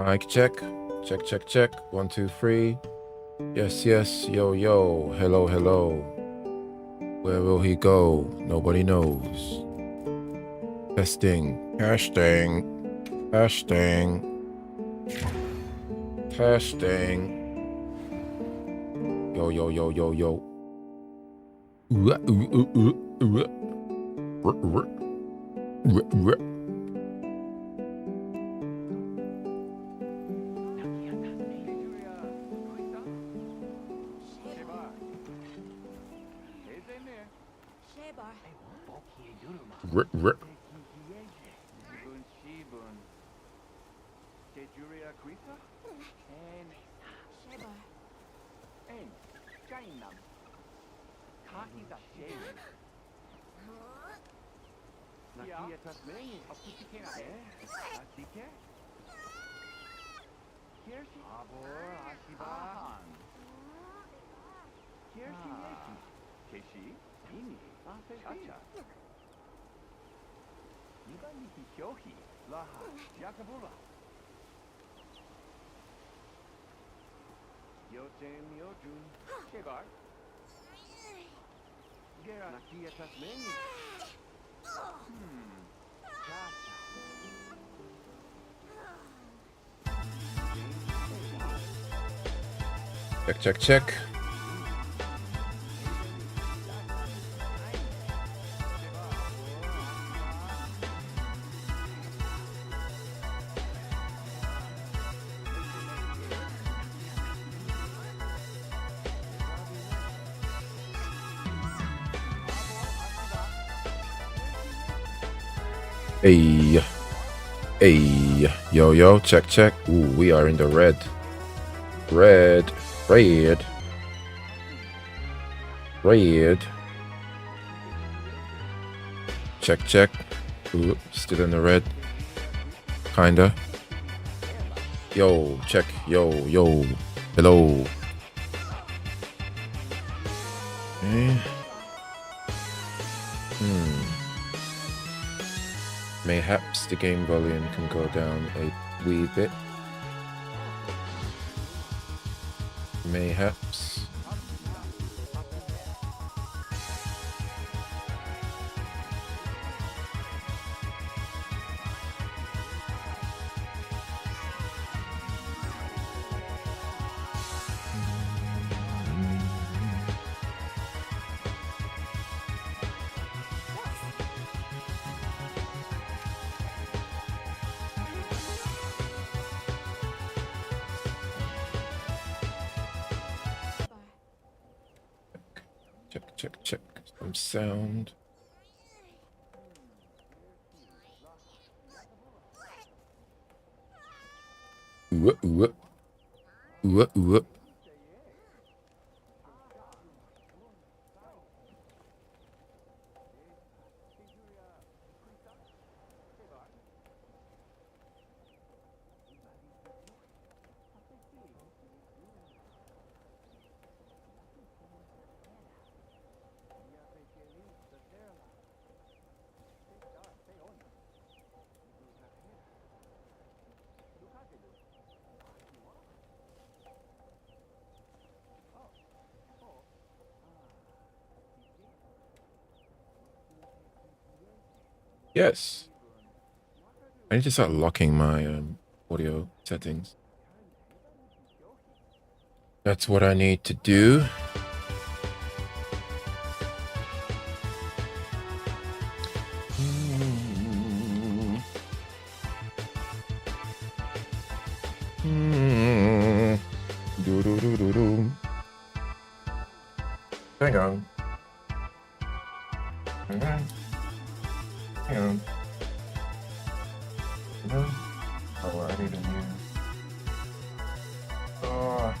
Mic check. Check, check, check. 1, 2, 3. Yes, yes. Yo, yo. Hello, hello. Where will he go? Nobody knows. Testing. Testing. Testing. Testing. Yo, yo, yo, yo, yo. Check, check, check. Hey, hey, yo, yo, check, check. Ooh, we are in the red. Red, red, red. Check, check. Ooh, still in the red. Kinda. Yo, check. Yo, yo. Hello. Okay. Mayhaps the game volume can go down a wee bit. Mayhaps. Check, check, check. Some sound. Ooh, ooh, ooh, ooh. Yes. I need to start locking my audio settings. That's what I need to do. Hang on. Hang on. Hang on. Oh, I need a new. Oh.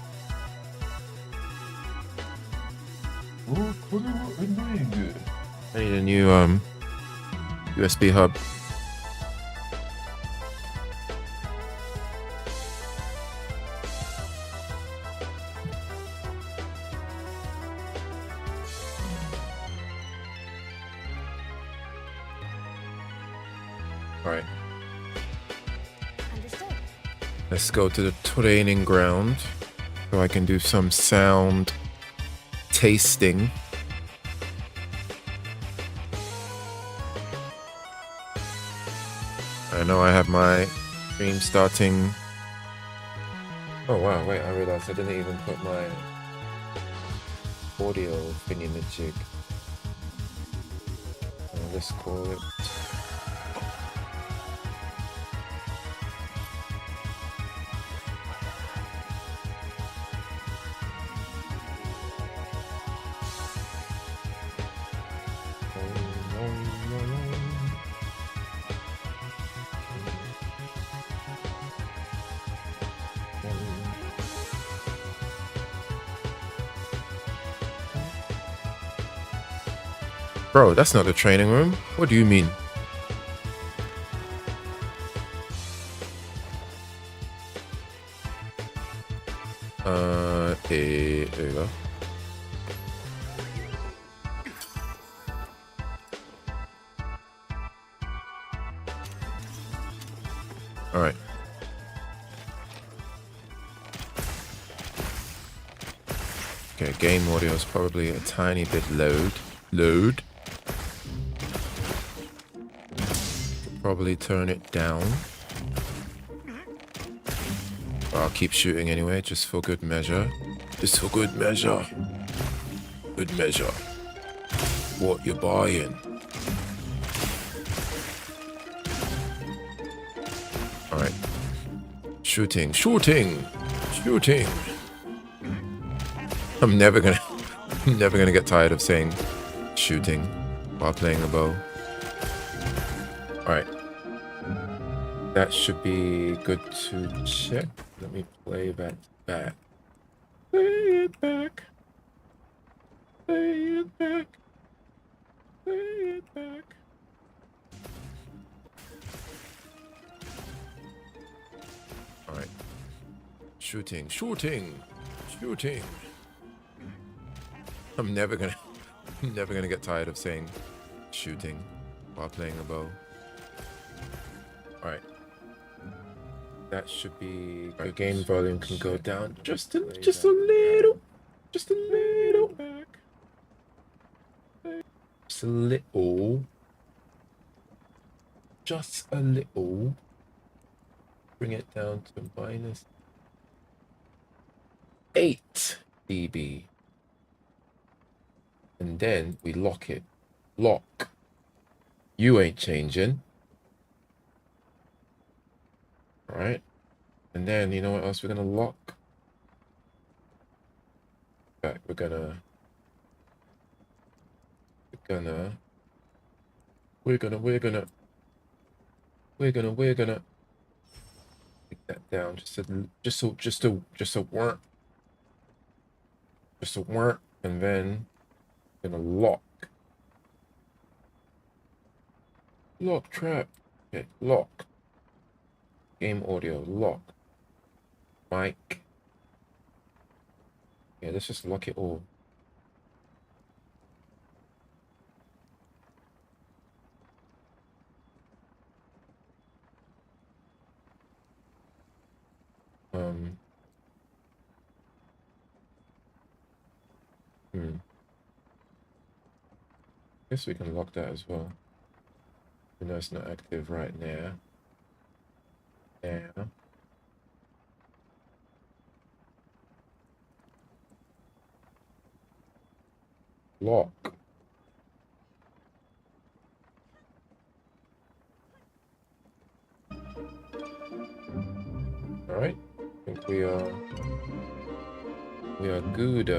I need a new USB hub. All right. Understood. Let's go to the training ground so I can do some sound tasting. I know I have my stream starting. Oh wow, wait, I realized I didn't even put my audio thingy-majig. Let's call it. Bro, that's not the training room. What do you mean? There you go. All right. Okay, game audio is probably a tiny bit load. Probably turn it down. But I'll keep shooting anyway, just for good measure. Just for good measure. Good measure. What you're buying. Alright. Shooting. I'm never gonna get tired of saying shooting while playing a bow. Alright. That should be good to check. Let me play that back. Play it back. Play it back. Play it back. Alright. Shooting. I'm never gonna get tired of saying shooting while playing a bow. Alright. That should be the game volume can go down just a little. Just a little. Just a little. Bring it down to -8 dB. And then we lock it. Lock. You ain't changing. Alright. And then you know what else we're gonna lock? Back, we're gonna take that down just a work, and then we're gonna lock trap. Okay, lock. Game audio lock. Mic. Yeah, let's just lock it all. Guess we can lock that as well. We know it's not active right now. Yeah. Lock. All right. I think we are good.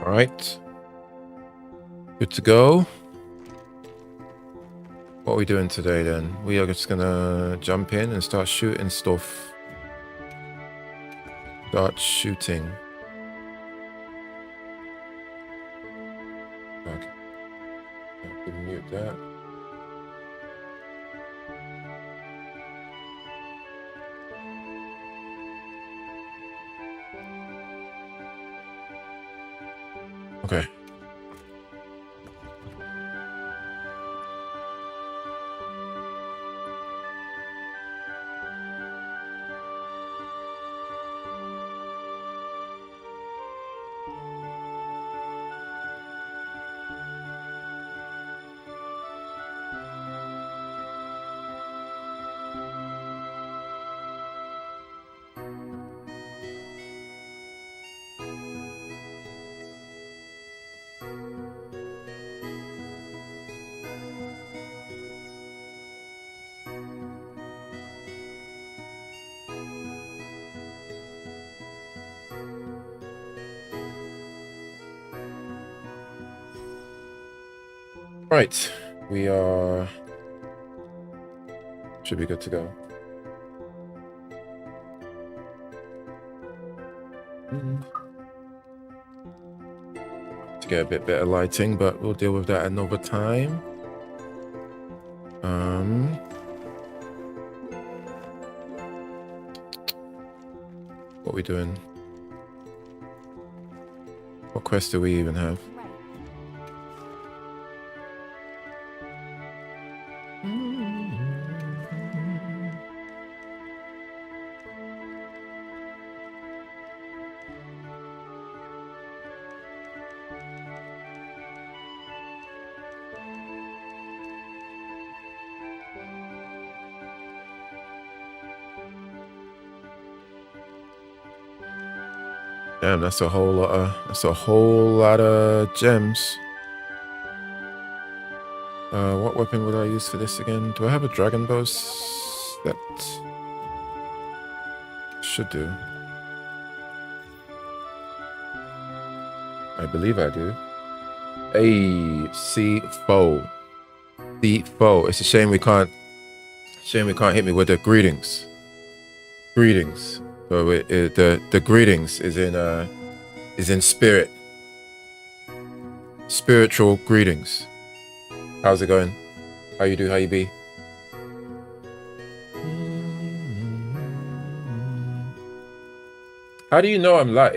All right. Good to go. What are we doing today then? We are just gonna jump in and start shooting stuff. Start shooting. Okay. I can mute that. Okay. Right, we are should be good to go. To get a bit better lighting, but we'll deal with that another time. What are we doing? What quest do we even have? Damn, that's a whole lot of gems. What weapon would I use for this again? Do I have a dragon bow set? Should do. I believe I do. Hey, C4. C4. It's a shame we can't hit me with the greetings. Greetings. So the greetings is in spirit. Spiritual greetings. How's it going? How you do? How you be? How do you know I'm live?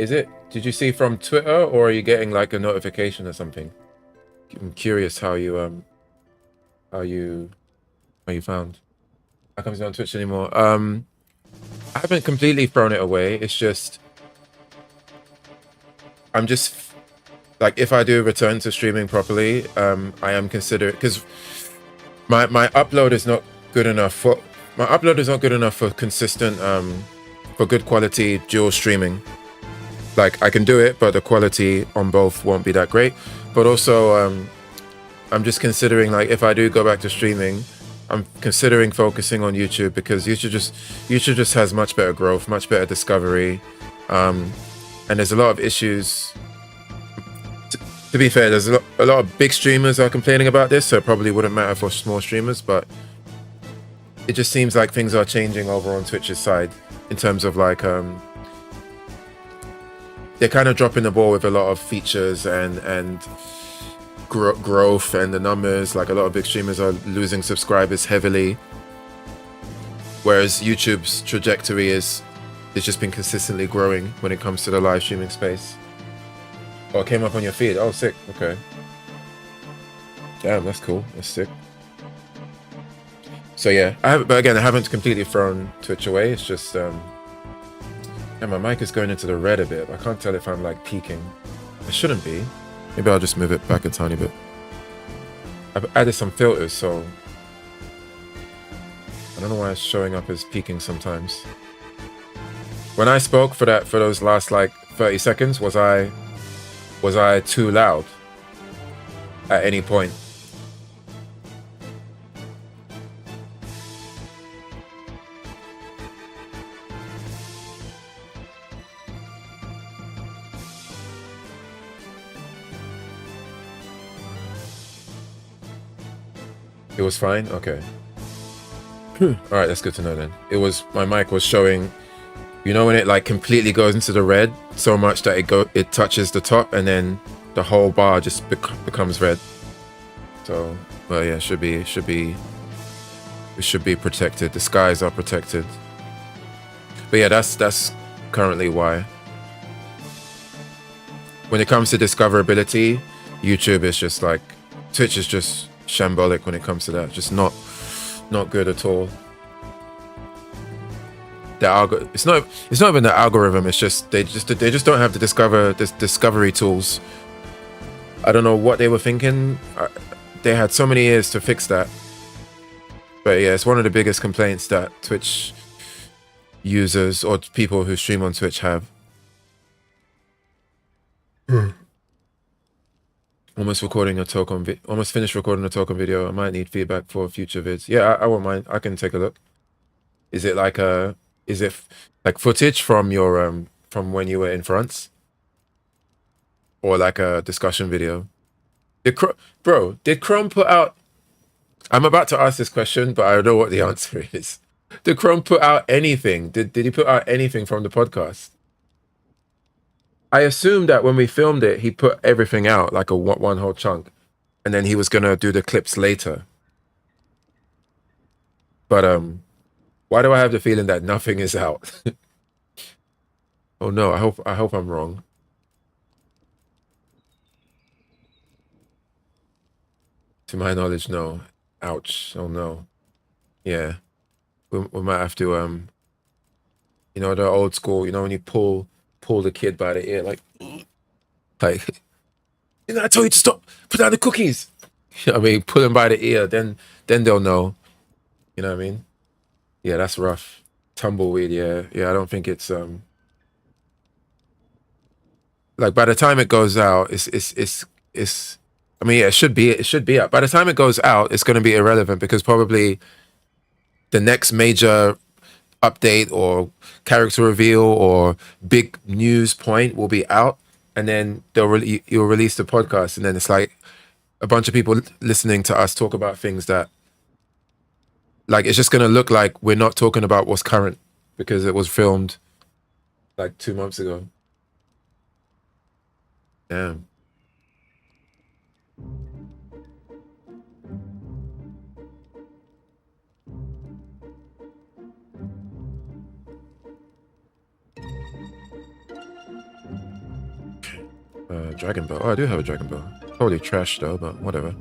Did you see from Twitter, or are you getting like a notification or something? I'm curious how you found. How come it's not on Twitch anymore? I haven't completely thrown it away. It's just I'm just like, if I do return to streaming properly, I am considering, because my upload is not good enough for consistent for good quality dual streaming. Like, I can do it, but the quality on both won't be that great. But also I'm just considering, like, if I do go back to streaming, I'm considering focusing on YouTube, because YouTube just has much better growth, much better discovery, and there's a lot of issues. To be fair, there's a lot of big streamers are complaining about this, so it probably wouldn't matter for small streamers, but it just seems like things are changing over on Twitch's side in terms of, like, they're kind of dropping the ball with a lot of features and growth and the numbers. Like, a lot of big streamers are losing subscribers heavily, whereas YouTube's trajectory is just been consistently growing when it comes to the live streaming space. Oh, it came up on your feed. Oh, sick. Okay. Damn, that's cool. That's sick. So yeah, but again, I haven't completely thrown Twitch away. It's just, and my mic is going into the red a bit. I can't tell if I'm like peaking. It shouldn't be. Maybe I'll just move it back a tiny bit. I've added some filters, so I don't know why it's showing up as peaking sometimes. When I spoke for those last like 30 seconds, was I too loud at any point? It was fine? Okay. All right, that's good to know then. My mic was showing, you know, when it like completely goes into the red so much that it touches the top and then the whole bar just becomes red. So, well, yeah, it should be protected. The skies are protected. But yeah, that's currently why. When it comes to discoverability, YouTube is just like, Twitch is just shambolic when it comes to that. Just not good at all. It's not even the algorithm. It's just they just don't have the discovery tools. I don't know what they were thinking. They had so many years to fix that. But yeah, it's one of the biggest complaints that Twitch users or people who stream on Twitch have. Almost finished recording a talk on video. I might need feedback for future vids. Yeah, I won't mind. I can take a look. Is it like footage from your from when you were in France, or like a discussion video? Did Chrome put out? I'm about to ask this question, but I don't know what the answer is. Did Chrome put out anything? Did he put out anything from the podcast? I assumed that when we filmed it, he put everything out, like one whole chunk, and then he was gonna do the clips later. But why do I have the feeling that nothing is out? Oh no, I hope I'm wrong. To my knowledge, no. Ouch. Oh no. Yeah. We might have to you know, the old school, you know, when you pull the kid by the ear, like you know, I told you to stop, put down the cookies. You know what I mean? Pull them by the ear, then they'll know. You know what I mean? Yeah, that's rough. Tumbleweed, yeah. I don't think it's like by the time it goes out, it's I mean, yeah, it should be out. By the time it goes out, it's gonna be irrelevant because probably the next major update or character reveal or big news point will be out, and then you'll release the podcast, and then it's like a bunch of people listening to us talk about things that, like, it's just gonna look like we're not talking about what's current because it was filmed like 2 months ago. Damn. Dragon bow. Oh, I do have a dragon bow. Totally trash though, but whatever.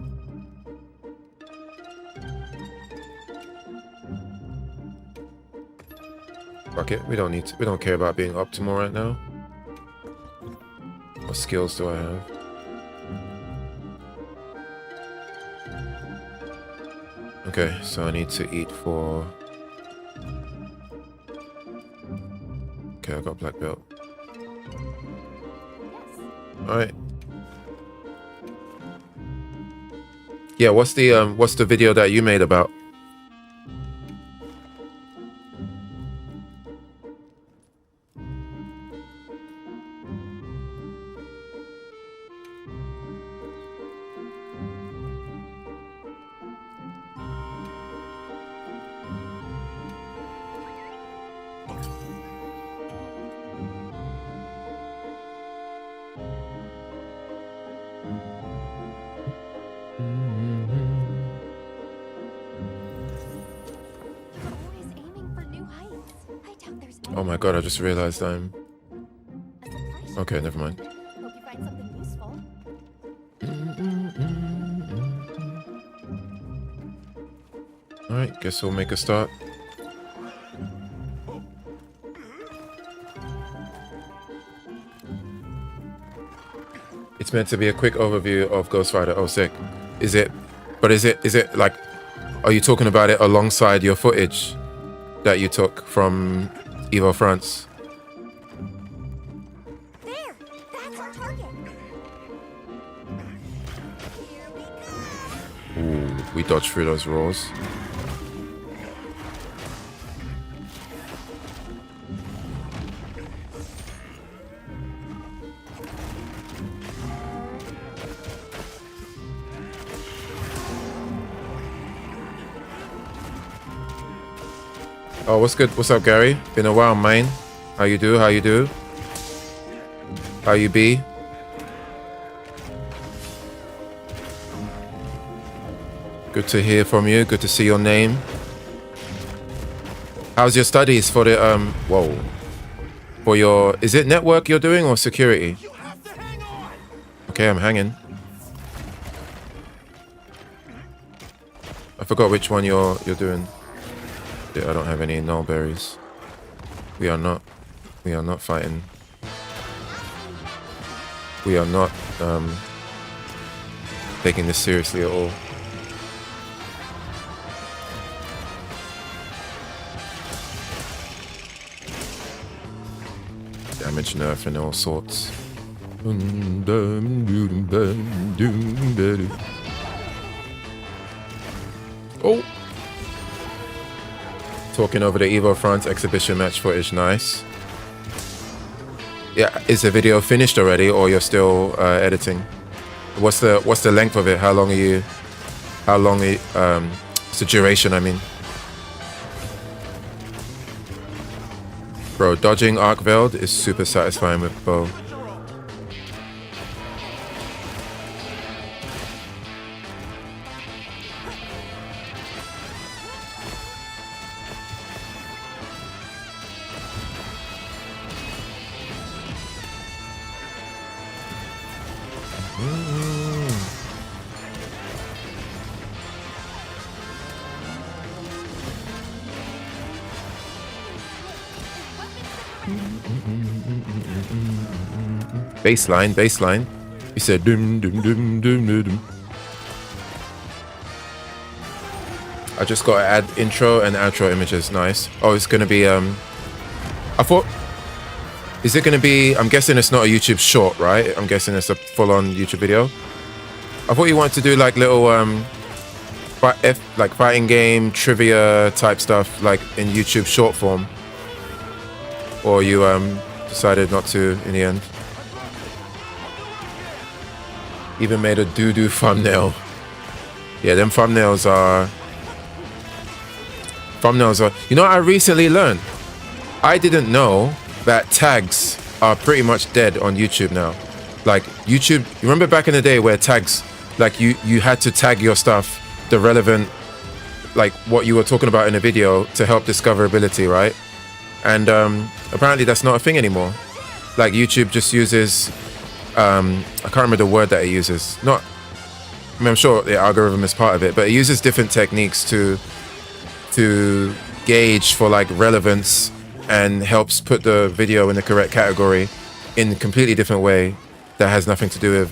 Fuck it. We don't care about being optimal right now. What skills do I have? Okay, so I need to eat for... Okay, I got black belt. Alright. Yeah, what's the video that you made about? Oh my god, I just realized I'm... Okay, never mind. useful. Alright, guess we'll make a start. It's meant to be a quick overview of Ghost Rider. Oh, sick. Is it like, are you talking about it alongside your footage that you took from Evo France? There! That's our target! Here we go! Ooh, we dodged through those rolls. Oh, what's good? What's up, Gary? Been a while, man. How you do? How you do? How you be? Good to hear from you. Good to see your name. How's your studies for the whoa. For your, is it network you're doing or security? Okay, I'm hanging. I forgot which one you're doing. I don't have any null berries. We are not fighting. We are not taking this seriously at all. Damage nerf and all sorts. Oh! Talking over the Evo France exhibition match footage, nice. Yeah, is the video finished already, or you're still editing? What's the length of it? How long are you? It's the duration, I mean. Bro, dodging Arc Veld is super satisfying with bow. Baseline. You said doom doom doom doom doom doom. I just got to add intro and outro images. Nice. Oh, it's gonna be I thought. Is it gonna be? I'm guessing it's not a YouTube short, right? I'm guessing it's a full-on YouTube video. I thought you wanted to do like little like fighting game trivia type stuff, like in YouTube short form. Or you decided not to in the end. Even made a doo-doo thumbnail. Yeah, them thumbnails are... You know what I recently learned? I didn't know that tags are pretty much dead on YouTube now. Like YouTube, you remember back in the day where tags, like you had to tag your stuff, the relevant, like what you were talking about in a video to help discoverability, right? And apparently that's not a thing anymore. Like YouTube just uses, I can't remember the word that it uses. I mean, I'm sure the algorithm is part of it, but it uses different techniques to gauge for like relevance and helps put the video in the correct category in a completely different way that has nothing to do with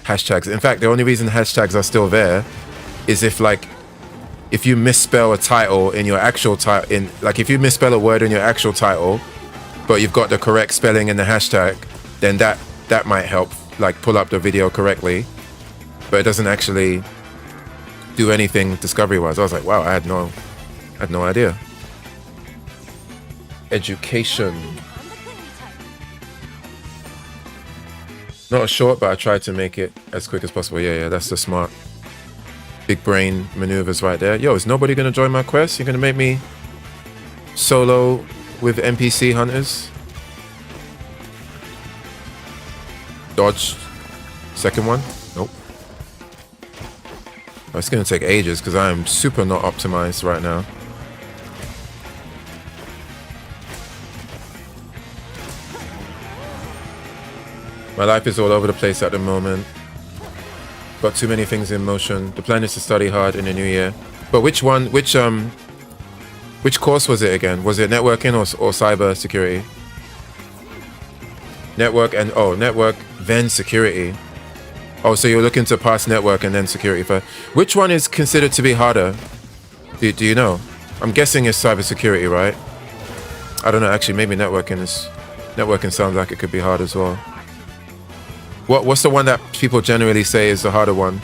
hashtags. In fact, the only reason hashtags are still there is if you misspell a title in your actual title, if you misspell a word in your actual title, but you've got the correct spelling in the hashtag, then that might help like pull up the video correctly, but it doesn't actually do anything discovery-wise. I was like, wow, I had no idea. Education. Not a short, but I tried to make it as quick as possible. Yeah, that's the smart big brain maneuvers right there. Yo, is nobody gonna join my quest? You're gonna make me solo with NPC hunters? Dodge. Second one? Nope. Oh, it's gonna take ages because I am super not optimized right now. My life is all over the place at the moment. Got too many things in motion. The plan is to study hard in the new year. But which course was it again? Was it networking or cyber security? Network then security. Oh, so you're looking to pass network and then security first. Which one is considered to be harder? Do you know? I'm guessing it's cybersecurity, right? I don't know. Actually, maybe networking sounds like it could be hard as well. What's the one that people generally say is the harder one?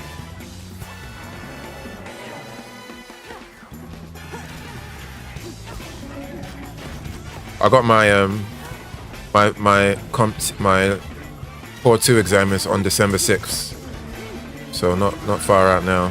I got my my Core 2 exam is on December 6th, so not far out now.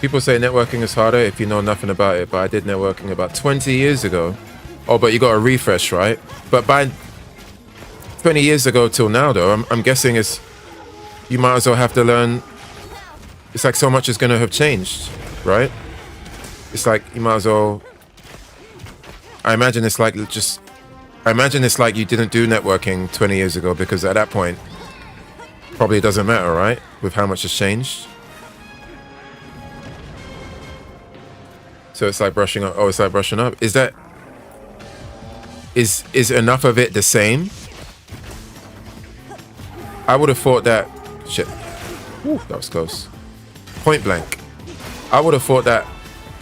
People say networking is harder if you know nothing about it, but I did networking about 20 years ago. Oh, but you got a refresh, right? But by 20 years ago till now, though, I'm guessing you might as well have to learn. It's like so much is going to have changed, right? It's like you might as well. I imagine it's like you didn't do networking 20 years ago, because at that point, probably doesn't matter, right? With how much has changed. So it's like brushing up. Oh, it's like brushing up. Is enough of it the same? I would have thought that. Shit. Ooh, that was close. Point blank. I would have thought that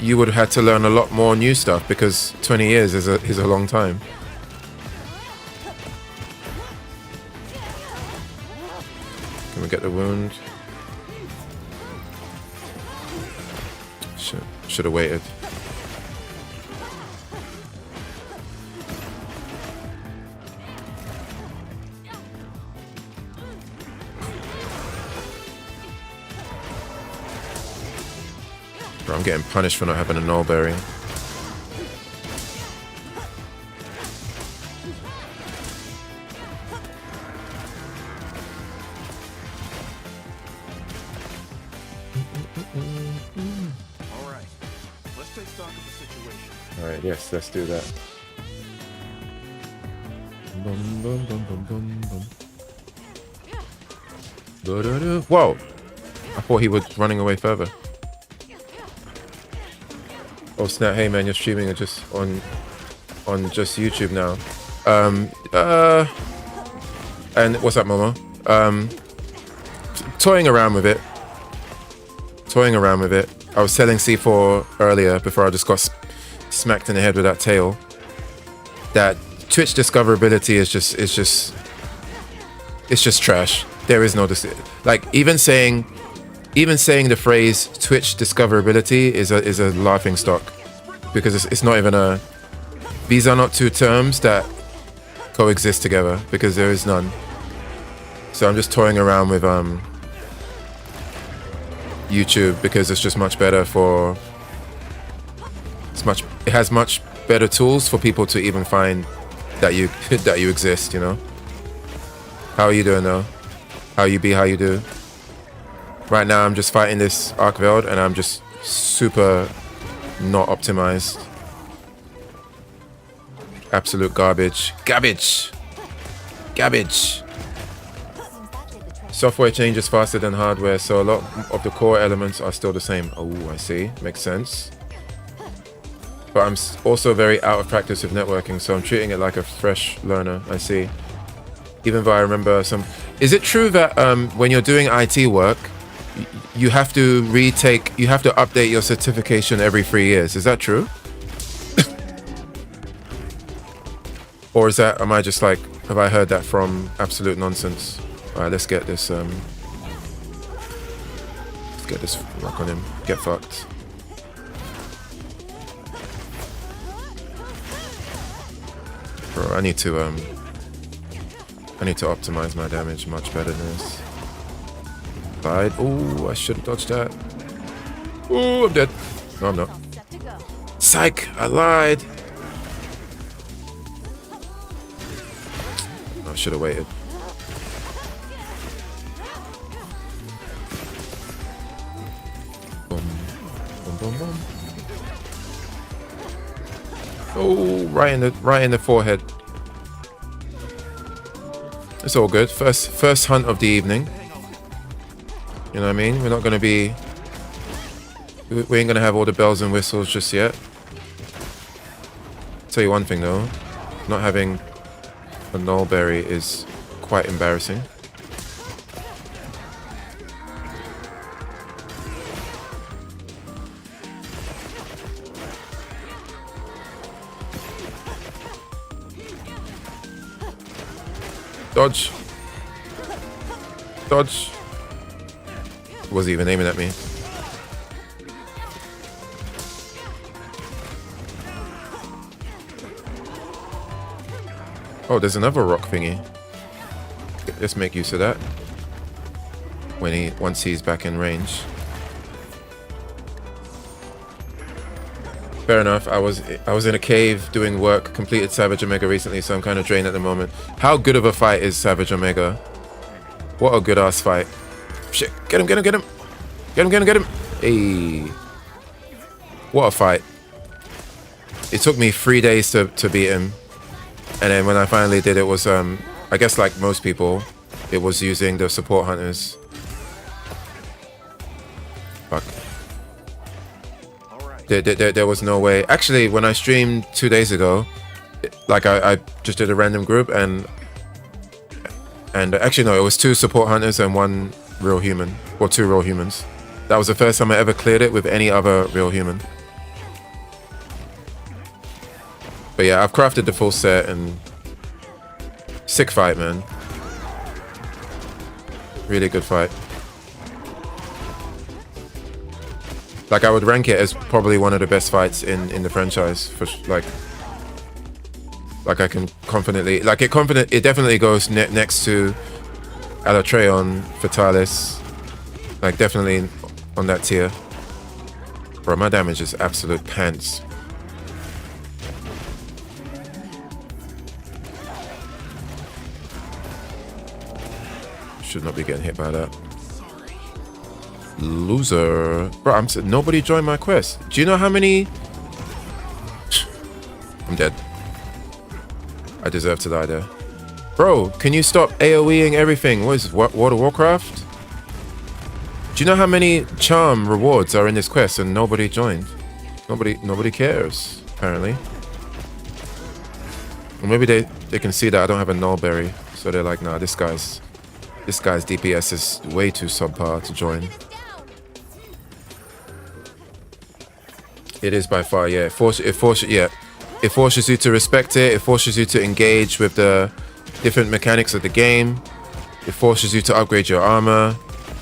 you would have had to learn a lot more new stuff, because 20 years is a long time. Can we get the wound? Should have waited. Bro, I'm getting punished for not having a null berry. Alright, yes, let's do that. Bum, bum, bum, bum, bum, bum. Whoa! I thought he was running away further. Oh snap, hey man, you're streaming it just on just YouTube now. And what's up, Momo? Toying around with it. I was selling C4 earlier before I just got smacked in the head with that tail. That Twitch discoverability is just trash. There is no like even saying the phrase Twitch discoverability is a laughing stock, because it's not even these are not two terms that coexist together, because there is none. So I'm just toying around with YouTube, because it's just much better for it has much better tools for people to even find that you exist, you know. How are you doing though? How you do? Right now I'm just fighting this Archveld and I'm just super not optimized. Absolute garbage. Software changes faster than hardware, so a lot of the core elements are still the same. Oh, I see. Makes sense. But I'm also very out of practice with networking, so I'm treating it like a fresh learner. I see. Even though I remember some... Is it true that when you're doing IT work, you have to update your certification every 3 years? Is that true? Or is that... Am I just like... Have I heard that from absolute nonsense? Alright, let's get this... Let's get this rock on him. Get fucked. Bro, I need to optimize my damage much better than this. Slide. Ooh, I should have dodged that. Ooh, I'm dead. No, I'm not. Set to go. Psych! I lied. I should have waited. Boom, boom, boom, boom. Oh, right in the forehead. It's all good. First hunt of the evening. You know what I mean? We're not gonna be. We ain't gonna have all the bells and whistles just yet. Tell you one thing though, not having a nullberry is quite embarrassing. Dodge. Dodge. Was he even aiming at me? Oh, there's another rock thingy. Let's make use of that. Once he's back in range. Fair enough. I was in a cave doing work, completed Savage Omega recently, so I'm kind of drained at the moment. How good of a fight is Savage Omega? What a good ass fight. Shit, get him, get him, get him. Get him, get him, get him. Hey. What a fight. It took me 3 days to beat him. And then when I finally did, it was, I guess like most people, it was using the support hunters. Fuck. There was no way. Actually, when I streamed 2 days ago, like I just did a random group and actually no, it was 2 support hunters and 1 real human, or 2 real humans. That was the first time I ever cleared it with any other real human. But yeah, I've crafted the full set and sick fight, man. Really good fight. Like I would rank it as probably one of the best fights in the franchise for like I can confidently it definitely goes next to Alatreon, Fatalis, like definitely on that tier. Bro, my damage is absolute pants. Should not be getting hit by that. Loser. Bro, I'm saying nobody joined my quest. Do you know how many? I'm dead. I deserve to die there. Bro, can you stop AoEing everything? What is World of Warcraft? Do you know how many charm rewards are in this quest and nobody joined? Nobody cares, apparently. Or maybe they can see that I don't have a nullberry, so they're like, nah, this guy's DPS is way too subpar to join. It is by far, yeah. It forces you to respect it. It forces you to engage with the different mechanics of the game. It forces you to upgrade your armor.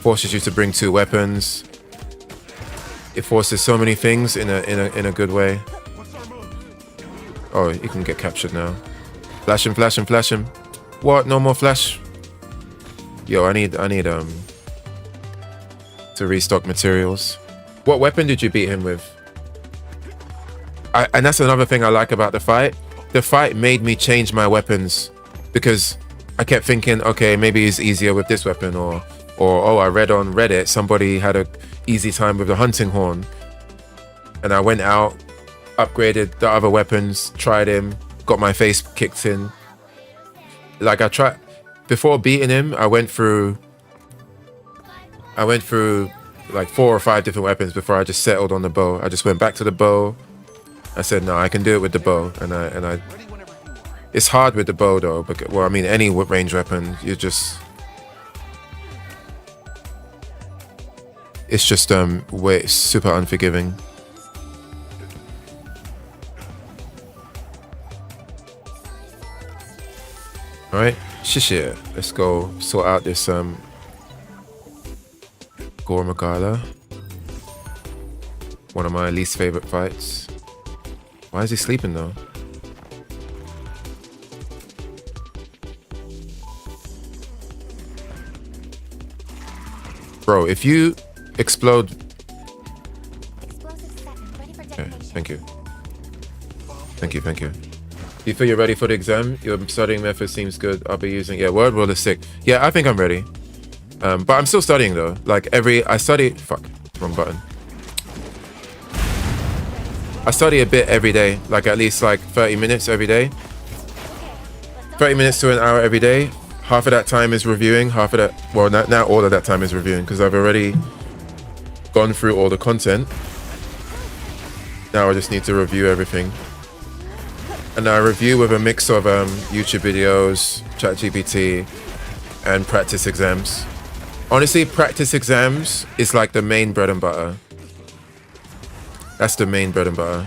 Forces you to bring 2 weapons. It forces so many things in a good way. Oh, you can get captured now. Flash him, flash him, flash him. What? No more flash. Yo, I need to restock materials. What weapon did you beat him with? And that's another thing I like about the fight. The fight made me change my weapons because I kept thinking, okay, maybe it's easier with this weapon, or oh, I read on Reddit somebody had a easy time with the hunting horn, and I went out, upgraded the other weapons, tried him, got my face kicked in. Like I tried before beating him, I went through like 4 or 5 different weapons before I just settled on the bow. I just went back to the bow. I said, no, I can do it with the bow, and I. It's hard with the bow though, because, well, I mean, any range weapon, it's just way super unforgiving. All right, shit. Let's go sort out this Gore Magala. One of my least favorite fights. Why is he sleeping though? Bro, if you explode... Explosive 7, ready for Okay, detonation. thank you. Thank you, thank you. Do you feel you're ready for the exam? Your studying method seems good. I'll be using... Yeah, word world is sick. Yeah, I think I'm ready. But I'm still studying though. Like I study... Fuck, wrong button. I study a bit every day. Like at least like 30 minutes every day. 30 minutes to an hour every day. Half of that time is reviewing. Half of that... Well, not all of that time is reviewing because I've already gone through all the content. Now I just need to review everything. And I review with a mix of YouTube videos, ChatGPT, and practice exams. Honestly, practice exams is like the main bread and butter. That's the main bread and butter.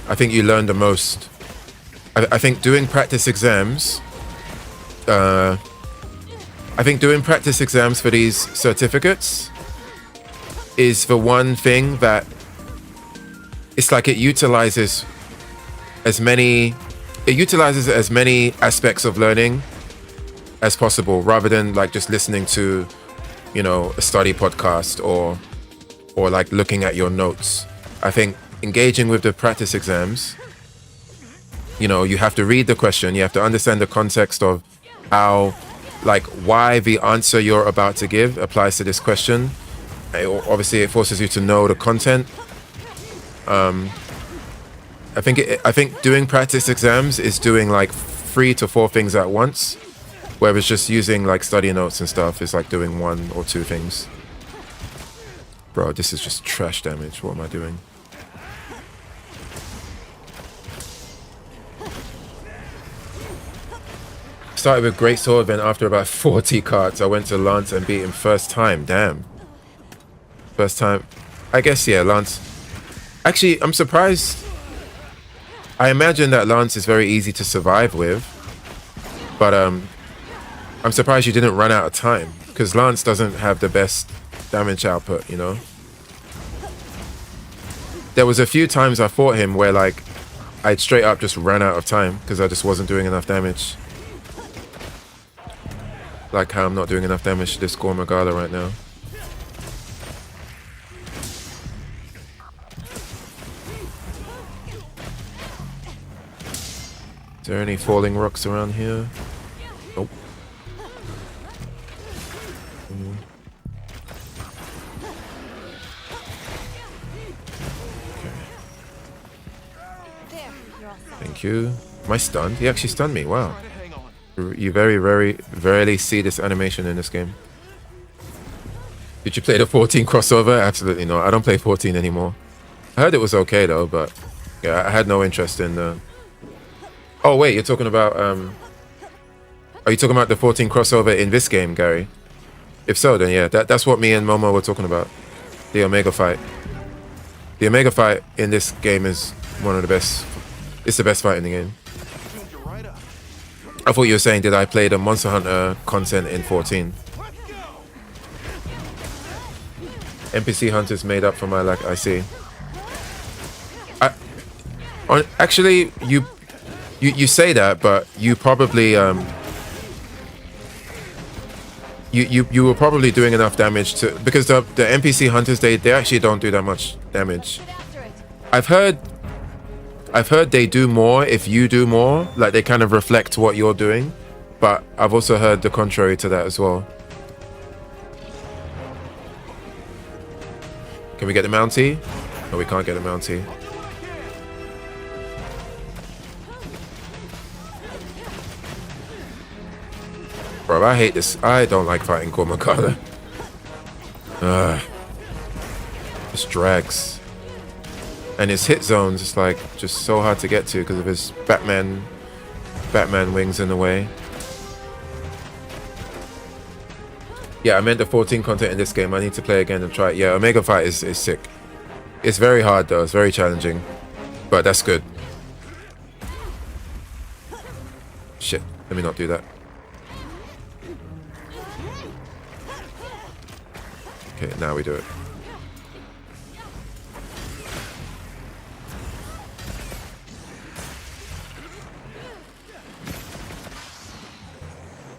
I think you learn the most. I think doing practice exams... I think doing practice exams for these certificates is the one thing that... It's like it utilizes as many aspects of learning as possible, rather than like just listening to, you know, a study podcast or like looking at your notes. I think engaging with the practice exams, you know, you have to read the question, you have to understand the context of how, like, why the answer you're about to give applies to this question. Obviously, it forces you to know the content. I think doing practice exams is doing like 3 to 4 things at once, whereas just using like study notes and stuff is like doing 1 or 2 things. Bro, this is just trash damage. What am I doing? Started with Great Sword, then after about 40 cards, I went to Lance and beat him first time. Damn. First time. I guess, yeah, Lance. Actually, I'm surprised. I imagine that Lance is very easy to survive with. But I'm surprised you didn't run out of time. Because Lance doesn't have the best damage output, you know? There was a few times I fought him where, like, I'd straight up just ran out of time because I just wasn't doing enough damage. Like how I'm not doing enough damage to this Gorr Magala right now. Is there any falling rocks around here? Nope. There, you're all set. Thank you. Am I stunned? He actually stunned me. Wow. You very rarely see this animation in this game. Did you play the 14 crossover? Absolutely not. I don't play 14 anymore. I heard it was okay though, but yeah, I had no interest in the... Oh wait, you're talking about are you talking about the 14 crossover in this game, Gary? If so, then yeah, that's what me and Momo were talking about. The Omega fight. The Omega fight in this game is one of the best. It's the best fight in the game. I thought you were saying, did I play the Monster Hunter content in 14? NPC hunters made up for my lack. I see. Actually, you say that, but you probably you were probably doing enough damage to, because the NPC hunters they actually don't do that much damage. Get after it. I've heard they do more if you do more, like they kind of reflect what you're doing, but I've also heard the contrary to that as well. Can we get the Mountie? No, we can't get the Mountie. Bro, I hate this. I don't like fighting Gorr Magala. This drags. And his hit zones is like just so hard to get to because of his Batman wings in the way. Yeah, I meant the 14 content in this game. I need to play again and try it. Yeah, Omega Fight is sick. It's very hard though. It's very challenging. But that's good. Shit. Let me not do that. Okay, now we do it.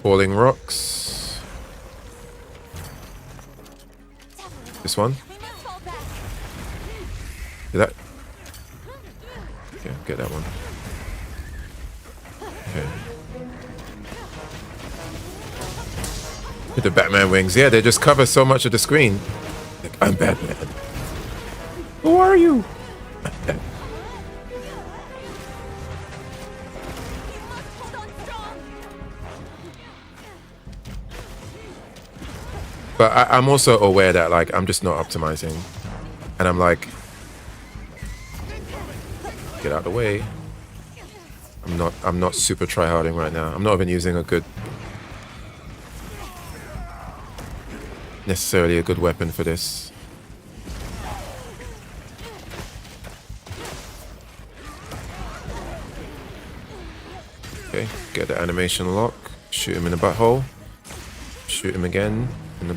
Falling rocks. This one. We must fall back. Did that? Okay, get that one. Okay. With the Batman wings, yeah, they just cover so much of the screen. Like, I'm Batman. Who are you? You must hold on strong. But I'm also aware that like I'm just not optimizing, and I'm like, get out of the way. I'm not super tryharding right now. I'm not even using necessarily a good weapon for this. Okay, get the animation lock. Shoot him in the butthole. Shoot him again in the.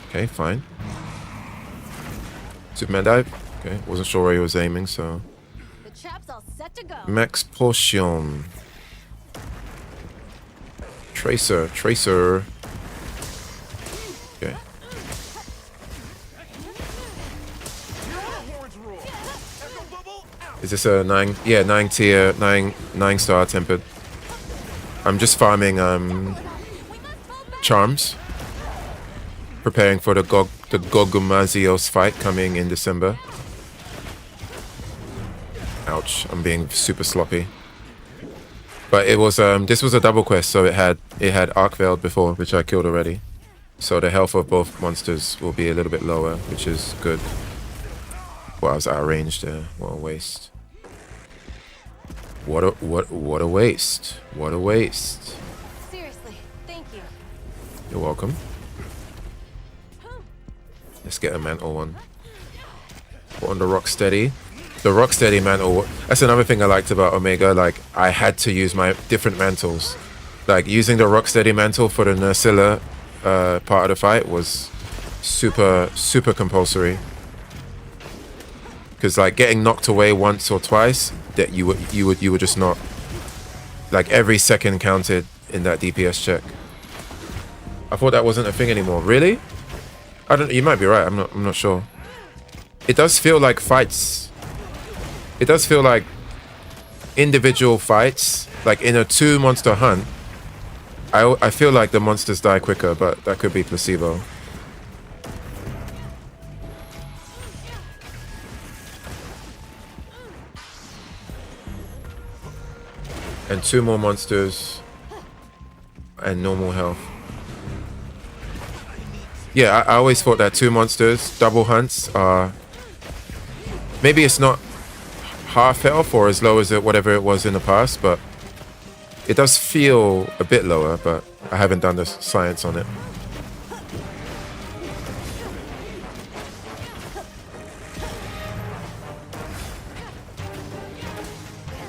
Okay, fine. Superman dive. Okay, wasn't sure where he was aiming, so. The trap's all set to go. Max Potion. Tracer. Okay. Is this a 9? Yeah, 9 tier, 9 star tempered. I'm just farming charms. Preparing for the Gogumazios fight coming in December. Ouch, I'm being super sloppy. But it was this was a double quest, so it had Arcveiled before, which I killed already. So the health of both monsters will be a little bit lower, which is good. Well, I was out of range there. What a waste. What a waste. What a waste. Seriously, thank you. You're welcome. Let's get a mantle one. Put on the Rocksteady. The Rocksteady mantle. That's another thing I liked about Omega. Like, I had to use my different mantles. Like, using the Rocksteady mantle for the Nursilla part of the fight was super compulsory. Because like getting knocked away once or twice, that you would just not. Like every second counted in that DPS check. I thought that wasn't a thing anymore. Really? I don't. You might be right. I'm not sure. It does feel like fights. It does feel like individual fights. Like in a 2-monster hunt, I feel like the monsters die quicker, but that could be placebo. And 2 more monsters and normal health. Yeah, I always thought that 2 monsters, double hunts are... Maybe it's not half health or as low as whatever it was in the past, but it does feel a bit lower, but I haven't done the science on it.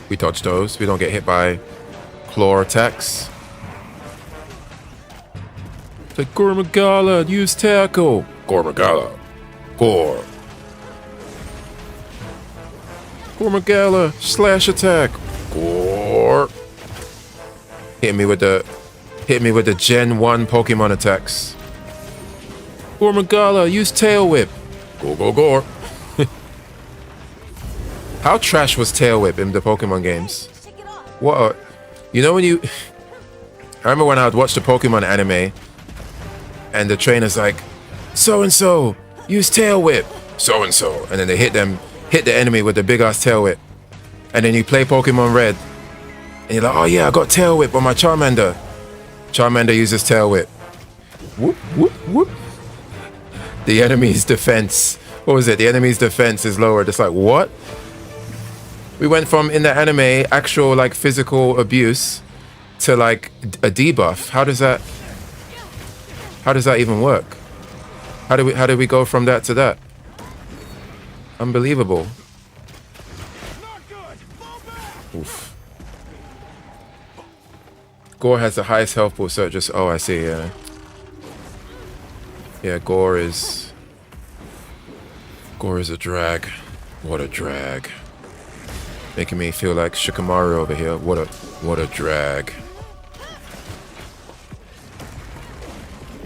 We dodge those. We don't get hit by claw attacks. It's like Gormagala, use tackle. Gormagala. Gore. Gormagala, slash attack. Gore. Hit me with the Gen 1 Pokemon attacks. Gormagala, use tail whip. Gore. How trash was Tail Whip in the Pokemon games? What? You know when you... I remember when I would watch the Pokemon anime, and the trainer's like, so-and-so, use Tail Whip. So-and-so. And then they hit the enemy with the big-ass Tail Whip. And then you play Pokemon Red, and you're like, oh yeah, I got Tail Whip on my Charmander. Charmander uses Tail Whip. Whoop, whoop, whoop. The enemy's defense... What was it? The enemy's defense is lowered. It's like, what? We went from, in the anime, actual like physical abuse to like a debuff. How does that even work? How do we go from that to that? Unbelievable. Oof. Gore has the highest health pool, so it just... Oh, I see, yeah. Yeah, Gore is a drag. What a drag. Making me feel like Shikamaru over here. What a drag.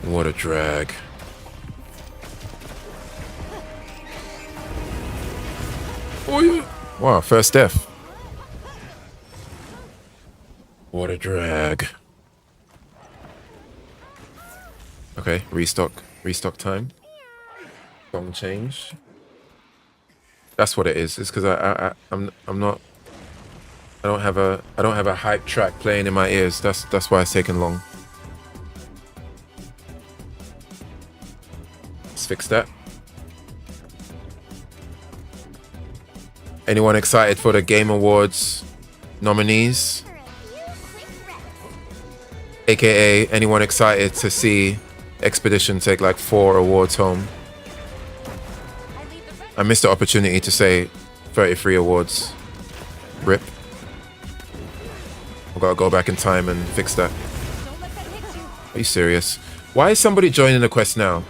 What a drag. Oh yeah. Wow, first death. What a drag. Okay, restock time. Song change. That's what it is. It's because I'm not. I don't have a hype track playing in my ears. That's why it's taken long. Let's fix that. Anyone excited for the Game Awards nominees? AKA, anyone excited to see Expedition take like 4 awards home? I missed the opportunity to say 33 awards. RIP. I've got to go back in time and fix that. Don't let that hit you. Are you serious? Why is somebody joining the quest now?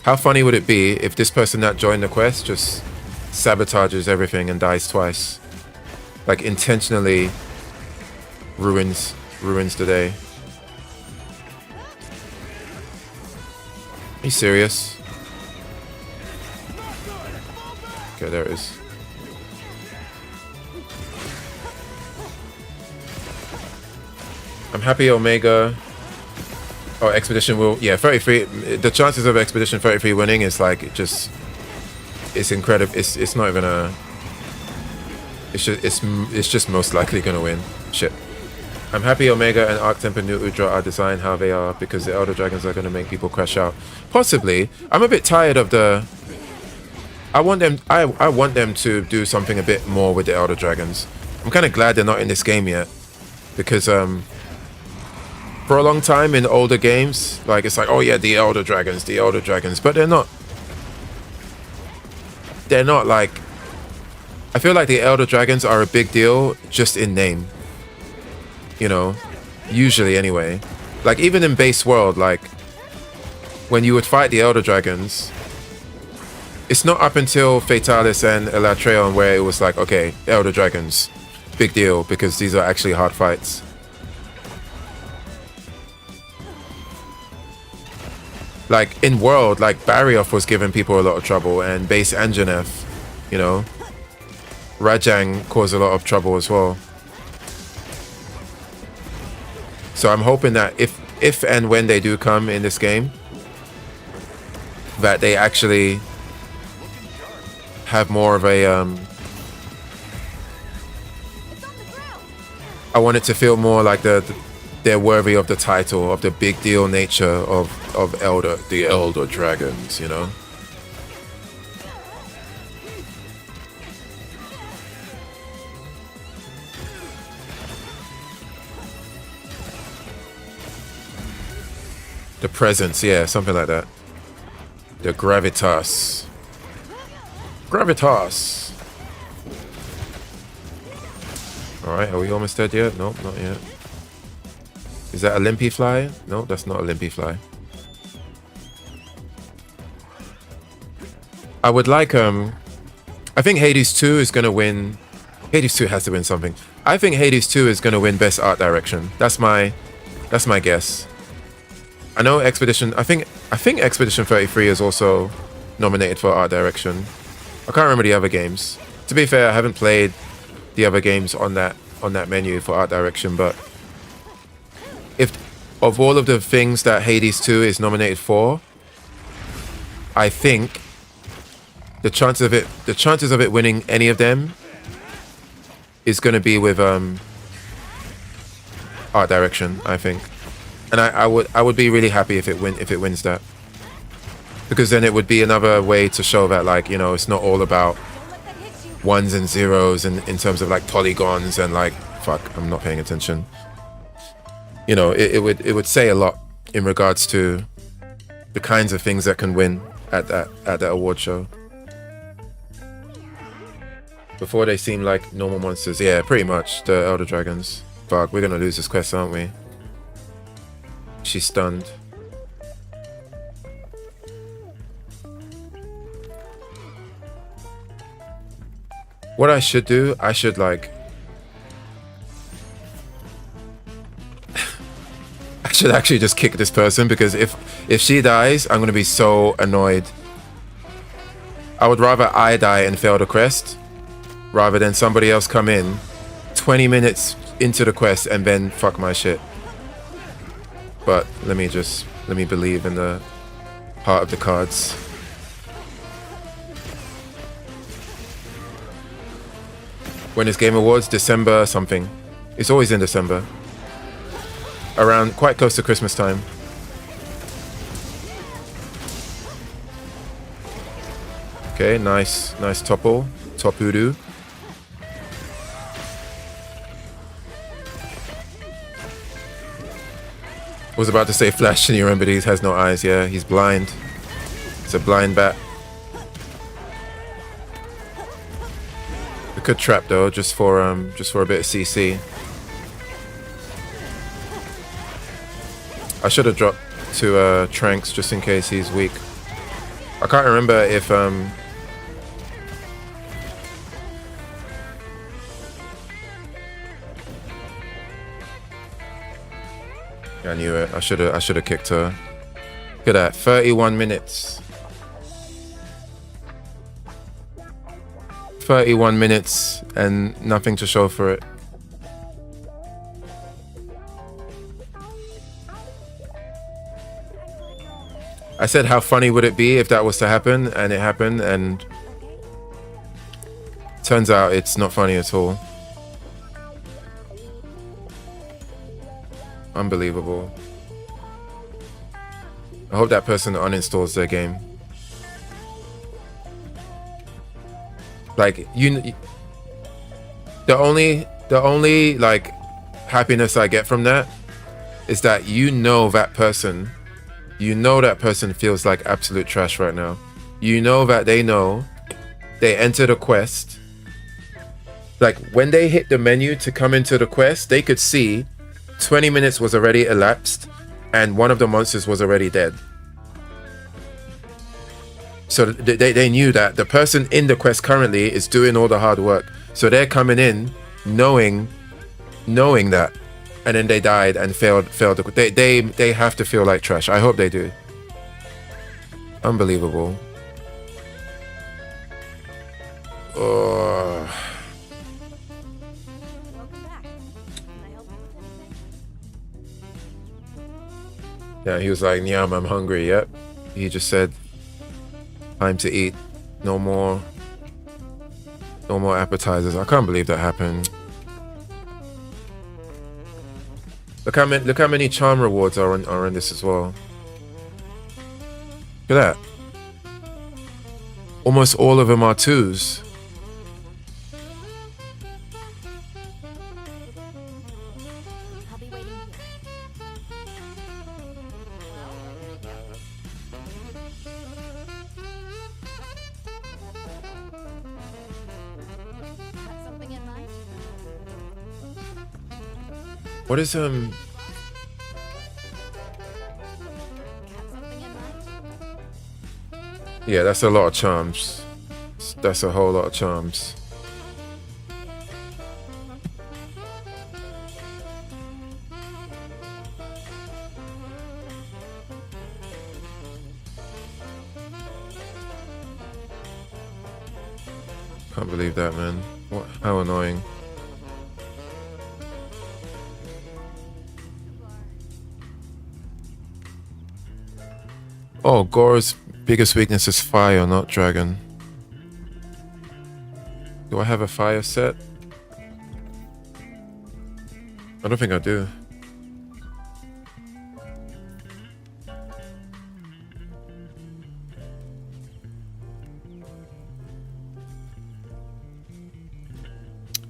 How funny would it be if this person that joined the quest just sabotages everything and dies twice? Like intentionally ruins the day. Are you serious? Okay, there it is. I'm happy Omega or Expedition will, yeah, 33. The chances of Expedition 33 winning is like it's incredible. It's not even a. It's just most likely gonna win. Shit. I'm happy Omega and Arctemp and New Udra are designed how they are because the Elder Dragons are gonna make people crash out. Possibly. I'm a bit tired of the. I want them to do something a bit more with the Elder Dragons. I'm kind of glad they're not in this game yet, because for a long time in older games, like it's like, oh yeah, the Elder Dragons, but they're not. They're not like. I feel like the Elder Dragons are a big deal just in name. You know, usually anyway. Like even in base world, like when you would fight the Elder Dragons. It's not up until Fatalis and Elatrion where it was like, okay, Elder Dragons, big deal, because these are actually hard fights. Like, in World, like, Barioth was giving people a lot of trouble, and base Anjanath, you know. Rajang caused a lot of trouble as well. So I'm hoping that if and when they do come in this game, that they actually have more of a I want it to feel more like they're worthy of the title, of the big deal nature of the Elder Dragons, you know. The presence, yeah, something like that. The gravitas. Gravitas. Alright, are we almost dead yet? Nope, not yet. Is that a Limpy Fly? No, that's not a Limpy Fly. I would like I think Hades 2 is gonna win. Hades 2 has to win something. I think Hades 2 is gonna win Best Art Direction. That's my guess. I know Expedition, I think Expedition 33 is also nominated for Art Direction. I can't remember the other games. To be fair, I haven't played the other games on that menu for Art Direction, but if of all of the things that Hades 2 is nominated for, I think the chances of it winning any of them is going to be with Art Direction, I think. And I would be really happy if it wins that. Because then it would be another way to show that, like, you know, it's not all about ones and zeros and in terms of like polygons and like, fuck, I'm not paying attention. You know, it would say a lot in regards to the kinds of things that can win at that award show. Before they seem like normal monsters. Yeah, pretty much, the Elder Dragons. Fuck, we're gonna lose this quest, aren't we? She's stunned. What I should do, I should like... I should actually just kick this person, because if she dies, I'm gonna be so annoyed. I would rather I die and fail the quest rather than somebody else come in 20 minutes into the quest and then fuck my shit. But let me believe in the heart of the cards. When is Game Awards? December something. It's always in December. Around quite close to Christmas time. Okay, nice topple. Topudu. Was about to say Flash, and you remember he has no eyes. Yeah, he's blind. It's a blind bat. We could trap though, just for a bit of CC. I should have dropped to Tranks just in case he's weak. I can't remember if I knew it. I should have kicked her. Look at that, 31 minutes. 31 minutes and nothing to show for it. I said, how funny would it be if that was to happen, and it happened, and turns out it's not funny at all. Unbelievable. I hope that person uninstalls their game. Like, the only like happiness I get from that is that that person feels like absolute trash right now. That they entered a quest. Like, when they hit the menu to come into the quest, they could see 20 minutes was already elapsed and one of the monsters was already dead. So they knew that the person in the quest currently is doing all the hard work. So they're coming in knowing that, and then they died and failed. They have to feel like trash. I hope they do. Unbelievable. Oh. Yeah, he was like, "Nyam, I'm hungry." Yep. He just said, "Time to eat. No more appetizers." I can't believe that happened. Look how many charm rewards are in this as well. Look at that. Almost all of them are 2s. I'll be waiting here. Got something in mind? What is Got something in mind? Yeah, that's a lot of charms. That's a whole lot of charms. Can't believe that, man. What? How annoying. Oh, Gore's biggest weakness is fire, not dragon. Do I have a fire set? I don't think I do.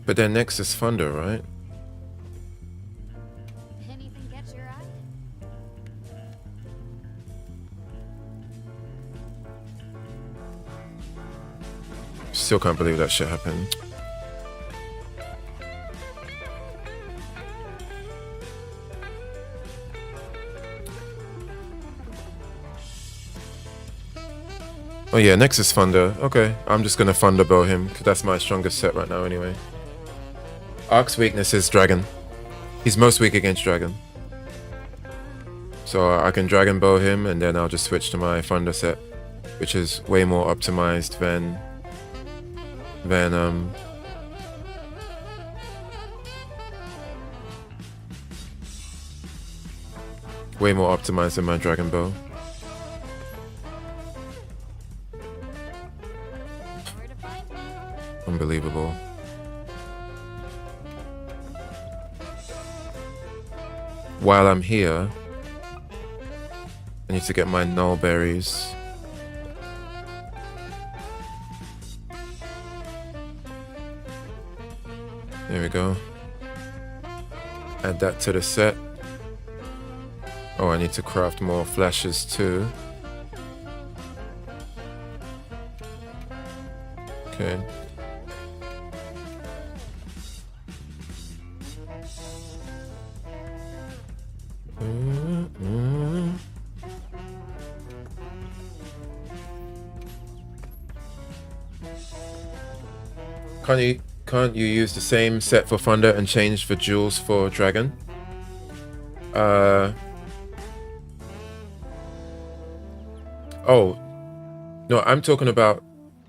But then next is thunder, right? Anything catch your eye? Still can't believe that shit happened. Oh yeah, next is thunder. Okay, I'm just gonna thunderbow him because that's my strongest set right now anyway. Ark's weakness is dragon. He's most weak against dragon. So I can Dragon Bow him, and then I'll just switch to my Thunder set, which is way more optimized than way more optimized than my Dragon Bow. Where to find me? Unbelievable. While I'm here, I need to get my null berries. There we go. Add that to the set. Oh, I need to craft more flashes too. Okay. Can't you use the same set for Thunder and change for jewels for Dragon? Oh, no, I'm talking about.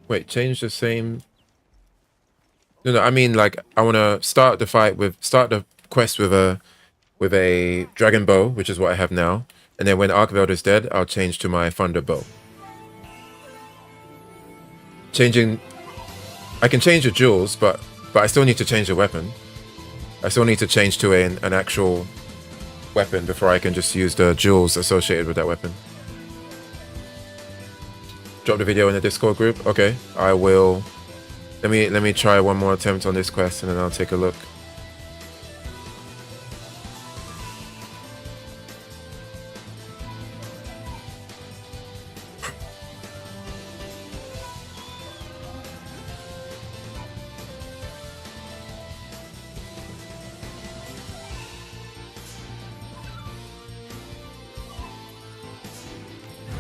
Wait, change the same. No, I mean like I want to start the quest with a Dragon Bow, which is what I have now, and then when Archveld is dead, I'll change to my Thunder Bow. I can change the jewels, but I still need to change the weapon. I still need to change to an actual weapon before I can just use the jewels associated with that weapon. Drop the video in the Discord group. Okay, I will. Let me try one more attempt on this quest, and then I'll take a look.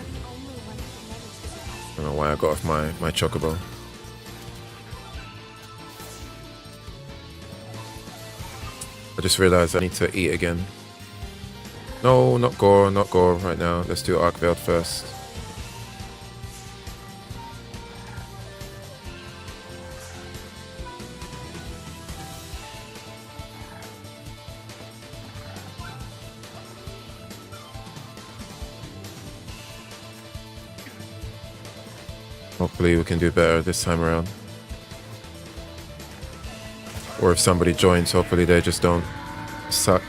You're the only one who can manage to surpass I don't know why I got off my chocobo. I just realized I need to eat again. No, not Gore right now. Let's do Archveld first. Hopefully we can do better this time around. Or if somebody joins, hopefully they just don't suck.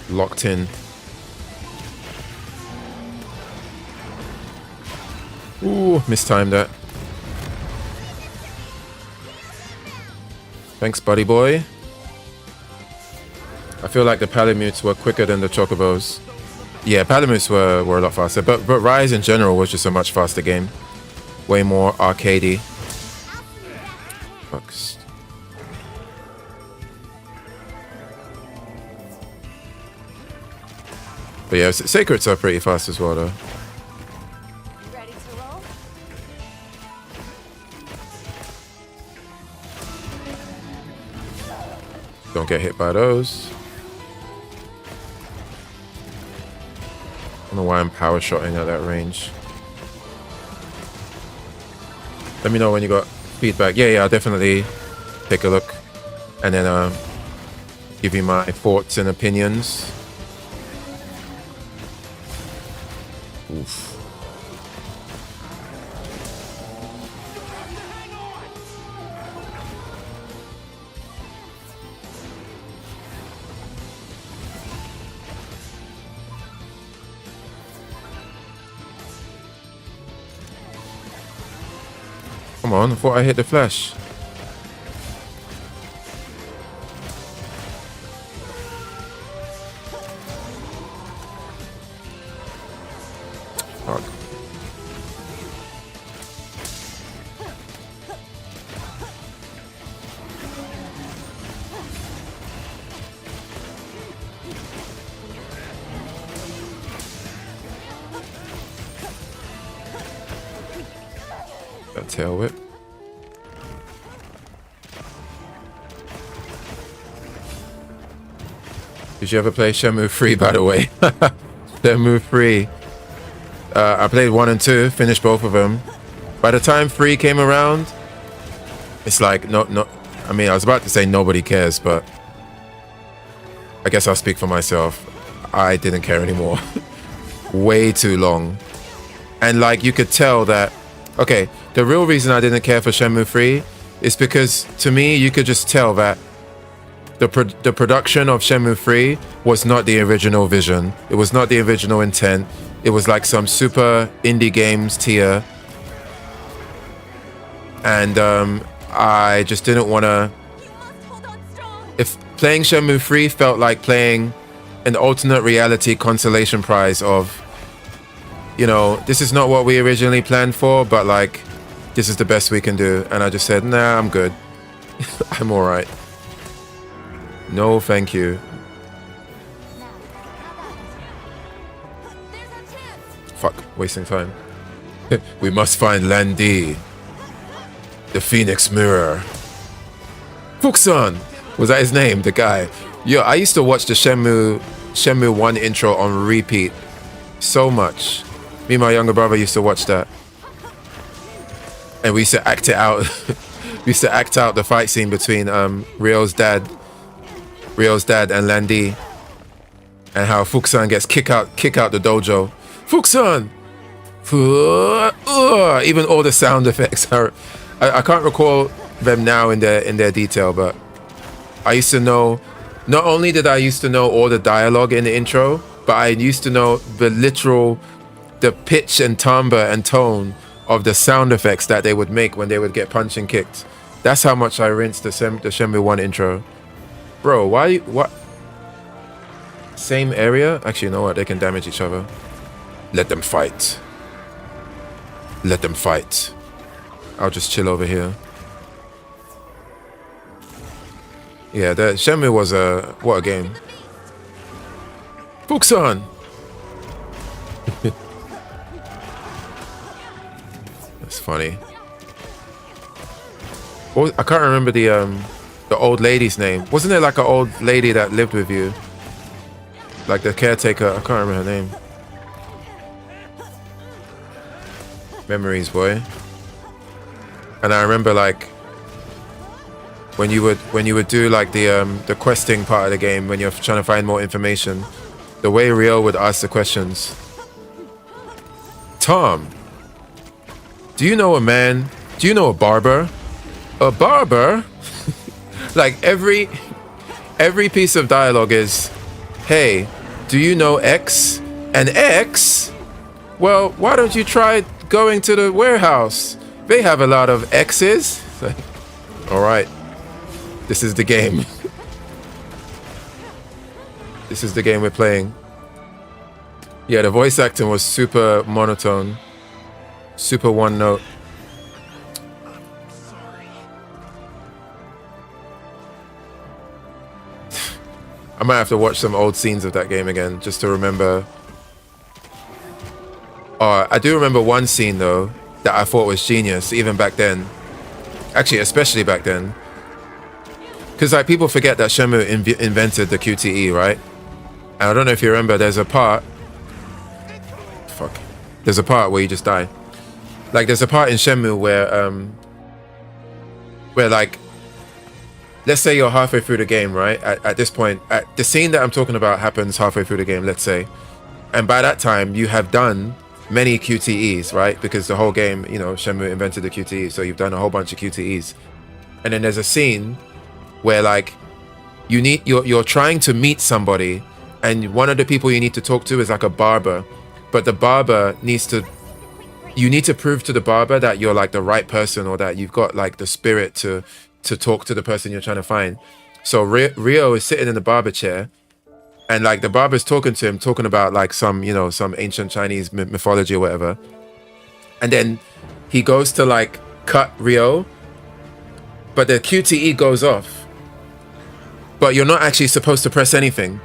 Locked in. Ooh, mistimed that. Thanks, buddy boy. I feel like the Palamutes were quicker than the Chocobos. Yeah, Palamutes were a lot faster, but Rise in general was just a much faster game. Way more arcadey. Fucks. But yeah, Sacreds are pretty fast as well, though. You ready to roll? Don't get hit by those. I don't know why I'm power shotting at that range. Let me know when you got feedback. Yeah, I'll definitely take a look. And then give you my thoughts and opinions. Oof. Come on, I thought I hit the flash. A tail whip. Did you ever play Shenmue 3, by the way? Shenmue 3. I played 1 and 2, finished both of them. By the time 3 came around, it's like, no, I mean, I was about to say nobody cares, but I guess I'll speak for myself. I didn't care anymore. Way too long. And like, you could tell that, okay, the real reason I didn't care for Shenmue 3 is because, to me, you could just tell that the production of Shenmue 3 was not the original vision. It was not the original intent. It was like some super indie games tier. And I just didn't want to... If playing Shenmue 3 felt like playing an alternate reality consolation prize of, you know, this is not what we originally planned for, but like, this is the best we can do. And I just said, nah, I'm good. I'm all right. No, thank you. Fuck, wasting time. We must find Lan Di, the Phoenix Mirror. Fuxan! Was that his name, the guy? Yo, I used to watch the Shenmue 1 intro on repeat so much. Me and my younger brother used to watch that. And we used to act it out. We used to act out the fight scene between Ryo's dad and Lan Di, and how Fuxan gets kick out the dojo. Fuxan! Even all the sound effects are, I can't recall them now in their detail, but I used to know, not only did I used to know all the dialogue in the intro, but I used to know the pitch and timbre and tone of the sound effects that they would make when they would get punched and kicked. That's how much I rinsed the Shenmue 1 intro. Bro, what? Same area? Actually, you know what? They can damage each other. Let them fight. Let them fight. I'll just chill over here. Yeah, the Shenmue was what a game. Fuxan! That's funny. I can't remember the old lady's name. Wasn't there like an old lady that lived with you? Like the caretaker, I can't remember her name. Memories, boy. And I remember like when you would do like the questing part of the game, when you're trying to find more information, the way Ryo would ask the questions. Tom, do you know a man? Do you know a barber? A barber? Like every piece of dialogue is, hey, do you know X? And X? Well, why don't you try going to the warehouse? They have a lot of X's. All right, this is the game. This is the game we're playing. Yeah, the voice acting was super monotone, super one note. I might have to watch some old scenes of that game again just to remember. I do remember one scene though that I thought was genius even back then. Actually, especially back then. Because like people forget that Shenmue invented the QTE, right? And I don't know if you remember, there's a part. Fuck. There's a part where you just die. Like there's a part in Shenmue where like, let's say you're halfway through the game, right? At this point, the scene that I'm talking about happens halfway through the game, let's say. And by that time, you have done many QTEs, right? Because the whole game, you know, Shenmue invented the QTE, so you've done a whole bunch of QTEs. And then there's a scene where like you're trying to meet somebody, and one of the people you need to talk to is like a barber. But the barber you need to prove to the barber that you're like the right person, or that you've got like the spirit to talk to the person you're trying to find. So Ryo is sitting in the barber chair, and like the barber's talking to him, talking about like some, you know, some ancient Chinese mythology or whatever. And then he goes to like cut Ryo, but the QTE goes off. But you're not actually supposed to press anything.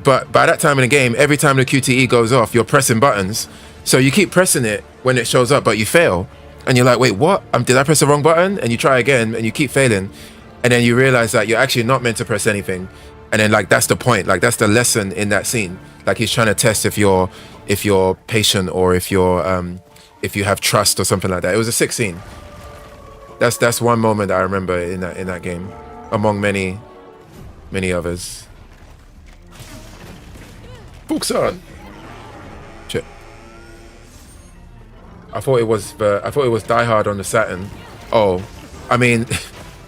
But by that time in the game, every time the QTE goes off, you're pressing buttons. So you keep pressing it when it shows up, but you fail. And you're like, wait, what? Did I press the wrong button? And you try again and you keep failing. And then you realize that you're actually not meant to press anything. And then like, that's the point. Like that's the lesson in that scene. Like he's trying to test if you're patient or if you have trust or something like that. It was a sick scene. That's one moment I remember in that game, among many others. Buxan. Shit. I thought it was Die Hard on the Saturn. Oh, I mean,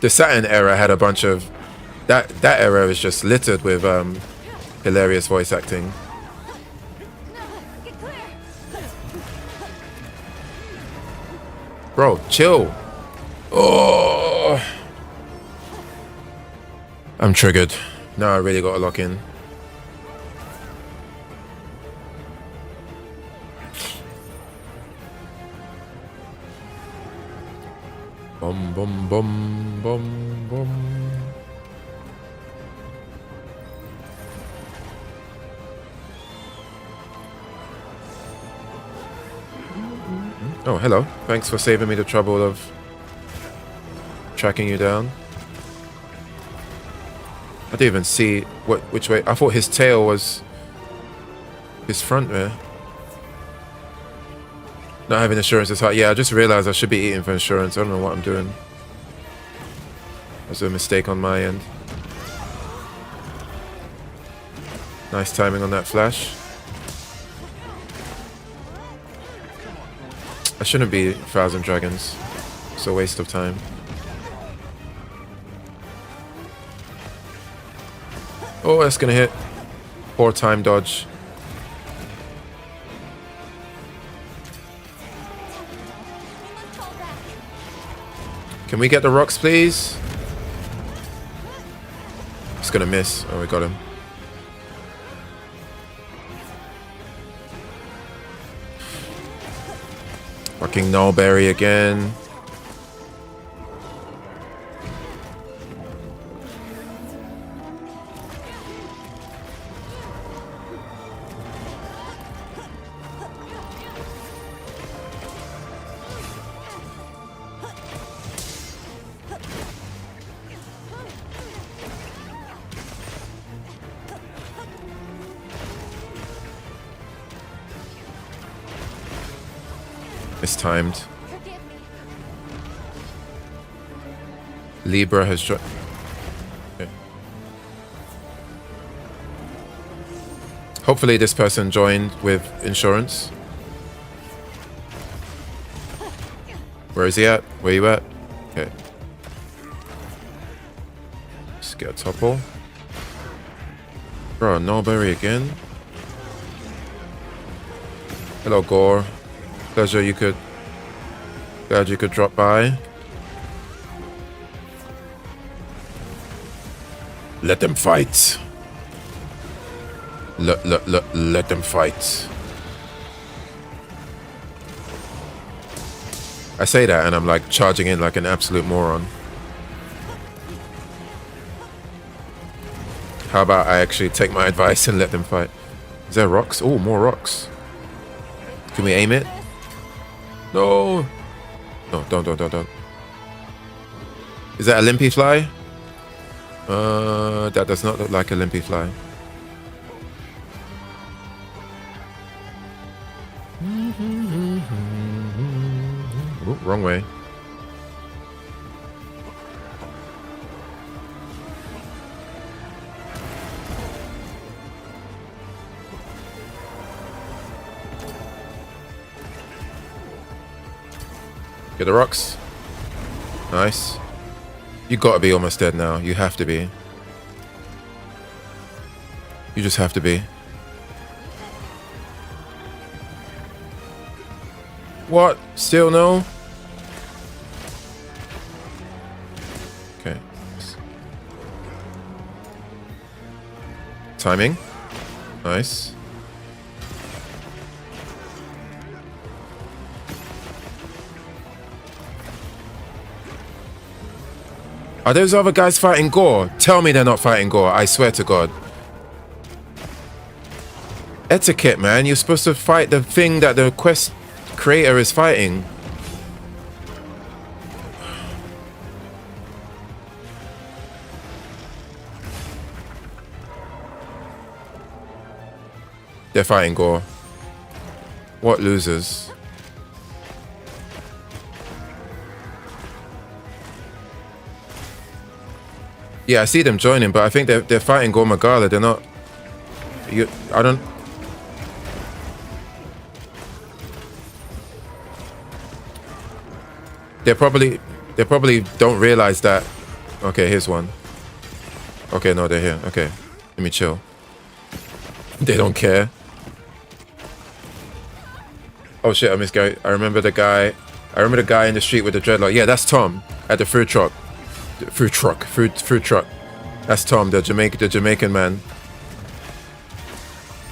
the Saturn era had a bunch of that era was just littered with hilarious voice acting. Get clear. Bro, chill. Oh, I'm triggered. Now I really gotta lock in. Bum bum bum bum bum. Oh, hello. Thanks for saving me the trouble of tracking you down. I didn't even see which way. I thought his tail was his front there. Not having insurance is hard. Yeah, I just realized I should be eating for insurance. I don't know what I'm doing. That's a mistake on my end. Nice timing on that flash. I shouldn't be Thousand Dragons. It's a waste of time. Oh, that's gonna hit. Poor time dodge. Can we get the rocks, please? It's gonna miss. Oh, we got him. Fucking Nullberry again. Mistimed. Forgive me. Libra has okay. Hopefully this person joined with insurance. Where is he at? Where you at? Okay. Let's get a topple. Bro, Nullberry again. Hello, Gore. Pleasure glad you could drop by. Let them fight. Let them fight. I say that and I'm like charging in like an absolute moron. How about I actually take my advice and let them fight? Is there rocks? Oh, more rocks. Can we aim it? No. No, don't. Is that a limpy fly? That does not look like a limpy fly. Ooh, wrong way. Get the rocks. Nice. You gotta be almost dead now. You have to be. You just have to be. What? Still no? Okay. Timing. Nice. Are those other guys fighting Gore? Tell me they're not fighting Gore. I swear to God. Etiquette, man. You're supposed to fight the thing that the quest creator is fighting. They're fighting Gore. What losers? Yeah, I see them joining, but I think they're fighting Gore Magala. They're not. I don't. They probably don't realize that. Okay, here's one. Okay, no, they're here. Okay, let me chill. They don't care. Oh shit, I missed guy. I remember the guy in the street with the dreadlock. Yeah, that's Tom at the food truck. Food truck. That's Tom, the Jamaican man.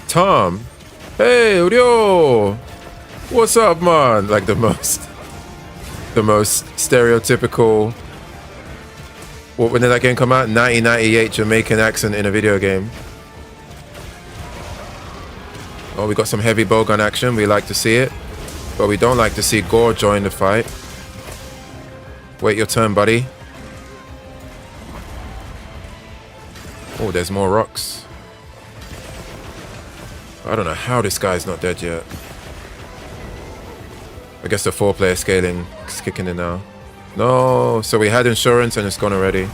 Tom, hey, yo, what's up, man? Like the most stereotypical. When did that game come out? 1998 Jamaican accent in a video game. Oh, we got some heavy bowgun action. We like to see it, but we don't like to see Gore join the fight. Wait your turn, buddy. Oh, there's more rocks. I don't know how this guy's not dead yet. I guess the 4-player scaling is kicking in now. No, so we had insurance and it's gone already.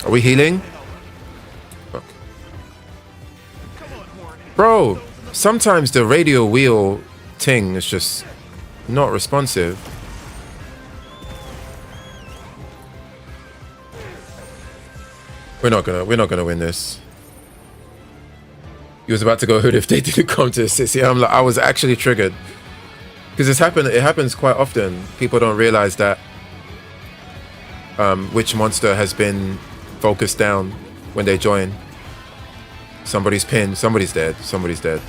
Are we healing? Fuck. Bro, sometimes the radio wheel thing is just not responsive. We're not gonna win this. He was about to go hood if they didn't come to assist. Yeah, I was actually triggered. Because it happens quite often. People don't realize that which monster has been focused down when they join. Somebody's pinned, somebody's dead, somebody's dead.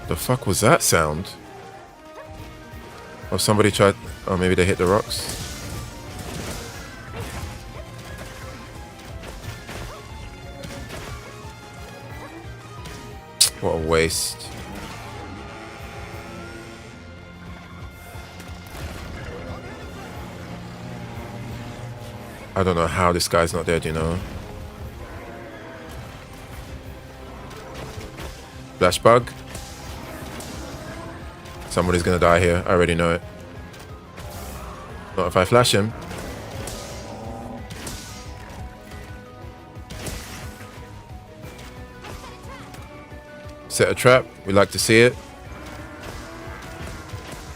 The fuck was that sound? Oh, somebody tried. Oh, maybe they hit the rocks. What a waste. I don't know how this guy's not dead, you know. Flash bug. Somebody's gonna die here. I already know it. Not if I flash him. Set a trap. We like to see it.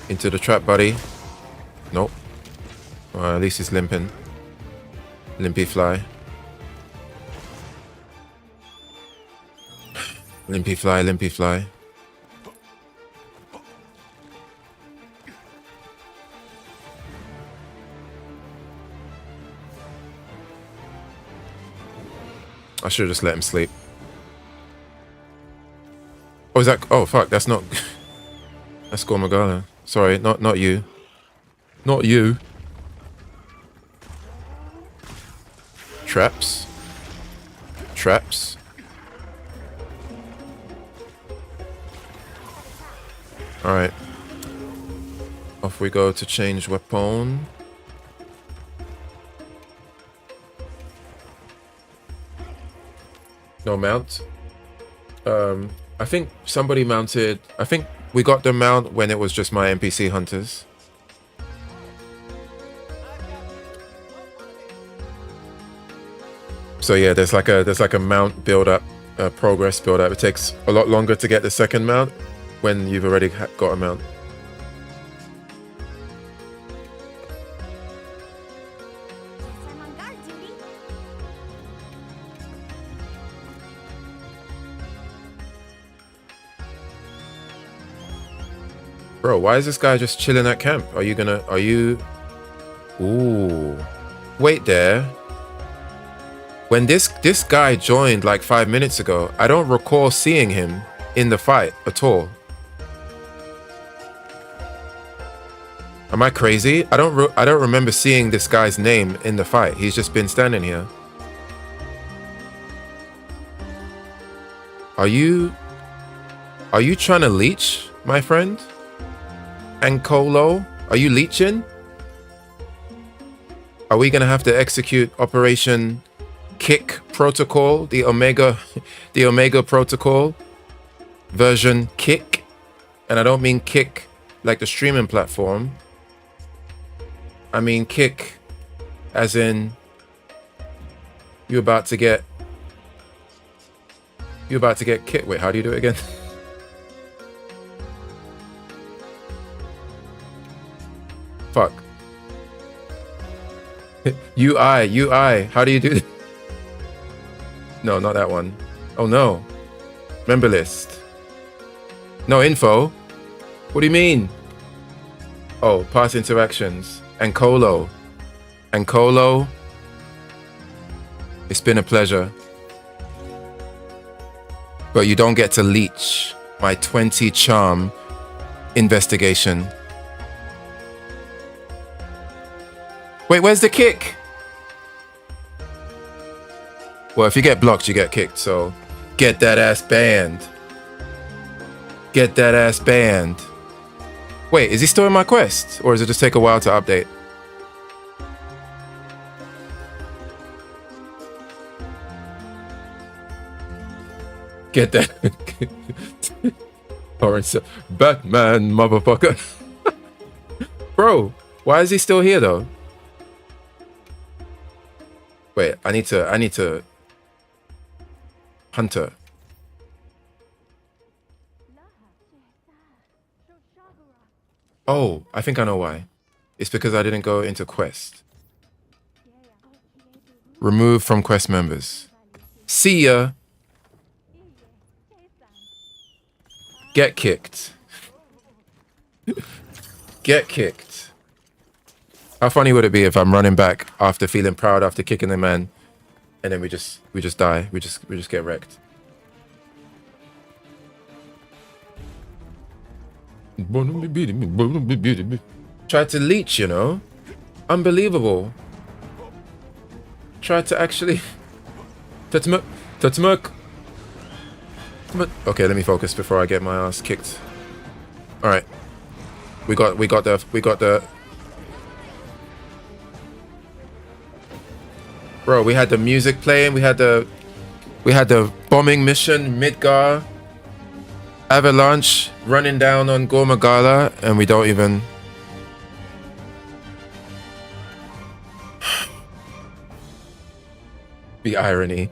Into the trap, buddy. Nope. Well, at least he's limping. Limpy fly. Limpy fly, limpy fly. I should have just let him sleep. Oh, is that? Oh, fuck. That's not. That's Gore Magala. Sorry, not you. Not you. Traps. Traps. All right. Off we go to change weapon. No mount. I think somebody mounted. I think we got the mount when it was just my NPC hunters. So yeah, there's like a mount build up, progress build up. It takes a lot longer to get the second mount when you've already got a mount. I'm on guard duty. Bro, why is this guy just chilling at camp? Are you... Ooh. Wait there. When this guy joined like 5 minutes ago, I don't recall seeing him in the fight at all. Am I crazy? I don't remember seeing this guy's name in the fight. He's just been standing here. Are you trying to leech, my friend? And Colo, are you leeching? Are we gonna have to execute Operation Kick Protocol, the Omega Protocol version Kick? And I don't mean Kick like the streaming platform. I mean Kick as in you're about to get kicked. Wait, how do you do it again? Fuck. UI. How do you do it? No, not that one. Oh no. Member list. No info. What do you mean? Oh, past interactions. And Colo. It's been a pleasure. But you don't get to leech my 20 charm investigation. Wait, where's the kick? Well, if you get blocked, you get kicked, so get that ass banned. Get that ass banned. Wait, is he still in my quest? Or does it just take a while to update? Get that. Orange Batman, motherfucker. Bro, why is he still here though? Wait, I need to Hunter. Oh, I think I know why. It's because I didn't go into quest. Remove from quest members. See ya. Get kicked. Get kicked. How funny would it be if I'm running back after feeling proud after kicking the man, and then we just die. We just get wrecked. Tried to leech, you know? Unbelievable. Tried to actually Tetmuk. Okay, let me focus before I get my ass kicked. All right, we got the. Bro, we had the music playing. We had the bombing mission, Midgar, Avalanche running down on Gormagala, and we don't even. The irony.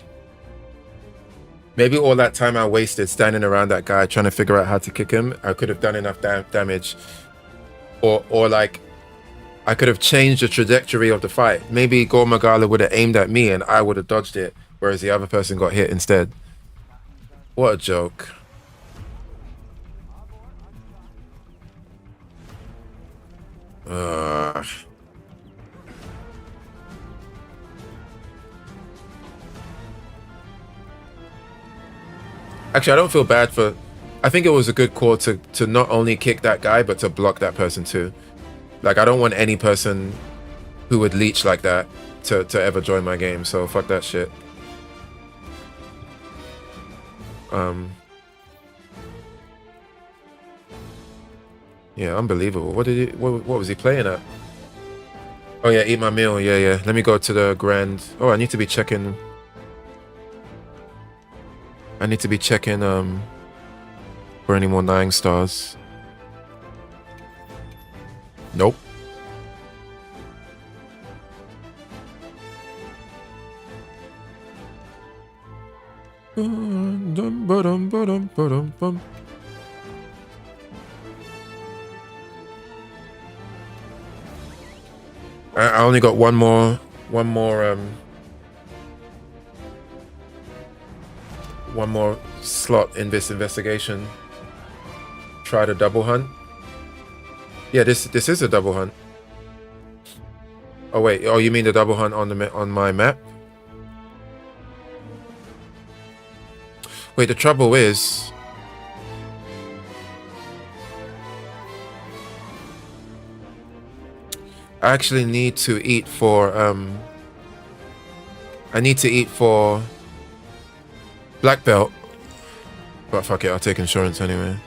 Maybe all that time I wasted standing around that guy trying to figure out how to kick him, I could have done enough damage. Or like, I could have changed the trajectory of the fight. Maybe Gormagala would have aimed at me and I would have dodged it, whereas the other person got hit instead. What a joke. Actually, I don't feel bad for. I think it was a good call to not only kick that guy, but to block that person too. Like, I don't want any person who would leech like that to ever join my game. So fuck that shit. Yeah, unbelievable. What was he playing at? Oh yeah, eat my meal. Yeah. Let me go to the grand. Oh, I need to be checking. For any more 9 stars. Nope. I only got one more slot in this investigation. Try the double hunt. Yeah, this is a double hunt. Oh wait, oh you mean the double hunt on my map? Wait, the trouble is I actually need to eat for I need to eat for black belt. But fuck it, I'll take insurance anyway.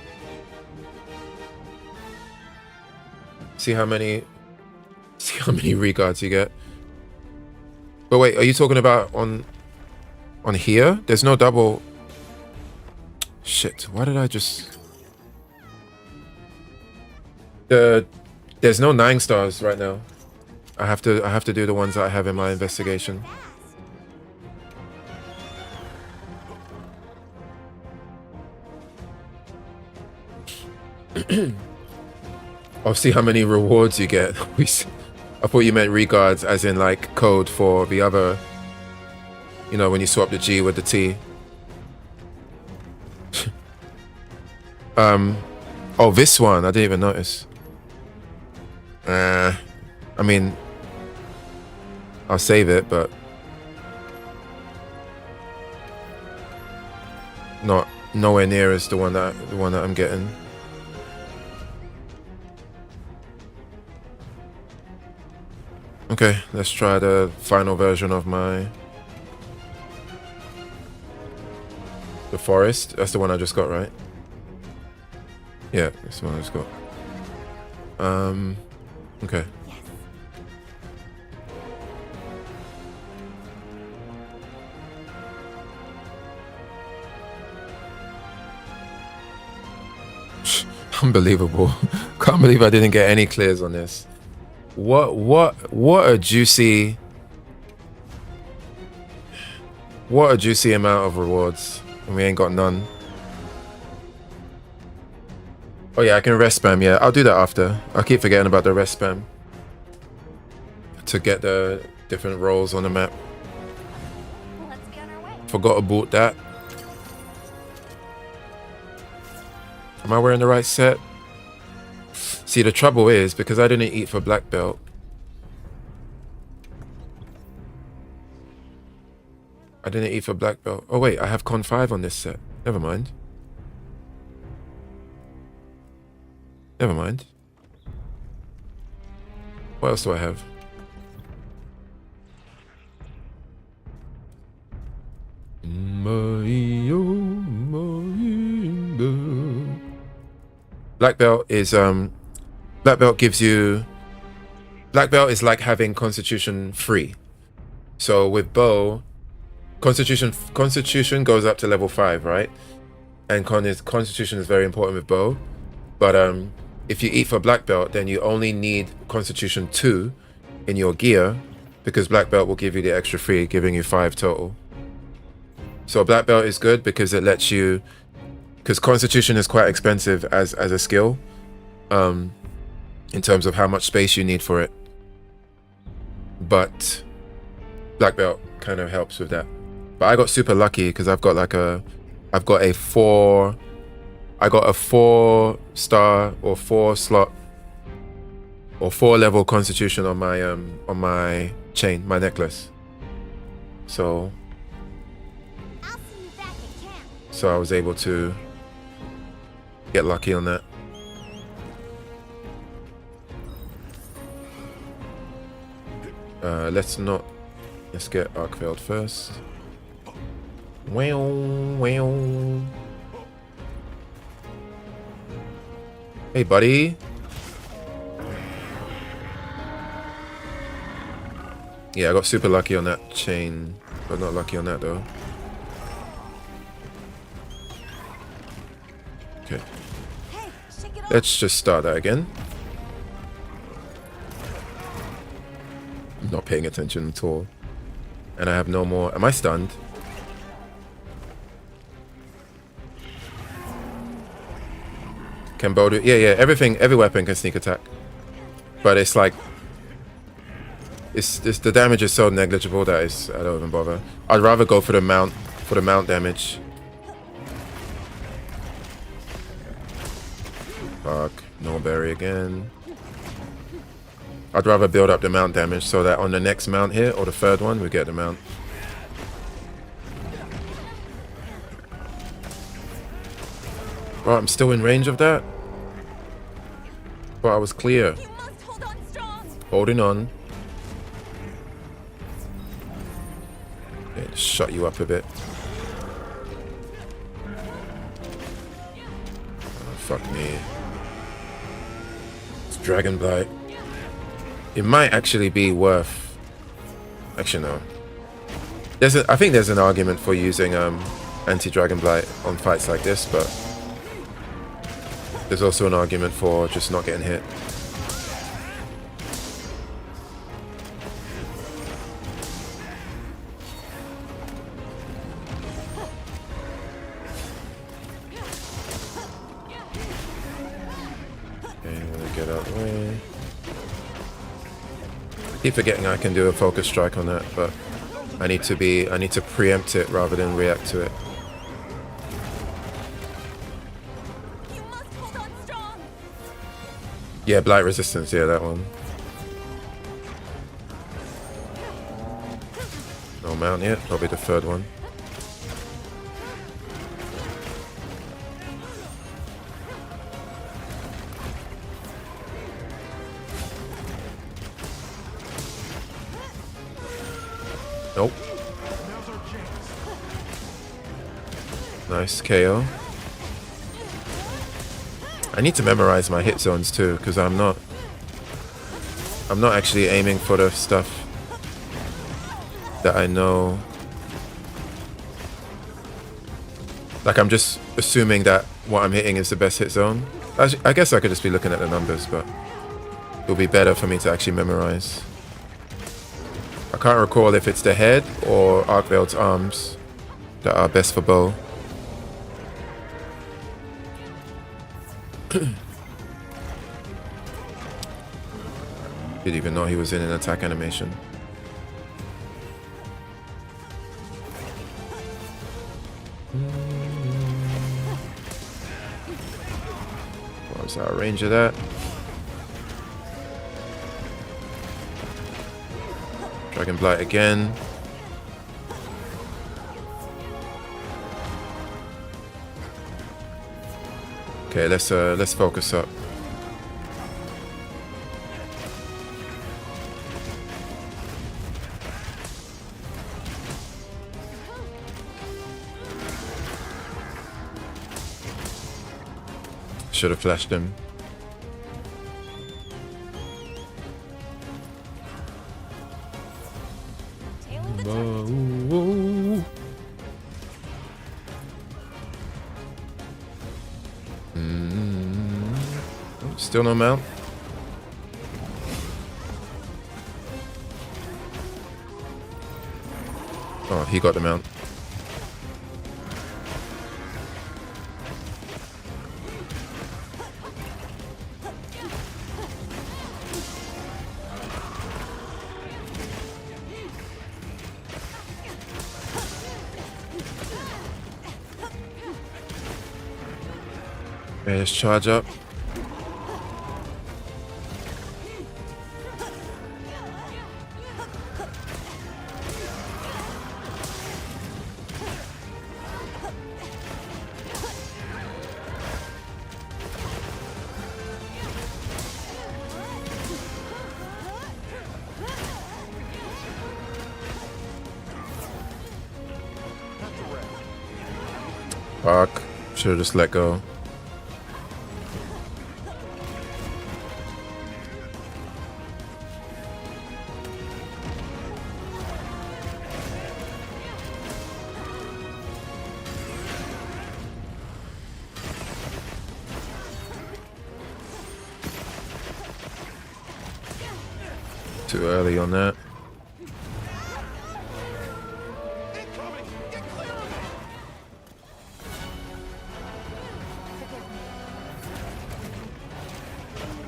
See how many regards you get. But wait, are you talking about on here? There's no double. Shit, why did I just... There's no 9 stars right now. I have to do the ones that I have in my investigation. I'll see how many rewards you get. I thought you meant regards as in like code for the other, you know, when you swap the G with the T. Oh, this one, I didn't even notice. I mean, I'll save it, but not nowhere near as the one that I'm getting. Okay, let's try the final version of the forest. That's the one I just got, right? Yeah, that's the one I just got. Okay. Unbelievable. Can't believe I didn't get any clears on this. What a juicy amount of rewards, and we ain't got none. Oh yeah, I can rest spam. Yeah, I'll do that after. I'll keep forgetting about the rest spam to get the different roles on the map. Let's get on our way. Forgot about that. Am I wearing the right set? See, the trouble is, because I didn't eat for black belt. I didn't eat for black belt. Oh wait, I have con 5 on this set. Never mind. Never mind. What else do I have? Black belt is black belt gives you... Black belt is like having constitution free. So with bow, constitution goes up to level 5, right? And constitution is very important with bow. But if you eat for black belt, then you only need constitution 2 in your gear, because black belt will give you the extra 3, giving you 5 total. So black belt is good because it lets you... Because constitution is quite expensive as a skill. In terms of how much space you need for it. But black belt kind of helps with that. But I got super lucky because I've got a 4-star or 4-slot or 4-level constitution on my chain, my necklace. So I'll see you back at camp. I was able to get lucky on that. Let's get Arkveld first. Wow. Hey, buddy. Yeah, I got super lucky on that chain, but not lucky on that though. Okay. Hey, shake it off. Let's just start that again. I'm not paying attention at all. And I have no more... Am I stunned? Can bow do... Yeah, every weapon can sneak attack. But it's like... It's the damage is so negligible that I don't even bother. I'd rather go for the mount damage. Fuck, no berry again. I'd rather build up the mount damage so that on the next mount here, or the third one, we get the mount. Oh, I'm still in range of that? But I was clear. You must hold on strong. Holding on. Okay, just shut you up a bit. fuck me. It's Dragon Blight. It might actually be worth... Actually, no. I think there's an argument for using anti-Dragon Blight on fights like this, but there's also an argument for just not getting hit. Get out of the way. I keep forgetting I can do a focus strike on that, but I need to preempt it rather than react to it. You must hold on strong. Yeah, blight resistance, yeah, that one. No mount yet, probably the third one. Nope. Nice KO. I need to memorize my hit zones too, because I'm not actually aiming for the stuff that I know. Like, I'm just assuming that what I'm hitting is the best hit zone. I guess I could just be looking at the numbers, but it would be better for me to actually memorize. I can't recall if it's the head or Arkveld's arms that are best for bow. Didn't even know he was in an attack animation. What's our range of that? Dragon Blight again. Okay, let's focus up. Should have flashed him. Tail of the turret. Whoa. Still no mount. Oh, he got the mount. Okay, let's charge up. Fuck. Should have just let go. Too early on that.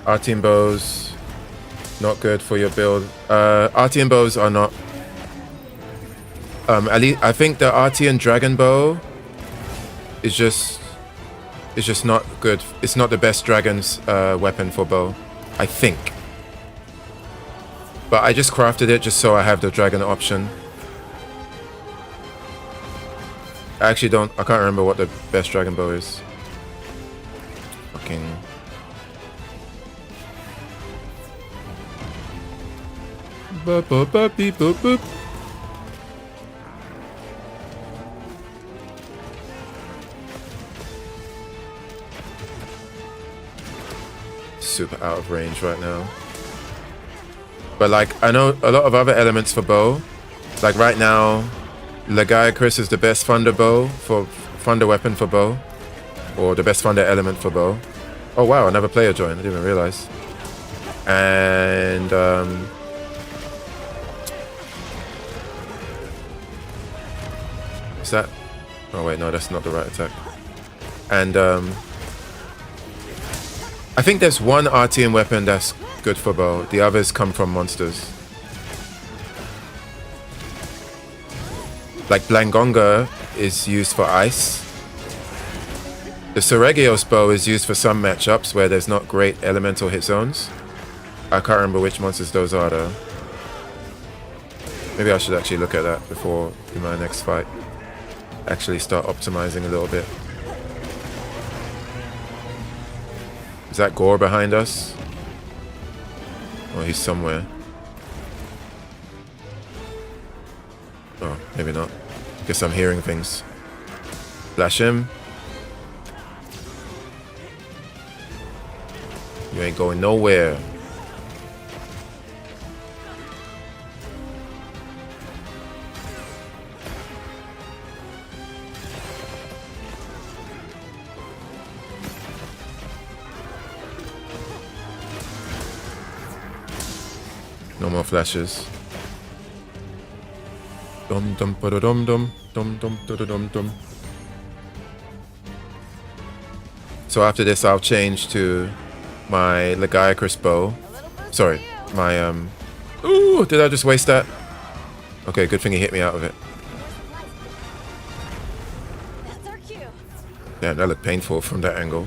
Artian bows, not good for your build. Artian bows are not. At least I think the Artian dragon bow is just not good. It's not the best dragon's weapon for bow, I think. But I just crafted it just so I have the dragon option. I can't remember what the best dragon bow is. Fucking. Boop, boop, boop, beep, boop, boop. super out of range right now. But like, I know a lot of other elements for bow. Like right now, Lagiacrus is the best thunder bow for thunder weapon for bow, or the best thunder element for bow. Oh wow, another player joined. I didn't even realize. And is that? Oh wait, no, that's not the right attack. And I think there's one Artian weapon that's good for bow. The others come from monsters. Like Blangonga is used for ice. The Seregios bow is used for some matchups where there's not great elemental hit zones. I can't remember which monsters those are though. Maybe I should actually look at that before in my next fight. Actually start optimizing a little bit. Is that Gore behind us? Oh, he's somewhere. Oh, maybe not. Guess I'm hearing things. Flash him. You ain't going nowhere. No more flashes. Dum dum ba dum dum dum dum dum dum. So after this, I'll change to my Lagiacrus bow. Sorry, my Ooh, did I just waste that? Okay, good thing he hit me out of it. That's our cue. Damn, that looked painful from that angle.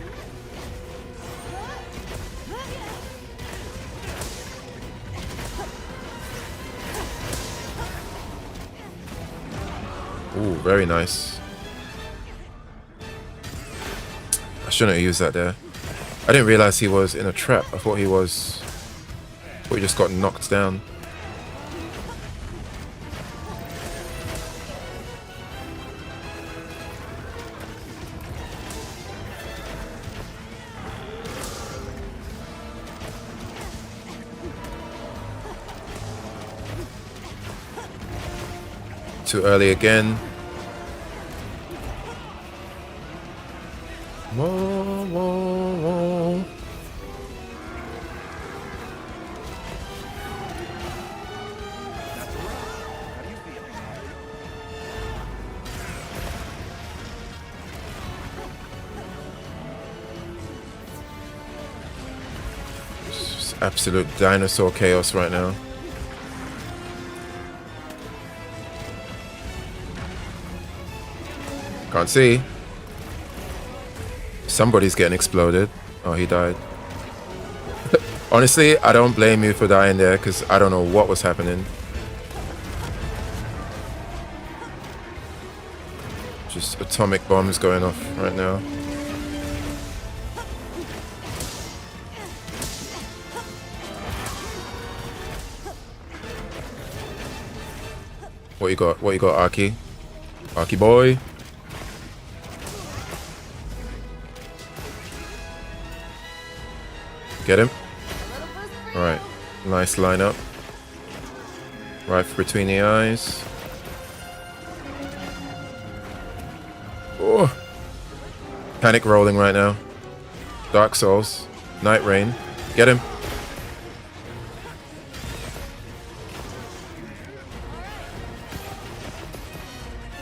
Ooh, very nice. I shouldn't have used that there. I didn't realize he was in a trap. I thought he was... I thought he just got knocked down. Too early again. Whoa, whoa, whoa. It's absolute dinosaur chaos right now. Can't see. Somebody's getting exploded. Oh, he died. Honestly, I don't blame you for dying there because I don't know what was happening. Just atomic bombs going off right now. What you got? What you got, Aki? Aki boy. Get him. Alright. Nice lineup. Right between the eyes. Oh. Panic rolling right now. Dark Souls. Night Rain. Get him.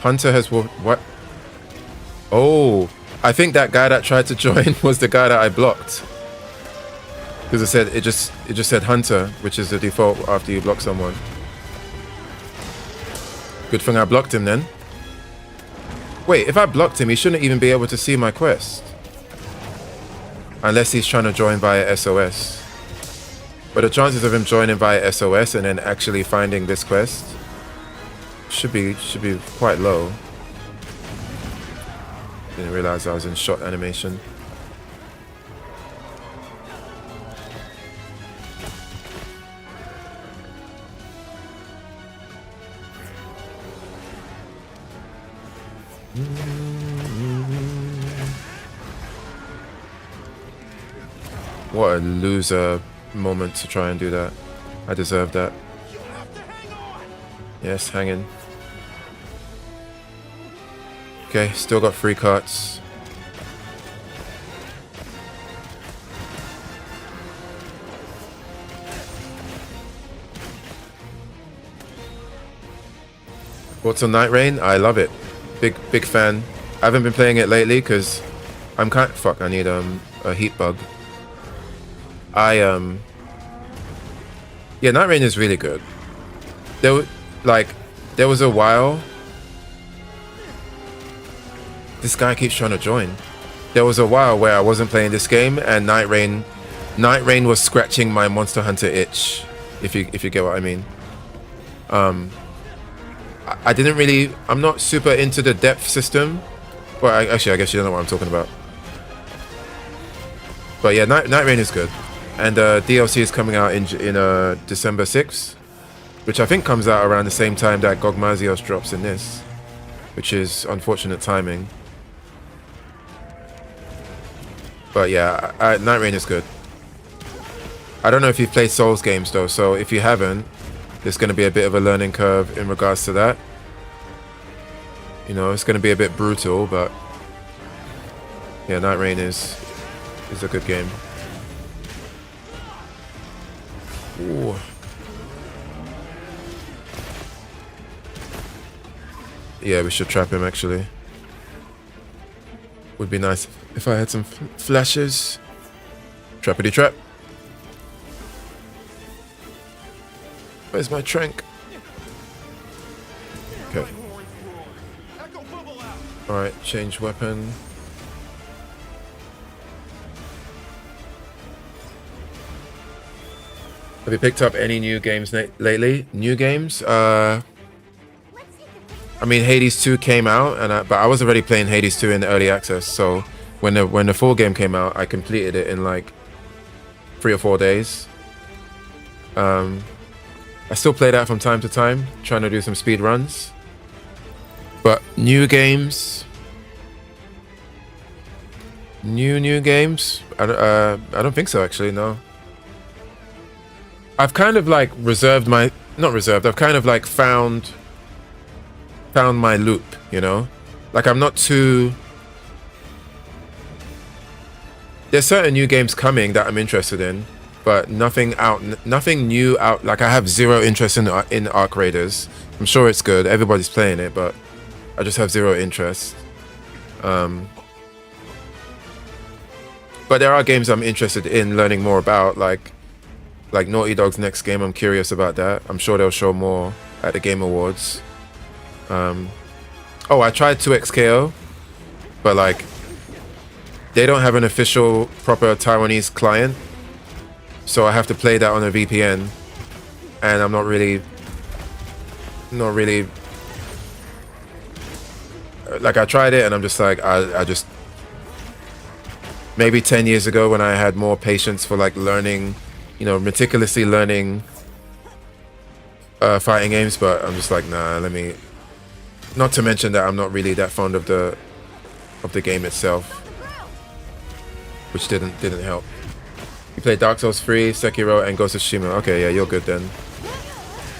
Hunter has what? Oh. I think that guy that tried to join was the guy that I blocked. Because it just said Hunter, which is the default after you block someone. Good thing I blocked him then. Wait, if I blocked him, he shouldn't even be able to see my quest. Unless he's trying to join via SOS. But the chances of him joining via SOS and then actually finding this quest should be quite low. Didn't realize I was in shot animation. What a loser moment to try and do that. I deserve that. Yes, hanging. Okay, still got 3 carts. What's on Night Rain? I love it. Big fan. I haven't been playing it lately because I'm kind of, fuck, I need a heat bug. Yeah, Night Rain is really good. There was a while. This guy keeps trying to join. There was a while where I wasn't playing this game and Night Rain was scratching my Monster Hunter itch, if you get what I mean. I didn't really, I'm not super into the depth system. Well, actually, I guess you don't know what I'm talking about. But yeah, Night Rain is good. And DLC is coming out in December 6th, which I think comes out around the same time that Gogmazios drops in this, which is unfortunate timing. But yeah, Night Rain is good. I don't know if you've played Souls games though, so if you haven't, there's going to be a bit of a learning curve in regards to that. You know, it's going to be a bit brutal, but yeah, Night Rain is a good game. Ooh. Yeah, we should trap him actually. Would be nice if I had some flashes. Trappity trap. Where's my trank? Okay. Alright, change weapon. Have you picked up any new games lately? New games? I mean, Hades 2 came out, but I was already playing Hades 2 in the early access. So when the full game came out, I completed it in like 3 or 4 days. I still play that from time to time, trying to do some speed runs. But new games, new games. I don't think so actually. No. I've kind of like I've kind of like found my loop, you know? Like I'm not too... There's certain new games coming that I'm interested in, but nothing new out. Like I have zero interest in Arc Raiders. I'm sure it's good. Everybody's playing it, but I just have zero interest. But there are games I'm interested in learning more about, like Naughty Dog's next game. I'm curious about that. I'm sure they'll show more at the Game Awards. Oh, I tried 2XKO, but like they don't have an official proper Taiwanese client, so I have to play that on a VPN, and I'm not really like, I tried it and I'm just like, I just, maybe 10 years ago when I had more patience for like learning, you know, meticulously learning fighting games, but I'm just like, nah, not to mention that I'm not really that fond of the game itself, which didn't help. You played Dark Souls 3, Sekiro, and Ghost of Tsushima. Okay, yeah, you're good then.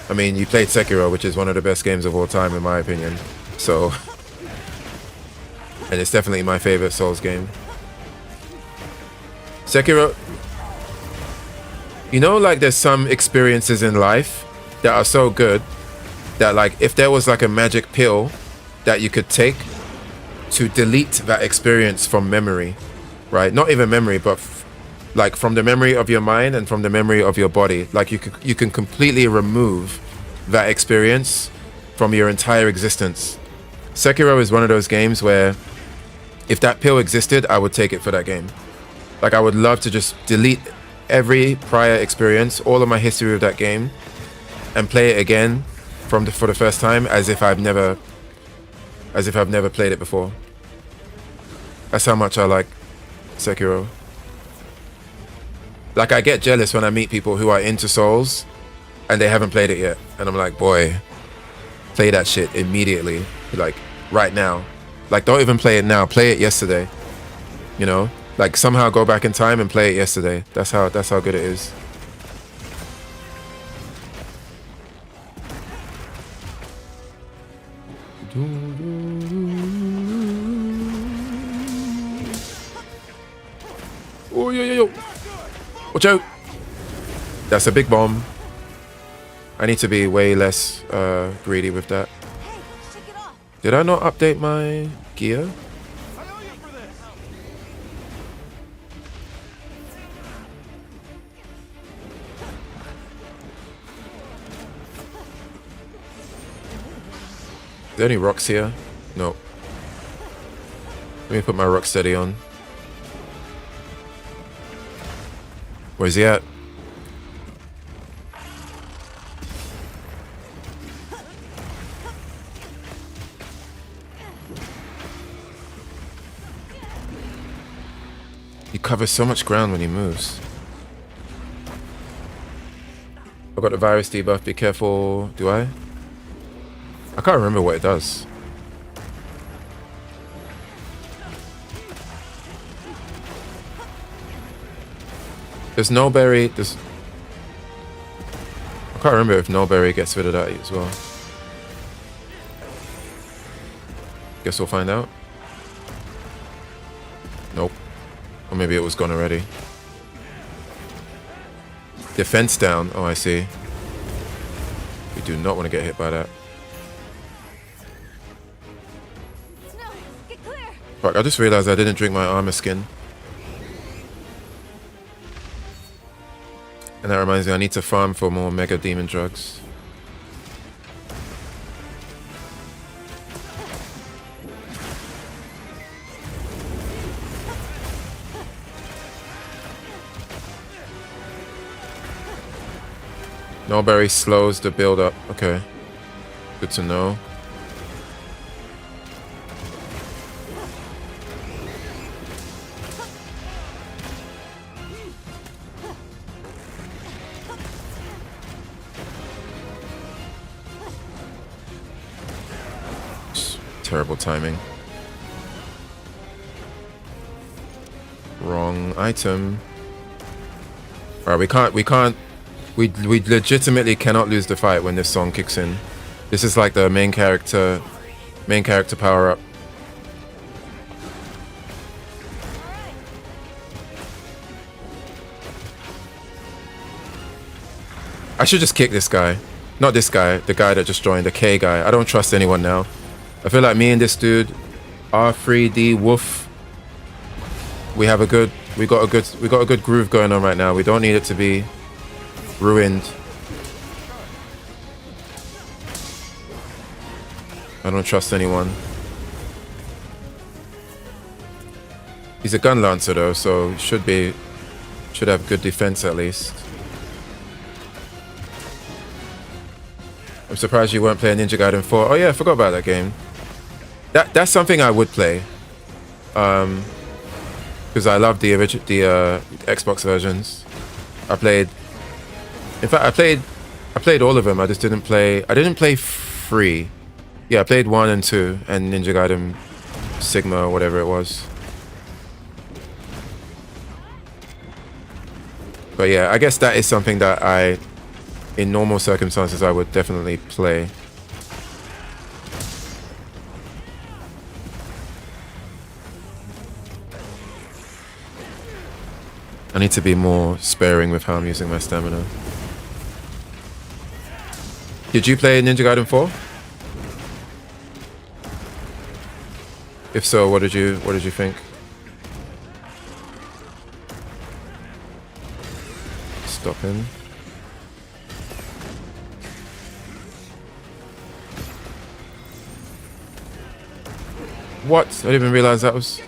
I mean, you played Sekiro, which is one of the best games of all time in my opinion. So, and it's definitely my favorite Souls game. Sekiro, you know, like there's some experiences in life that are so good that like if there was like a magic pill that you could take to delete that experience from memory, right? Not even memory, but like from the memory of your mind and from the memory of your body, like you can completely remove that experience from your entire existence. Sekiro is one of those games where if that pill existed, I would take it for that game. Like I would love to just delete every prior experience, all of my history of that game, and play it again for the first time as if I've never played it before. That's how much I like Sekiro. Like I get jealous when I meet people who are into Souls and they haven't played it yet, and I'm like, boy, play that shit immediately, like right now. Like don't even play it now, play it yesterday, you know? Like somehow go back in time and play it yesterday. That's how good it is. Oh yo. Watch out. That's a big bomb. I need to be way less greedy with that. Hey, shake it off. Did I not update my gear? Are there any rocks here? No. Let me put my rock steady on. Where's he at? He covers so much ground when he moves. I've got the virus debuff, be careful. Do I? I can't remember what it does. There's no berry. There's. I can't remember if no berry gets rid of that as well. Guess we'll find out. Nope. Or maybe it was gone already. Defense down. Oh, I see. We do not want to get hit by that. No, get clear. Fuck, I just realized I didn't drink my armor skin. And that reminds me, I need to farm for more Mega Demon drugs. Nulberry slows the build up. Okay. Good to know. Terrible timing. Wrong item. Alright, we legitimately cannot lose the fight when this song kicks in. This is like the main character power up. I should just kick this guy. Not this guy, the guy that just joined, the K guy. I don't trust anyone now. I feel like me and this dude, R3D Wolf, we got a good groove going on right now. We don't need it to be ruined. I don't trust anyone. He's a gun lancer though, so should have good defense at least. I'm surprised you weren't playing Ninja Gaiden 4. Oh yeah, I forgot about that game. That's something I would play, because I love the Xbox versions. I played all of them. I just didn't play. I didn't play 3. Yeah, I played 1 and 2 and Ninja Gaiden Sigma or whatever it was. But yeah, I guess that is something that in normal circumstances, I would definitely play. I need to be more sparing with how I'm using my stamina. Did you play Ninja Gaiden 4? If so, what did you think? Stop him. What? I didn't even realize that was...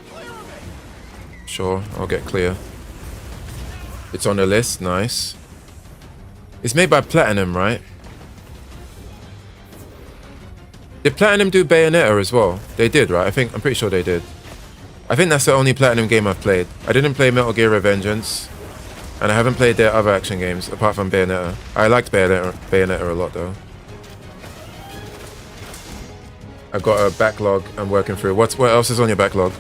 Sure, I'll get clear. It's on the list, nice. It's made by Platinum, right? Did Platinum do Bayonetta as well? They did, right? I'm pretty sure they did. I think that's the only Platinum game I've played. I didn't play Metal Gear Revengeance, and I haven't played their other action games apart from Bayonetta. I liked Bayonetta a lot though. I've got a backlog I'm working through. What else is on your backlog?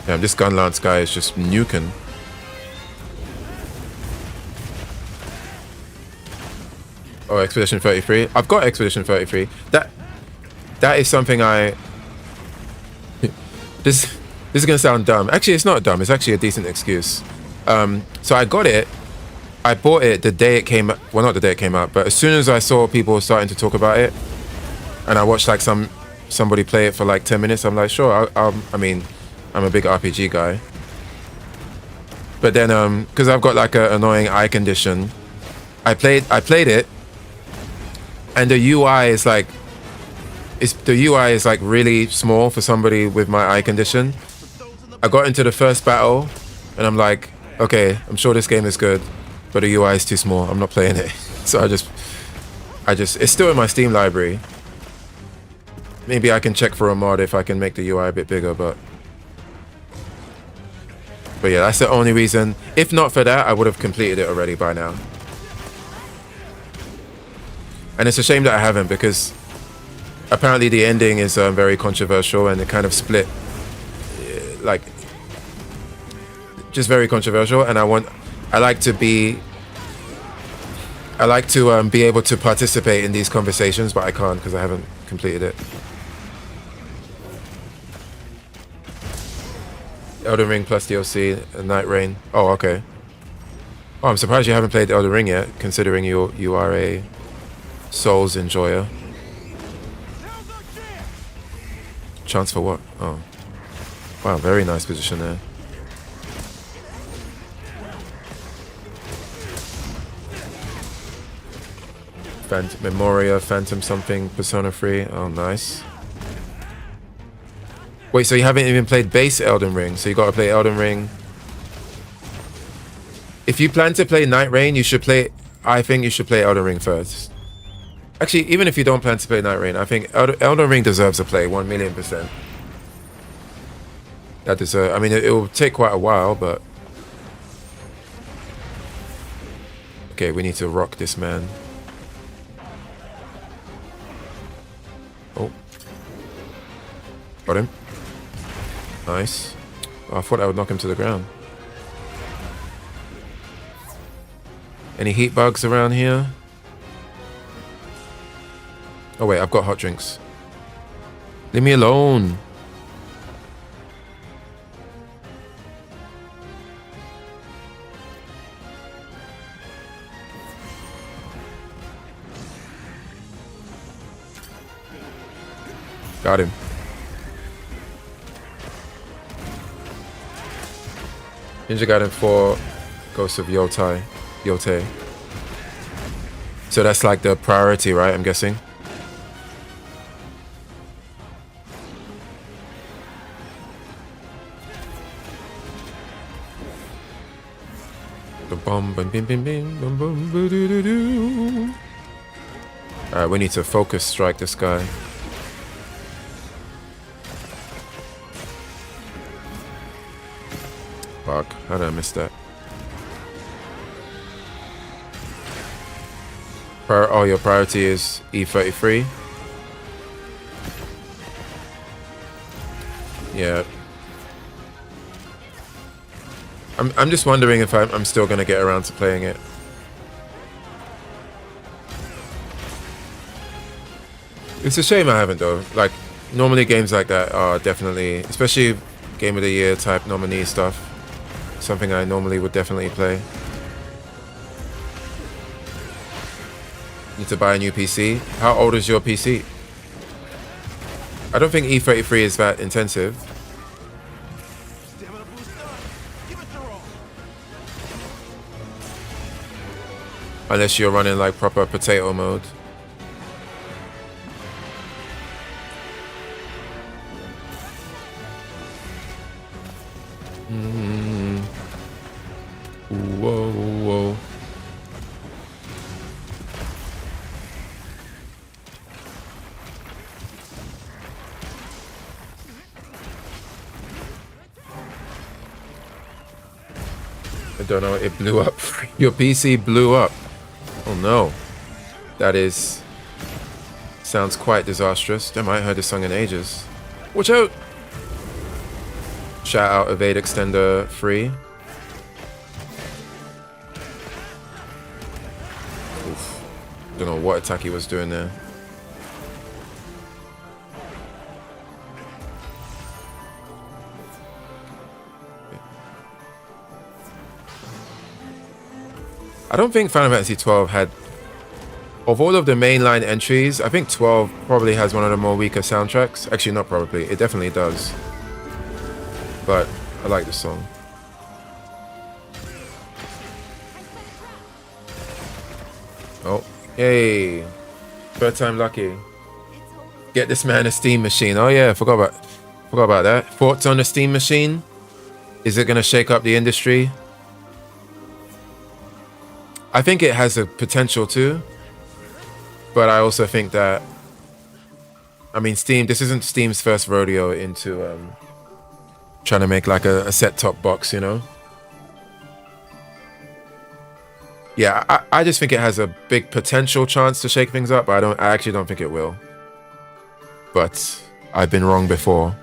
Damn, this gun lance guy is just nuking. Oh, Expedition 33. I've got Expedition 33. That is something I... This is gonna sound dumb. Actually, it's not dumb. It's actually a decent excuse. So I got it. I bought it the day it came. Well, not the day it came out, but as soon as I saw people starting to talk about it, and I watched like somebody play it for like 10 minutes, I'm like, sure. I mean, I'm a big RPG guy. But then, because I've got like an annoying eye condition, I played it, and the UI is like, really small for somebody with my eye condition. I got into the first battle, and I'm like, okay, I'm sure this game is good, but the UI is too small. I'm not playing it. So I just, it's still in my Steam library. Maybe I can check for a mod if I can make the UI a bit bigger, but yeah, that's the only reason. If not for that, I would have completed it already by now. And it's a shame that I haven't, because apparently the ending is very controversial, and it kind of split, like, just very controversial. And I like to be able to participate in these conversations, but I can't because I haven't completed it. Elden Ring plus DLC, Night Rain. Oh, okay. Oh, I'm surprised you haven't played Elden Ring yet, considering you are a Souls enjoyer. Chance for what? Oh. Wow, very nice position there. Memoria, Phantom something, Persona 3. Oh, nice. Wait, so you haven't even played base Elden Ring, so you gotta play Elden Ring. If you plan to play Night Rain, I think you should play Elden Ring first. Actually, even if you don't plan to play Night Rain, I think Elden Ring deserves a play, 1,000,000%. I mean, it will take quite a while, but... Okay, we need to rock this man. Oh. Got him. Nice. Oh, I thought I would knock him to the ground. Any heat bugs around here? Oh wait, I've got hot drinks. Leave me alone. Got him. Ninja Gaiden 4, Ghost of Yotei. So that's like the priority, right? I'm guessing. Alright, we need to focus strike this guy. Fuck, how did I miss that? Oh, your priority is E33. Yeah. I'm just wondering if I'm still gonna get around to playing it. It's a shame I haven't though. Like, normally games like that are definitely, especially Game of the Year type nominee stuff, something I normally would definitely play. Need to buy a new PC. How old is your PC? I don't think E33 is that intensive. Unless you're running like proper potato mode. Whoa, whoa. I don't know, it blew up. Your PC blew up. Oh no. That is... sounds quite disastrous. Damn, I haven't heard this song in ages. Watch out! Shout out Evade Extender free. Oof. Don't know what attack he was doing there. I don't think Final Fantasy 12 had, of all of the mainline entries, I think 12 probably has one of the more weaker soundtracks. Actually, not probably. It definitely does. But I like the song. Oh, yay. Third time lucky. Get this man a Steam machine. Oh yeah, forgot about that. Thoughts on the Steam machine? Is it gonna shake up the industry? I think it has the potential to, but I also think that, I mean, Steam, this isn't Steam's first rodeo into trying to make like a set-top box, you know? Yeah, I just think it has a big potential chance to shake things up, but I actually don't think it will. But I've been wrong before.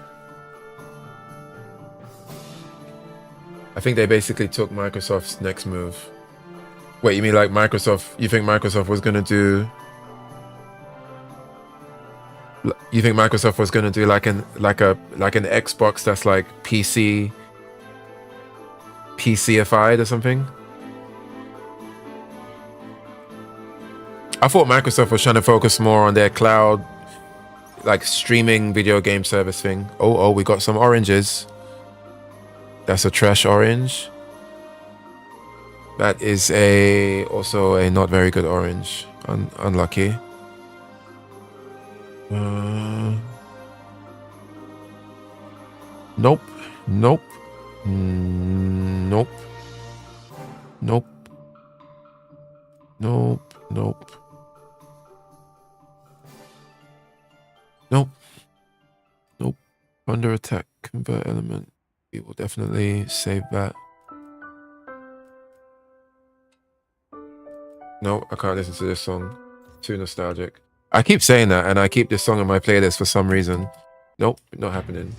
I think they basically took Microsoft's next move. Wait, you mean like Microsoft? You think Microsoft was gonna do? You think Microsoft was gonna do like an Xbox that's like PCified or something? I thought Microsoft was trying to focus more on their cloud, like streaming video game service thing. Oh, we got some oranges. That's a trash orange. That is also a not very good orange. Unlucky. Nope. Nope. Nope. Nope. Nope. Nope. Nope. Nope. Under attack. Convert element. We will definitely save that. No, I can't listen to this song. Too nostalgic. I keep saying that, and I keep this song on my playlist for some reason. Nope, not happening.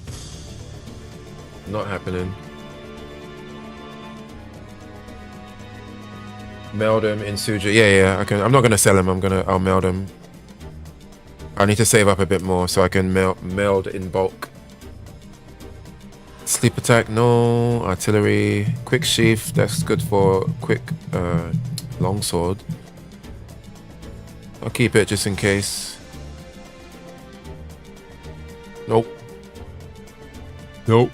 Not happening. Meld him in Suja. Yeah, I can. I'm not gonna sell him. I'll meld him. I need to save up a bit more so I can meld in bulk. Sleep attack, no. Artillery, quick sheath. That's good for quick longsword. I'll keep it just in case. Nope. Nope.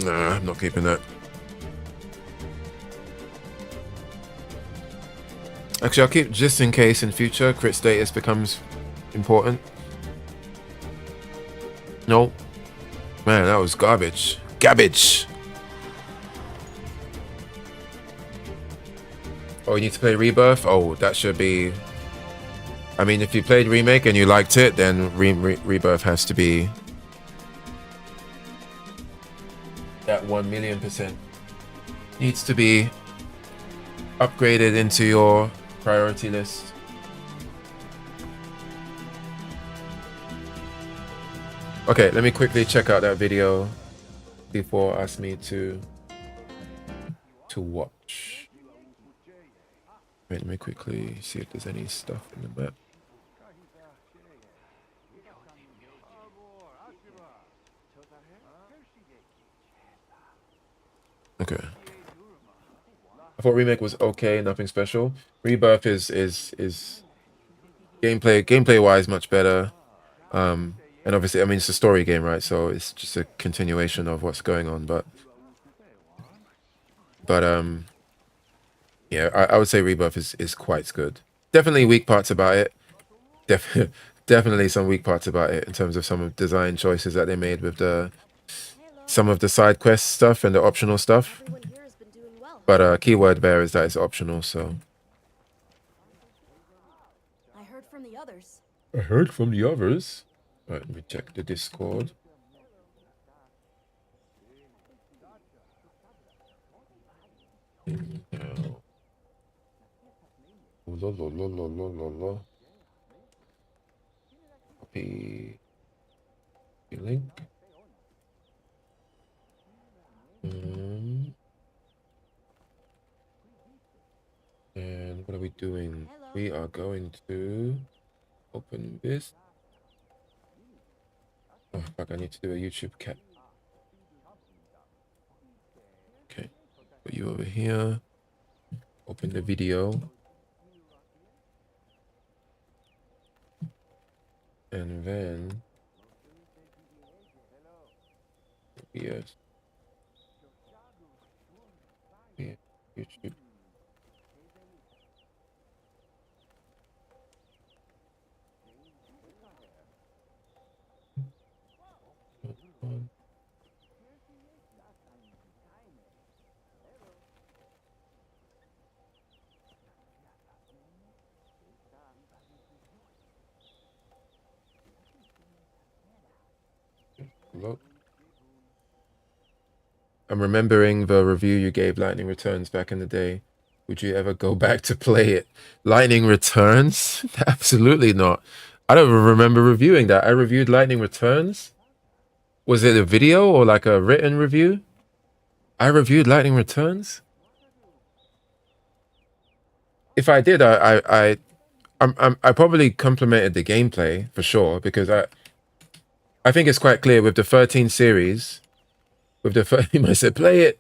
Nah, I'm not keeping that. Actually, I'll keep just in case in future crit status becomes important. Nope. Man, that was garbage. Garbage. Oh, you need to play Rebirth? Oh, that should be... I mean, if you played Remake and you liked it, then Rebirth has to be... that 1,000,000% needs to be upgraded into your priority list. Okay, let me quickly check out that video before ask me to watch. Wait, let me quickly see if there's any stuff in the map. Okay. I thought Remake was okay, nothing special. Rebirth is gameplay wise much better. And obviously, I mean, it's a story game, right? So it's just a continuation of what's going on. But yeah, I would say Rebirth is quite good. Definitely weak parts about it. Definitely some weak parts about it in terms of some of design choices that they made with some of the side quest stuff and the optional stuff. But keyword there is that it's optional, so. I heard from the others. I heard from the others. Right, let me check the Discord. Copy. Copy link. And what are we doing? Hello. We are going to open this. Oh fuck, I need to do a YouTube cap. Okay, put you over here. Open the video. And then yes. Yeah, YouTube. Look. I'm remembering the review you gave Lightning Returns back in the day. Would you ever go back to play it? Lightning Returns? Absolutely not. I don't remember reviewing that. I reviewed Lightning Returns. Was it a video or like a written review? I reviewed Lightning Returns. If I did, I probably complimented the gameplay for sure, because I think it's quite clear with the 13 series. With the I said play it.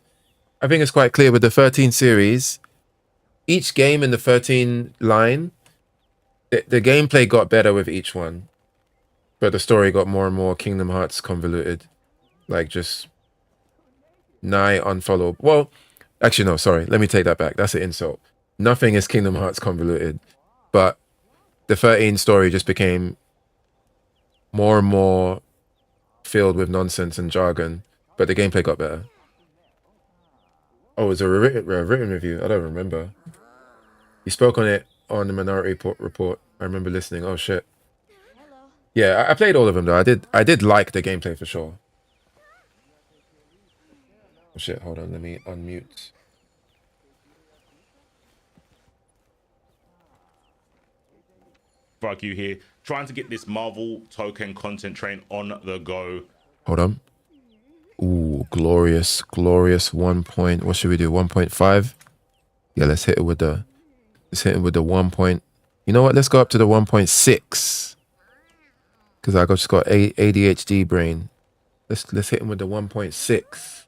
I think it's quite clear with the 13 series. Each game in the 13 line, the gameplay got better with each one, but the story got more and more Kingdom Hearts convoluted, like just nigh unfollowable. Well, actually no, sorry. Let me take that back. That's an insult. Nothing is Kingdom Hearts convoluted, but the 13 story just became more and more filled with nonsense and jargon, but the gameplay got better. Oh, it was a written review. I don't remember. You spoke on it on the Minority Report. I remember listening. Oh shit. Hello. Yeah, I played all of them though. I did like the gameplay for sure. Oh shit, hold on, let me unmute. Fuck you here, trying to get this Marvel token content train on the go. Hold on. Ooh, glorious 1 point. What should we do? 1.5? Yeah, let's hit it with the 1 point. You know what? Let's go up to the 1.6. Because I just got ADHD brain. Let's hit him with the 1.6.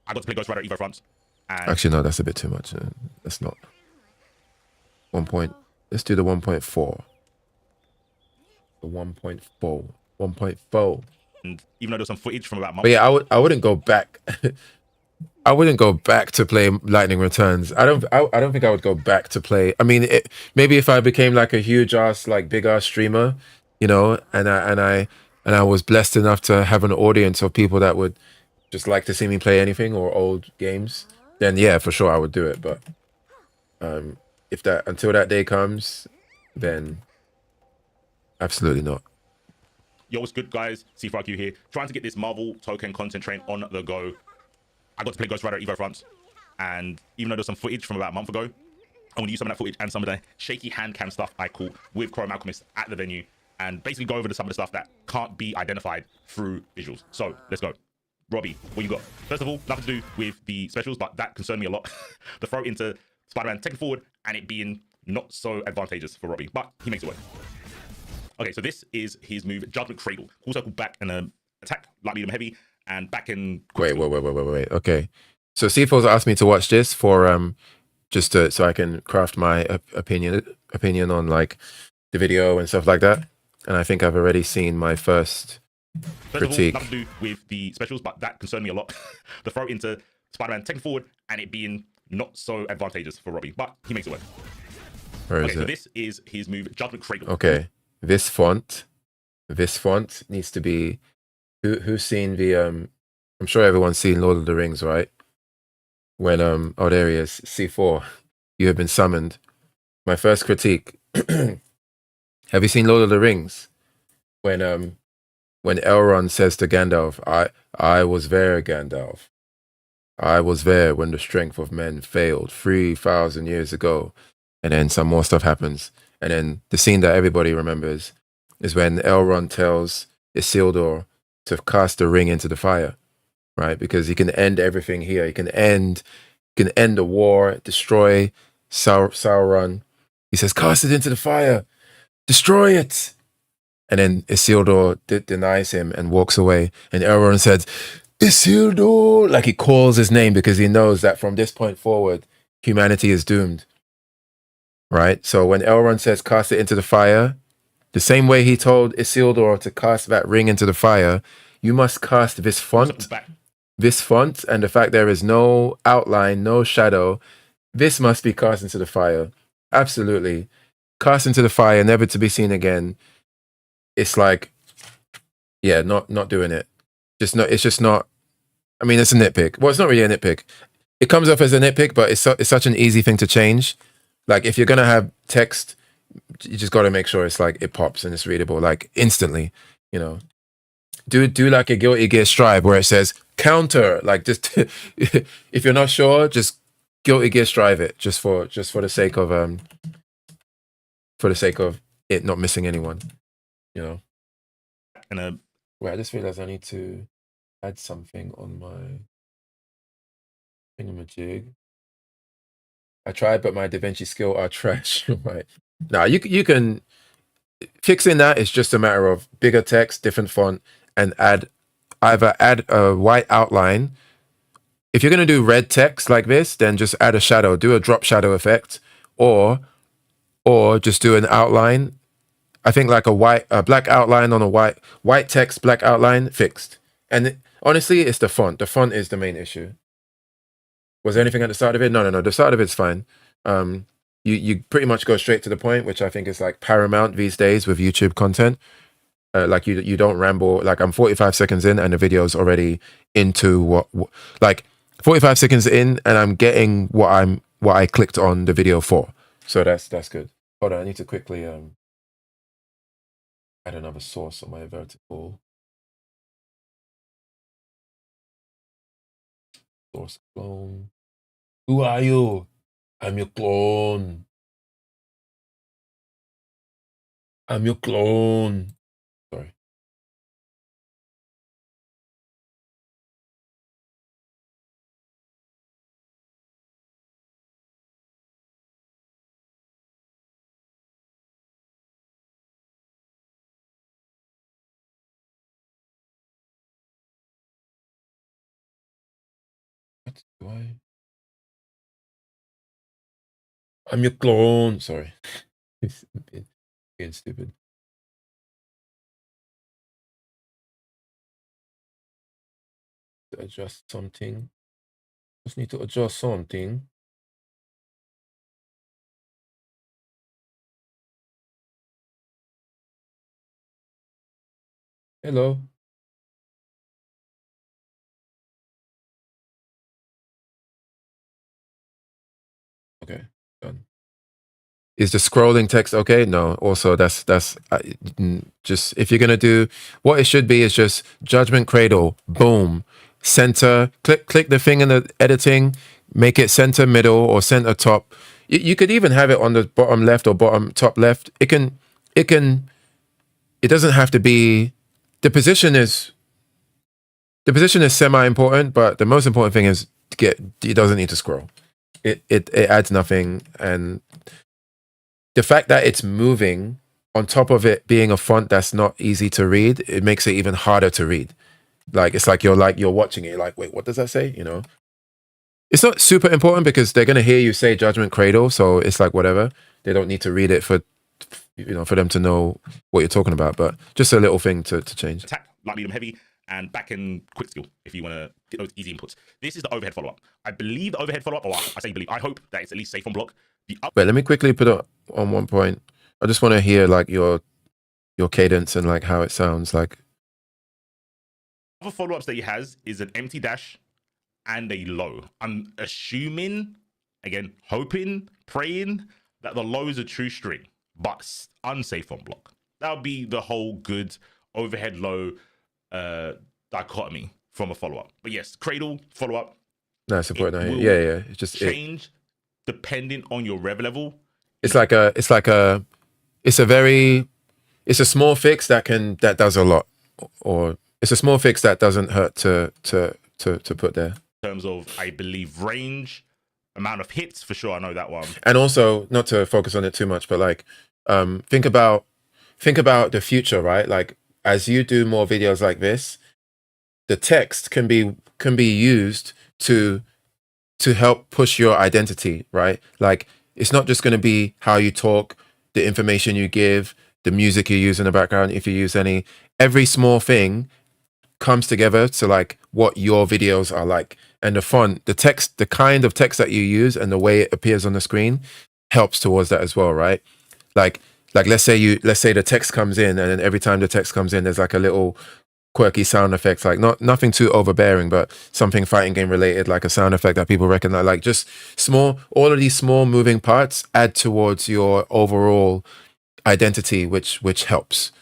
I got to play Ghost Rider Evo Front. And Actually, no, that's a bit too much. That's not. 1 point. Let's do the 1.4. The 1.4. 1.4. and even though there's some footage from about a month But yeah, I wouldn't go back. I wouldn't go back to play Lightning Returns. I don't think I would go back to play. I mean, maybe if I became like a huge ass, like big ass streamer, you know, and I was blessed enough to have an audience of people that would just like to see me play anything or old games, then yeah, for sure I would do it. But if that until that day comes, then absolutely not. Yo, what's good, guys? C4Q here, trying to get this Marvel token content train on the go. I got to play Ghost Rider Evo Front, and even though there's some footage from about a month ago, I'm going to use some of that footage and some of the shaky hand cam stuff I caught with Chrome Alchemist at the venue, and basically go over some of the stuff that can't be identified through visuals. So let's go. Robbie, what you got? First of all, nothing to do with the specials, but that concerned me a lot. The throw into Spider-Man taking forward and it being not so advantageous for Robbie, but he makes it work. Okay, so this is his move, Judgment Cradle. Full circle back and attack, light medium heavy, and back in... Wait. Okay. So C4's asked me to watch this for just so I can craft my opinion on like the video and stuff like that. And I think I've already seen my first critique. Of all, nothing to do with the specials, but that concerned me a lot. The throw into Spider-Man taking forward and it being not so advantageous for Robbie, but he makes it work. Where is Okay, so it? this is his move, Judgment Cradle. Okay. This font needs to be... Who's seen the... I'm sure everyone's seen Lord of the Rings, right? When... Oh, there he is. C4. You have been summoned. My first critique. Have you seen Lord of the Rings? When Elrond says to Gandalf, I was there, Gandalf. I was there when the strength of men failed 3,000 years ago. And then some more stuff happens. And then the scene that everybody remembers is when Elrond tells Isildur to cast the ring into the fire, right? Because he can end everything here. He can end the war, destroy Sauron. He says, cast it into the fire, destroy it. And then Isildur denies him and walks away. And Elrond says, Isildur, like he calls his name because he knows that from this point forward, humanity is doomed. Right? So when Elrond says, cast it into the fire, the same way he told Isildur to cast that ring into the fire, you must cast this font, and the fact there is no outline, no shadow, this must be cast into the fire. Absolutely. Cast into the fire, never to be seen again. It's like, yeah, not doing it. It's just not. I mean, it's a nitpick. Well, it's not really a nitpick. It comes off as a nitpick, but it's such an easy thing to change. Like if you're gonna have text, you just got to make sure it's like it pops and it's readable, like instantly. You know, do like a Guilty Gear Strive where it says counter. Like just if you're not sure, just Guilty Gear Strive it just for the sake of it not missing anyone. You know. And wait, I just realized I need to add something on my thingamajig. I tried, but my DaVinci skill are trash. Right. Now you can fixing that is just a matter of bigger text, different font, and either add a white outline. If you're gonna do red text like this, then just add a shadow, do a drop shadow effect, or just do an outline. I think like a black outline on a white text, black outline, fixed. And honestly, it's the font. The font is the main issue. Was there anything at the start of it? No. The start of it's fine. You pretty much go straight to the point, which I think is like paramount these days with YouTube content. Like you don't ramble. Like I'm 45 seconds in and the video's already into what like 45 seconds in and I'm getting what I clicked on the video for. So that's good. Hold on, I need to quickly add another source on my vertical. Source clone. Who are you? I'm your clone. I'm your clone. Sorry. What do I? I'm your clone. Sorry. It's being stupid. To adjust something. Just need to adjust something. Hello. Okay, done. Is the scrolling text okay? No. Also, that's just if you're gonna do what it should be is just Judgment Cradle, boom, center. Click the thing in the editing, make it center middle or center top. You could even have it on the bottom left or bottom top left. It doesn't have to be. The position is semi-important, but the most important thing is it doesn't need to scroll. It adds nothing, and the fact that it's moving on top of it being a font that's not easy to read, it makes it even harder to read. Like it's like you're watching it, you're like, wait, what does that say? You know, it's not super important because they're gonna hear you say Judgment Cradle, so it's like whatever. They don't need to read it for them to know what you're talking about. But just a little thing to change. Attack, light, medium, heavy, and back and quick skill if you want to get those easy inputs. This is the overhead follow-up. I believe the overhead follow-up, or I say believe, I hope that it's at least safe on block. Wait, let me quickly put it on one point. I just want to hear like your cadence and like how it sounds like. Other follow-ups that he has is an empty dash and a low. I'm assuming, again, hoping, praying that the low is a true string, but unsafe on block. That would be the whole good overhead low dichotomy from a follow-up. But yes, cradle follow-up. No, support now. Yeah. It's just change depending on your rev level. It's a small fix that does a lot, or It's a small fix that doesn't hurt to put there. In terms of, I believe, range, amount of hits, for sure, I know that one. And also, not to focus on it too much, but like, think about the future, right? Like, as you do more videos like this, the text can be used to help push your identity, right? Like, it's not just going to be how you talk, the information you give, the music you use in the background, if you use any. Every small thing comes together to like what your videos are like, and the font, the text, the kind of text that you use, and the way it appears on the screen helps towards that as well, right? Like let's say the text comes in, and then every time the text comes in, there's like a little quirky sound effects, like nothing too overbearing, but something fighting game related, like a sound effect that people recognize. Like, just all of these small moving parts add towards your overall identity, which helps.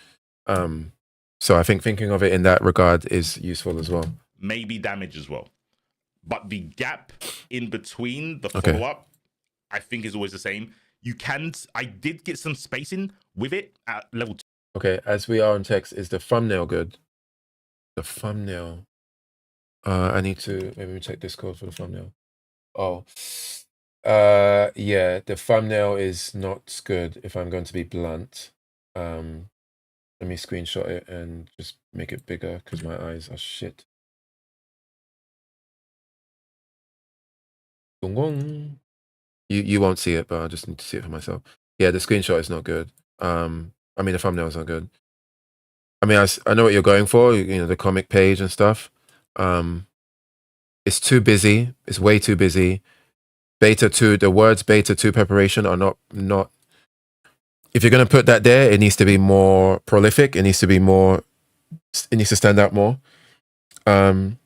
So I think thinking of it in that regard is useful as well. Maybe damage as well. But the gap in between the Okay. follow-up, I think, is always the same. I did get some spacing with it at level 2. Okay, as we are on text, is the thumbnail good? The thumbnail. I need to maybe check Discord for the thumbnail. Oh. Yeah, the thumbnail is not good, if I'm going to be blunt. Let me screenshot it and just make it bigger because my eyes are shit. You won't see it, but I just need to see it for myself. Yeah, the screenshot is not good. I mean, the thumbnail is not good. I mean, I know what you're going for, you know, the comic page and stuff. It's too busy. It's way too busy. Beta 2, the words beta 2 preparation are not. If you're going to put that there, it needs to be more prolific. It needs to be more. It needs to stand out more. The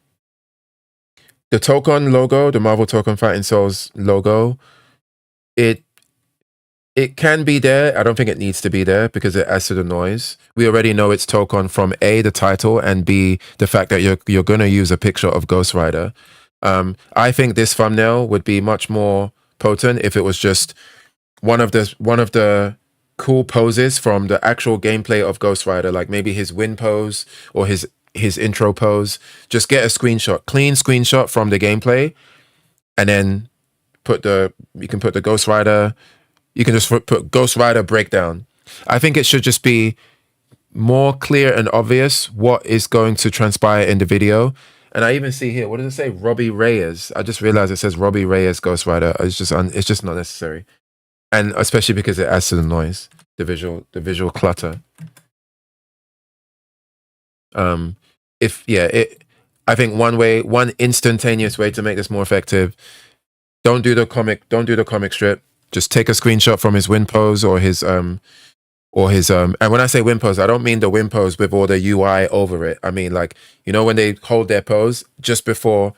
Tokon logo, the Marvel Tokon Fighting Souls logo, it can be there. I don't think it needs to be there because it adds to the noise. We already know it's Tokon from A, the title, and B, the fact that you're going to use a picture of Ghost Rider. I think this thumbnail would be much more potent if it was just one of the cool poses from the actual gameplay of Ghost Rider, like maybe his win pose or his intro pose. Just get a screenshot, clean screenshot from the gameplay, and then you can put the Ghost Rider. You can just put Ghost Rider breakdown. I think it should just be more clear and obvious what is going to transpire in the video. And I even see here, what does it say? Robbie Reyes. I just realized it says Robbie Reyes Ghost Rider. It's just not necessary. And especially because it adds to the noise, the visual clutter. I think one instantaneous way to make this more effective, don't do the comic strip. Just take a screenshot from his win pose or his and when I say win pose, I don't mean the win pose with all the UI over it. I mean, like, you know, when they hold their pose just before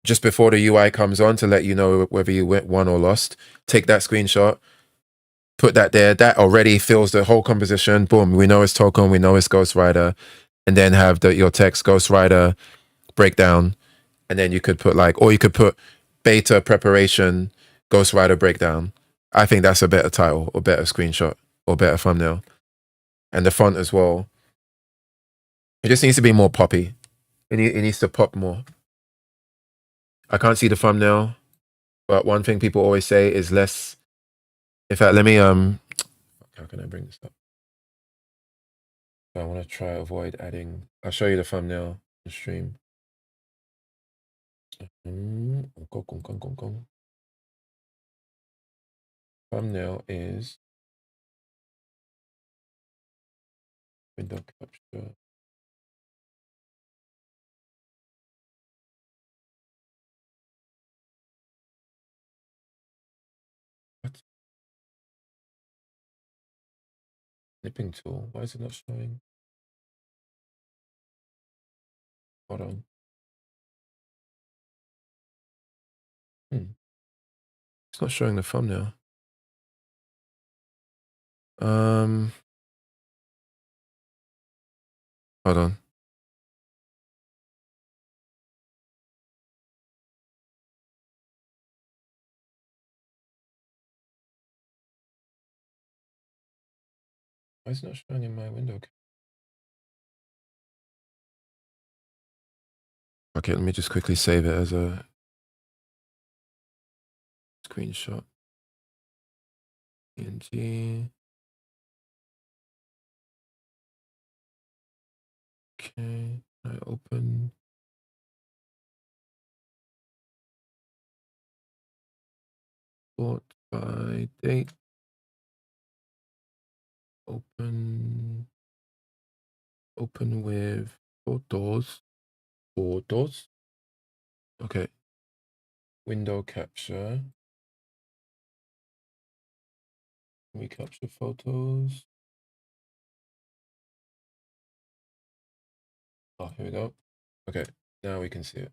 the UI comes on to let you know whether you won or lost. Take that screenshot, put that there. That already fills the whole composition. Boom, we know it's Tokon, we know it's Ghost Rider, and then have your text Ghost Rider breakdown, and then you could put beta preparation Ghost Rider breakdown. I think that's a better title or better screenshot or better thumbnail. And the font as well. It just needs to be more poppy. It needs to pop more. I can't see the thumbnail, but one thing people always say is less. In fact, let me how can I bring this up? I want to try avoid adding. I'll show you the thumbnail on stream. Thumbnail is window capture. What? Snipping tool. Why is it not showing? Hold on. It's not showing the thumbnail. Hold on. Why is it not showing in my window? Okay, let me just quickly save it as a screenshot. PNG. Okay, I open. Sort by date. Open with photos. Okay. Window capture. We capture photos. Oh, here we go. Okay, now we can see it.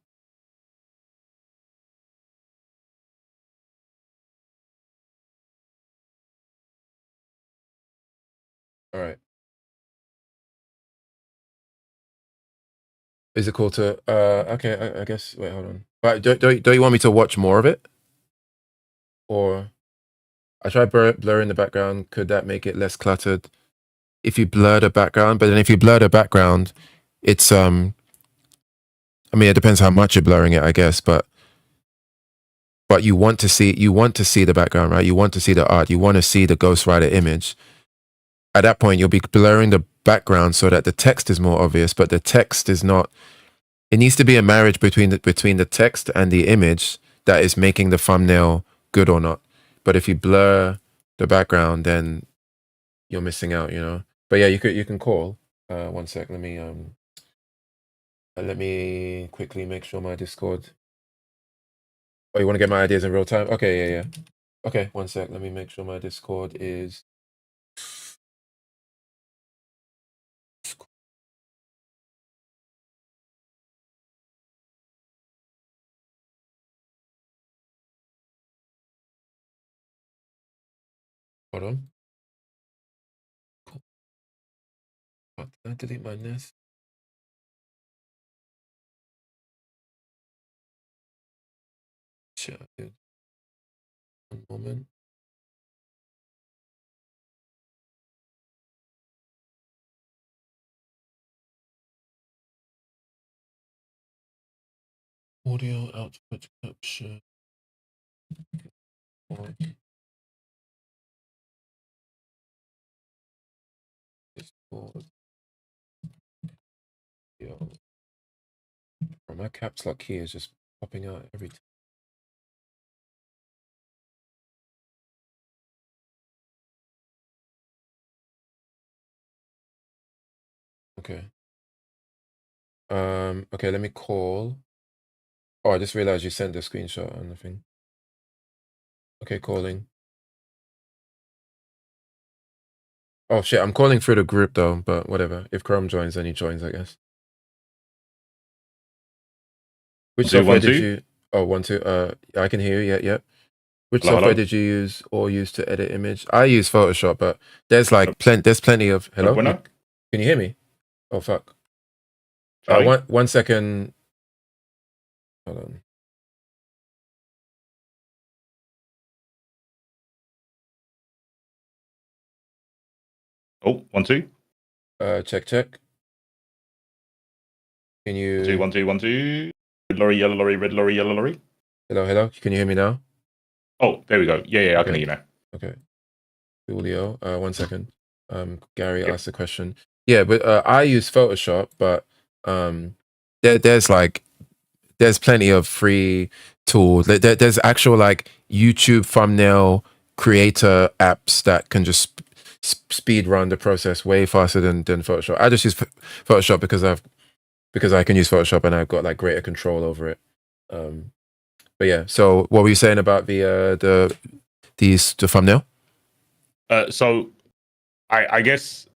All right. Is it cool to? Okay, I guess. Wait, hold on. But don't you want me to watch more of it? Or I tried blurring the background. Could that make it less cluttered? If you blur the background, but then if you blur the background, it's I mean, it depends how much you're blurring it, I guess. But you want to see the background, right? You want to see the art. You want to see the Ghost Rider image. At that point, you'll be blurring the background so that the text is more obvious, but the text is not. It needs to be a marriage between the text and the image that is making the thumbnail good or not. But if you blur the background, then you're missing out, you know. But yeah, you can call. 1 sec. Let me quickly make sure my Discord. Oh, you want to get my ideas in real time? Okay, yeah. Okay, 1 sec. Let me make sure my Discord is. Hold on. Cool. Oh, did I delete my Nest? Shit, I did. 1 moment. Audio output capture. Discord. Yo. Bro, my caps lock key is just popping out every time. Okay. Okay, let me call. Oh, I just realized you sent the screenshot on the thing. Okay, calling. Oh shit, I'm calling through the group though, but whatever. If Chrome joins, then he joins, I guess. Which software did you? Oh, 1 2. I can hear you. Yeah. Which software did you use to edit image? I use Photoshop, but there's like plenty of. Hello. Can you hear me? Oh fuck. 1 second. Hold on. Oh, 1 2. Check. Can you? 1 2 1 2 1 2. Red lorry, yellow lorry, red lorry, yellow lorry. Hello. Can you hear me now? Oh, there we go. Yeah, okay. I can hear you now. Okay. Julio, 1 second. Gary asked a question. Yeah, but I use Photoshop, but there's plenty of free tools. There's actual like YouTube thumbnail creator apps that can just speed run the process way faster than Photoshop. I just use Photoshop because I can use Photoshop and I've got like greater control over it. But yeah, so what were you saying about the thumbnail? So I guess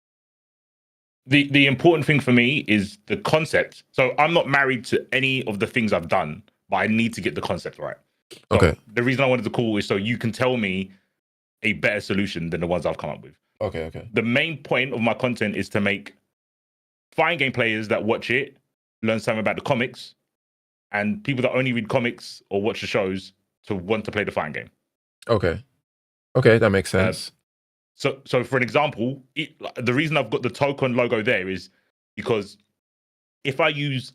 the important thing for me is the concept. So I'm not married to any of the things I've done, but I need to get the concept right. So okay. The reason I wanted to call is so you can tell me a better solution than the ones I've come up with. Okay. The main point of my content is to make fighting game players that watch it learn something about the comics, and people that only read comics or watch the shows to want to play the fighting game. Okay, that makes sense. So for an example, the reason I've got the Tokon logo there is because if I use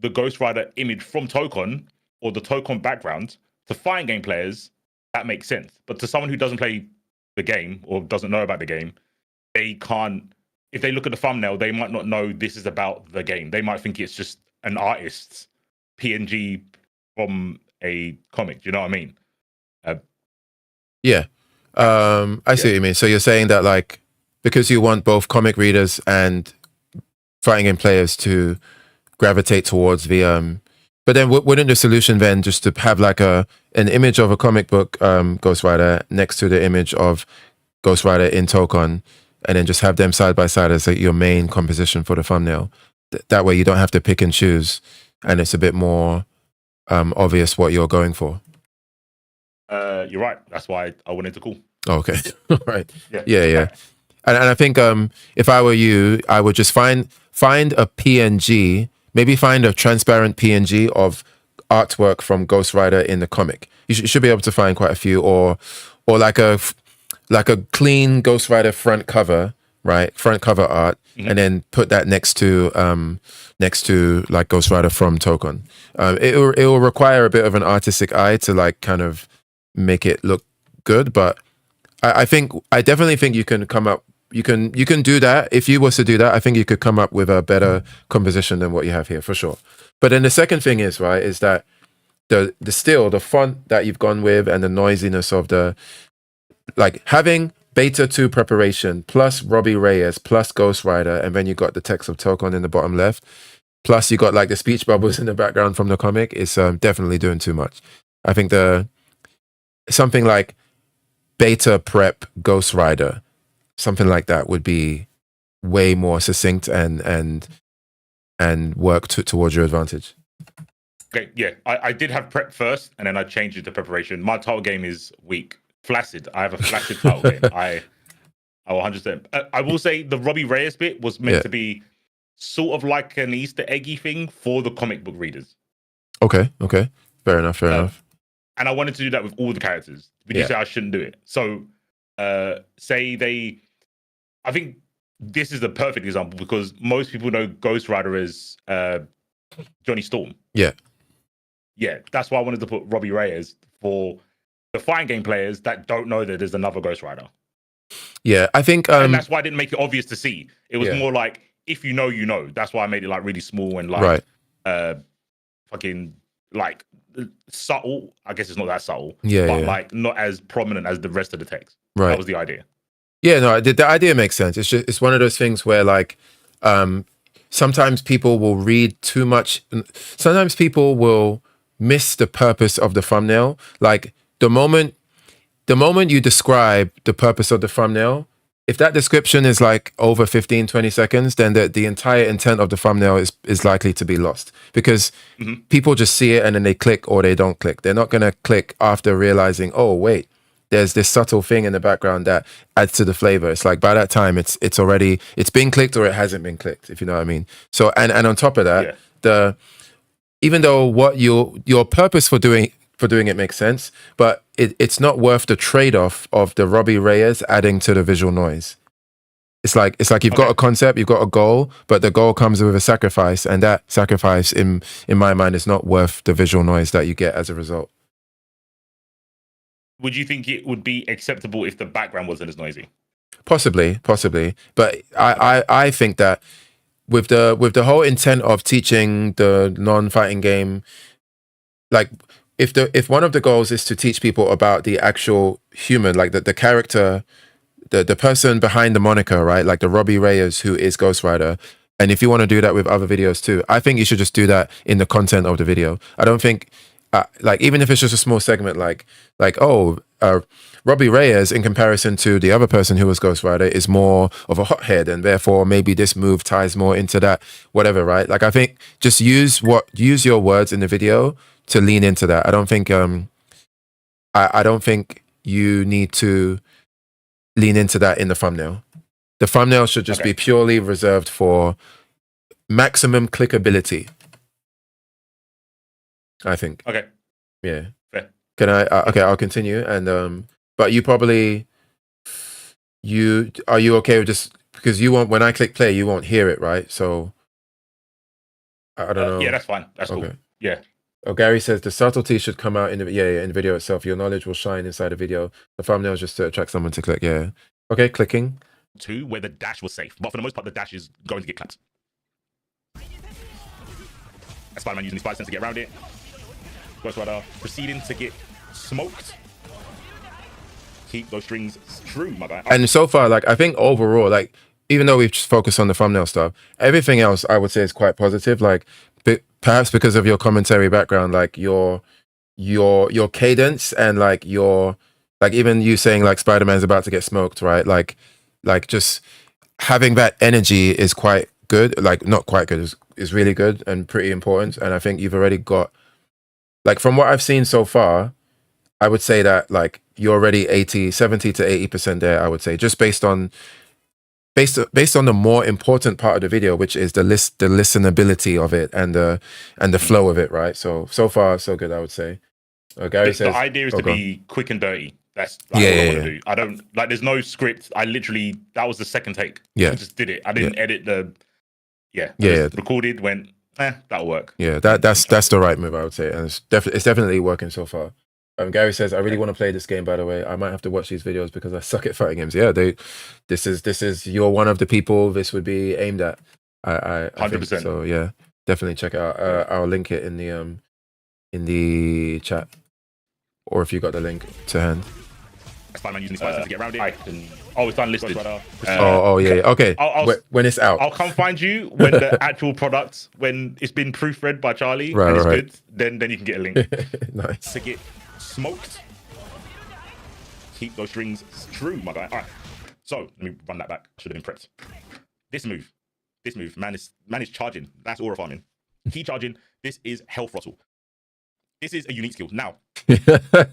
the Ghost Rider image from Tokon or the Tokon background to fighting game players, that makes sense. But to someone who doesn't play the game or doesn't know about the game, they can't. If they look at the thumbnail, they might not know this is about the game. They might think it's just an artist's PNG from a comic. Do you know what I mean? Yeah. I see what you mean. So you're saying that, like, because you want both comic readers and fighting game players to gravitate towards the but then wouldn't the solution then just to have like an image of a comic book Ghost Rider next to the image of Ghost Rider in Tokon, and then just have them side by side as your main composition for the thumbnail? That way you don't have to pick and choose, and it's a bit more obvious what you're going for. You're right. That's why I wanted to call. Okay. Right. Yeah. Yeah. And I think if I were you, I would just find a PNG, maybe find a transparent PNG of artwork from Ghost Rider in the comic. You should be able to find quite a few, or like a clean Ghost Rider front cover, right? Front cover art, and then put that next to like Ghost Rider from Tokon. It will require a bit of an artistic eye to like kind of make it look good, but I definitely think you can come up. You can do that. If you was to do that, I think you could come up with a better composition than what you have here for sure. But then the second thing is that the font that you've gone with and the noisiness of the, like, having Beta 2 preparation plus Robbie Reyes plus Ghost Rider, and then you got the text of Tokon in the bottom left, plus you got like the speech bubbles in the background from the comic, is definitely doing too much. I think something like Beta Prep Ghost Rider, something like that would be way more succinct and work towards your advantage. Okay, yeah. I did have prep first, and then I changed it to preparation. My title game is weak. Flaccid. I have a flaccid title game. I will 100%. I will say the Robbie Reyes bit was meant to be sort of like an Easter eggy thing for the comic book readers. Okay. Fair enough. And I wanted to do that with all the characters. But you say I shouldn't do it. So I think this is the perfect example, because most people know Ghost Rider as Johnny Storm. Yeah, that's why I wanted to put Robbie Reyes for the fighting game players that don't know that there's another Ghost Rider. Yeah, I think and that's why I didn't make it obvious to see. It was more like, if you know, you know. That's why I made it like really small and like fucking like subtle. I guess it's not that subtle. But like not as prominent as the rest of the text. Right. That was the idea. Yeah, no, the idea makes sense. It's one of those things where like sometimes people will read too much. Sometimes people will miss the purpose of the thumbnail. Like the moment you describe the purpose of the thumbnail, if that description is like over 15, 20 seconds, then the entire intent of the thumbnail is likely to be lost, because people just see it and then they click or they don't click. They're not going to click after realizing, oh, wait, there's this subtle thing in the background that adds to the flavor. It's like by that time, it's been clicked or it hasn't been clicked, if you know what I mean. So, and on top of that, even though what your purpose for doing it makes sense, but it's not worth the trade-off of the Robbie Reyes adding to the visual noise. It's like you've got a concept, you've got a goal, but the goal comes with a sacrifice, and that sacrifice in my mind is not worth the visual noise that you get as a result. Would you think it would be acceptable if the background wasn't as noisy? Possibly, but I think that with the whole intent of teaching the non-fighting game, like if one of the goals is to teach people about the actual human, like the character, the person behind the moniker, right? Like the Robbie Reyes who is Ghost Rider. And if you want to do that with other videos too, I think you should just do that in the content of the video. I don't think like, even if it's just a small segment, like Robbie Reyes in comparison to the other person who was Ghost Rider is more of a hothead, and therefore maybe this move ties more into that, whatever, right? Like, I think just use your words in the video to lean into that. I don't think I don't think you need to lean into that in the thumbnail. The thumbnail should just be purely reserved for maximum clickability, I think. Okay. Yeah. Fair. Can I? Okay, I'll continue. And but you probably are you okay with just, because you won't, when I click play, you won't hear it, right? So I don't know. Yeah, that's fine. That's cool. Okay. Yeah. Oh, Gary says the subtlety should come out in the in the video itself. Your knowledge will shine inside the video. The thumbnail is just to attract someone to click. Yeah. Okay, clicking. 2, where the dash was safe, but for the most part, the dash is going to get clapped. Spider-Man using his 5 cents to get around it. Ghost Rider proceeding to get smoked. Keep those strings true, my guy. And so far, like I think overall, like even though we've just focused on the thumbnail stuff, everything else I would say is quite positive. Like perhaps because of your commentary background, like your cadence and like your like even you saying like Spider-Man's about to get smoked, right? Like just having that energy is quite good. Like not quite good, is really good and pretty important. And I think you've already got like from what I've seen so far, I would say that like you're already 70 to 80% there, I would say, just based on the more important part of the video, which is the listenability of it and the flow of it, right? So far so good, I would say. Gary says the idea is to be quick and dirty. That's all I want to do. I don't like. There's no script. I literally that was the second take. Yeah, I just did it. I didn't edit the. Yeah. Recorded. Went. That'll work. Yeah, that's the right move, I would say, and it's definitely working so far. Gary says, I really want to play this game, by the way. I might have to watch these videos because I suck at fighting games. Yeah, this is you're one of the people this would be aimed at. I 100%. So yeah, definitely check it out. I'll link it in the chat, or if you got the link to hand. Spider-Man using his 5 cents to get around it. It's unlisted. Yeah. Okay. When it's out, I'll come find you when the actual product, when it's been proofread by Charlie and it's good. Then you can get a link. Nice. To get smoked. Keep those strings true, my guy. All right. So let me run that back. Should have been prepped. This move, man is charging. That's aura farming. Key charging. This is Hell Throttle. This is a unique skill. Now,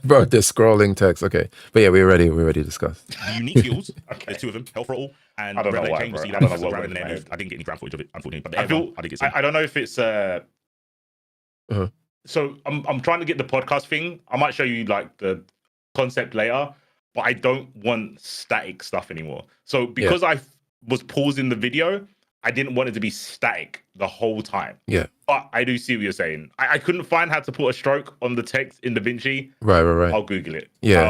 bro, the scrolling text. Okay, but yeah, we're already discussed. The unique skills. There's 2 of them: Hell Throttle and Revelation Chain. You see that as well. I didn't get any ground footage of it, unfortunately. But I did get some. I don't know if it's. So I'm trying to get the podcast thing. I might show you like the concept later, but I don't want static stuff anymore. So because I was pausing the video, I didn't want it to be static the whole time. Yeah. But I do see what you're saying. I couldn't find how to put a stroke on the text in DaVinci. Right. I'll Google it. Yeah.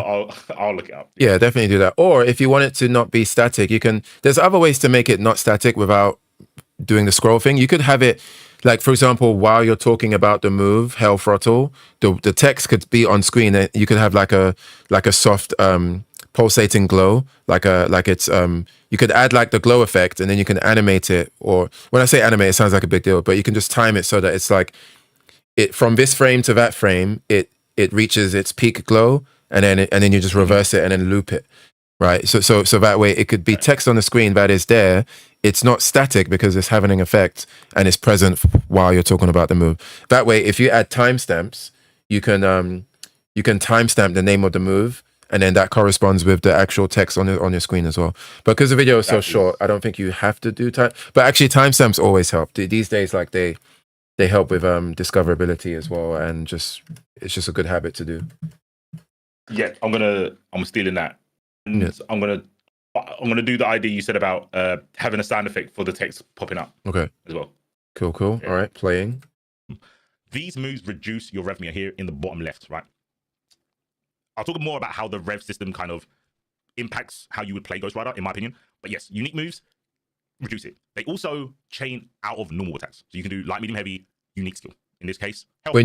I'll look it up. Yeah, definitely do that. Or if you want it to not be static, you can. There's other ways to make it not static without doing the scroll thing. You could have it, like for example, while you're talking about the move Hell Throttle, the text could be on screen. And you could have like a soft pulsating glow, you could add like the glow effect, and then you can animate it. Or when I say animate, it sounds like a big deal, but you can just time it so that it's like it from this frame to that frame, it reaches its peak glow, and then you just reverse it and then loop it, right? So that way it could be text on the screen that is there. It's not static because it's having an effect and it's present while you're talking about the move. That way, if you add timestamps, you can timestamp the name of the move, and then that corresponds with the actual text on your screen as well. But because the video is so short, I don't think you have to do time. But actually, timestamps always help. These days, like they help with discoverability as well, and it's just a good habit to do. Yeah, I'm stealing that. And Yeah. I'm gonna do the idea you said about having a sound effect for the text popping up. Okay. As well. Cool. Yeah. All right, playing. These moves reduce your rev meter here in the bottom left, right? I'll talk more about how the rev system kind of impacts how you would play Ghost Rider, in my opinion. But yes, unique moves, reduce it. They also chain out of normal attacks. So you can do light, medium, heavy, unique skill. In this case, health.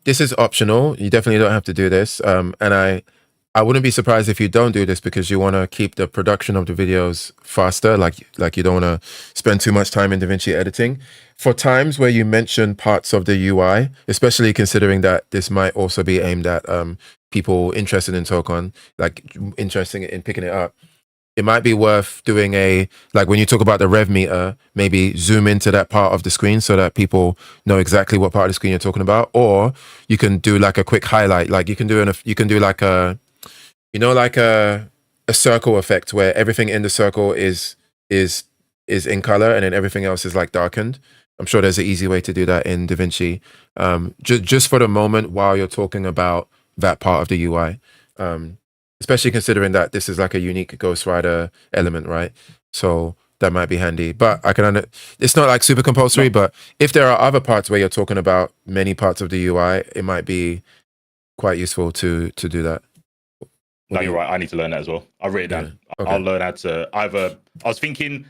This is optional. You definitely don't have to do this. And I wouldn't be surprised if you don't do this because you want to keep the production of the videos faster. Like you don't want to spend too much time in DaVinci editing. For times where you mention parts of the UI, especially considering that this might also be aimed at people interested in Tokon, like interested in picking it up, it might be worth doing when you talk about the rev meter, maybe zoom into that part of the screen so that people know exactly what part of the screen you're talking about. Or you can do like a quick highlight, like you can do like a circle effect where everything in the circle is in color and then everything else is like darkened. I'm sure there's an easy way to do that in DaVinci, just for the moment while you're talking about that part of the UI, especially considering that this is like a unique Ghost Rider element, right? So that might be handy. But I can it's not like super compulsory, but if there are other parts where you're talking about many parts of the UI, it might be quite useful to do that. No, you're right. I need to learn that as well. I've written it down. Okay. I'll learn how to either. I was thinking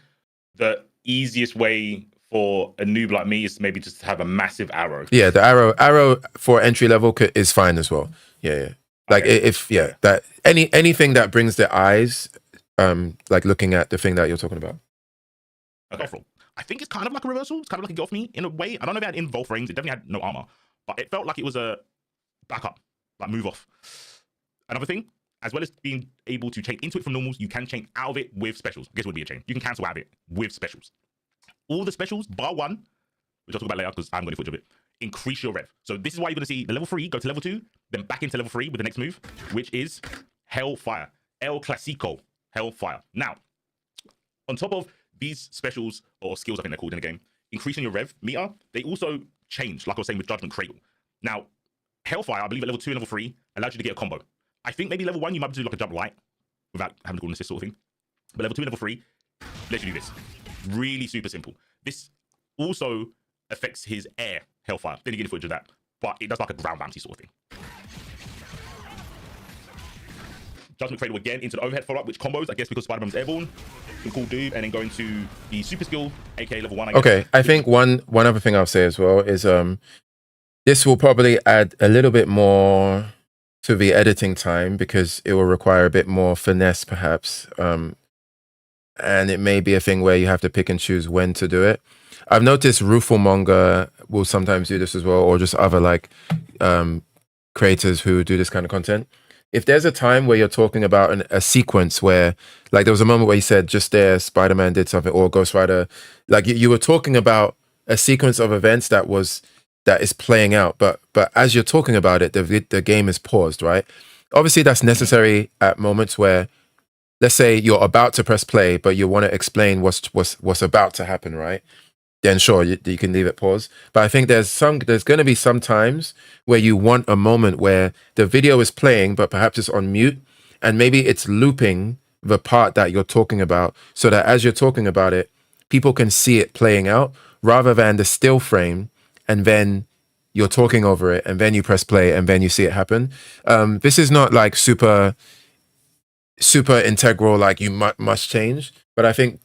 the easiest way for a noob like me is maybe just to have a massive arrow. Yeah, the arrow for entry level is fine as well. Yeah. Like Okay. that anything that brings the eyes, like looking at the thing that you're talking about. Okay. I think it's kind of like a reversal. It's kind of like a get off me in a way. I don't know if it had involved frames. It definitely had no armor, but it felt like it was a backup, like move off. Another thing, as well as being able to chain into it from normals, you can chain out of it with specials. I guess it would be a chain. You can cancel out of it with specials. All the specials, bar one, which I'll talk about later because I haven't got any footage of it, increase your rev. So this is why you're going to see the level 3 go to level 2, then back into level 3 with the next move, which is Hellfire. El Clasico. Hellfire. Now, on top of these specials, or skills I think they're called in the game, increasing your rev meter, they also change, like I was saying with Judgment Cradle. Now, Hellfire, I believe at level 2 and level 3, allows you to get a combo. I think maybe level 1 you might do like a jump light without having to call an assist sort of thing. But level 2 and level 3 lets you do this. Really super simple. This also affects his air Hellfire. Then you get footage of that. But it does like a ground bounty sort of thing. Judgment Cradle again into the overhead follow-up, which combos, I guess, because Spider-Man's airborne. Cool dude, and then going to the super skill, aka level 1. I guess. Okay, I think one other thing I'll say as well is this will probably add a little bit more to the editing time because it will require a bit more finesse, perhaps. And it may be a thing where you have to pick and choose when to do it. I've noticed Rufalmonga will sometimes do this as well, or just other like creators who do this kind of content. If there's a time where you're talking about a sequence where, like, there was a moment where you said just there Spider-Man did something, or Ghost Rider, like you were talking about a sequence of events that is playing out, but as you're talking about it, the game is paused, right? Obviously, that's necessary at moments where, let's say you're about to press play, but you want to explain what's about to happen, right? Then sure, you can leave it pause. But I think there's going to be some times where you want a moment where the video is playing, but perhaps it's on mute, and maybe it's looping the part that you're talking about, so that as you're talking about it, people can see it playing out, rather than the still frame, and then you're talking over it, and then you press play, and then you see it happen. This is not like super integral, like you must change, but I think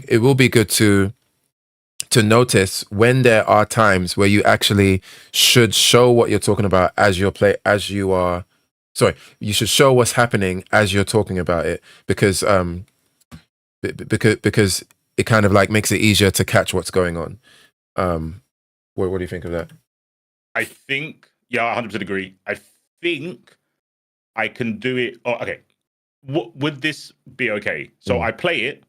it will be good to notice when there are times where you actually should show what you're talking about you should show what's happening as you're talking about it, because it kind of like makes it easier to catch what's going on. What do you think of that? I think, yeah, I 100% agree. I think I can do it. Oh, okay. Would this be okay? So I play it,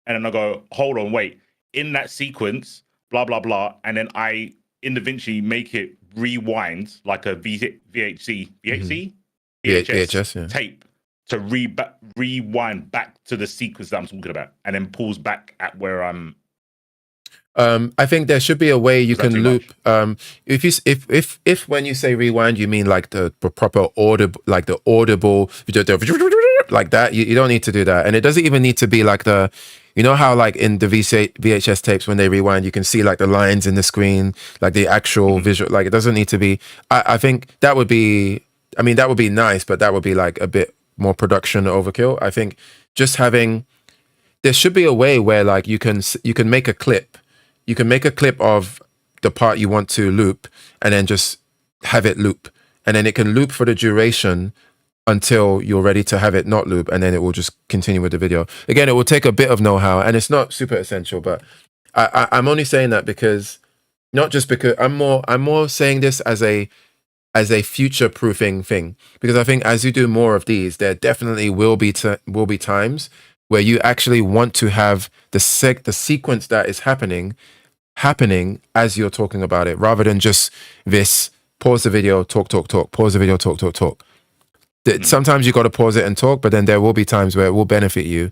and then I go, hold on, wait. In that sequence, blah, blah, blah. And then I, in DaVinci, make it rewind like a VHS yeah. tape to rewind back to the sequence that I'm talking about, and then pulls back at where I'm. I think there should be a way you can loop. If when you say rewind, you mean like the proper audible, like the audible, like that. You don't need to do that, and it doesn't even need to be like the. You know how like in the VHS tapes when they rewind, you can see like the lines in the screen, like the actual visual. Like it doesn't need to be. I think that would be. I mean, that would be nice, but that would be like a bit more production overkill. I think just having. There should be a way where like you can make a clip. You can make a clip of the part you want to loop, and then just have it loop, and then it can loop for the duration until you're ready to have it not loop, and then it will just continue with the video. Again, it will take a bit of know-how, and it's not super essential, but I'm only saying that because, not just because I'm more saying this as a future-proofing thing, because I think as you do more of these, there definitely will be times where you actually want to have the sequence that is happening as you're talking about it, rather than just this pause the video, talk, pause the video, talk. Sometimes you got to pause it and talk, but then there will be times where it will benefit you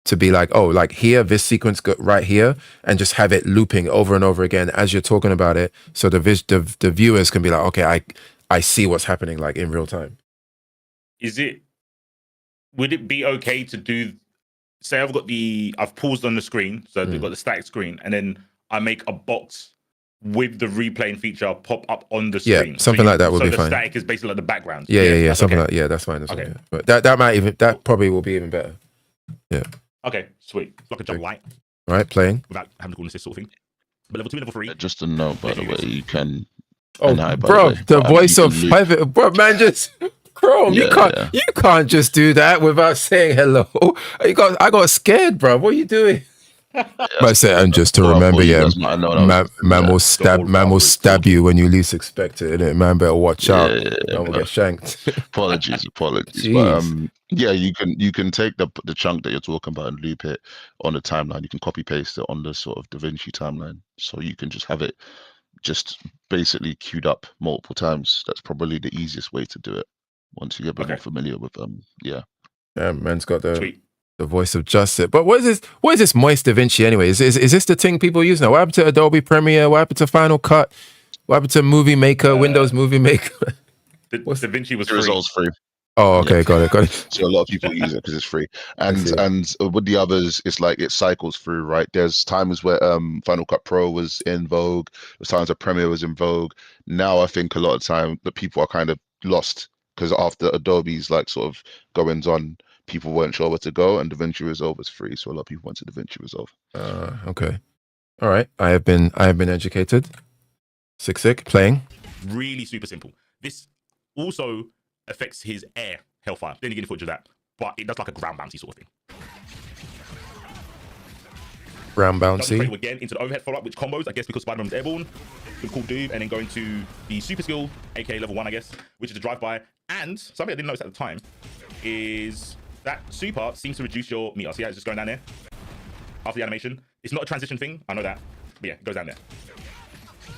to be like, oh, like here, this sequence got right here, and just have it looping over and over again as you're talking about it, so the viewers can be like, okay, I see what's happening like in real time. Would it be okay to do say I've paused on the screen, so they've got the static screen, and then I make a box with the replaying feature pop up on the screen. Yeah, something like that would be So fine. the static is basically like the background. Yeah. That's Something okay. like that's fine. That's Okay. okay. But that probably will be even better. Yeah. Okay, sweet. It's like a jump light All right, playing. without having to go on assist sort of thing. But level 2 and level 3. Just a note, by the way, you can. Oh, and hi, by bro, way. the I mean, voice you of can loop. private, bro, man, just Chrome. Yeah. You can't just do that without saying hello. I got scared, bro. What are you doing? I said, and just to Well, remember, you yeah, guys might know what I was- man will all stab you when you least expect it. Innit? Man, better watch out. Yeah, Man will get shanked. Apologies. But Jeez. yeah, you can take the chunk that you're talking about and loop it on the timeline. You can copy paste it on the sort of DaVinci timeline, so you can just have it just basically queued up multiple times. That's probably the easiest way to do it once you get a bit more familiar with yeah. Yeah, man's got Sweet. the voice of justice. But what is this moist DaVinci anyway? Is this the thing people use now? What happened to Adobe Premiere? What happened to Final Cut? What happened to Movie Maker, Windows Movie Maker? DaVinci was The free. results free. Oh, okay, got it. So a lot of people use it because it's free. see. And with the others, it's like it cycles through, right? There's times where Final Cut Pro was in vogue. There's times where Premiere was in vogue. Now I think a lot of time that people are kind of lost because after Adobe's like sort of goings on, people weren't sure where to go, and DaVinci Resolve is free, so a lot of people went to DaVinci Resolve. Okay. All right. I have been educated. Sick. Playing. Really super simple. This also affects his air hellfire. Then you get footage of that. But it does like a ground bouncy sort of thing. Ground Does the bouncy. frame again into the overhead follow-up, which combos, I guess, because Spider-Man was airborne. Some cool dude, and then going to the super skill, aka level 1, I guess, which is a drive-by. And something I didn't notice at the time is that super seems to reduce your meter. See how it's just going down there after the animation. It's not a transition thing, I know that, but yeah, it goes down there.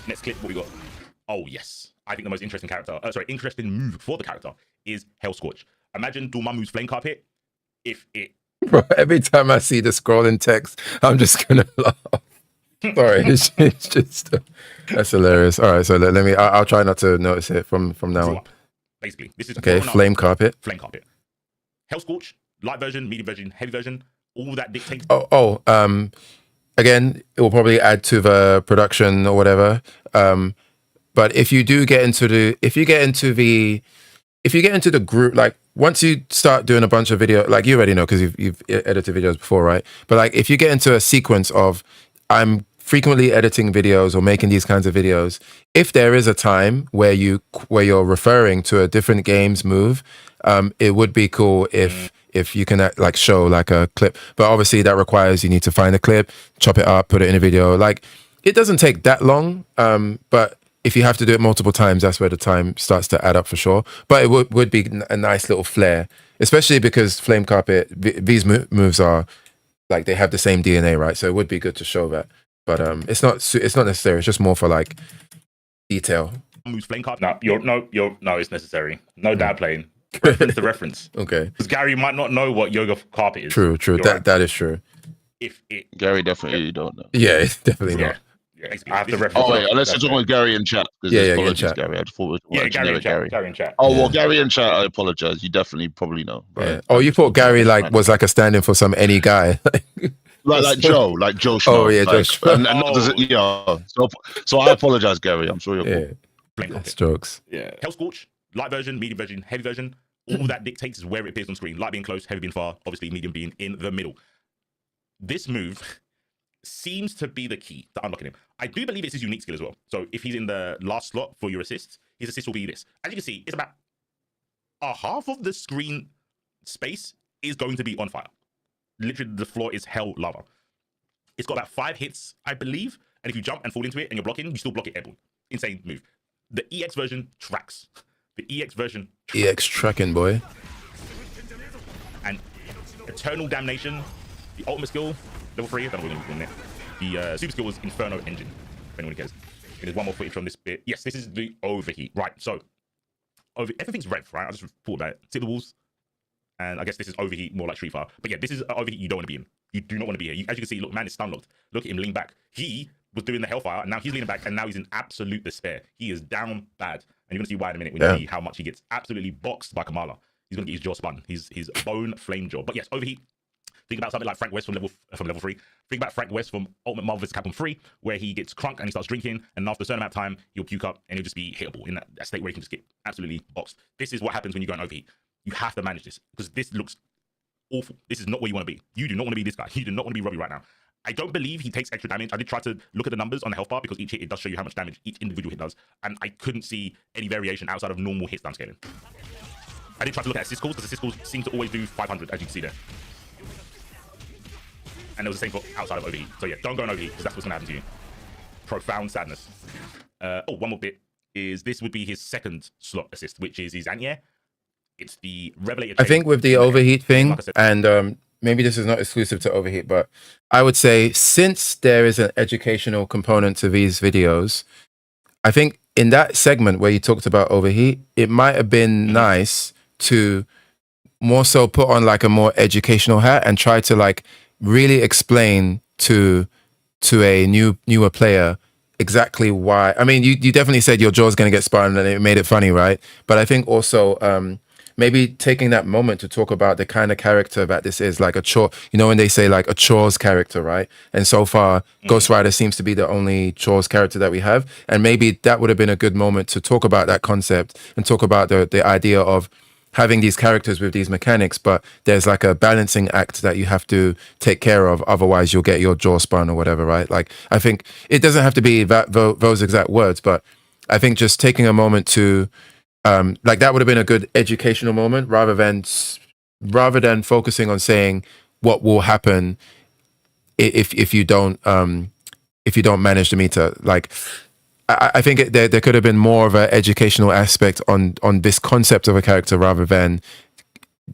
Next clip, what we got? Oh yes, I think the most interesting interesting move for the character is Hellscorch. Imagine Dormammu's flame carpet if it. Bro, every time I see the scrolling text, I'm just gonna laugh. Sorry, it's just that's hilarious. All right, so let me. I'll try not to notice it from now on. Basically, this is Okay, flame carpet. Flame carpet. Hellscorch, light version, medium version, heavy version. All that dictates. Again, it will probably add to the production or whatever. But if you do get into the group, like once you start doing a bunch of video, like you already know because you've edited videos before, right? But like if you get into a sequence of I'm frequently editing videos or making these kinds of videos, if there is a time where you're referring to a different game's move, it would be cool if you can like show like a clip. But obviously that requires you need to find a clip, chop it up, put it in a video. Like it doesn't take that long, but if you have to do it multiple times, that's where the time starts to add up for sure. But it would be a nice little flair, especially because Flame Carpet, these moves are like they have the same DNA, right? So it would be good to show that. But it's not necessary. It's just more for like detail. Moves flame carpet. No, it's necessary. No dad playing. Reference to reference. Okay. Because Gary might not know what yoga carpet is. True. You're right. That is true. If it. Gary definitely don't know. Yeah, it's definitely Yeah. not. Yeah, basically, I have to this is- reference. Oh wait, unless you're That's talking with Gary in chat. Yeah, in apologies, chat. Gary. I just thought it was Yeah, Gary in chat. Gary in chat. Oh Yeah. well, Gary in chat. I apologize. You definitely probably know. Right? Yeah. Oh, you thought Gary like was like a stand-in for some any guy. like Joe Schmo. Oh, yeah, Joe like, Schmo. and not does it, so I apologize, Gary. I'm sure you're Yeah, cool. flame carpet. that's jokes. Yeah. Hellscorch, light version, medium version, heavy version. All that dictates is where it appears on screen. Light being close, heavy being far, obviously medium being in the middle. This move seems to be the key to unlocking him. I do believe it's his unique skill as well. So if he's in the last slot for your assists, his assist will be this. As you can see, it's about a half of the screen space is going to be on fire. Literally, the floor is hell lava. It's got about 5 hits, I believe. And if you jump and fall into it and you're blocking, you still block it airborne. Insane move. The EX version tracks. The EX version tracks. EX tracking boy. And Eternal Damnation, the ultimate skill, level 3, I don't know what we're doing there. The super skill was Inferno Engine, if anyone cares. There's one more footage from this bit. Yes, this is the overheat. Right, so everything's rev, right? I just thought about it. Tip the walls. And I guess this is overheat, more like Street Fighter. But yeah, this is overheat you don't want to be in. You do not want to be here. As you can see, look, man is stun locked. Look at him lean back. He was doing the Hellfire, and now he's leaning back, and now he's in absolute despair. He is down bad. And you're going to see why in a minute when you see how much he gets absolutely boxed by Kamala. He's going to get his jaw spun. His bone flame jaw. But yes, overheat. Think about something like Frank West from level 3. Think about Frank West from Ultimate Marvel vs. Capcom 3, where he gets crunk and he starts drinking, and after a certain amount of time, he'll puke up and he'll just be hittable in that state where he can just get absolutely boxed. This is what happens when you go and overheat. You have to manage this because this looks awful. This is not where you want to be. You do not want to be this guy. You do not want to be Robbie right now. I don't believe he takes extra damage. I did try to look at the numbers on the health bar because each hit, it does show you how much damage each individual hit does. And I couldn't see any variation outside of normal hits downscaling. I did try to look at assist calls because assist calls seem to always do 500, as you can see there. And it was the same for outside of overheat. So yeah, don't go on overheat because that's what's going to happen to you. Profound sadness. One more bit is this would be his second slot assist, which is his anti-air. It's the Revelator. I think with the overheat thing, and maybe this is not exclusive to overheat, but I would say since there is an educational component to these videos, I think in that segment where you talked about overheat, it might have been nice to more so put on like a more educational hat and try to like really explain to a newer player exactly why. I mean, you definitely said your jaw's going to get spun and it made it funny, right? But I think also maybe taking that moment to talk about the kind of character that this is, like a chore, you know, when they say like a chores character, right? And so far, Ghost Rider seems to be the only chores character that we have. And maybe that would have been a good moment to talk about that concept and talk about the idea of having these characters with these mechanics, but there's like a balancing act that you have to take care of. Otherwise you'll get your jaw spun or whatever, right? Like, I think it doesn't have to be those exact words, but I think just taking a moment to, like that would have been a good educational moment rather than focusing on saying what will happen if you don't manage the meter. Like I think there could have been more of an educational aspect on this concept of a character rather than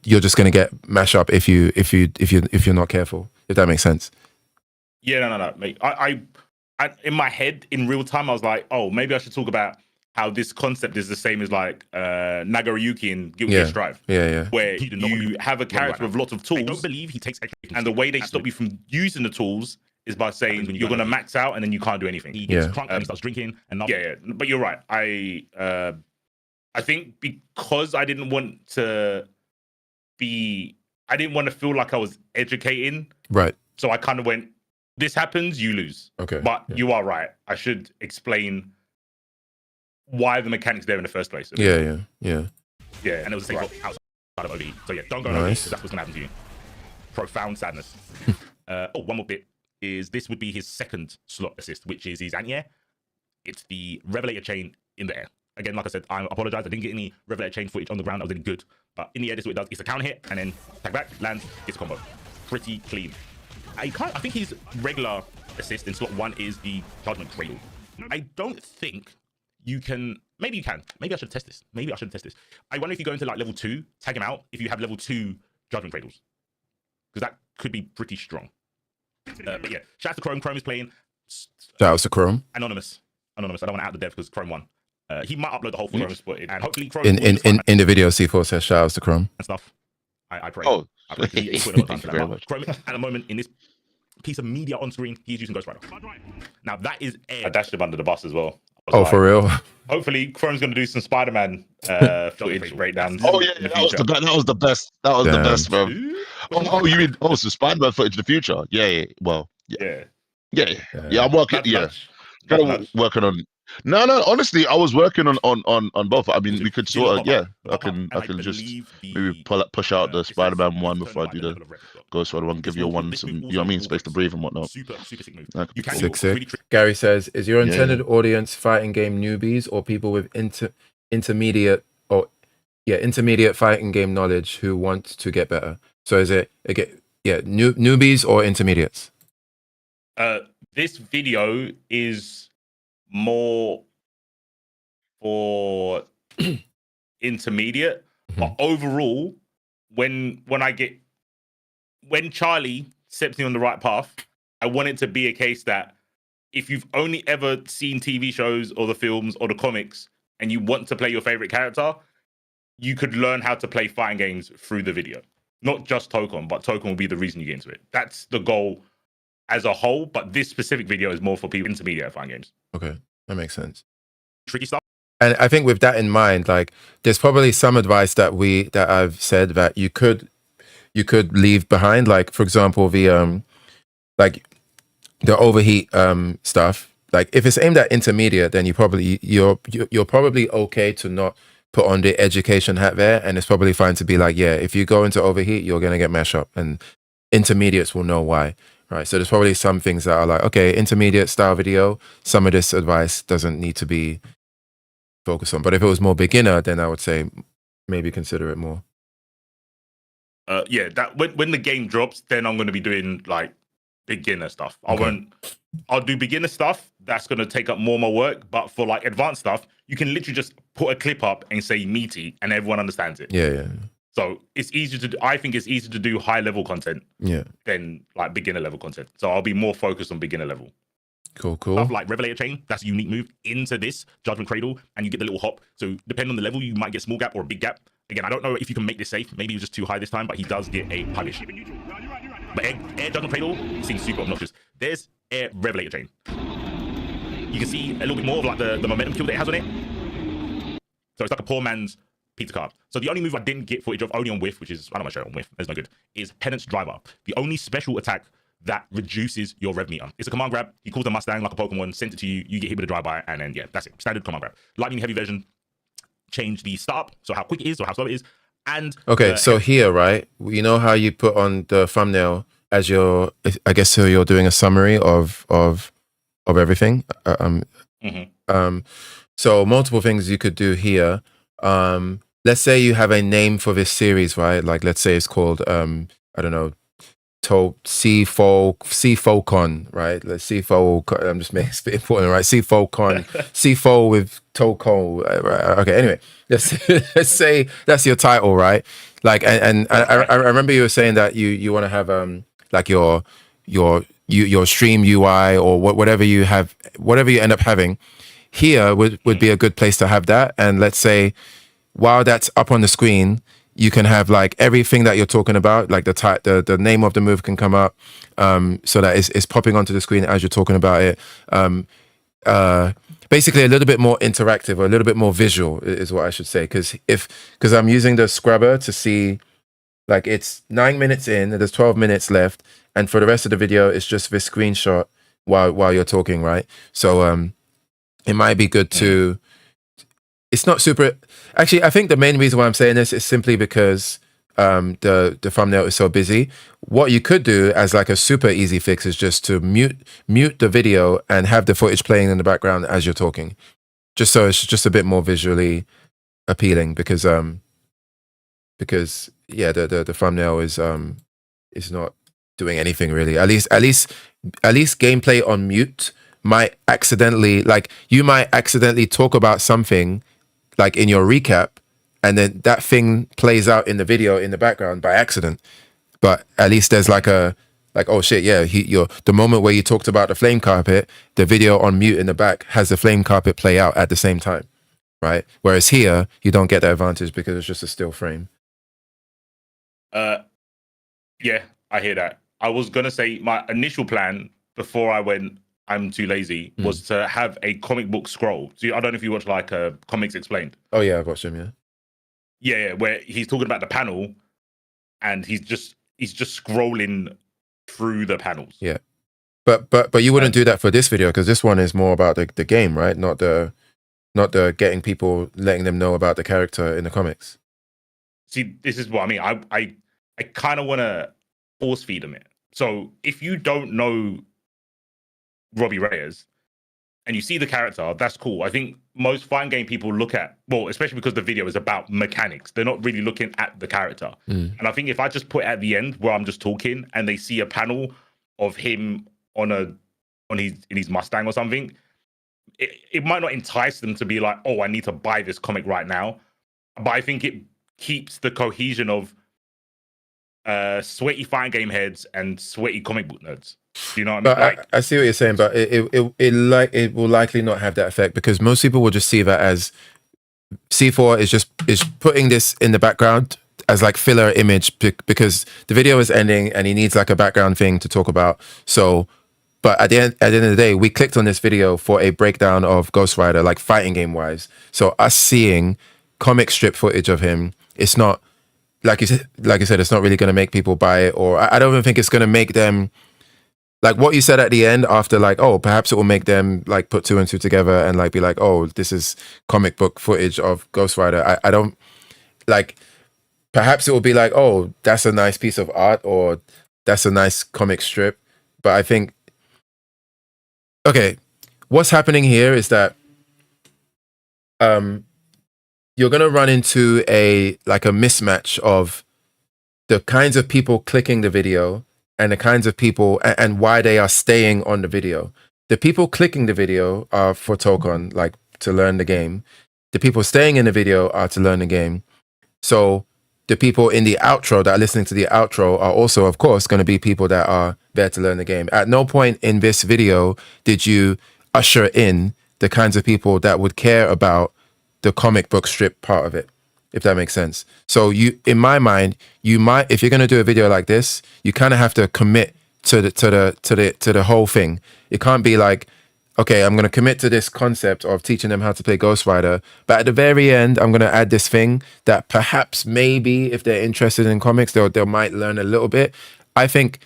you're just going to get mash up if you're not careful. If that makes sense. Yeah, no, mate. I in my head in real time I was like, oh, maybe I should talk about how this concept is the same as like Nagaryuki in Guilty Gear Strive. Yeah. Where you have a character with lots of tools. I don't believe he takes extra. And the way they stop you from using the tools is by saying you're going to max out and then you can't do anything. He gets crunk and he starts drinking. And yeah. But you're right. I think because I didn't want to feel like I was educating. Right. So I kind of went, this happens, you lose. Okay. But you are right. I should explain why the mechanic's there in the first place. Yeah. And it was the same for outside of OVE. So yeah, don't go on OVE because that's what's going to happen to you. Profound sadness. One more bit is this would be his second slot assist, which is his anti-air. It's the Revelator chain in the air. Again, like I said, I apologize. I didn't get any Revelator chain footage on the ground. That was any good. But in the air, this is what it does. It's a counter hit and then tag back, lands, gets a combo. Pretty clean. I think his regular assist in slot 1 is the Judgment Cradle. I don't think you can. Maybe you can. Maybe I should test this. I wonder if you go into like level 2, tag him out if you have level 2 Judgment Cradles. Because that could be pretty strong. But yeah, shout out to Chrome. Chrome is playing. Shout out to Chrome. Anonymous. I don't want to out the dev because Chrome won. He might upload the whole footage, and hopefully Chrome in the video C4 says shout out to Chrome and stuff. I pray. Oh, I pray. He put a lot of time for that. But Chrome at the moment in this piece of media on screen, he's using Ghost Rider. Now that is air. I dashed him under the bus as well. Oh, for real? Hopefully, Chrome's going to do some Spider-Man footage breakdowns. Oh yeah, that was the best. That was the best, bro. Oh, you mean some Spider-Man footage in the future? Yeah. Well, yeah. I'm working. Kind of working on. No. Honestly, I was working on both. I mean, we could sort of. Yeah, I can just maybe push out the Spider-Man one before I do the Ghost Rider one. Give your one some, you know what I mean, space to breathe and whatnot. Super sick move. Sick. Gary says, is your intended audience fighting game newbies or people with intermediate fighting game knowledge who want to get better? So is it newbies or intermediates? This video is more for intermediate, but overall, when Charlie steps me on the right path, I want it to be a case that if you've only ever seen TV shows or the films or the comics and you want to play your favorite character, you could learn how to play fighting games through the video. Not just Tokon, but Tokon will be the reason you get into it. That's the goal as a whole, but this specific video is more for people intermediate fighting games. Okay, that makes sense. Tricky stuff. And I think with that in mind, like there's probably some advice that I've said that you could you could leave behind, like for example like the overheat stuff. Like if it's aimed at intermediate, then you're probably okay to not put on the education hat there, and it's probably fine to be like, yeah, if you go into overheat, you're gonna get mash up, and intermediates will know why, right? So there's probably some things that are like, okay, intermediate style video, some of this advice doesn't need to be focused on. But if it was more beginner, then I would say maybe consider it more. Yeah, that when the game drops, then I'm going to be doing like beginner stuff. I'll do beginner stuff that's going to take up more of my work, but for like advanced stuff, you can literally just put a clip up and say meaty and everyone understands it. Yeah. So it's easier to do. I think it's easier to do high level content than like beginner level content. So I'll be more focused on beginner level. Cool. Stuff like Revelator Chain, that's a unique move into this Judgment Cradle, and you get the little hop. So depending on the level, you might get small gap or a big gap. Again, I don't know if you can make this safe. Maybe it was just too high this time, but he does get a punish. But Air Judgment Cradle seems super obnoxious. There's Air Revelator Chain. You can see a little bit more of like the momentum kill that it has on it. So it's like a poor man's pizza card. So the only move I didn't get footage of, only on whiff, which is, I don't want to show it on whiff, that's no good, is Penance Driver. The only special attack that reduces your rev meter. It's a command grab. He calls the Mustang like a Pokemon, sent it to you, you get hit with a drive-by, and then yeah, that's it. Standard command grab. Lightning heavy version, change the startup, so how quick it is or how slow it is. And okay, so here, right, you know how you put on the thumbnail as your, I guess so you're doing a summary of everything. So multiple things you could do here. Let's say you have a name for this series, right? Like let's say it's called I don't know, C4Con, right? Let's C4. I'm just making it important, right? C4Con, C4 with Toko. Right? Okay. Anyway, let's say that's your title, right? Like, and I remember you were saying that you want to have like your stream UI or whatever you have, whatever you end up having. Here would be a good place to have that. And let's say while that's up on the screen, you can have like everything that you're talking about, like the name of the move can come up, so that it's popping onto the screen as you're talking about it. Basically a little bit more interactive or a little bit more visual is what I should say. Because I'm using the scrubber to see, like it's 9 minutes in, there's 12 minutes left, and for the rest of the video, it's just this screenshot while you're talking, right? So it might be good to. It's not super. Actually, I think the main reason why I'm saying this is simply because the thumbnail is so busy. What you could do as like a super easy fix is just to mute the video and have the footage playing in the background as you're talking, just so it's just a bit more visually appealing. Because yeah, the thumbnail is not doing anything really. At least gameplay on mute might accidentally, like you might accidentally talk about something like in your recap, and then that thing plays out in the video in the background by accident. But at least there's like oh shit, yeah, the moment where you talked about the flame carpet, the video on mute in the back has the flame carpet play out at the same time, right? Whereas here you don't get that advantage because it's just a still frame. Yeah, I hear that. I was gonna say my initial plan before I went I'm too lazy was to have a comic book scroll. So I don't know if you watch like Comics Explained. Oh yeah, I've watched him. Yeah, where he's talking about the panel, and he's just scrolling through the panels. Yeah, but you wouldn't do that for this video because this one is more about the game, right? Not the getting people, letting them know about the character in the comics. See, this is what I mean. I kind of want to force feed them it. So if you don't know Robbie Reyes and you see the character, that's cool. I think most fighting game people look at, well, especially because the video is about mechanics, they're not really looking at the character. And I think if I just put it at the end where I'm just talking and they see a panel of him in his Mustang or something, it might not entice them to be like, oh, I need to buy this comic right now. But I think it keeps the cohesion of sweaty fighting game heads and sweaty comic book nerds. You know what I mean? But I see what you're saying, but it will likely not have that effect because most people will just see that as C4 is putting this in the background as like filler image because the video is ending and he needs like a background thing to talk about. So, but at the end of the day, we clicked on this video for a breakdown of Ghost Rider, like fighting game wise. So us seeing comic strip footage of him, it's not like you said, it's not really going to make people buy it, or I don't even think it's going to make them, like what you said at the end after, like, oh, perhaps it will make them like put two and two together and like be like, oh, this is comic book footage of Ghost Rider. I don't like, perhaps it will be like, oh, that's a nice piece of art, or that's a nice comic strip. But I think, okay, what's happening here is that you're going to run into a mismatch of the kinds of people clicking the video and the kinds of people and why they are staying on the video. The people clicking the video are for Tokon, like to learn the game. The people staying in the video are to learn the game. So the people in the outro that are listening to the outro are also, of course, going to be people that are there to learn the game. At no point in this video did you usher in the kinds of people that would care about the comic book strip part of it, if that makes sense. So you, in my mind, you might, if you're going to do a video like this, you kind of have to commit to the whole thing. It can't be like, okay, I'm going to commit to this concept of teaching them how to play Ghost Rider, but at the very end, I'm going to add this thing that perhaps maybe if they're interested in comics, they might learn a little bit. I think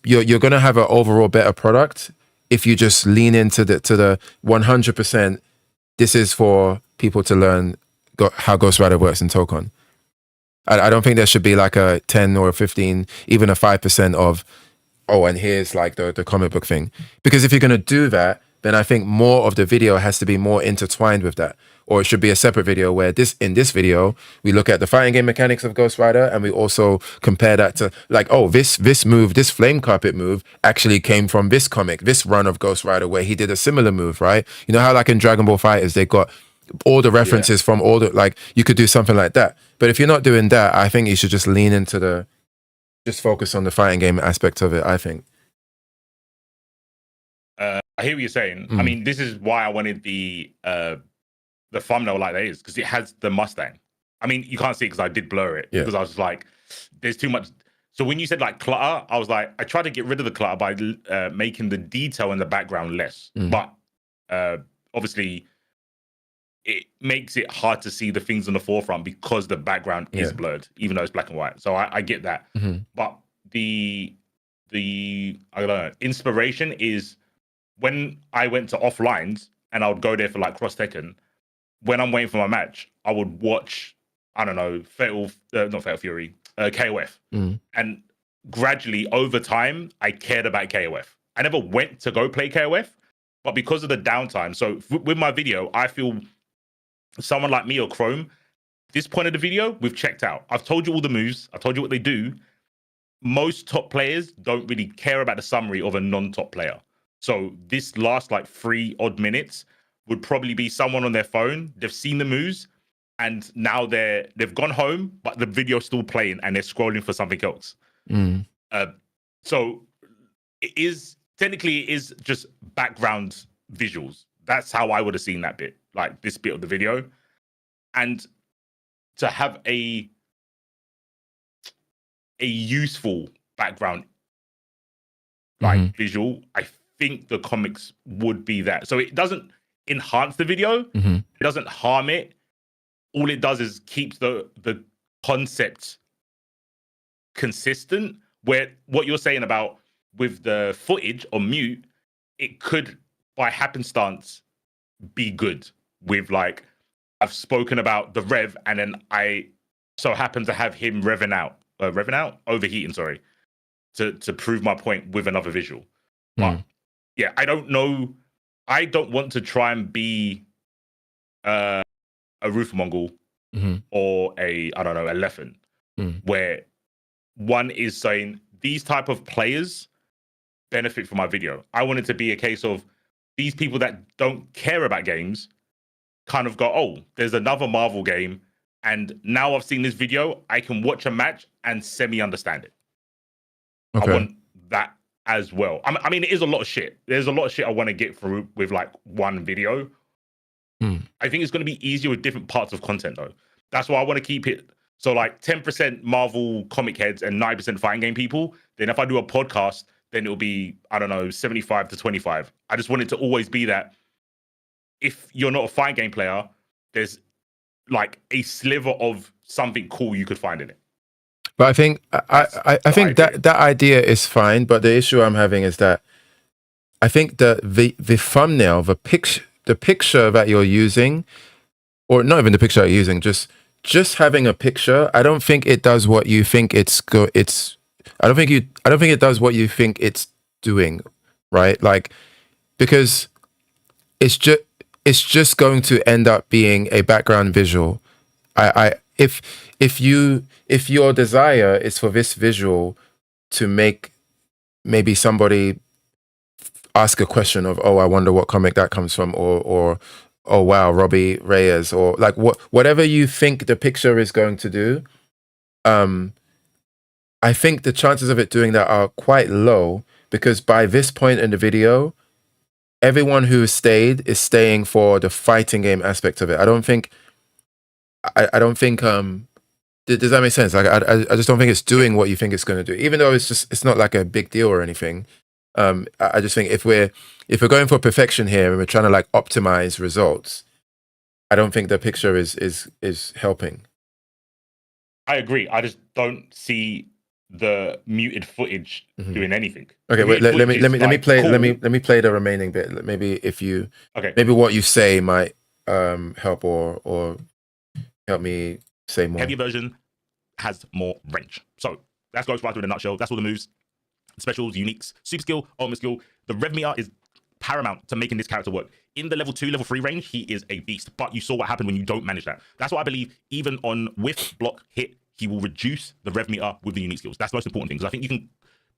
you're going to have an overall better product if you just lean into the 100%. This is for people to learn how Ghost Rider works in Tokon. I don't think there should be like a 10 or a 15, even a 5% of, oh, and here's like the comic book thing. Because if you're going to do that, then I think more of the video has to be more intertwined with that. Or it should be a separate video where in this video, we look at the fighting game mechanics of Ghost Rider and we also compare that to like, oh, this move, this flame carpet move actually came from this comic, this run of Ghost Rider where he did a similar move, right? You know how like in Dragon Ball FighterZ, they got all the references from all the, like, you could do something like that. But if you're not doing that, I think you should just lean into just focus on the fighting game aspect of it, I think. I hear what you're saying. I mean, this is why I wanted the thumbnail like that is, because it has the Mustang. I mean, you can't see it because I did blur it, because I was like, there's too much. So when you said like clutter, I was like, I tried to get rid of the clutter by making the detail in the background less. But obviously, it makes it hard to see the things on the forefront because the background is blurred, even though it's black and white. So I get that. But the I don't know, inspiration is when I went to offlines and I would go there for like Cross Tekken. When I'm waiting for my match, I would watch, I don't know, not Fatal Fury, KOF. And gradually over time, I cared about KOF. I never went to go play KOF, but because of the downtime. So with my video, I feel someone like me or Chrome, this point of the video, we've checked out. I've told you all the moves. I've told you what they do. Most top players don't really care about the summary of a non-top player. So this last like 3 odd minutes would probably be someone on their phone. They've seen the moves and now they've gone home, but the video's still playing and they're scrolling for something else. So technically it is just background visuals. That's how I would have seen that bit, like this bit of the video. And to have a useful background, like visual, I think the comics would be that. So it doesn't enhance the video, it doesn't harm it. All it does is keeps the concept consistent, where what you're saying about with the footage on mute, it could by happenstance be good. With like, I've spoken about the rev and then I so happen to have him overheating, sorry, to prove my point with another visual. But yeah, I don't know. I don't want to try and be a Roof Mongol or a Leffen, where one is saying these type of players benefit from my video. I want it to be a case of these people that don't care about games kind of go, oh, there's another Marvel game, and now I've seen this video, I can watch a match and semi-understand it. Okay. I want that as well. I mean, it is a lot of shit. There's a lot of shit I want to get through with like one video. I think it's going to be easier with different parts of content though. That's why I want to keep it. So like 10% Marvel comic heads and 9% fighting game people. Then if I do a podcast, then it'll be, I don't know, 75 to 25. I just want it to always be that if you're not a fighting game player, there's like a sliver of something cool you could find in it. But I think I think that idea is fine. But the issue I'm having is that I think the thumbnail, the picture that you're using, or not even the picture you're using, just having a picture, I don't think it does what you think I don't think it does what you think it's doing, right? Like, because it's just going to end up being a background visual. If your desire is for this visual to make maybe somebody ask a question of, oh, I wonder what comic that comes from, or oh wow, Robbie Reyes, or like whatever you think the picture is going to do, I think the chances of it doing that are quite low, because by this point in the video, everyone who stayed is staying for the fighting game aspect of it. I don't think does that make sense? Like I just don't think it's doing what you think it's going to do, even though it's not like a big deal or anything. I just think if we're going for perfection here and we're trying to like optimize results, I don't think the picture is helping. I agree. I just don't see the muted footage doing anything. Okay, wait, let me play the remaining bit. Maybe maybe what you say might help or help me say more. Heavier version has more range. So that's Ghost Rider in a nutshell. That's all the moves, specials, uniques, super skill, ultimate skill. The rev meter is paramount to making this character work. In the level 2, level 3 range, he is a beast. But you saw what happened when you don't manage that. That's why I believe even on whiff, block, hit, he will reduce the rev meter with the unique skills. That's the most important thing, because I think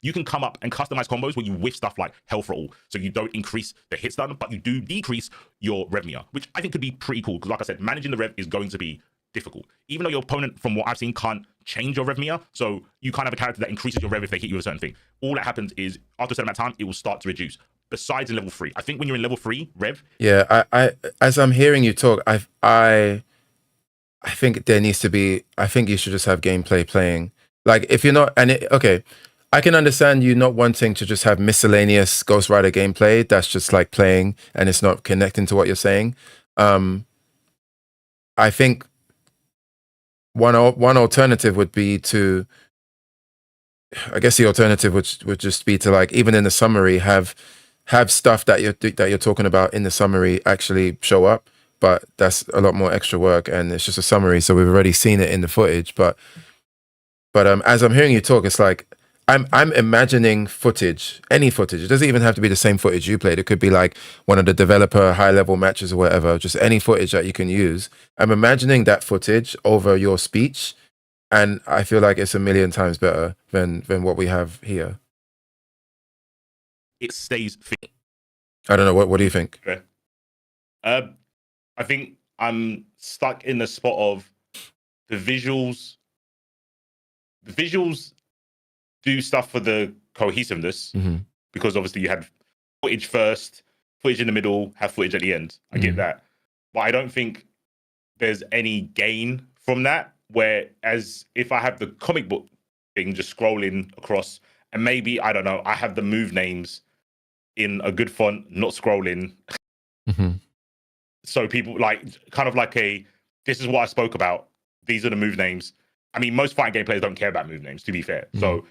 you can come up and customize combos where you whiff stuff like Hell Throttle, so you don't increase the hit stun, but you do decrease your rev meter, which I think could be pretty cool, because like I said, managing the rev is going to be difficult. Even though your opponent, from what I've seen, can't change your rev meter, so you can't have a character that increases your rev if they hit you with a certain thing. All that happens is, after a certain amount of time, it will start to reduce. Besides in level 3. I think when you're in level 3, rev... Yeah, I as I'm hearing you talk, I think there needs to be... I think you should just have gameplay playing. Like, if you're not... okay, I can understand you not wanting to just have miscellaneous Ghost Rider gameplay that's just like playing and it's not connecting to what you're saying. I think one alternative would be to... I guess the alternative would just be to, like, even in the summary, have stuff that you're talking about in the summary actually show up, but that's a lot more extra work, and it's just a summary, so we've already seen it in the footage. But as I'm hearing you talk, it's like I'm imagining footage, any footage. It doesn't even have to be the same footage you played. It could be like one of the developer high-level matches or whatever, just any footage that you can use. I'm imagining that footage over your speech, and I feel like it's a million times better than what we have here. It stays fit. I don't know. What do you think? Okay. I think I'm stuck in the spot of the visuals. The visuals do stuff for the cohesiveness, because obviously you had footage first, footage in the middle, have footage at the end. I get that. But I don't think there's any gain from that. Whereas if I have the comic book thing just scrolling across, and maybe, I don't know, I have the move names in a good font, not scrolling. So people kind of like this is what I spoke about. These are the move names. I mean, most fighting game players don't care about move names, to be fair. So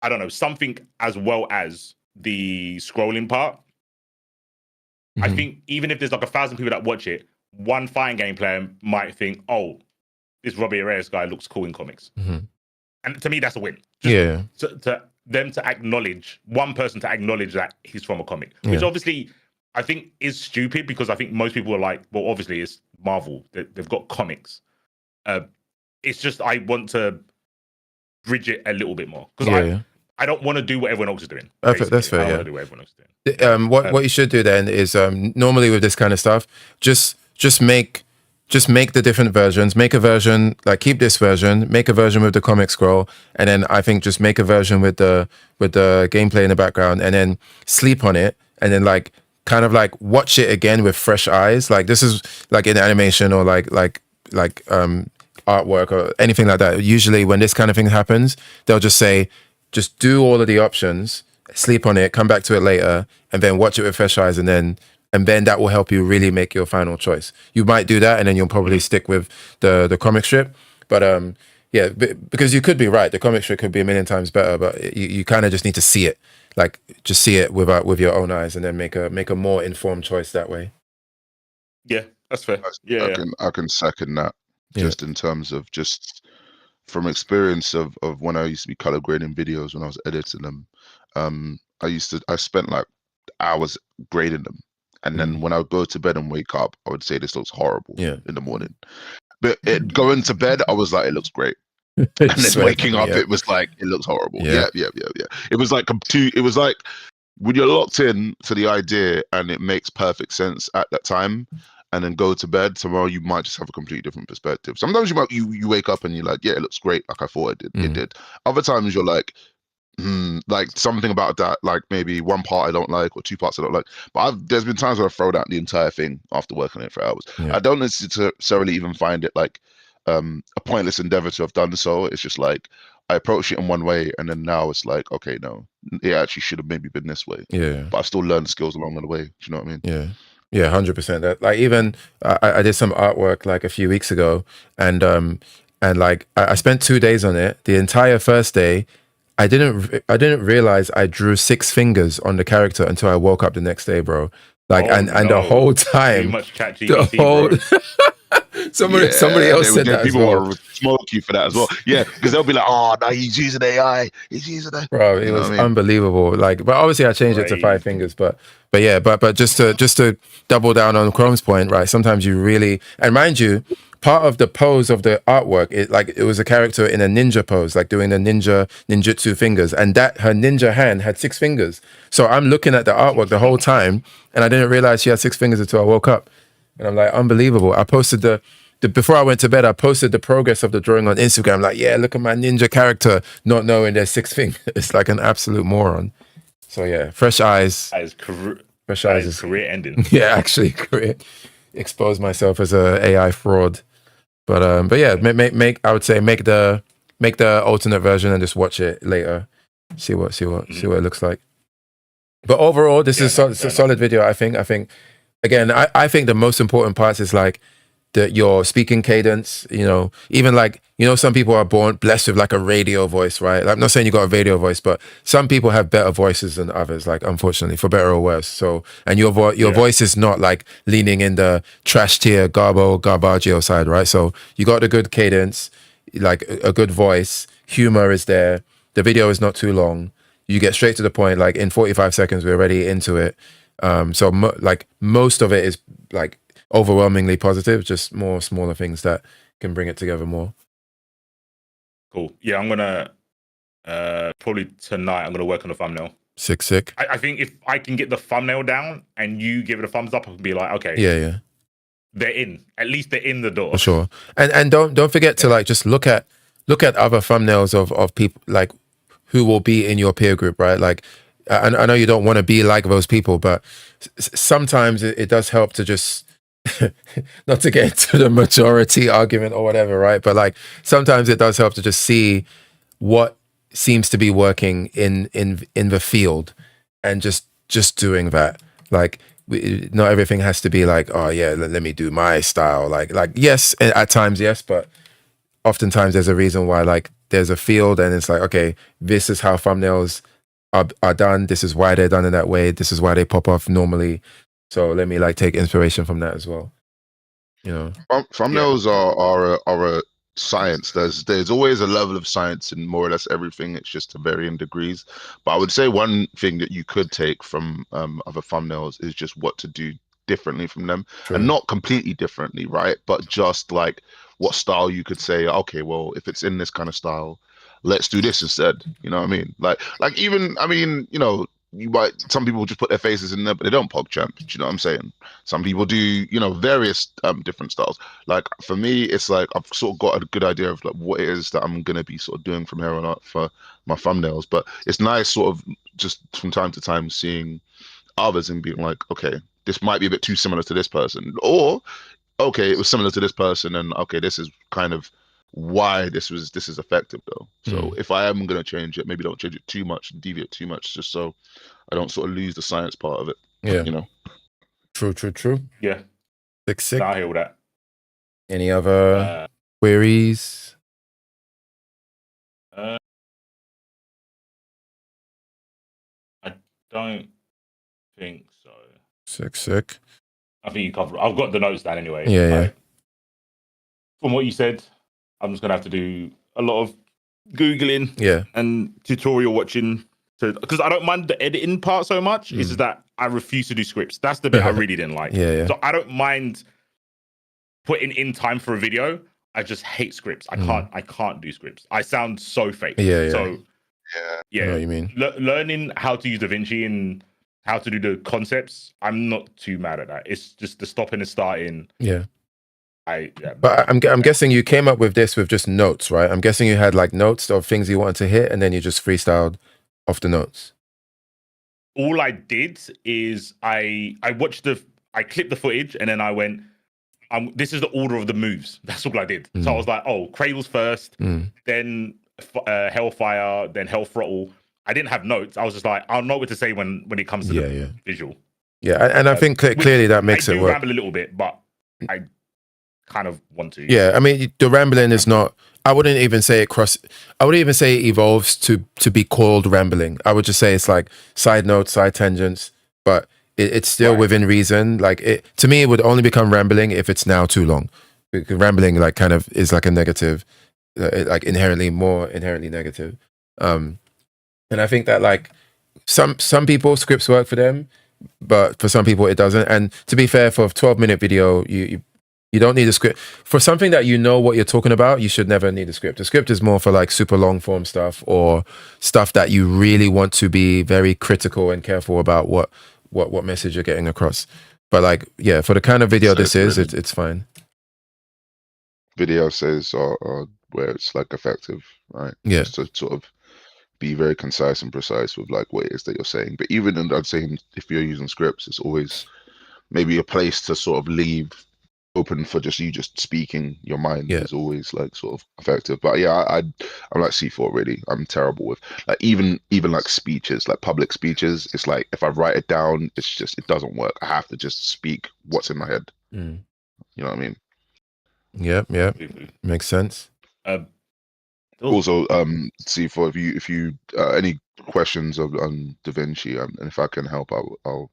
I don't know, something as well as the scrolling part. I think even if there's like 1,000 people that watch it, one fighting game player might think, oh, this Robbie Reyes guy looks cool in comics. And to me, that's a win. Yeah. To them to acknowledge, one person to acknowledge that he's from a comic, which obviously I think is stupid, because I think most people are like, well, obviously it's Marvel. They've got comics. It's just I want to bridge it a little bit more, because I don't want to do what everyone else is doing. That's fair. I don't want to do what everyone else is doing. What you should do then is normally with this kind of stuff, just make the different versions. Make a version, like keep this version, make a version with the comic scroll, and then I think just make a version with the gameplay in the background, and then sleep on it, and then like kind of like watch it again with fresh eyes. Like this is like in animation or like artwork or anything like that. Usually when this kind of thing happens, they'll just say, just do all of the options, sleep on it, come back to it later, and then watch it with fresh eyes, and then that will help you really make your final choice. You might do that, and then you'll probably stick with the comic strip. But because you could be right. The comic strip could be a million times better, but you kind of just need to see it, like just see it with your own eyes, and then make a more informed choice that way. Yeah, that's fair. I Yeah, I can second that. Yeah. Just in terms of just from experience of when I used to be color grading videos when I was editing them. I spent like hours grading them, and then when I would go to bed and wake up, I would say this looks horrible in the morning. But going to bed, I was like, it looks great. And then waking up, it was like, it looks horrible. Yeah. It was like it was like when you're locked in to the idea and it makes perfect sense at that time, and then go to bed, tomorrow you might just have a completely different perspective. Sometimes you wake up and you're like, yeah, it looks great, like I thought it did. It did. Other times you're like something about that, like maybe one part I don't like or two parts I don't like. But there's been times where I thrown out the entire thing after working on it for hours. I don't necessarily even find it like a pointless endeavor to have done so. It's just like I approach it in one way, and then now it's like, okay, no, it actually should have maybe been this way. Yeah. But I still learned skills along the way. Do you know what I mean? Yeah. Yeah, 100%. That, like, even I did some artwork like a few weeks ago, and like I spent 2 days on it. The entire first day, I didn't realize I drew 6 fingers on the character until I woke up the next day, bro. Like, and the whole time, too much ChatGPT, bro. somebody else said that as people well. will smoke you for that as well. Yeah, because they'll be like, "Oh no, he's using AI. He's using that." Bro, it was unbelievable. Like, but obviously I changed it to 5 fingers. But yeah, but just to double down on Chrome's point, right? Sometimes you really, and mind you, part of the pose of the artwork, it was a character in a ninja pose, like doing the ninjutsu fingers, and that her ninja hand had 6 fingers. So I'm looking at the artwork the whole time, and I didn't realize she had 6 fingers until I woke up. And I'm like, unbelievable. I posted the before I went to bed, I posted the progress of the drawing on Instagram. Like, yeah, look at my ninja character, not knowing there's 6 fingers. Like an absolute moron. So yeah, fresh eyes. Fresh eyes is career ending. Yeah, actually, career. Expose myself as a AI fraud. But yeah, I would say make the alternate version and just watch it later. See what it looks like. But overall, this is a solid video. I think again, I think the most important parts is like your speaking cadence, even like, some people are blessed with like a radio voice, right? Like, I'm not saying you got a radio voice, but some people have better voices than others, like, unfortunately, for better or worse. So, and your voice is not like leaning in the trash tier garbaggio side, right? So you got the good cadence, like a good voice, humor is there. The video is not too long. You get straight to the point, like in 45 seconds, we're already into it. So most of it is like overwhelmingly positive, just more smaller things that can bring it together more. Cool. Yeah, I'm gonna probably tonight I'm gonna work on the thumbnail. Sick. I think if I can get the thumbnail down and you give it a thumbs up, I can be like, okay, yeah, they're in. At least they're in the door. For sure. And don't forget to like just look at other thumbnails of people like who will be in your peer group, right? Like, I know you don't want to be like those people, but sometimes it does help to just not to get into the majority argument or whatever, right? But like sometimes it does help to just see what seems to be working in the field, and just doing that. Like, not everything has to be like, oh yeah, let me do my style. Like yes, at times yes, but oftentimes there's a reason why, like, there's a field and it's like, okay, this is how thumbnails are done. This is why they're done in that way. This is why they pop off normally. So let me like take inspiration from that as well. Thumbnails are a science. There's always a level of science in more or less everything. It's just to varying degrees. But I would say one thing that you could take from other thumbnails is just what to do differently from them. True. And not completely differently, right? But just like what style you could say, okay, well, if it's in this kind of style, let's do this instead. You know what I mean? Like even, I mean, some people just put their faces in there, but they don't PogChamp. Do you know what I'm saying? Some people do, various different styles. Like for me, it's like I've sort of got a good idea of like what it is that I'm gonna be sort of doing from here on out for my thumbnails. But it's nice sort of just from time to time seeing others and being like, okay, this might be a bit too similar to this person, or okay, it was similar to this person, and okay, this is kind of why this is effective though. So if I am going to change it, maybe don't change it too much, deviate too much, just so I don't sort of lose the science part of it. Yeah, True. Yeah, sick. I hear all that. Any other queries? I don't think so. Sick. I think you covered. I've got the notes down anyway. Yeah. From what you said, I'm just gonna have to do a lot of googling, Yeah. and tutorial watching, because I don't mind the editing part so much. It's just that I refuse to do scripts. That's the bit I really didn't like. Yeah. So I don't mind putting in time for a video. I just hate scripts. I can't do scripts. I sound so fake. Yeah. So I know what you mean. Learning how to use DaVinci and how to do the concepts, I'm not too mad at that. It's just the stopping and starting. Yeah. Yeah. But I'm guessing you came up with this with just notes, right? I'm guessing you had like notes of things you wanted to hit, and then you just freestyled off the notes. All I did is I clipped the footage, and then I went, this is the order of the moves. That's all I did. So I was like, oh, Cradles first, then Hellfire, then Hell Throttle. I didn't have notes. I was just like, I'll know what to say when it comes to the visual. Yeah, and I think clearly that makes it work. I ramble a little bit, but I kind of want to. Yeah, I mean, the rambling is not. I wouldn't even say I wouldn't even say it evolves to be called rambling. I would just say it's like side notes, side tangents, but it's still within reason. Like to me, it would only become rambling if it's now too long. Because rambling like kind of is like a negative, like inherently negative. And I think that like some people scripts work for them, but for some people it doesn't. And to be fair, for a 12-minute video, you don't need a script. For something that you know what you're talking about, you should never need a script. A script is more for like super long form stuff or stuff that you really want to be very critical and careful about what message you're getting across. But like, yeah, for the kind of video this is, it's fine. Video says are where it's like effective, right? Yeah. Just to sort of be very concise and precise with like what it is that you're saying. But even in, I'd say if you're using scripts, it's always maybe a place to sort of leave open for just speaking your mind is always like sort of effective. But yeah, I'm like C4 really. I'm terrible with like even like speeches, like public speeches. It's like if I write it down, it's just it doesn't work. I have to just speak what's in my head. You know what I mean? Yep. Makes sense. Also, C4, if you any questions on DaVinci, and if I can help, I'll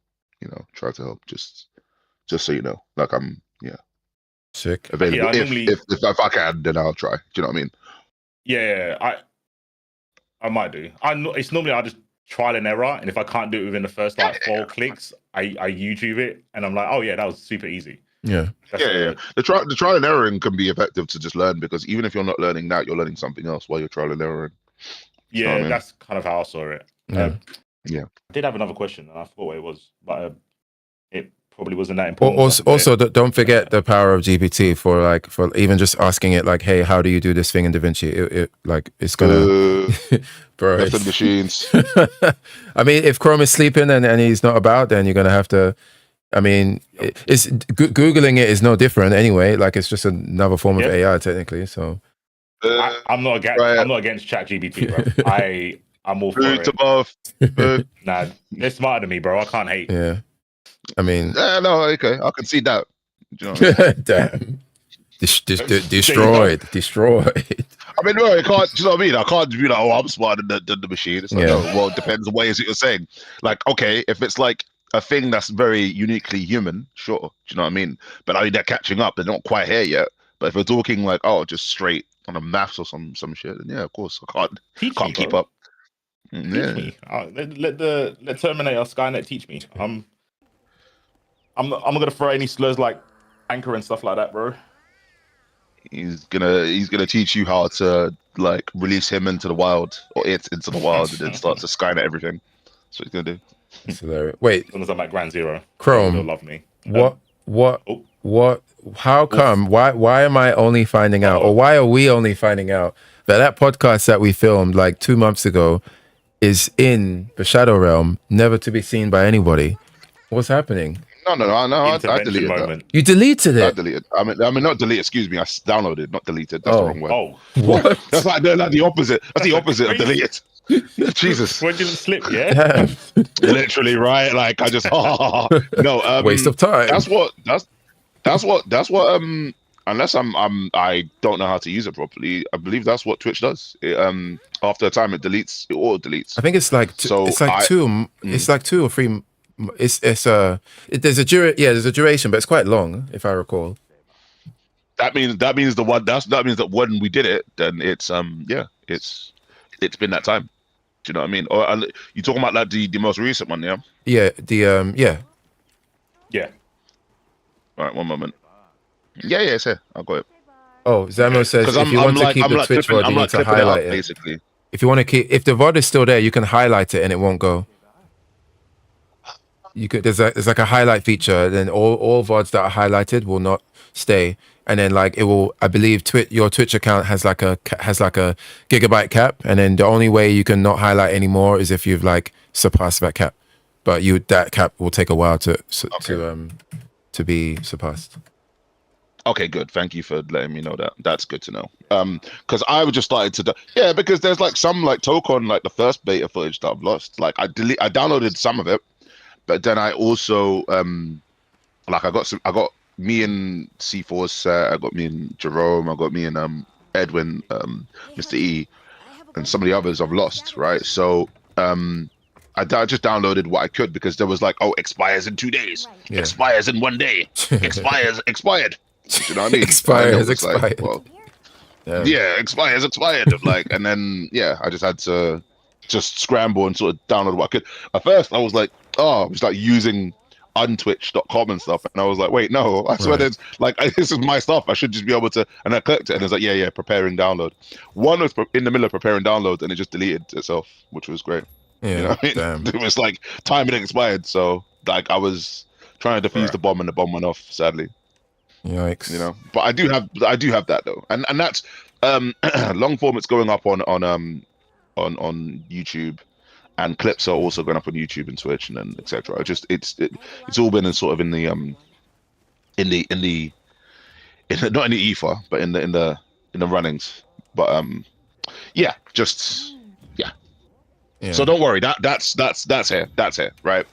try to help. Just so you know, like I'm sick available. If I can, then I'll try. Do you know what I mean? Yeah, I might do. It's normally I just trial and error, and if I can't do it within the first like 4 clicks, I YouTube it, and I'm like, oh yeah, that was super easy. Yeah. The trial and erroring can be effective to just learn, because even if you're not learning that, you're learning something else while you're trial and erroring. Yeah, I mean? That's kind of how I saw it. Yeah. I did have another question, and I forgot what it was, but it probably wasn't that important. Also, don't forget the power of GPT for even just asking it like, hey, how do you do this thing in DaVinci? It's gonna, bro. The machines. I mean, if Chrome is sleeping and he's not about, then you're gonna have to. I mean, it's Googling it is no different anyway. Like it's just another form of AI technically. So I'm not against ChatGPT, bro. I'm all for it. Nah, they're smarter than me, bro. I can't hate. Yeah, I mean, no, okay, I can see that. Do you know damn, destroyed. I mean, no, it can't. Do you know what I mean? I can't be like, oh, I'm smarter than the machine. It's like, no, well, it depends on what is it you're saying. Like, okay, if it's like a thing that's very uniquely human, sure. Do you know what I mean? But I mean, they're catching up. They're not quite here yet. But if we're talking like, oh, just straight on a maths or some shit, then yeah, of course, I can't keep up. Teach me. Let Terminator Skynet teach me. I'm gonna throw any slurs like anchor and stuff like that, bro. He's gonna teach you how to like release him into the wild, or it into the wild, and then start to Skynet everything. That's what he's gonna do. It's hilarious. Wait, as long as I'm at Ground Zero, Chrome, they'll love me. What? How come? Why am I only finding out, or why are we only finding out that podcast that we filmed like 2 months ago is in the Shadow Realm, never to be seen by anybody? What's happening? No. I deleted that. You deleted it? I deleted. I mean, not delete. Excuse me. I downloaded, not deleted. That's the wrong word. Oh, what? That's like the opposite. That's the opposite of deleted. Jesus. When did it slip? Yeah. Literally, right? Like I just no. Waste of time. That's what unless I don't know how to use it properly. I believe that's what Twitch does. After a time, it auto deletes. I think it's like it's like it's like 2 or 3. There's a there's a duration, but it's quite long if I recall. That means that means that when we did it, then it's been that time. Do you know what I mean? Or you talking about like the most recent one, yeah? Yeah, Yeah. All right, one moment. Yeah, it's here. I've got it. Oh, Zamo says if you want to keep the Twitch VOD, you need to highlight it. Basically. If you want to keep, if the VOD is still there, you can highlight it and it won't go. You could there's like a highlight feature, then all VODs that are highlighted will not stay, and then like it will. I believe your Twitch account has like a gigabyte cap, and then the only way you can not highlight anymore is if you've like surpassed that cap, but that cap will take a while to be surpassed. Okay, good. Thank you for letting me know that. That's good to know. Because I was just started to because there's like some like Tokon, like the first beta footage that I've lost. Like I downloaded some of it, but then I also like I got me and C4's set, I got me and Jerome, I got me and Edwin, Mr. E, and some of the others I've lost, right? So I just downloaded what I could because there was like, expires in 2 days, expires in 1 day, expired. Do you know what I mean? Expires. Like, well, expires. Like, and then I just had to just scramble and sort of download what I could. At first, I was like, I was like using untwitch.com and stuff, and I was like, wait, no, I swear there's like this is my stuff. I should just be able to. And I clicked it, and it's like, preparing download. One was in the middle of preparing download, and it just deleted itself, which was great. Yeah, you know what I mean? damn. It was like time had expired, so like I was trying to defuse the bomb, and the bomb went off. Sadly. Yikes. You know, but I do have that though, and that's long form. It's going up on YouTube, and clips are also going up on YouTube and Twitch, and then etc. It's all been in sort of in the not in the ether, but in the runnings. But Yeah. So don't worry, that's here, right?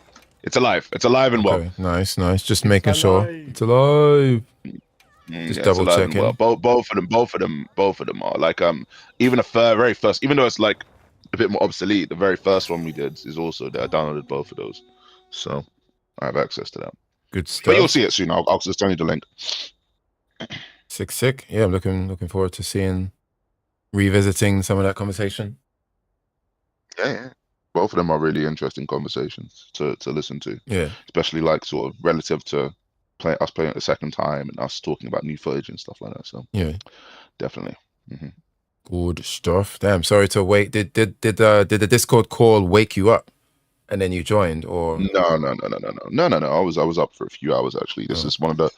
It's alive and well. Okay, nice. Just making sure it's alive. Just double checking. Well, both of them are like even very first, even though it's like a bit more obsolete, the very first one we did is also there. I downloaded both of those, so I have access to that. Good stuff. But you'll see it soon. I'll just send you the link. Sick. Yeah, I'm looking forward to revisiting some of that conversation. Yeah. Both of them are really interesting conversations to listen to. Yeah. Especially like sort of relative to us playing it the second time and us talking about new footage and stuff like that. So yeah, definitely. Mm-hmm. Good stuff. Damn, sorry to wait. Did the Discord call wake you up, and then you joined, or No. I was up for a few hours actually. This is one of the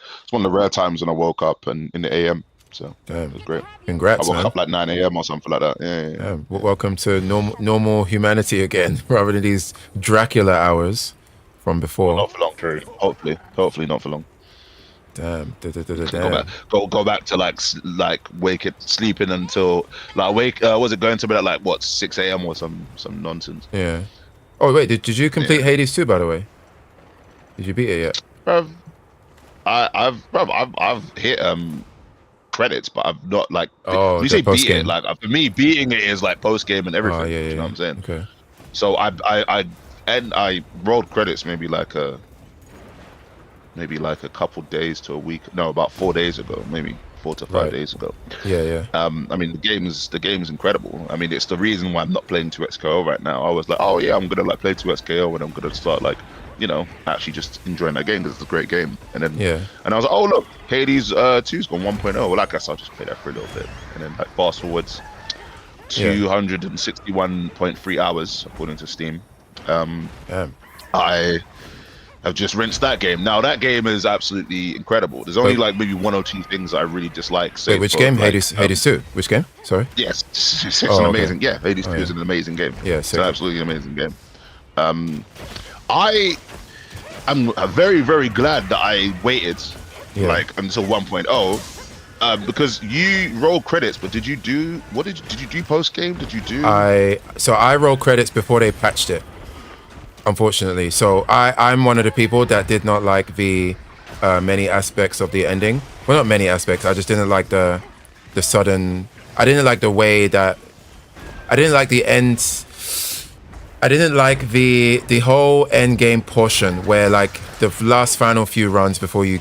rare times when I woke up and in the AM. So damn, it was great. Congrats, I woke man. up like 9 a.m. or something like that. Yeah. Welcome to normal humanity again, rather than these Dracula hours from before. Not for long, true. Hopefully not for long. Damn. Go back to like sleeping until like was it going to be at like what 6 a.m. or some nonsense? Yeah. Oh wait, did you complete Hades 2 by the way? Did you beat it yet? Bruv, I've hit credits, but I've not like. Oh, you say beat game. it, like for me, beating it is like post game and everything. Oh, yeah. You know what I'm saying? Okay. So I rolled credits maybe like a couple days to a week. No, about 4 days ago, maybe 4 to 5 days ago. Yeah. I mean the game is incredible. I mean it's the reason why I'm not playing 2XKO right now. I was like, oh yeah, I'm gonna like play 2XKO and I'm gonna start like, you know, actually just enjoying that game because it's a great game. And then and I was like, oh look, Hades 2's gone 1.0. Well, I guess I'll just play that for a little bit. And then like fast forwards 261.3 hours according to Steam. I have just rinsed that game. Now that game is absolutely incredible. There's only like maybe 1 or 2 things that I really dislike. Wait, which game? Like, Hades 2. Which game? Sorry. Yes, it's an amazing. Yeah, Hades 2 is an amazing game. Yeah, it's an absolutely amazing game. I am very, very glad that I waited like until 1.0 because you roll credits. But did you do post game? Did you do? I roll credits before they patched it. Unfortunately, so I'm one of the people that did not like the many aspects of the ending. well, not many aspects. I just didn't like the sudden. I didn't like the way that. I didn't like the end. I didn't like the whole end game portion where like the last final few runs before you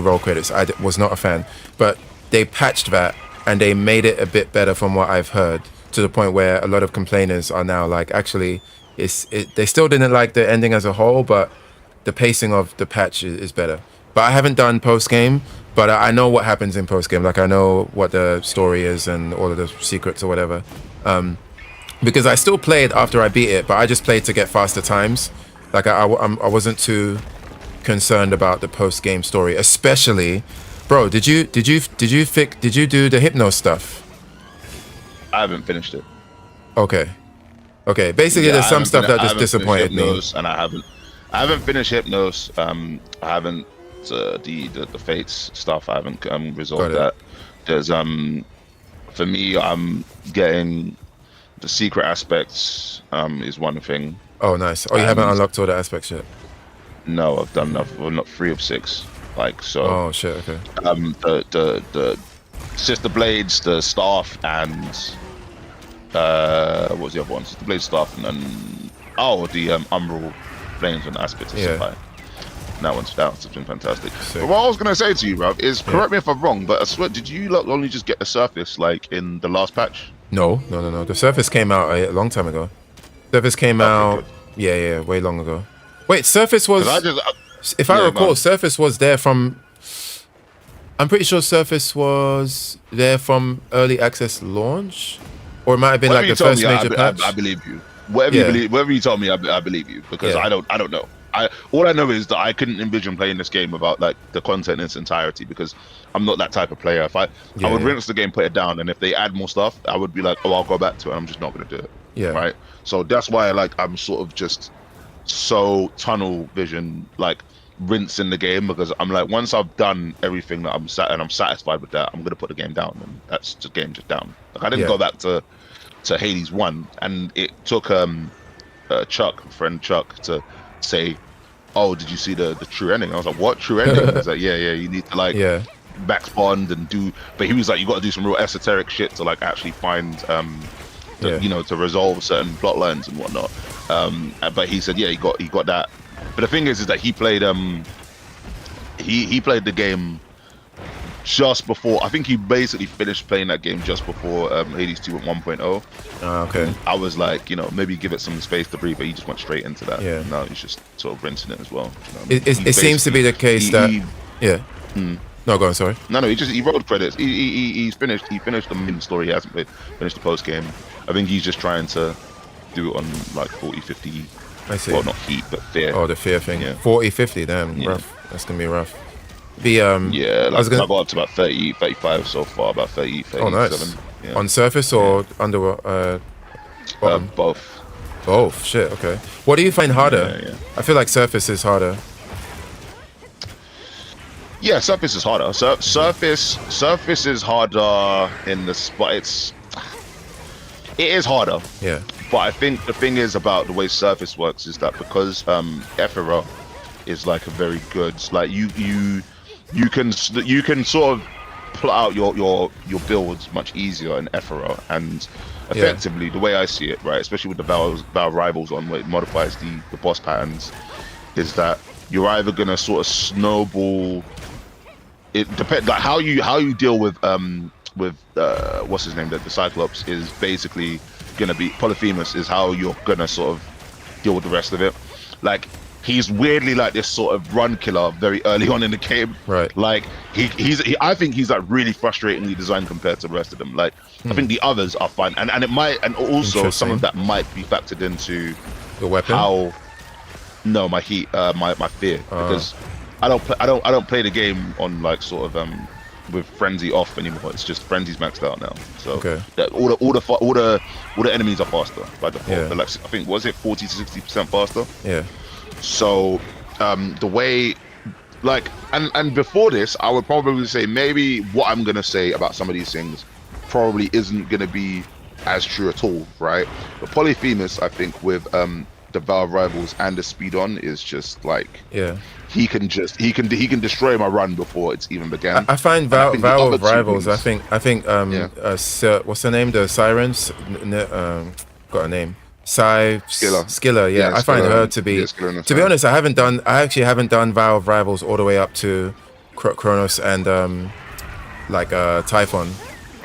roll credits. Was not a fan, but they patched that and they made it a bit better from what I've heard, to the point where a lot of complainers are now like, actually, they still didn't like the ending as a whole, but the pacing of the patch is better. But I haven't done post game, but I know what happens in post game. Like I know what the story is and all of the secrets or whatever. Because I still played after I beat it, but I just played to get faster times. Like I wasn't too concerned about the post game story, especially, bro. Did you do the Hypno stuff? I haven't finished it. Okay. Basically, there's some stuff that just disappointed me. And I haven't finished Hypnos. I haven't the Fates stuff. I haven't resolved that. There's for me, I'm getting the secret aspects is one thing. Oh, nice. Oh, you haven't unlocked all the aspects yet? No, I've done enough. Well, not 3 of 6. Like so. Oh shit. Okay. The Sister Blades, the staff, and what was the other one? Sister Blades, staff, and then the Umbral Flames and aspects of supply. That's been fantastic. Sick. But what I was gonna say to you, Rob, is correct me if I'm wrong, but I swear, did you only just get the surface like in the last patch? No. The Surface came out a long time ago. Surface came out, good. way long ago. Wait, Surface was. If I recall, Surface was there from. I'm pretty sure Surface was there from early access launch, or it might have been like the first major patch. I believe you. Whatever you told me, I believe you, because I don't know. All I know is that I couldn't envision playing this game without like the content in its entirety, because I'm not that type of player. If I would rinse the game, put it down, and if they add more stuff, I would be like, I'll go back to it. I'm just not gonna do it. Yeah. Right. So that's why I'm sort of just so tunnel vision, like rinsing the game, because I'm like, once I've done everything that I'm satisfied with that, I'm gonna put the game down, and that's the game just down. Like I didn't go back to Hades 1, and it took friend Chuck to say, oh, did you see the true ending? I was like, what true ending? He was like, yeah, you need to like max bond and do, but he was like, you got to do some real esoteric shit to like actually find to resolve certain plot lines and whatnot. But he said, he got that. But the thing is that he played he played the game just before. I think he basically finished playing that game just before Hades 2 went 1.0. Okay. I was like, maybe give it some space to breathe, but he just went straight into that. Yeah. No, he's just sort of rinsing it as well. It seems to be the case No, go on. Sorry. No, he rolled credits. He finished the main story. He hasn't finished the post game. I think he's just trying to do it on like 40, 50. I see. Well, not heat, but fear. Oh, the fear thing. Yeah. 40, 50. Damn, rough. That's gonna be rough. I got up to about 30, 35 so far. About 30, 37. Oh, nice. Yeah. On surface or under bottom? Both. Both. Shit. Okay. What do you find harder? Yeah. I feel like surface is harder. Yeah, surface is harder. Surface is harder in the spot. It is harder. Yeah. But I think the thing is about the way surface works is that because Ephira is like a very good, like you can sort of plot out your builds much easier in Ephira, and effectively the way I see it, right, especially with the Val Rivals on where it modifies the boss patterns, is that you're either gonna sort of snowball. It depends, like how you deal with what's his name, the Cyclops is basically gonna be Polyphemus is how you're gonna sort of deal with the rest of it. Like he's weirdly like this sort of run killer very early on in the game. Right. Like I think he's like really frustratingly designed compared to the rest of them. Like I think the others are fun, and it might, and also some of that might be factored into the weapon. No, my heat, my fear, because I don't play the game on like sort of with frenzy off anymore. It's just frenzy's maxed out now. So all the enemies are faster by default. Yeah. They're like, I think, was it 40 to 60% faster? Yeah. So the way, like, and before this, I would probably say maybe what I'm gonna say about some of these things probably isn't gonna be as true at all, right? But Polyphemus, I think, with the Valve Rivals and the speed on is just like Yeah. he can destroy my run before it's even began. I find And I think the Valve other two Rivals. I things- think what's her name? The Sirens. Got a name. Skiller. Yeah, I find Skiller, her to be. yeah, Skiller and To be Siren. honest, I actually haven't done Valve Rivals all the way up to Kronos and Typhon.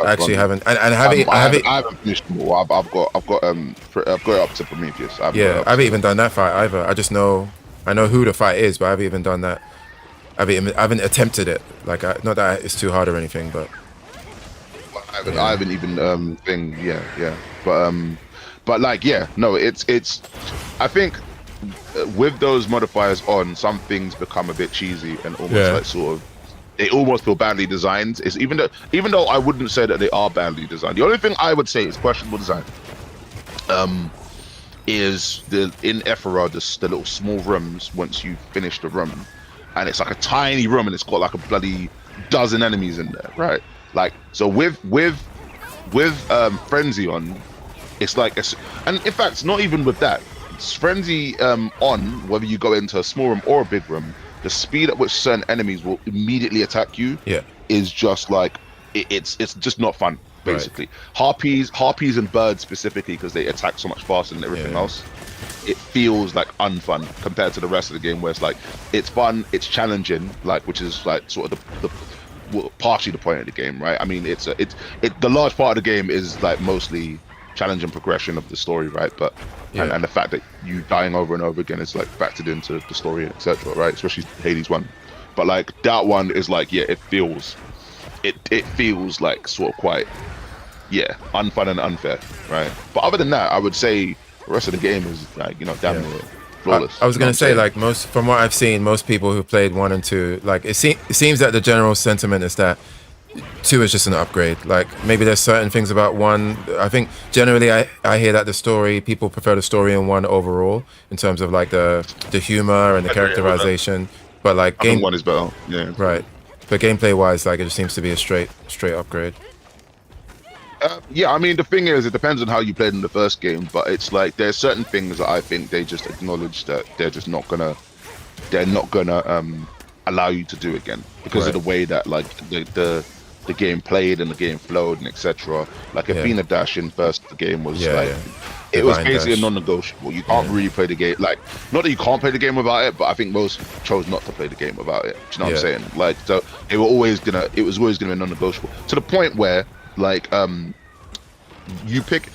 I actually haven't, and I haven't finished them all. I've got it up to Prometheus. I haven't even done that fight either. I just know who the fight is, but I haven't even done that. I haven't attempted it. Like, not that it's too hard or anything, but I haven't even but like no, it's I think with those modifiers on, some things become a bit cheesy and almost like sort of they almost feel badly designed. It's even though I wouldn't say that they are badly designed. The only thing I would say is questionable design. Is in Ephora the little small rooms once you finish the room, and it's like a tiny room and it's got like a bloody dozen enemies in there, right? Like, so with Frenzy on, it's like and in fact not even with that, it's Frenzy on, whether you go into a small room or a big room, the speed at which certain enemies will immediately attack you is just like it's just not fun. Basically, harpies and birds specifically, because they attack so much faster than everything else. It feels like unfun compared to the rest of the game, where it's like it's fun, it's challenging, like, which is like sort of well, partially the point of the game, right? I mean, the large part of the game is like mostly challenge and progression of the story, right? But and the fact that you dying over and over again is like factored into the story, etc., right? Especially Hades 1. But like that one is like, it feels like sort of quite unfun and unfair, right? But other than that, I would say the rest of the game is like, damn near flawless. I was gonna say, like, from what I've seen, most people who played 1 and 2, like, it seems that the general sentiment is that 2 is just an upgrade. Like, maybe there's certain things about 1. I think generally I hear that people prefer the story in 1 overall in terms of like the humor and the characterization. But like I think 1 is better. Yeah. Right. But gameplay wise, like, it just seems to be a straight upgrade. I mean, the thing is, it depends on how you played in the first game, but it's like there's certain things that I think they just acknowledge that they're not gonna allow you to do again because of the way that like the game played and the game flowed and etc. Like Athena Dash in first the game was it was basically a non-negotiable. You can't really play the game, like, not that you can't play the game without it, but I think most chose not to play the game without it. Do you know what I'm saying? Like, so it was always gonna be non-negotiable to the point where like you pick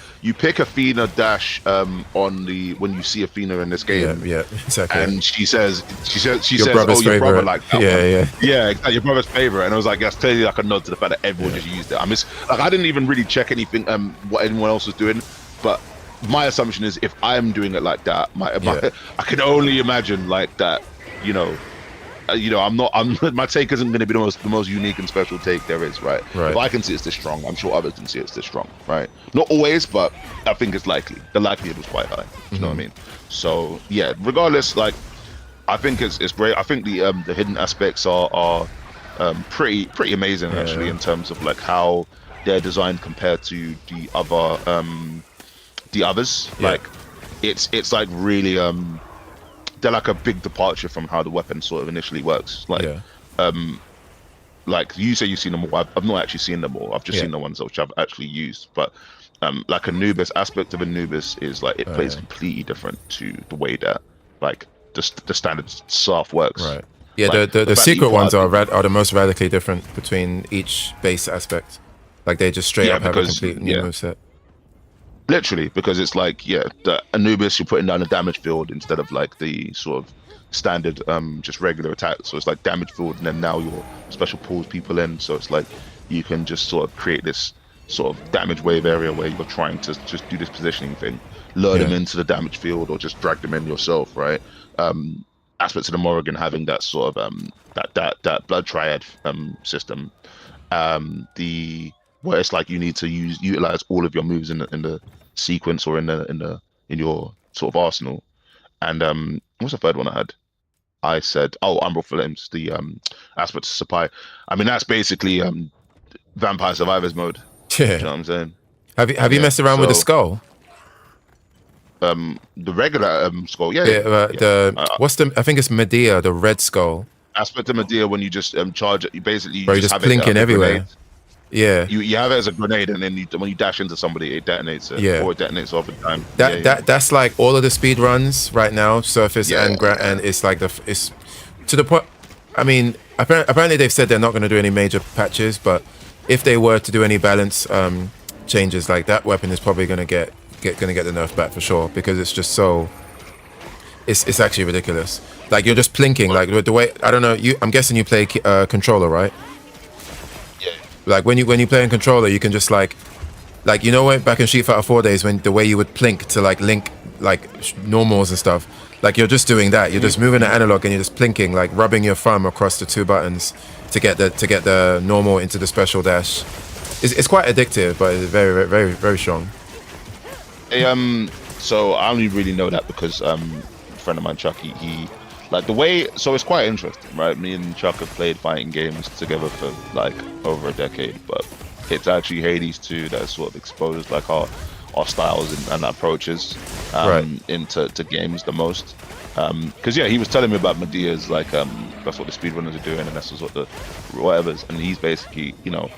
Athena Dash when you see Athena in this game. Yeah, exactly. And she says, your brother's your brother favorite. like that one. Yeah, exactly, your brother's favorite. And I was like, that's clearly like a nod to the fact that everyone just used it. I didn't even really check anything what anyone else was doing, but my assumption is if I'm doing it like that, I can only imagine like that, my take isn't going to be the most unique and special take there is, right? If I can see it's this strong, I'm sure others can see it's this strong, right? Not always, but I think it's likely. The likelihood was quite high. You know what I mean? So yeah, regardless, like, I think it's great. I think the hidden aspects are pretty amazing actually, in terms of like how they're designed compared to the others. Like, it's like really they're like a big departure from how the weapon sort of initially works. Like, like you say you've seen them all. I've not actually seen them all. I've just seen the ones which I've actually used. But like Anubis, aspect of Anubis is like it plays completely different to the way that like the standard Saf works. Right. Yeah. Like, the secret ones are the most radically different between each base aspect. Like, they just straight up have a complete new moveset. Literally, because it's like, the Anubis, you're putting down a damage field instead of like the sort of standard just regular attack. So it's like damage field, and then now your special pulls people in. So it's like you can just sort of create this sort of damage wave area where you're trying to just do this positioning thing, lure them into the damage field, or just drag them in yourself, right? Aspects of the Morrigan having that sort of that blood triad system, where it's like you need to utilize all of your moves in the sequence or in your sort of arsenal. And what's the third one I had? I said, Umbral Flames, the aspect of supply. I mean, that's basically Vampire Survivors mode. Yeah. You know what I'm saying? Have you messed around with the skull? the regular skull. Yeah, Yeah, yeah. what's the? I think it's Medea, the red skull. Aspect of Medea when you just charge it, you basically Bro, you just have plinking it as a everywhere. grenade. Yeah, You have it as a grenade, and then when you dash into somebody, it detonates it. Yeah. Or it detonates over time. that's like all of the speed runs right now, surface Yeah. and it's like it's to the point. I mean, apparently they've said they're not going to do any major patches, but if they were to do any balance changes, like that weapon is probably going to get the nerf back for sure, because it's just so. It's actually ridiculous. Like you're just plinking, like with the way I don't know. I'm guessing you play controller, right? Yeah. Like when you play in controller, you can just like you know when back in Street Fighter 4 days when the way you would plink to like link like normals and stuff. Like you're just doing that. You're just moving the analog and you're just plinking, like rubbing your thumb across the two buttons to get the normal into the special dash. It's quite addictive, but it's very very very very strong. Hey, so I only really know that because a friend of mine, Chuck, he like the way. So it's quite interesting, right? Me and Chuck have played fighting games together for like over a decade, but it's actually Hades 2 that has sort of exposed like our styles and approaches Right. into games the most. Because yeah, he was telling me about Medea's like that's what the speedrunners are doing, and that's what the whatever's, and he's basically, you know,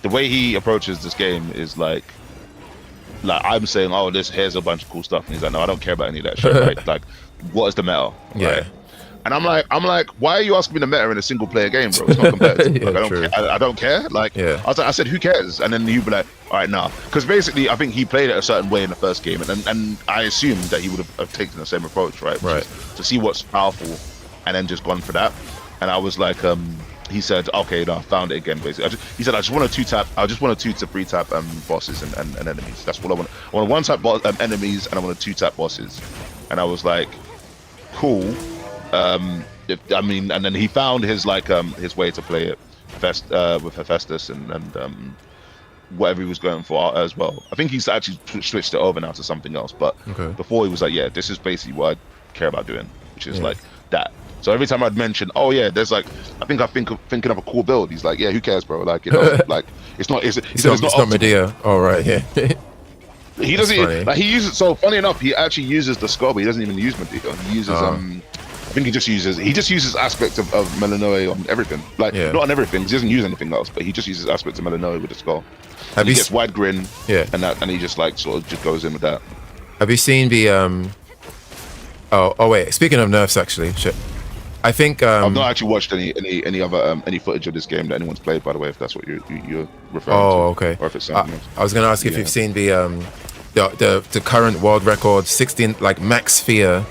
the way he approaches this game is like I'm saying, oh, here's a bunch of cool stuff, and he's like, no, I don't care about any of that shit, right? Like, what is the meta? Yeah. Right? And I'm like, why are you asking me the meta in a single player game, bro? It's not competitive. Yeah, like, true. I don't care. Like, Yeah. I said, who cares? And then he'd be like, all right, now, because basically, I think he played it a certain way in the first game, and I assumed that he would have taken the same approach, right? Which Right. is to see what's powerful, and then just gone for that. And I was like, he said, okay, no, I found it again. Basically, he said, I just want to 2-tap. I just want to 2 to 3-tap bosses and enemies. That's what I want. I want to 1-tap enemies, and I want to 2-tap bosses. And I was like, cool. I mean, and then he found his like his way to play it, with Hephaestus and whatever he was going for as well. I think he's actually switched it over now to something else. But Okay. before he was like, yeah, this is basically what I care about doing, which is like that. So every time I'd mention, oh yeah, there's like, I think I'm thinking of a cool build. He's like, yeah, who cares, bro? Like, you know, like it's not. He said it's not It's not optimal. Medea. Oh right, yeah. He doesn't funny. like he uses. So funny enough, he actually uses the skull, but he doesn't even use Medea. He uses I think he just uses aspects of Melanoe on everything. Like Yeah. not on everything, 'cause he doesn't use anything else, but he just uses aspects of Melanoe with the skull. Have And he you gets wide grin, Yeah. and he just like sort of just goes in with that. Have you seen the Oh wait. Speaking of nerfs, actually, shit. I think I've not actually watched any other any footage of this game that anyone's played, by the way, if that's what you're referring to. Oh, okay. Or if it's something else. I was gonna ask if Yeah. you've seen the current world record 16 like max sphere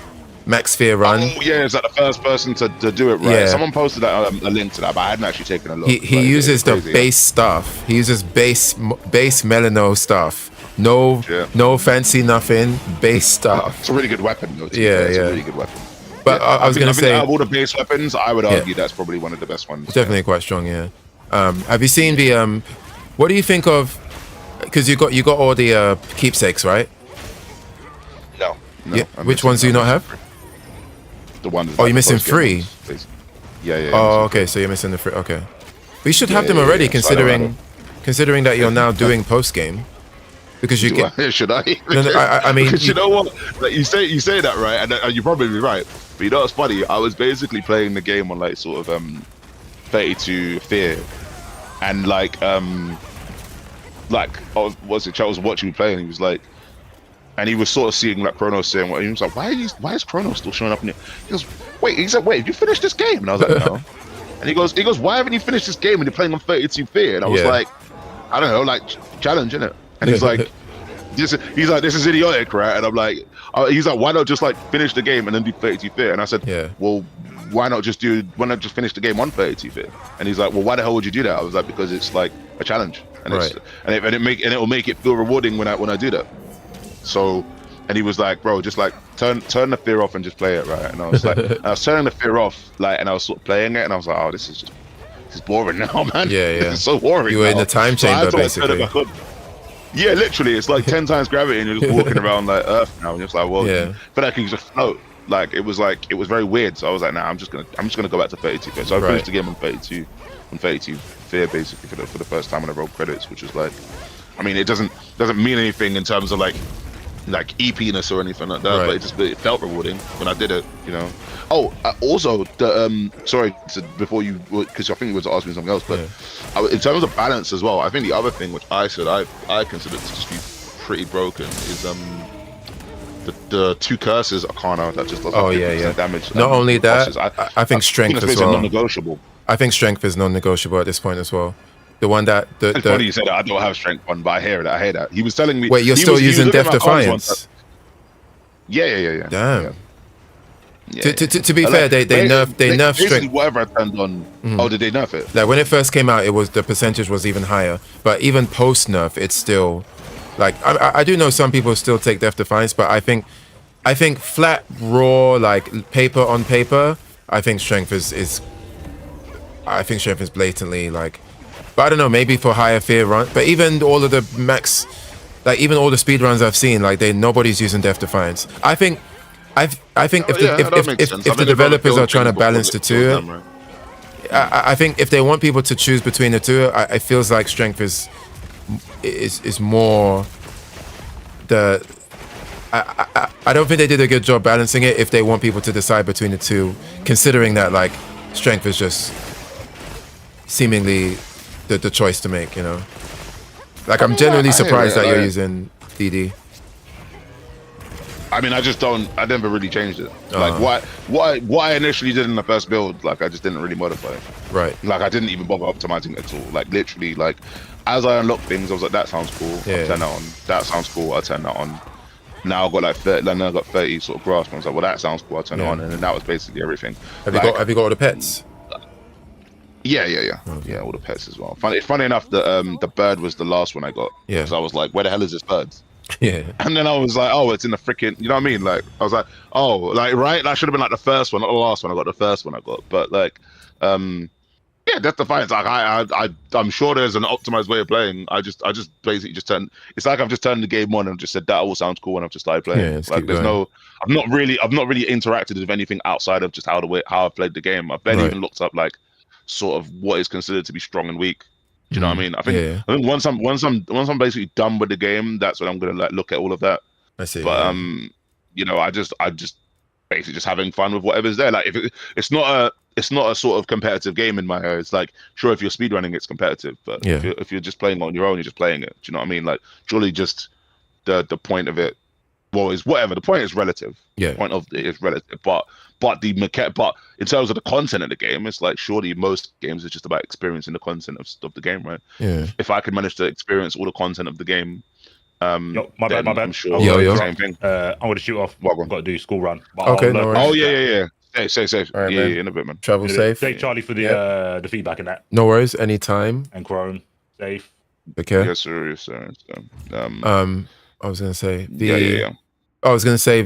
run. Oh yeah, is that the first person to do it right? Yeah. Someone posted that a link to that, but I hadn't actually taken a look. He But uses it's the crazy, base stuff. He uses base Melano stuff. No Yeah. no fancy nothing. Base stuff. It's a really good weapon, though. to be Yeah, fair. It's yeah. a really good weapon. But Yeah, I was think- gonna I think say out of all the base weapons, I would Yeah. argue that's probably one of the best ones. definitely quite strong. Yeah. Have you seen the What do you think of? Because you got all the keepsakes, right? No. Yeah. I'm Which missing- ones do you not have? The ones. Oh, you're missing post-game 3? ones, basically. Yeah, yeah. Oh, okay. So you're missing the free. Okay. We should have Yeah, them yeah, already, yeah. So I don't- considering that you're now doing post game, because you get. Should I? No, I mean, Because you know what? Like you say that right, and you're probably right. But you know what's funny? I was basically playing the game on like sort of 32 Fear, and like I was watching me play, and he was like, and he was sort of seeing like Chronos saying what he was like, why is Chronos still showing up in it? He goes, wait, have you finished this game? And I was like, no. And he goes, why haven't you finished this game when you're playing on 32 Fear? And I was Yeah. like, I don't know, like challenge, innit? And he's like, this is idiotic, right? And I'm like, he's like, why not just like finish the game and then do 32 Fear? And I said, Yeah. well, why not just finish the game on 32 Fear? And he's like, well, why the hell would you do that? I was like, because it's like a challenge, and Right. it will make it feel rewarding when I do that. So, and he was like, bro, just like turn the fear off and just play it, right? And I was like, I was turning the fear off, like, and I was sort of playing it, and I was like, oh, this is boring now, man. Yeah, yeah. This is so boring. You were in now. the time So I had chamber, to, like, turn it basically. back on. Yeah, literally, it's like 10 times gravity, and you're just walking around like Earth now, and you're just like, well, Yeah. but I can just float. Like it was very weird. So I was like, nah, I'm just gonna go back to 32 Fear. So I Right. finished the game on 32 Fear basically for the first time when I rolled credits, which was like, I mean, it doesn't mean anything in terms of like like epiness or anything like that, Right. but it felt rewarding when I did it, you know. Oh, also the sorry, before you, because I think you was asking me something else, but in terms of balance as well, I think the other thing which I said I consider to just be pretty broken is the two curses Arcana that just does Oh, like yeah, 50% damage. Not only that, bosses. I think strength that's as basically well. non-negotiable. I think strength is non-negotiable at this point as well. The one that It's funny you said that. I don't have strength on, but I hear that. He was telling me. wait, you're he still was using looking at Death my cards once. Defiance? Yeah. Damn. Yeah. To be fair, they nerfed basically strength. whatever I turned on. Oh, did they nerf it? Like when it first came out, it was the percentage was even higher. But even post nerf, it's still like I do know some people still take Death Defiance, but I think flat raw like paper on paper, I think strength is blatantly like. But I don't know, maybe for higher fear run. But even all of the max, like even all the speed runs I've seen, like nobody's using Death Defiance. I think if the developers are trying to balance the two, I think if they want people to choose between the two, it feels like strength is more the. I don't think they did a good job balancing it if they want people to decide between the two, considering that like strength is just seemingly the choice to make, you know. Like I'm genuinely surprised that you're using DD. I mean, I never really changed it. Like what I initially did in the first build, like I just didn't really modify it. Right. Like I didn't even bother optimizing it at all. Like literally, like as I unlocked things, I was like, that sounds cool. Yeah. I'll turn that on. That sounds cool. I'll turn that on. Now I've got like 30, then I got 30 sort of grasp. I was like, well, that sounds cool. I'll turn it on, and then that was basically everything. Have you got all the pets? Yeah. Yeah, all the pets as well. Funny enough, the bird was the last one I got. Yeah. Because I was like, where the hell is this bird? Yeah. And then I was like, oh, it's in the freaking, you know what I mean? Like, I was like, oh, like, right? That should have been like the first one, not the last one. I got the first one I got. But like, yeah, Death Defiance. Like, I'm sure there's an optimized way of playing. I just basically just turned. It's like I've just turned the game on and just said that all sounds cool, and I've just started playing. Yeah, let's like, keep there's going. I've not really interacted with anything outside of just how I've played the game. I've barely Right. even looked up like sort of what is considered to be strong and weak. Do you know what I mean? I think Yeah. I think once I'm basically done with the game, that's when I'm gonna like look at all of that. I see. But you know, I just basically just having fun with whatever's there. Like it's not a sort of competitive game in my eyes. Like sure, if you're speedrunning, it's competitive, but Yeah. if you're just playing on your own, you're just playing it. Do you know what I mean? Like surely just the point of it, well, is whatever. The point is relative. Yeah. The point of it is relative, but but in terms of the content of the game, it's like surely most games is just about experiencing the content of the game, right? Yeah. If I could manage to experience all the content of the game, Yo, my bad. I'm sure Yo, yo. the same thing. I'm gonna shoot off. Well, go on. I've got to do school run. But Okay, I'll, no worries. Oh yeah. Safe. All right, yeah, man. in a bit, man. Travel safe. Thank Charlie for the feedback and that, No worries. Anytime. and Crone safe. Okay. Yes, sir. So, I was gonna say the. yeah. I was gonna say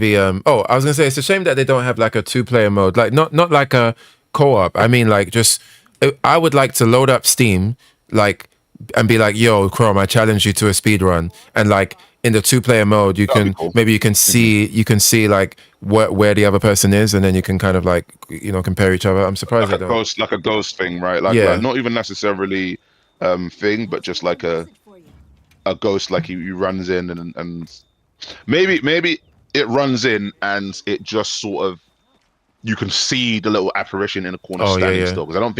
it's a shame that they don't have like a 2-player mode, like not like a co-op. I mean, like just I would like to load up Steam, like, and be like, "Yo, Chrome, I challenge you to a speed run," and like in the 2-player mode, you That'd can be cool. maybe you can see like where the other person is, and then you can kind of like compare each other. I'm surprised Like they a don't. ghost thing, right? Like, Yeah. like not even necessarily thing, but just like a ghost, like he runs in and maybe it runs in and it just sort of you can see the little apparition in the corner Oh, yeah, standing yeah. still, because I don't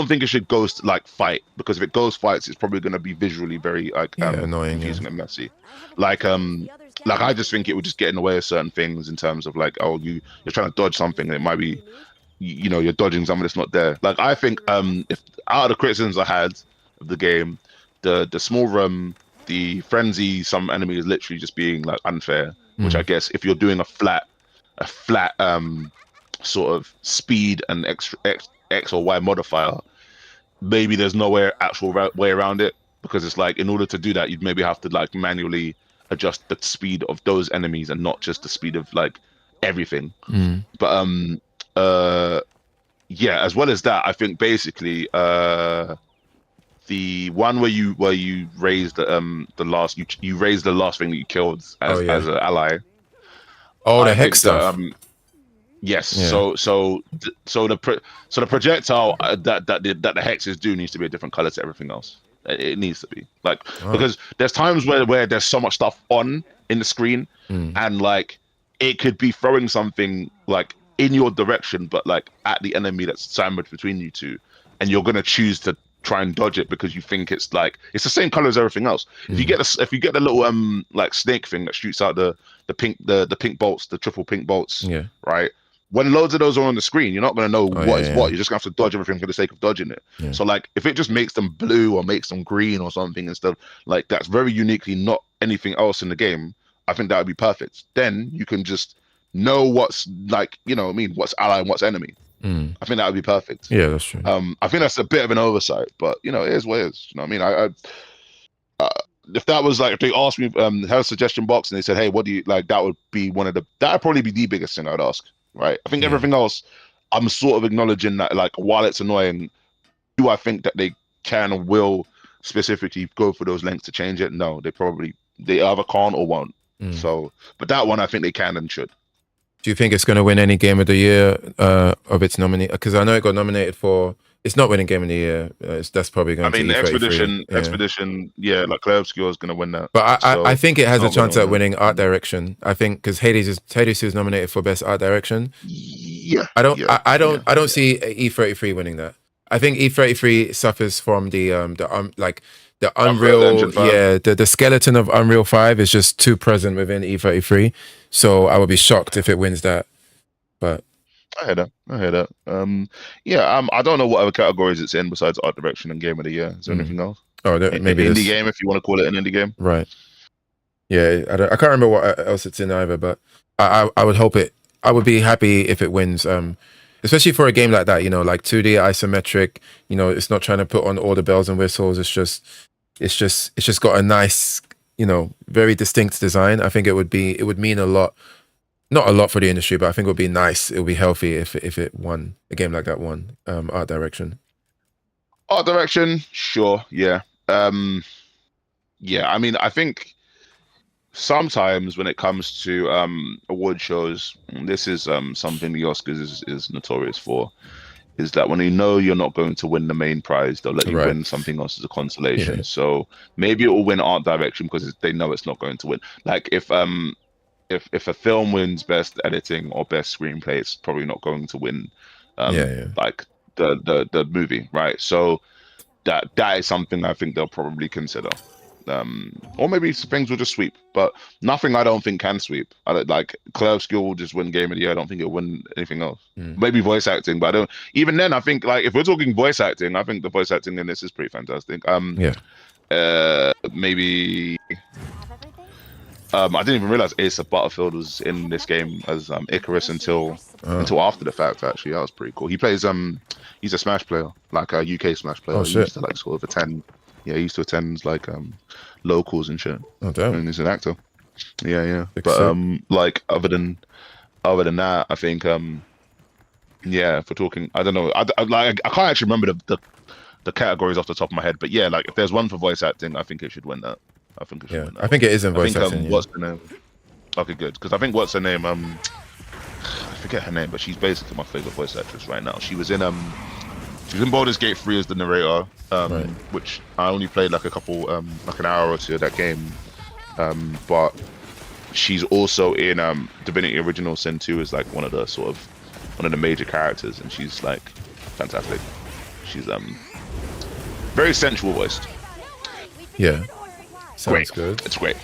think it should ghost like fight, because if it ghost fights, it's probably going to be visually very like Annoying, confusing and messy. Like I just think it would just get in the way of certain things in terms of like, oh, you're trying to dodge something and it might be you're dodging something that's not there. Like I think if out of the criticisms I had of the game, the small room, the frenzy, some enemies literally just being like unfair, which I guess if you're doing a flat sort of speed and X or Y modifier, maybe there's no way around it, because it's like in order to do that, you'd maybe have to like manually adjust the speed of those enemies and not just the speed of like everything. But yeah, as well as that, I think basically the one where you raise the last you raise the last thing that you killed as an ally. Oh, the I hex think stuff. that, yes. Yeah. So the projectile that the hexes do needs to be a different color to everything else. It needs to be like, because there's times where there's so much stuff on in the screen, Mm. and like it could be throwing something like in your direction, but like at the enemy that's sandwiched between you two, and you're gonna choose to try and dodge it because you think it's like it's the same color as everything else. If you get the little like snake thing that shoots out the pink bolts, the triple pink bolts, Yeah. right? When loads of those are on the screen, you're not going to know Oh, what yeah, is yeah. what. You're just going to have to dodge everything for the sake of dodging it. Yeah. So, like, if it just makes them blue or makes them green or something and stuff, like that's very uniquely not anything else in the game, I think that would be perfect. Then you can just know what's like, you know what I mean, what's ally and what's enemy. Mm. I think that would be perfect. Yeah, that's true. I think that's a bit of an oversight, but you know, it is what it is. You know what I mean? If that was like, if they asked me, have a suggestion box and they said, hey, what do you like? That would be that'd probably be the biggest thing I'd ask, right? I think Yeah. everything else, I'm sort of acknowledging that, like, while it's annoying, do I think that they can or will specifically go for those lengths to change it? No, they either can't or won't. Mm. So, but that one, I think they can and should. Do you think it's going to win any Game of the Year of its nominee? Because I know it got nominated for. It's not winning Game of the Year. That's probably going I mean, to Expedition, E33. Yeah. Expedition, yeah, like Clair Obscure is going to win that. But So, I think it has a not chance gonna at win. winning Art Direction. I think because Hades 2 is nominated for Best Art Direction. Yeah, I don't yeah, I don't yeah, I don't see E33 winning that. I think E33 suffers from the Unreal Engine 5. the skeleton of Unreal 5 is just too present within E33. So I would be shocked if it wins that. But I hear that. I don't know what other categories it's in besides art direction and game of the year. Is there anything else? maybe indie this- game, if you want to call it an indie game. Right. Yeah, I can't remember what else it's in either, but I would hope it. I would be happy if it wins. Especially for a game like that, you know, like 2D isometric. You know, it's not trying to put on all the bells and whistles. It's just got a nice, you know, very distinct design. I think it would mean a lot. Not a lot for the industry, but I think it would be nice. It would be healthy if it won a game like that won art direction. Art direction, sure, yeah. I mean, I think sometimes when it comes to award shows, this is something the Oscars is notorious for, is that when you know you're not going to win the main prize, they'll let you Right. win something else as a consolation. Yeah. So maybe it will win art direction because they know it's not going to win. Like if a film wins best editing or best screenplay, it's probably not going to win like the movie, right? So that is something I think they'll probably consider. Or maybe things will just sweep, but nothing I don't think can sweep. I don't, like Clair Obscure will just win Game of the Year. I don't think it'll win anything else. Maybe voice acting, but I don't. Even then, I think like if we're talking voice acting, I think the voice acting in this is pretty fantastic. Maybe. I didn't even realize Asa Butterfield was in this game as Icarus until after the fact. Actually, that was pretty cool. He plays he's a Smash player, like a UK Smash player. Oh, He shit. used to like sort of attend. Yeah, he used to attend like locals and shit. Oh damn. And he's an actor. Yeah. Big But sick. like other than that, I think if we're talking, I don't know. I can't actually remember the categories off the top of my head. But yeah, like if there's one for voice acting, I think it should win that. I think it should Yeah, win that. I think it is in I voice think acting. Yeah. what's the name? Okay, good. Because I think what's her name? I forget her name, but she's basically my favorite voice actress right now. She was in Baldur's Gate 3 as the narrator, Right. which I only played like a couple, like an hour or two of that game. But she's also in Divinity Original Sin 2 as like one of the major characters, and she's like fantastic. She's very sensual voiced. Yeah. Sounds Great. good. It's great.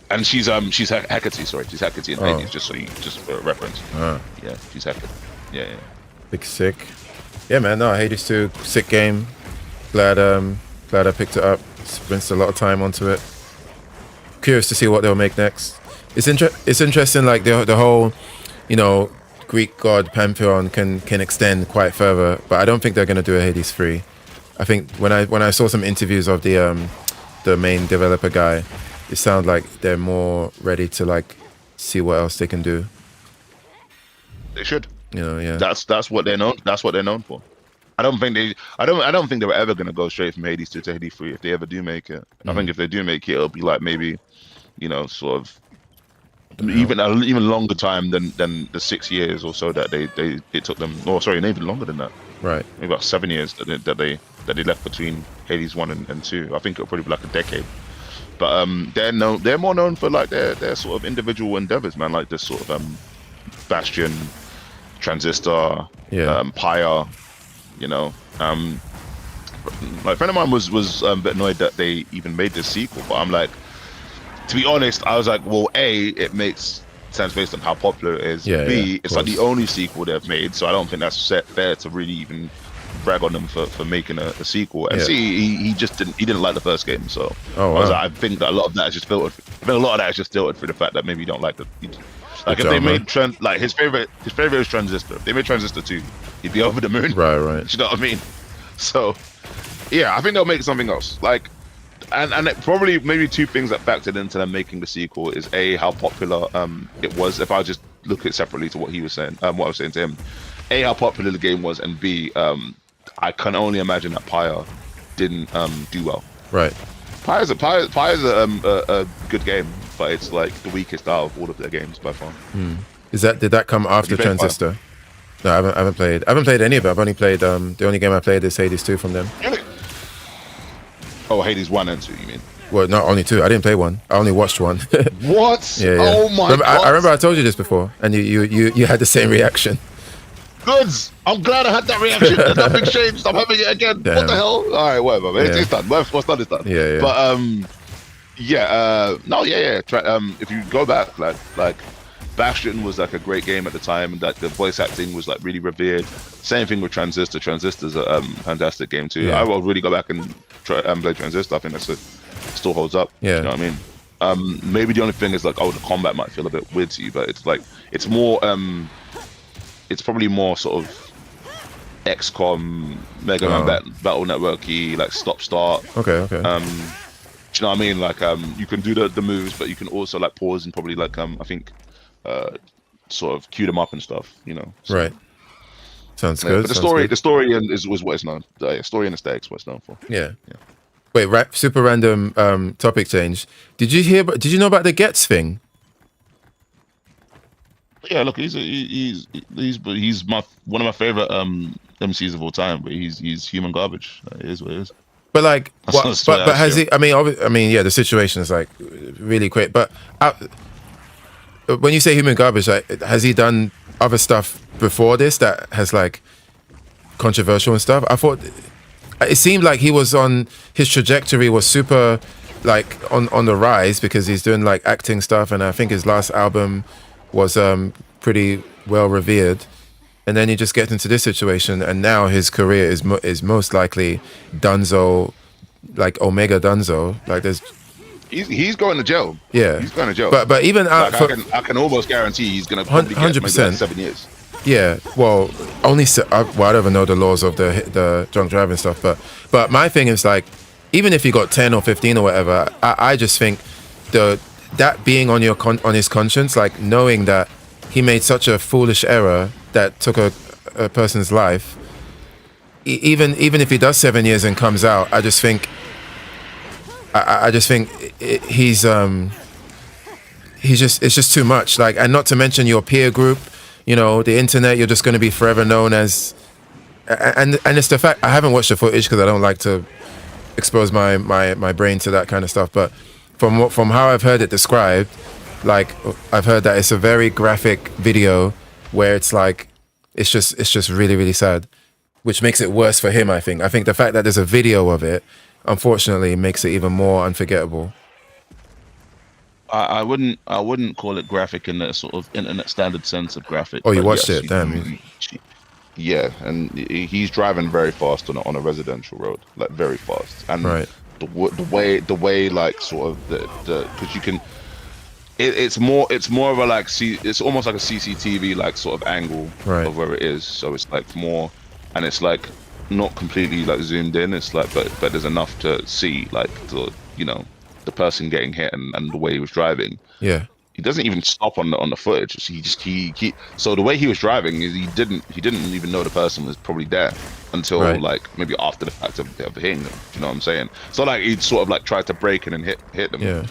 And she's Hecate. Sorry, she's Hecate in Hades. Just for reference. Yeah, she's Hecate. Yeah. Big sick. Yeah, man. No, Hades 2, sick game. Glad I picked it up. Spent a lot of time onto it. Curious to see what they'll make next. It's interesting. Like the whole, you know, Greek god pantheon can extend quite further, but I don't think they're gonna do a Hades 3. I think when I saw some interviews of the main developer guy, it sounded like they're more ready to like see what else they can do. They should. You know, yeah. That's what they're known. That's what they're known for. I don't think they were ever gonna go straight from Hades 2 to Hades 3 if they ever do make it. I think if they do make it, it'll be like maybe, you know, sort of even longer time than the 6 years or so that it took them. Oh, sorry, even longer than that. Right. Maybe about 7 years that they left between Hades 1 and 2. I think it'll probably be like a decade. But they're more known for like their sort of individual endeavors, man. Like this sort of Bastion, Transistor, Pyre, you know. My friend of mine was a bit annoyed that they even made this sequel, but I'm like, to be honest, I was like, well, A, it makes sense based on how popular it is. Yeah, B, it's like the only sequel they've made, so I don't think that's fair to really even brag on them for making a sequel. And C, he didn't like the first game, so I was like, I think that a lot of that is just filtered. I think a lot of that is just filtered through the fact that maybe you don't like like if they made like his favorite is Transistor. If they made Transistor 2, he'd be over the moon. Right. You know what I mean? So yeah, I think they'll make something else. Like, and it probably maybe two things that factored into them making the sequel is A, how popular it was. If I just look at it separately to what he was saying, what I was saying to him, A, how popular the game was, and B, I can only imagine that Pyre didn't do well. Right. Pyre's a good game, but it's like the weakest out of all of their games by far. Did that come after Transistor? Pyre? No, I haven't played any of it. I've only played the only game I played is Hades 2 from them. Really? Oh, Hades 1 and 2, you mean? Well, not only 2. I didn't play 1. I only watched 1. What? Yeah. Oh my god! I remember I told you this before, and you had the same reaction. Goods. I'm glad I had that reaction. Nothing changed. I'm having it again. Damn. What the hell? All right, whatever. Man. It's done. What's done is done. Yeah. But if you go back, like Bastion was like a great game at the time, and that the voice acting was like really revered. Same thing with Transistor. Transistor's a fantastic game too. Yeah. I will really go back and try and play Transistor. I think still holds up. Yeah. You know what I mean? Maybe the only thing is like, the combat might feel a bit weird to you, but it's like it's more it's probably more sort of XCOM, Mega Man Battle Network-y, like stop-start. Okay. Do you know what I mean? Like you can do the moves, but you can also like pause and probably like I think sort of cue them up and stuff, you know. So, right. Sounds good. But the story was what it's known. The story and aesthetics what it's known for. Yeah. Wait, super random topic change. Did you know about the Gets thing? Yeah, look, he's one of my favorite MCs of all time, but he's human garbage. It is what it is. But like, That's but has he? I mean, yeah, the situation is like really quick. But when you say human garbage, like, has he done other stuff before this that has like controversial and stuff? I thought it seemed like he was on his trajectory was super like on the rise because he's doing like acting stuff, and I think his last album was pretty well revered. And then he just gets into this situation, and now his career is most likely Dunzo, like Omega Dunzo. Like he's going to jail. Yeah, he's going to jail. But even like, I can almost guarantee he's going to probably get maybe like 7 years. Yeah, well, I don't even know the laws of the drunk driving stuff, but my thing is like, even if he got 10 or 15 or whatever, I just think that being on his conscience, like knowing that he made such a foolish error that took a person's life, even if he does 7 years and comes out, I just think it's just too much. Like, and not to mention your peer group, you know, the internet, you're just going to be forever known as, and it's the fact I haven't watched the footage because I don't like to expose my brain to that kind of stuff, but from how I've heard it described, like I've heard that it's a very graphic video where it's like it's just really, really sad, which makes it worse for him. I think the fact that there's a video of it, unfortunately, makes it even more unforgettable. I wouldn't call it graphic in the sort of internet standard sense of graphic. Oh, you watched it? Damn. Yeah, and he's driving very fast on a residential road, like very fast, and right. the way like sort of the because you can. It's more of a like it's almost like a CCTV like sort of angle of where it is, so it's like more, and it's like not completely like zoomed in. It's like but there's enough to see like the person getting hit and the way he was driving. Yeah, he doesn't even stop on the footage. He so the way he was driving is he didn't even know the person was probably there until like maybe after the fact of hitting them. You know what I'm saying? So like he sort of like tried to break in and hit them. Yeah.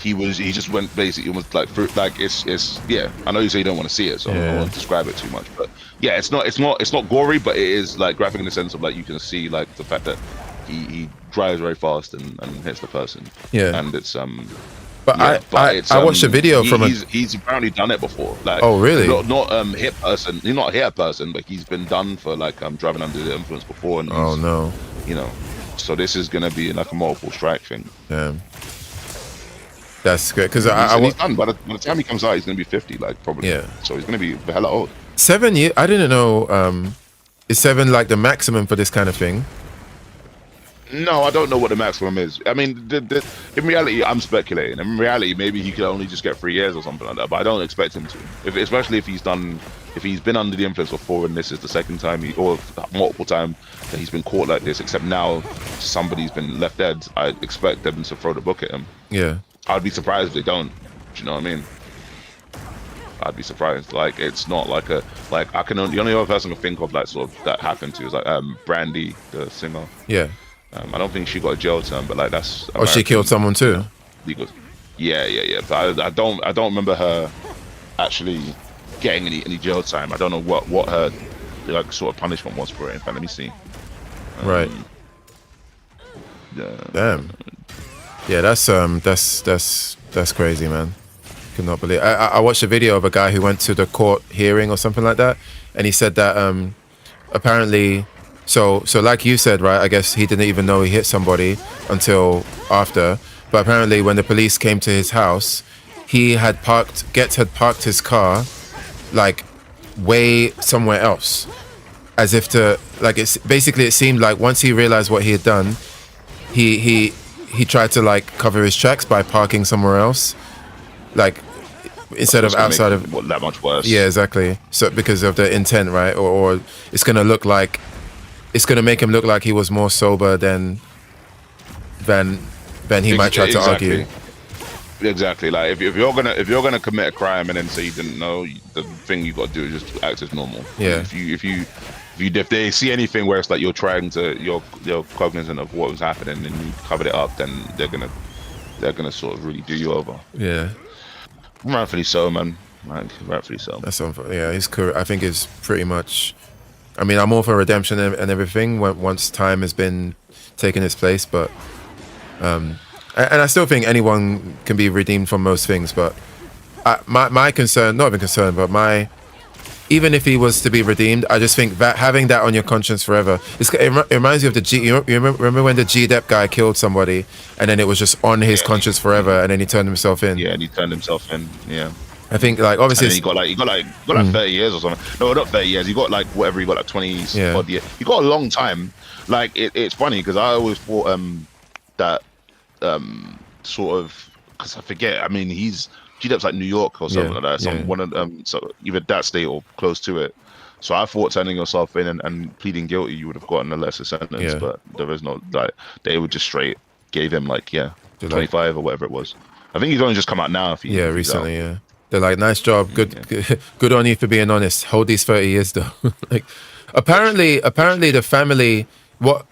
He just went basically almost like through, like it's yeah. I know you say you don't want to see it, so I don't want to describe it too much. But yeah, it's not gory, but it is like graphic in the sense of like you can see like the fact that he drives very fast and hits the person. Yeah. And it's But yeah, I watched a video from he's apparently done it before. Like, oh really? Not hit person. He's not hit a person, but he's been done for like driving under the influence before. And Oh no. You know, so this is gonna be like a multiple strike thing. Damn. That's good because He's done. By the time he comes out, he's gonna be 50, like probably. Yeah. So he's gonna be hella old. 7 years. I didn't know. Is 7 like the maximum for this kind of thing? No, I don't know what the maximum is. I mean, in reality, I'm speculating. In reality, maybe he could only just get 3 years or something like that. But I don't expect him to. Especially if he's been under the influence before, and this is the second time or multiple time that he's been caught like this. Except now, somebody's been left dead. I expect them to throw the book at him. Yeah. I'd be surprised if they don't. Do you know what I mean? I'd be surprised. Like, it's not like the only other person I can think of like sort of that happened to is like Brandy, the singer. Yeah. I don't think she got a jail term, but like that's. Oh, she killed someone too. Legal. Yeah. But I don't remember her actually getting any jail time. I don't know what her like sort of punishment was for it. In fact, let me see. Right. Yeah. Damn. Yeah, that's crazy, man. Could not believe. I watched a video of a guy who went to the court hearing or something like that, and he said that apparently. So like you said, right? I guess he didn't even know he hit somebody until after. But apparently, when the police came to his house, Getz had parked his car, like, way somewhere else, as if to like. It seemed like once he realized what he had done, he tried to like cover his tracks by parking somewhere else, like instead of outside of. That much worse. Yeah, exactly. So because of the intent, right? Or it's gonna make him look like he was more sober than he might try to argue. Exactly. Like if you're gonna commit a crime and then say you didn't know, the thing you got to do is just act as normal. Yeah. If they see anything where it's like you're cognizant of what was happening and you covered it up, then they're gonna sort of really do you over. Yeah. Rightfully so, man. Rightfully so. That's yeah. His career, I think, is pretty much. I mean, I'm all for redemption and everything once time has been taken its place, but and I still think anyone can be redeemed from most things. But my concern, not even concern, but even if he was to be redeemed, I just think that having that on your conscience forever, it reminds you of the G. You remember when the G-Dep guy killed somebody, and then it was just on his conscience forever, and then he turned himself in. Yeah, and he turned himself in. Yeah. I think like obviously he got like 30 years or something. No, not 30 years. He got like whatever. He got like 20 odd years. He got a long time. Like it's funny because I always thought that sort of because I forget. I mean, G-Dep's like New York or something like that. One of so either that state or close to it. So I thought turning yourself in and pleading guilty, you would have gotten a lesser sentence. Yeah. But there is no like they would just straight gave him like 25 or whatever it was. I think he's only just come out now. Recently. Yeah. They're like, nice job, good on you for being honest. Hold these 30 years though. Like, apparently the family. What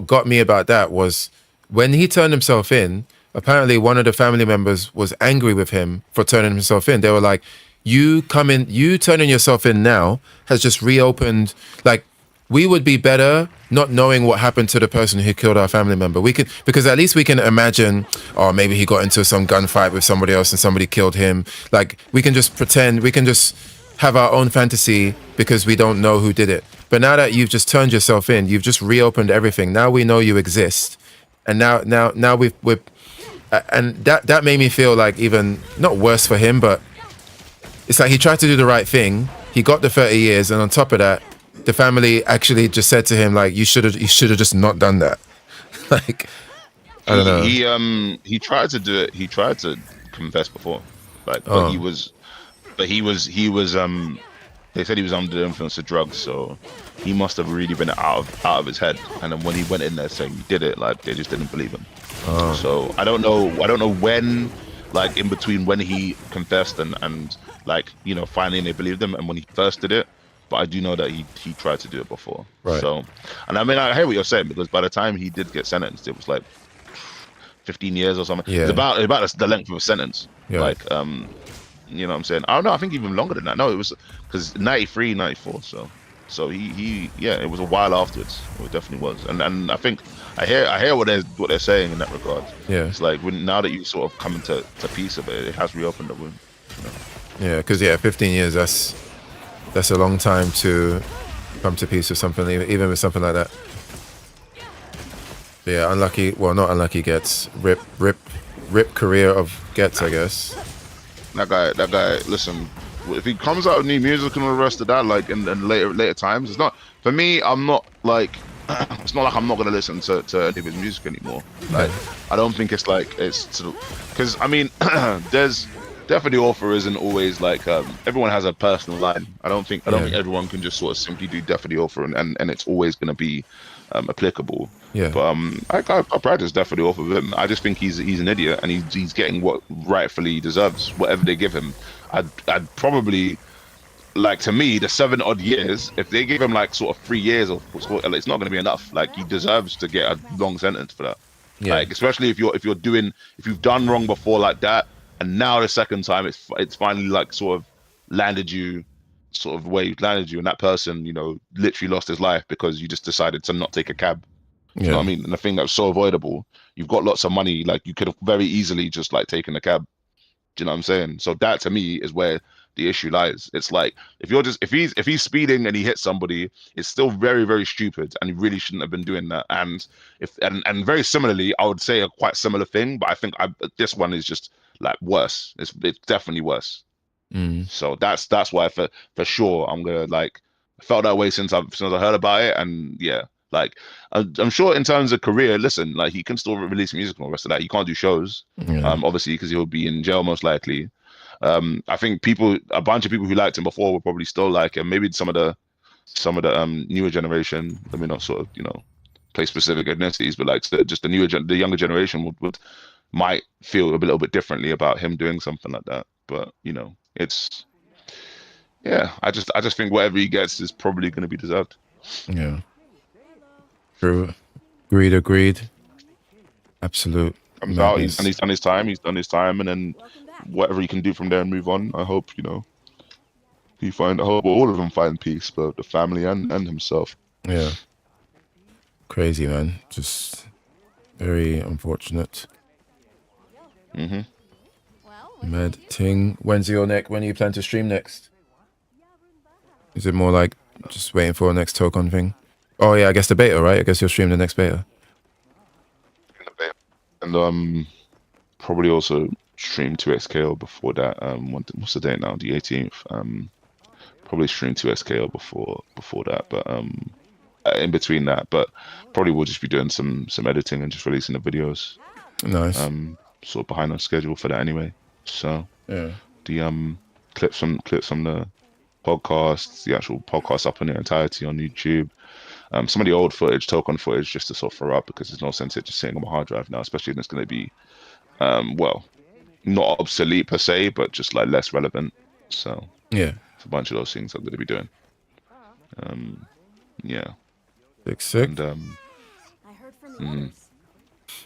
got me about that was when he turned himself in. Apparently, one of the family members was angry with him for turning himself in. They were like, you turning yourself in now has just reopened. Like, we would be better not knowing what happened to the person who killed our family member. Because at least we can imagine, maybe he got into some gunfight with somebody else and somebody killed him. Like, we can just pretend, we can just have our own fantasy because we don't know who did it. But now that you've just turned yourself in, you've just reopened everything. Now we know you exist. And now we've and that made me feel like even not worse for him, but it's like he tried to do the right thing. He got the 30 years, and on top of that, the family actually just said to him like, you should have just not done that. Like, I don't know. He tried to do it. He tried to confess before, like, but he was they said he was under the influence of drugs, so he must have really been out of his head. And then when he went in there saying he did it, like, they just didn't believe him. So I don't know when, like, in between when he confessed and like, finally they believed him and when he first did it. But I do know that he tried to do it before. Right. So, and I mean, I hear what you're saying, because by the time he did get sentenced, it was like 15 years or something. Yeah. It's about the length of a sentence. Yeah. Like, you know what I'm saying? I don't know. I think even longer than that. No, it was because 93, 94. So So yeah, it was a while afterwards. It definitely was, and I think I hear what they're saying in that regard. Yeah. It's like now that you sort of come into peace of it, it has reopened the wound. You know? Yeah, because 15 years, that's a long time to come to peace with something, even with something like that. But yeah, unlucky. Well, not unlucky. Gets rip career of Gets, I guess. That guy. Listen, if he comes out with new music and all the rest of that, like in later times, it's not for me. I'm not like. It's not like I'm not gonna listen to any of his music anymore. Like, I don't think it's like it's because I mean, there's definitely author isn't always like everyone has a personal line. I don't think everyone can just sort of simply do definitely author and it's always gonna be applicable. Yeah. But I practice definitely author with him. I just think he's an idiot and he's getting what rightfully he deserves, whatever they give him. I'd probably. Like, to me, the 7 odd years, if they give him like sort of 3 years or it's not going to be enough. Like, he deserves to get a long sentence for that. Yeah. Like, especially if you've done wrong before like that, and now the second time it's finally like sort of landed you, sort of where you landed you, and that person, you know, literally lost his life because you just decided to not take a cab. You know what I mean? And the thing that's so avoidable, you've got lots of money, like you could have very easily just like taken a cab. Do you know what I'm saying? So that to me is where the issue lies. It's like if he's speeding and he hits somebody, it's still very, very stupid, and he really shouldn't have been doing that. And and very similarly, I would say a quite similar thing, but I think this one is just like worse. It's definitely worse. So that's why for sure I'm gonna like I felt that way since I heard about it, and yeah. Like, I'm sure in terms of career, listen, like he can still release music and all the rest of that. He can't do shows, obviously, because he'll be in jail most likely. I think a bunch of people who liked him before will probably still like him. Maybe some of the newer generation. Let me not sort of play specific ethnicities, but like just the younger generation might feel a little bit differently about him doing something like that. But it's I just think whatever he gets is probably going to be deserved. Yeah. True. Agreed. Absolute. Comes out, he's done his time, and then whatever he can do from there and move on. I hope I hope all of them find peace, both the family and himself. Yeah. Crazy, man. Just very unfortunate. Mad ting. When do you plan to stream next? Is it more like just waiting for a next Tokon thing? Oh yeah, I guess the beta, right? I guess you'll stream the next beta. And probably also stream 2xKO before that. What's the date now? The 18th. Probably stream 2xKO before that, but in between that, but probably we'll just be doing some editing and just releasing the videos. Nice. Sort of behind our schedule for that anyway. So yeah, the clips from the podcasts, the actual podcast up in their entirety on YouTube. Some of the old footage, Tokon footage, just to sort of throw up because there's no sense it just sitting on my hard drive now, especially when it's going to be, not obsolete per se, but just like less relevant. So yeah, it's a bunch of those things I'm going to be doing. Yeah. Sick. And I heard from the others.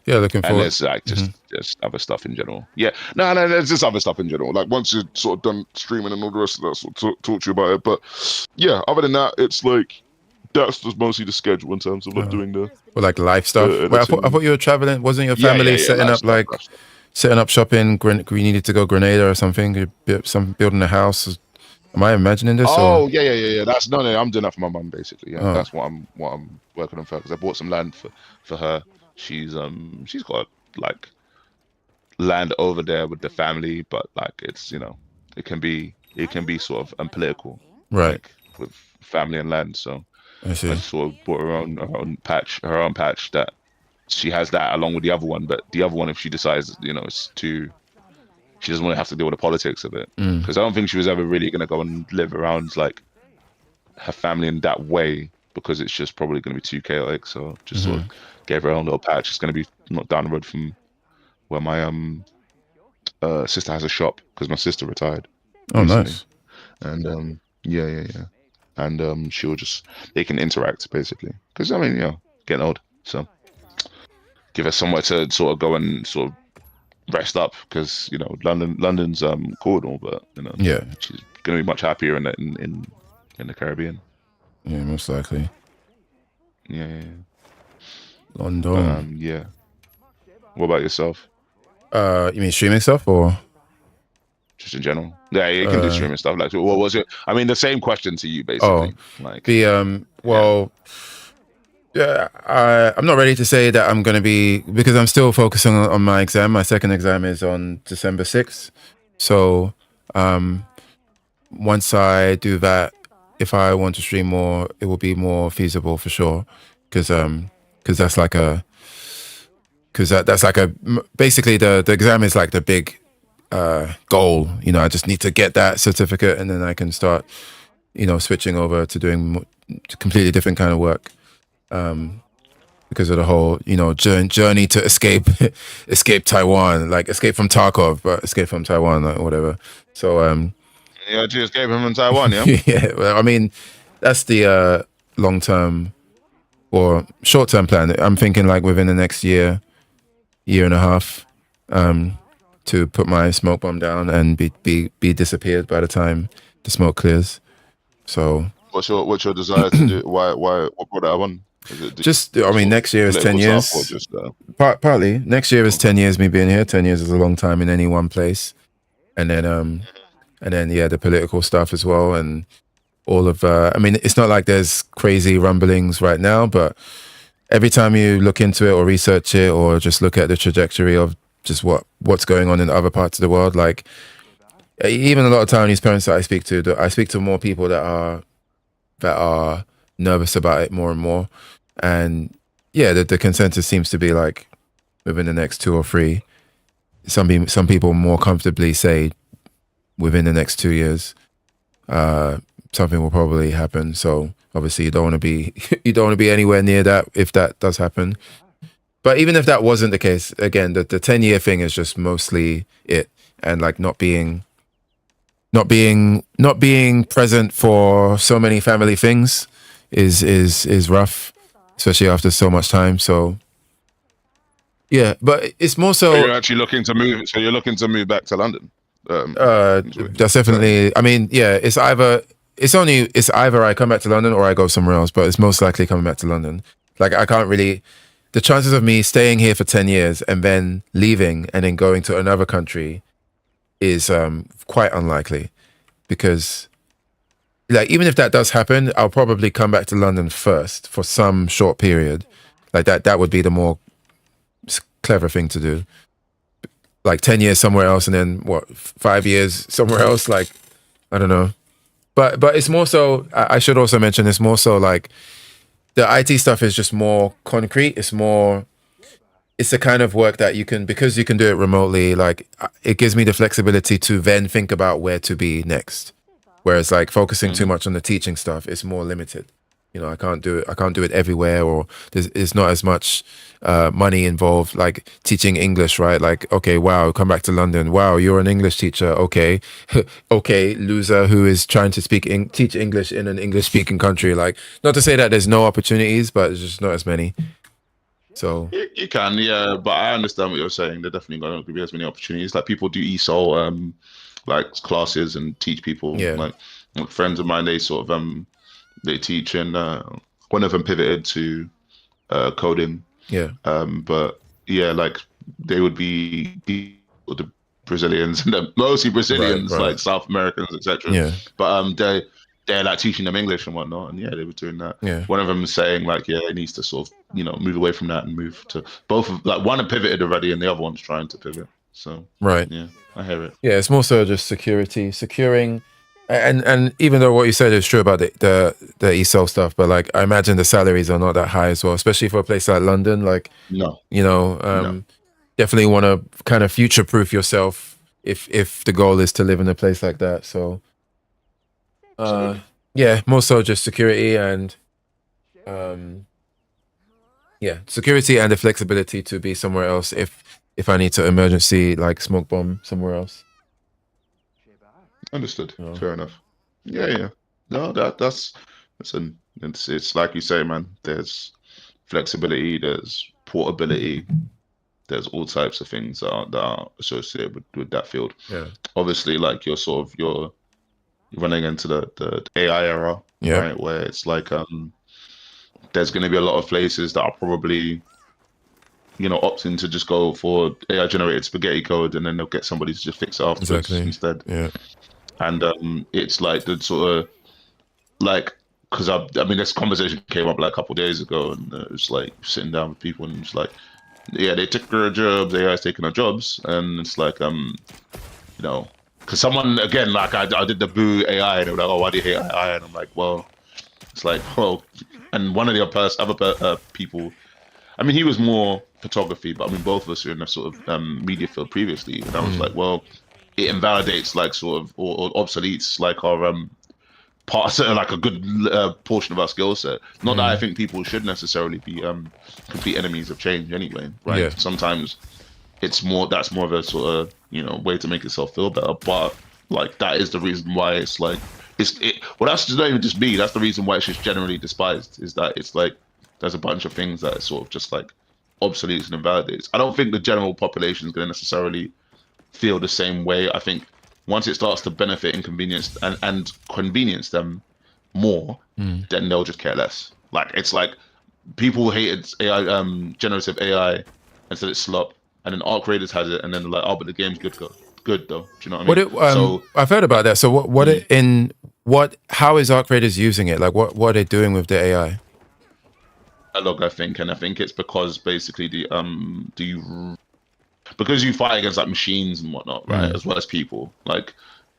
yeah, looking forward. And there's like just other stuff in general. Yeah, no, there's just other stuff in general. Like once you're sort of done streaming and all the rest of that, sort of talk to you about it. But yeah, other than that, it's like that's just mostly the schedule in terms of doing the like life stuff. Wait, I thought you were traveling. Wasn't your family setting up like setting up shop in? You needed to go Grenada or something. Building a house. Am I imagining this? Oh, yeah. That's no. I'm doing that for my mum basically. Yeah, that's what I'm working on for, because I bought some land for her. She's got like land over there with the family, but like it's it can be sort of unpolitical, right? Like, with family and land. So I see. I sort of bought her own patch that she has that along with the other one. But the other one, if she decides it's too. She doesn't want to have to deal with the politics of it, because I don't think she was ever really going to go and live around like her family in that way, because it's just probably going to be too chaotic. So just sort of gave her own little patch. It's going to be not down the road from where my sister has a shop, because my sister retired. Oh, recently. nice. And yeah. And they can interact basically, because getting old, so give her somewhere to sort of go and sort of rest up, because London's cool and all, but she's gonna be much happier in the Caribbean. Yeah, most likely. Yeah. London. Yeah. What about yourself? You mean streaming stuff or? Just in general? Yeah, you can do Uh, streaming stuff. Like, what was it? I mean, the same question to you, oh, basically. Like, the well, yeah, I'm not ready to say that I'm gonna be because I'm still focusing on my exam. My second exam is on December 6th. So, once I do that, if I want to stream more, it will be more feasible for sure. Because that's like a that's like basically the exam is like the big goal. You know, I just need to get that certificate, and then I can start, you know, switching over to doing completely different kind of work. Because of the whole, you know, journey to escape, escape Taiwan, like escape from Tarkov, but escape from Taiwan, like whatever. So, yeah, to escape him in Taiwan, yeah? yeah, well, I mean, that's the long term or short term plan. I'm thinking like within the next year and a half, to put my smoke bomb down and be disappeared by the time the smoke clears. So What's your desire to do? Why what brought that on? Is it just, I mean, next year is 10 political years. stuff or just Partly next year is 10 years me being here. 10 years is a long time in any one place, and then yeah, the political stuff as well, and all of. I mean, it's not like there's crazy rumblings right now, but every time you look into it or research it or just look at the trajectory of just what's going on in other parts of the world, like even a lot of Taiwanese parents that I speak to more people that are nervous about it more and more, and yeah, the consensus seems to be like within the next 2 or 3. Some people more comfortably say within the next 2 years, something will probably happen. So obviously you don't want to be anywhere near that if that does happen. But even if that wasn't the case, again, the 10-year thing is just mostly it, and like not being present for so many family things is rough, especially after so much time. So yeah, but it's more so. you're actually looking to move. So you're looking to move back to London. That's definitely. I mean, yeah, it's either I come back to London or I go somewhere else, but it's most likely coming back to London. Like I can't really. The chances of me staying here for 10 years and then leaving and then going to another country is quite unlikely, because like even if that does happen, I'll probably come back to London first for some short period. Like that would be the more clever thing to do. Like 10 years somewhere else and then 5 years somewhere else. Like I don't know, but it's more so. I should also mention it's more so like the IT stuff is just more concrete. It's the kind of work that because you can do it remotely, like it gives me the flexibility to then think about where to be next. Whereas like focusing too much on the teaching stuff, it's more limited. You know, I can't do it everywhere, or there's not as much money involved. Like teaching English, right? Like, okay, wow, come back to London. Wow, you're an English teacher. Okay, okay, loser who is trying to teach English in an English-speaking country. Like, not to say that there's no opportunities, but there's just not as many. So You can, yeah, but I understand what you're saying. They're definitely going to be as many opportunities. Like people do ESOL, like classes and teach people. Yeah. Like friends of mine, they sort of they teach, and one of them pivoted to coding. yeah, But yeah, like they would be the Brazilians and mostly Brazilians, right. like South Americans, etc. yeah, But they're like teaching them English and whatnot, and yeah, they were doing that. yeah. One of them was saying like, yeah, it needs to sort of move away from that and move to both of like one had pivoted already, and the other one's trying to pivot. So Right. yeah, I hear it. Yeah, it's more so just securing, and even though what you said is true about the ESOL stuff, but like I imagine the salaries are not that high as well, especially for a place like London. Like, No, you know, definitely want to kind of future proof yourself if the goal is to live in a place like that. So, yeah, more so just security and, yeah, security and the flexibility to be somewhere else if I need to emergency like smoke bomb somewhere else. understood. Oh. Fair enough. Yeah. No, it's like you say, man. There's flexibility, there's portability, there's all types of things that are associated with that field. Yeah. Obviously, like you're running into the AI era, Yeah. right? Where it's like there's going to be a lot of places that are probably, you know, opting to just go for AI generated spaghetti code, and then they'll get somebody to just fix it afterwards Exactly. instead. Yeah. And it's like the sort of like, because I mean, this conversation came up like a couple of days ago, and it was like sitting down with people, and it's like, yeah, they took their jobs, AI is taking our jobs, and it's like, you know, because someone again, like I did the boo AI, and they were like, oh, why do you hate AI? And I'm like, well, it's like, well, and one of the other people, I mean, he was more photography, but I mean, both of us are in a sort of media field previously, and I was like, well, it invalidates like sort of or obsoletes like our part like a good portion of our skill set. Not that I think people should necessarily be complete enemies of change anyway, right? Yeah. Sometimes it's more that's more of a sort of, you know, way to make yourself feel better, but like that is the reason why it's like well, that's just not even just me, that's the reason why it's just generally despised, is that it's like there's a bunch of things that are sort of just like obsoletes and invalidates. I don't think the general population is going to necessarily feel the same way. I think once it starts to benefit and convenience them more, then they'll just care less. Like it's like people hated AI, generative AI, and said it's slop, and then Arc Raiders has it, and then they're like, oh, but the game's good though. Do you know what I mean? So I've heard about that. So how is Arc Raiders using it? Like what are they doing with the AI? I think it's because basically because you fight against like machines and whatnot, right? As well as people. Like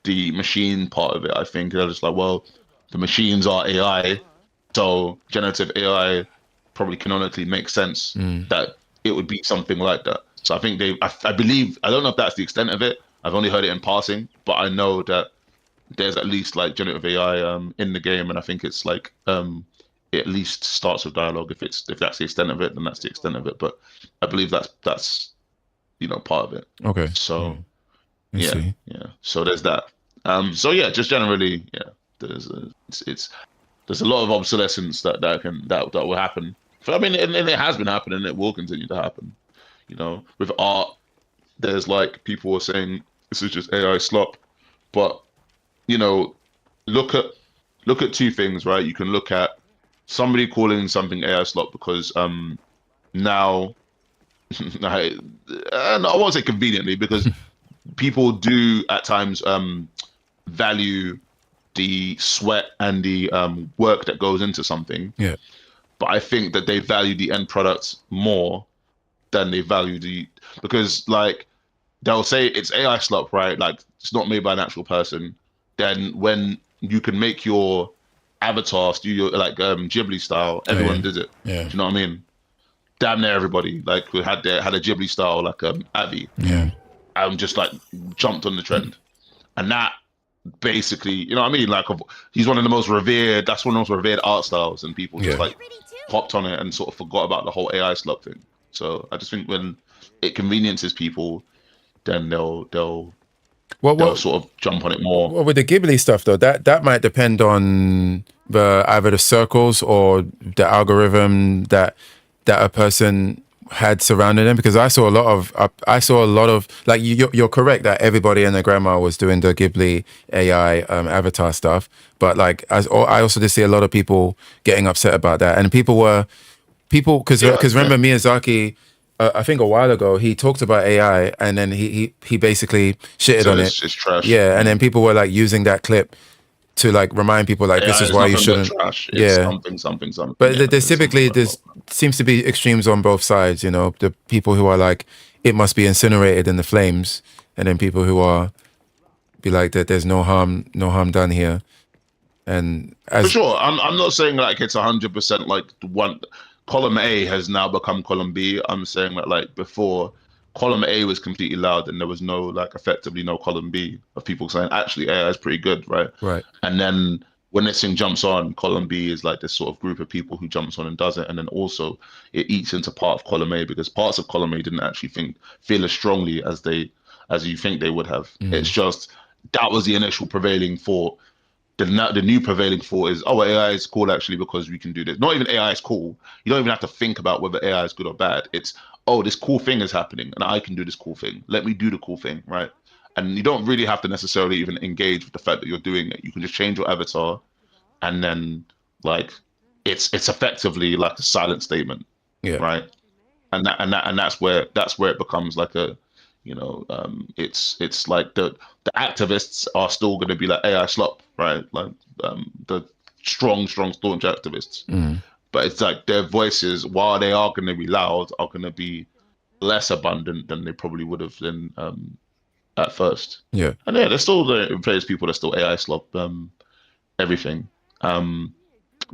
the machine part of it, I think they're just like, well, the machines are AI, so generative AI probably canonically makes sense that it would be something like that. So I think I believe, I don't know if that's the extent of it. I've only heard it in passing, but I know that there's at least like generative AI in the game, and I think it's like it at least starts with dialogue. If that's the extent of it, then that's the extent of it. But I believe that's you know, part of it. Okay. So I see. yeah. So there's that. So yeah, just generally, yeah. There's a lot of obsolescence that will happen. I mean, and it has been happening, and it will continue to happen. You know, with art, there's like people are saying this is just AI slop, but you know, look at two things, right? You can look at somebody calling something AI slop because now I won't say conveniently, because people do at times value the sweat and the work that goes into something. Yeah. But I think that they value the end product more than they value because like they'll say it's AI slop, right? Like it's not made by an actual person. Then when you can make your avatar studio like Ghibli style, everyone did it. Yeah. Do you know what I mean? Damn near everybody like who had a Ghibli style like Avi. Yeah. Just like jumped on the trend, and that basically, you know what I mean? Like he's one of the most revered. That's one of the most revered art styles, and people just like hopped on it and sort of forgot about the whole AI slop thing. So I just think when it conveniences people, then they'll sort of jump on it more. Well, with the Ghibli stuff though, that might depend on either the circles or the algorithm that a person had surrounding them, because I saw a lot of like you're correct that everybody and their grandma was doing the Ghibli AI avatar stuff, but like I also did see a lot of people getting upset about that, and people because remember Miyazaki, I think a while ago he talked about AI, and then he basically shitted on it. It's trash. Yeah, and then people were like using that clip to like remind people like this is why you shouldn't. Something. But there's typically seems to be extremes on both sides. You know, the people who are like it must be incinerated in the flames, and then people who are be like that there's no harm done here. And for sure, I'm not saying like it's 100% like one column A has now become column B. I'm saying that like before, column A was completely loud and there was no like effectively no column B of people saying actually AI is pretty good, right? Right. And then when this thing jumps on, column B is like this sort of group of people who jumps on and does it, and then also it eats into part of column A because parts of column A didn't actually feel as strongly as you think they would have. It's just that was the initial prevailing thought. The new prevailing thought is, oh, AI is cool actually because we can do this. Not even AI is cool. You don't even have to think about whether AI is good or bad. It's, oh, this cool thing is happening and I can do this cool thing. Let me do the cool thing, right? And you don't really have to necessarily even engage with the fact that you're doing it. You can just change your avatar and then like it's effectively like a silent statement, Yeah. right? And that's where it becomes like a, it's like the activists are still going to be like AI slop, right? Like the strong staunch activists, but it's like their voices, while they are going to be loud, are going to be less abundant than they probably would have been at first. Yeah. And yeah, there's still in place people that still AI slop everything.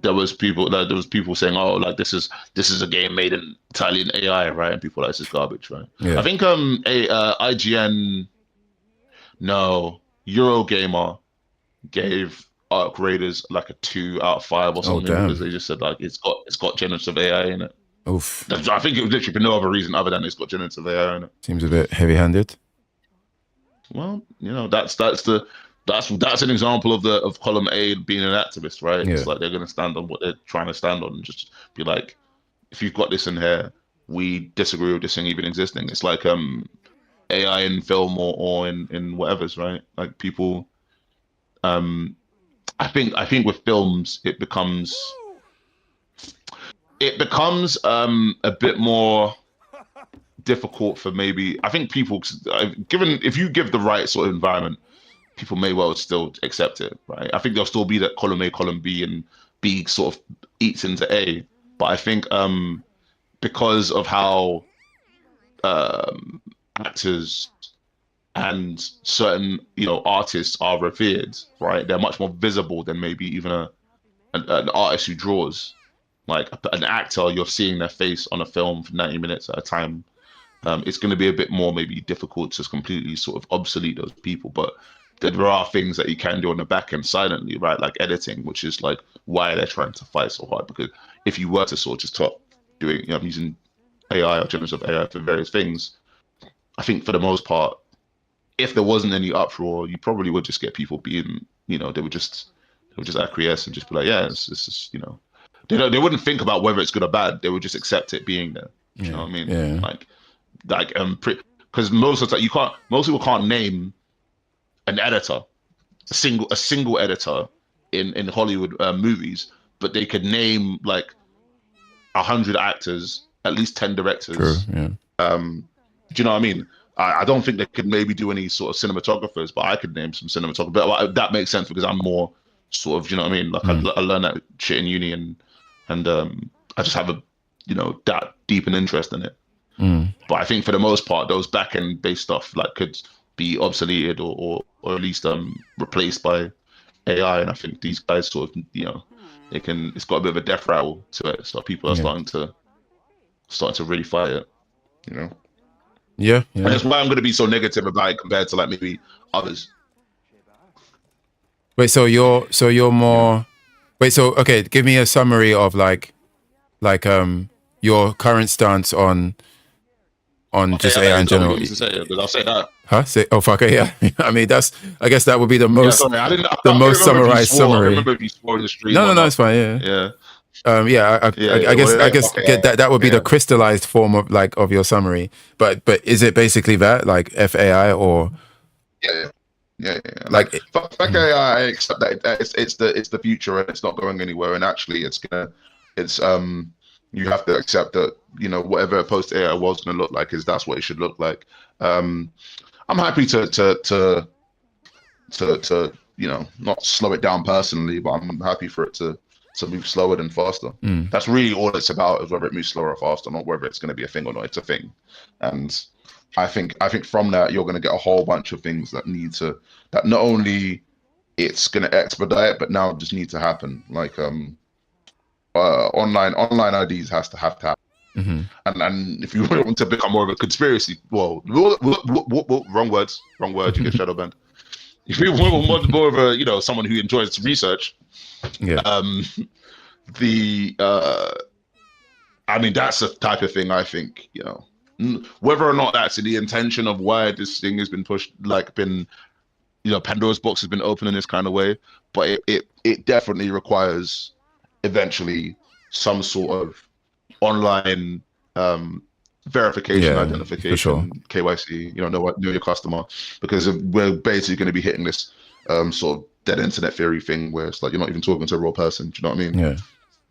There was people saying, "Oh, like this is a game made entirely in AI, right?" And people like, "This is garbage, right?" Yeah. I think IGN, no, Eurogamer gave Arc Raiders like a 2 out of 5 or something damn. because they just said like it's got generative AI in it. Oof. I think it was literally for no other reason other than it's got generative AI in it. Seems a bit heavy-handed. Well, that's an example of column A being an activist, right? Yeah. It's like they're going to stand on what they're trying to stand on and just be like, if you've got this in here, we disagree with this thing even existing. It's like AI in film or in whatever's, right? Like people, I think with films it becomes a bit more difficult for maybe, I think people, if you give the right sort of environment, people may well still accept it, right? I think there'll still be that column A, column B, and B sort of eats into A. But I think because of how actors and certain artists are revered, right? They're much more visible than maybe even an artist who draws. Like an actor, you're seeing their face on a film for 90 minutes at a time. It's going to be a bit more maybe difficult to completely sort of obsolete those people, but there are things that you can do on the back end silently, right? Like editing, which is like why they're trying to fight so hard. Because if you were to sort of just stop doing, using AI or generative AI for various things, I think for the most part, if there wasn't any uproar, you probably would just get people being, they would just acquiesce and just be like, yeah, it's just, they wouldn't think about whether it's good or bad. They would just accept it being there. You know what I mean? Yeah. Because most of the time most people can't name an editor, a single editor in Hollywood movies, but they could name like 100 actors, at least 10 directors. True. Yeah. Do you know what I mean? I don't think they could maybe do any sort of cinematographers, but I could name some cinematographers. But that makes sense because I'm more sort of, you know what I mean? Like I learned that shit in uni and I just have a, that deep an interest in it. But I think for the most part, those back end based stuff like could be obsoleted or at least replaced by AI. And I think these guys sort of, it's got a bit of a death rattle to it. So people are starting to really fight it, Yeah. And that's why I'm going to be so negative about it compared to like maybe others. Wait, so you're more. Wait, so okay, give me a summary of like your current stance on just AI in general. I'll say that. Huh? Say, oh fuck it, yeah. I mean, I guess that would be the most the most summarized summary. I remember if you swore in the street. No, it's fine. Yeah. I guess that would be the crystallized form of your summary. But is it basically that like FAI or? Yeah. Like fuck AI, I accept that it's the future and it's not going anywhere. And actually, you have to accept that whatever post AI was going to look like that's what it should look like. I'm happy to not slow it down personally, but I'm happy for it to move slower than faster. That's really all it's about, is whether it moves slower or faster, not whether it's going to be a thing or not. It's a thing, and I think from that you're going to get a whole bunch of things that not only it's going to expedite, but now just need to happen. Like online IDs has to happen. And if you want to become more of a conspiracy, wrong words, you get shadow banned. If you want more of a someone who enjoys research, I mean that's the type of thing I think whether or not that's the intention of why this thing has been pushed, Pandora's box has been opened in this kind of way, but it definitely requires eventually some sort of online verification, identification, sure. KYC, know your customer, because we're basically going to be hitting this sort of dead internet theory thing where it's like you're not even talking to a real person. Do you know what I mean? Yeah.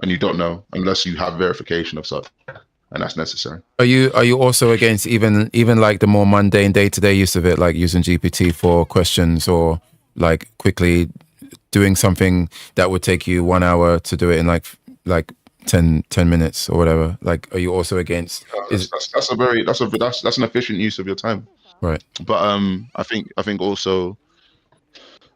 And you don't know unless you have verification of such, and that's necessary. Are you also against even like the more mundane day-to-day use of it, like using GPT for questions, or like quickly doing something that would take you 1 hour to do it in like 10 minutes or whatever? Like, are you also against? That's an efficient use of your time, Right. but I think also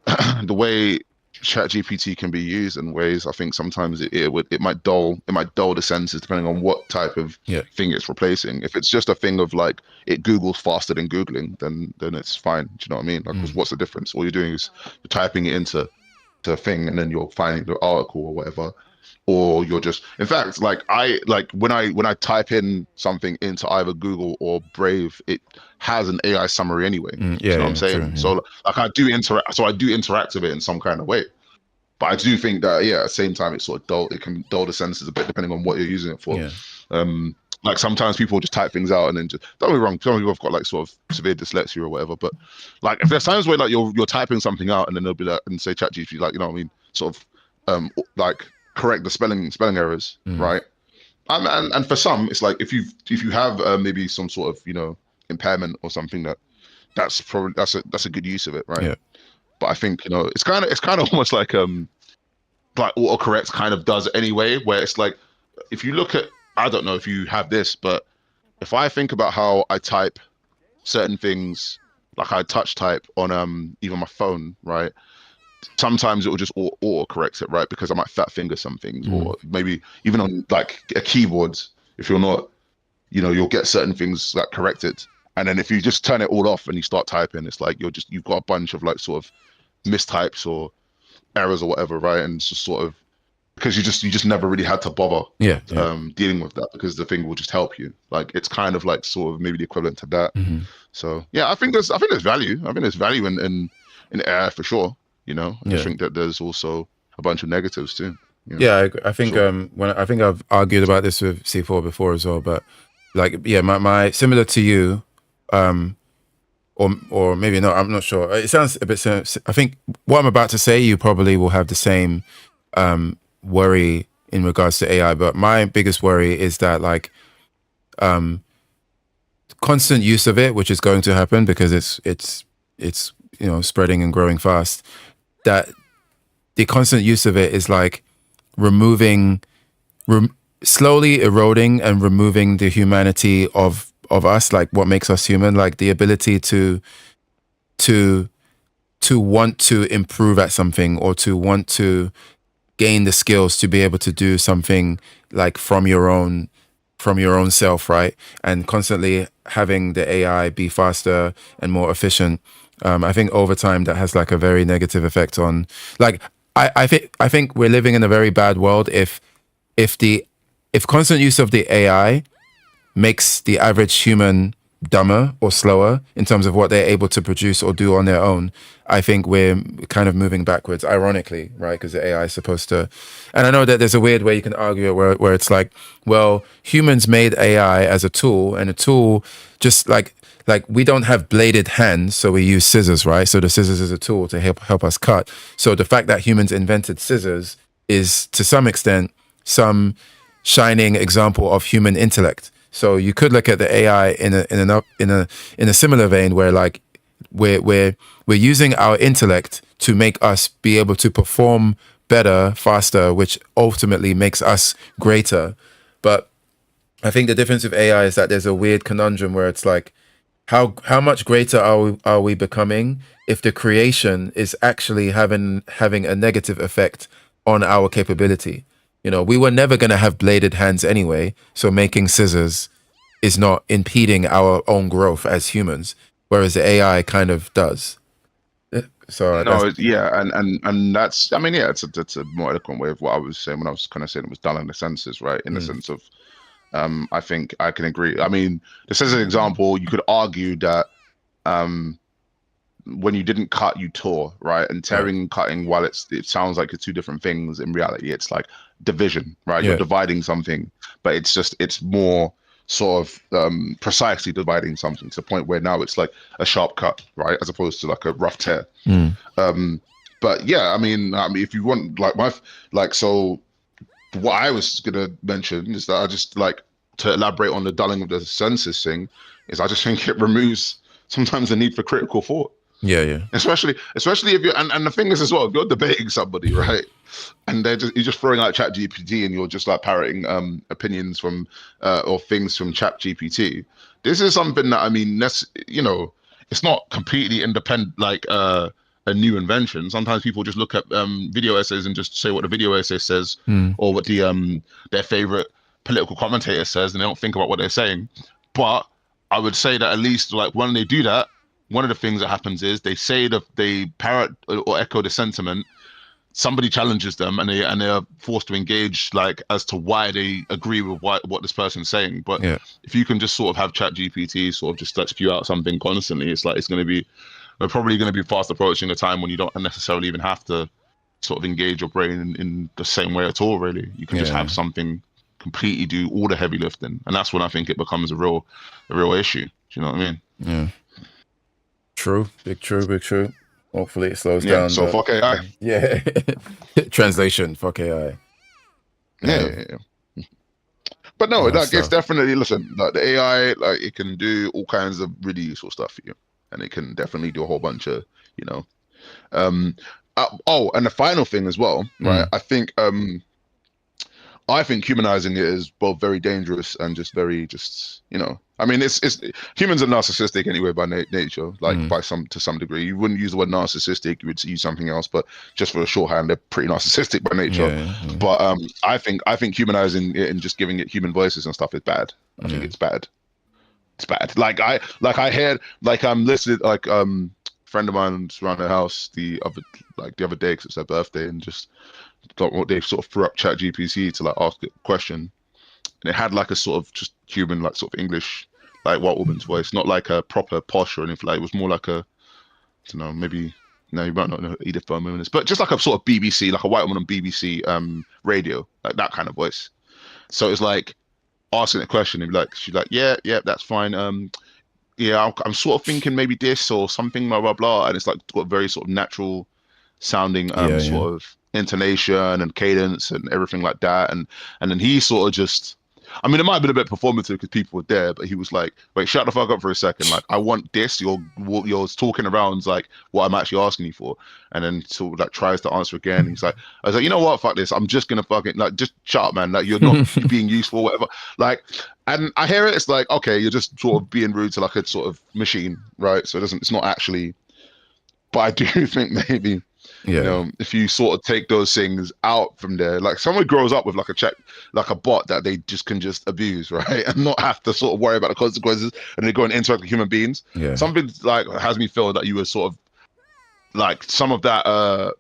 the way ChatGPT can be used in ways, I think sometimes it might dull the senses depending on what type of thing it's replacing. If it's just a thing of like it Googles faster than Googling, then it's fine. Do you know what I mean? Like, 'cause what's the difference? All you're doing is you're typing it into a thing, and then you're finding the article or whatever, or you're just. In fact, when I type in something into either Google or Brave, it has an AI summary anyway. You know what I'm saying? True, yeah. So like I do interact with it in some kind of way. But I do think that at the same time it's sort of it can dull the senses a bit depending on what you're using it for. Yeah. Like sometimes people just type things out and then just, don't get me wrong, some people have got like sort of severe dyslexia or whatever. But like if there's times where like you're typing something out and then they'll be like, and say ChatGPT, like, you know what I mean, sort of like correct the spelling errors, right? And for some, it's like if you have maybe some sort of, you know, impairment or something, that's probably that's a good use of it, right? Yeah. But I think, you know, it's kind of almost like autocorrect kind of does anyway, where it's like if you look at, I don't know if you have this, but if I think about how I type certain things, like I touch type on even my phone, right? Sometimes it will just auto correct it, right? Because I might fat finger some things, or maybe even on like a keyboard, if you're not, you know, you'll get certain things like corrected. And then if you just turn it all off and you start typing, it's like you've got a bunch of like sort of mistypes or errors or whatever, right? And it's just sort of because you just never really had to bother dealing with that, because the thing will just help you. Like it's kind of like sort of maybe the equivalent to that. So yeah, I think there's value. I think there's value in AI for sure. You know, I think that there's also a bunch of negatives too. You know? Yeah, I think I think I've argued about this with C4 before as well, but like my similar to you, or maybe not, I'm not sure. It sounds a bit. I think what I'm about to say, you probably will have the same worry in regards to AI, but my biggest worry is that like constant use of it, which is going to happen because it's you know, spreading and growing fast. That the constant use of it is like slowly eroding and removing the humanity of us, like what makes us human, like the ability to want to improve at something, or to want to gain the skills to be able to do something like from your own self, right? And constantly having the AI be faster and more efficient. I think over time that has like a very negative effect on, like, I think we're living in a very bad world if constant use of the AI makes the average human dumber or slower in terms of what they're able to produce or do on their own. I think we're kind of moving backwards, ironically, right? Because the AI is supposed to, and I know that there's a weird way you can argue it where it's like, well, humans made AI as a tool, and a tool just like we don't have bladed hands, so we use scissors, right? So the scissors is a tool to help us cut. So the fact that humans invented scissors is to some extent some shining example of human intellect. So you could look at the AI in a similar vein, where like we're using our intellect to make us be able to perform better, faster, which ultimately makes us greater. But I think the difference with AI is that there's a weird conundrum where it's like, how much greater are we becoming if the creation is actually having a negative effect on our capability? You know, we were never going to have bladed hands anyway, so making scissors is not impeding our own growth as humans, whereas the AI kind of does. So no, and that's, I mean, yeah, it's a more eloquent way of what I was saying when I was kind of saying it was dulling the senses, right? In the sense of, I think I can agree. I mean, this is an example. You could argue that when you didn't cut, you tore, right? And tearing and cutting, while it sounds like it's two different things, in reality, it's like division, right? You're dividing something, but it's more sort of precisely dividing something to the point where now it's like a sharp cut, right? As opposed to like a rough tear. But yeah, I mean, if you want so what I was gonna mention is that I just like to elaborate on the dulling of the senses thing is I just think it removes sometimes the need for critical thought. Yeah. Especially if you're and the thing is as well, if you're debating somebody, right, and you're just throwing out Chat GPT and you're just like parroting opinions from or things from Chat GPT. This is something that I mean, that's it's not completely independent like a new invention. Sometimes people just look at video essays and just say what the video essay says or what the their favorite political commentator says, and they don't think about what they're saying. But I would say that at least like when they do that, one of the things that happens is they say that they parrot or echo the sentiment. Somebody challenges them, and they are forced to engage like as to why they agree with what this person's saying. But if you can just sort of have Chat GPT sort of just like spew out something constantly, it's like we're probably going to be fast approaching a time when you don't necessarily even have to sort of engage your brain in the same way at all. Really, you can just have something completely do all the heavy lifting, and that's when I think it becomes a real issue. Do you know what I mean? Yeah. True. Big true. Hopefully it slows down. So fuck AI. Yeah. Translation. Fuck AI. Yeah. But no, like it's definitely listen. Like the AI, like it can do all kinds of really useful stuff for you, and it can definitely do a whole bunch of, and the final thing as well, right? I think humanizing it is both very dangerous and just very I mean, it's humans are narcissistic anyway by nature, like to some degree. You wouldn't use the word narcissistic, you would use something else, but just for a shorthand, they're pretty narcissistic by nature. Yeah. But I think humanizing it and just giving it human voices and stuff is bad. I think it's bad. It's bad. Like I heard, like I'm listening, like friend of mine's around the house the other day because it's their birthday, and just they sort of threw up Chat GPT to like ask it a question, and it had like a sort of just human like sort of English like white woman's voice, not like a proper posh or anything. Like it was more like a, I don't know, maybe no, you might not know Edith Bowman is, but just like a sort of BBC, like a white woman on BBC radio, like that kind of voice. So it's like asking a question and like she's like, yeah, that's fine. I'm sort of thinking maybe this or something, blah blah blah, and it's like got very sort of natural sounding sort of intonation and cadence and everything like that, and then he sort of just, I mean, it might have been a bit performative because people were there, but he was like, wait, shut the fuck up for a second, like I want this, you're talking around like what I'm actually asking you for, and then sort of like tries to answer again. He's like, I was like, you know what, fuck this, I'm just gonna fucking like just shut up, man, like you're not being useful, whatever, like. And I hear it, it's like, okay, you're just sort of being rude to like a sort of machine, right? So it's not actually, but I do think maybe, if you sort of take those things out from there, like someone grows up with like a bot that they just can just abuse, right? And not have to sort of worry about the consequences, and they go and interact with human beings. Yeah. Something like has me feel that you were sort of like some of that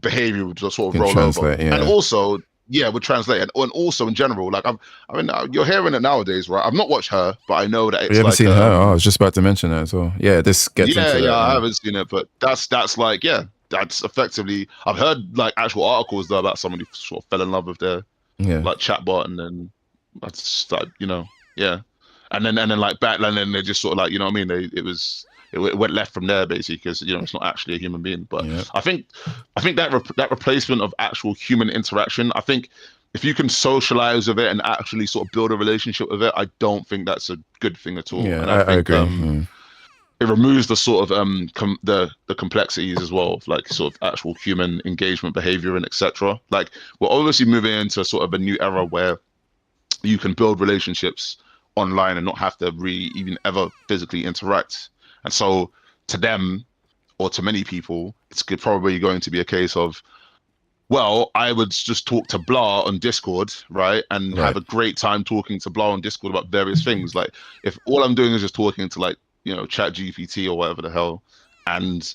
behavior would just sort of roll over. Yeah. And also, would translate, and also in general, like I mean, you're hearing it nowadays, right? I've not watched Her, but I know that it's. You haven't seen Her? Oh, I was just about to mention that as well. Yeah, this gets into that. I haven't seen it, but that's like, that's effectively. I've heard like actual articles though about somebody who sort of fell in love with their like chatbot, and then that's started, and then like back, and then they just sort of like, you know what I mean? It went left from there basically because it's not actually a human being. But I think that replacement of actual human interaction, I think if you can socialize with it and actually sort of build a relationship with it, I don't think that's a good thing at all. Yeah, and I agree. It removes the sort of the complexities as well, of like sort of actual human engagement, behavior, and etc. Like we're obviously moving into sort of a new era where you can build relationships online and not have to really even ever physically interact. And so to them, or to many people, it's probably going to be a case of, well, I would just talk to blah on Discord, right? And have a great time talking to blah on Discord about various things. Like if all I'm doing is just talking to like, Chat GPT or whatever the hell, and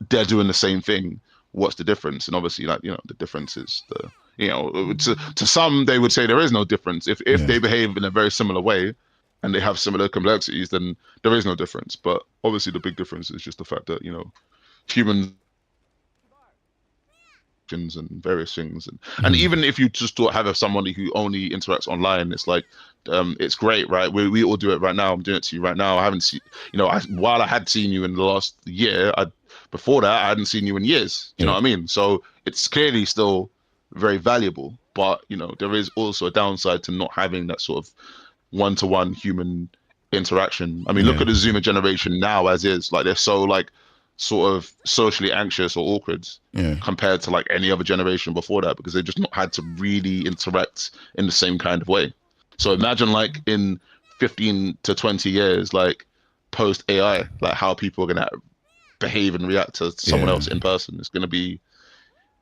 they're doing the same thing, what's the difference? And obviously, like, the difference is to some, they would say there is no difference. If they behave in a very similar way, and they have similar complexities, then there is no difference. But obviously the big difference is just the fact that, humans and various things. And even if you just have somebody who only interacts online, it's like, it's great, right? We all do it right now. I'm doing it to you right now. I haven't seen, while I had seen you in the last year, before that I hadn't seen you in years. Do you know what I mean? So it's clearly still very valuable, but you know, there is also a downside to not having that sort of one-to-one human interaction. I mean, look at the Zoomer generation now as is. Like they're so like sort of socially anxious or awkward compared to like any other generation before that, because they've just not had to really interact in the same kind of way. So imagine like in 15 to 20 years, like post AI, like how people are gonna behave and react to someone else in person. It's gonna be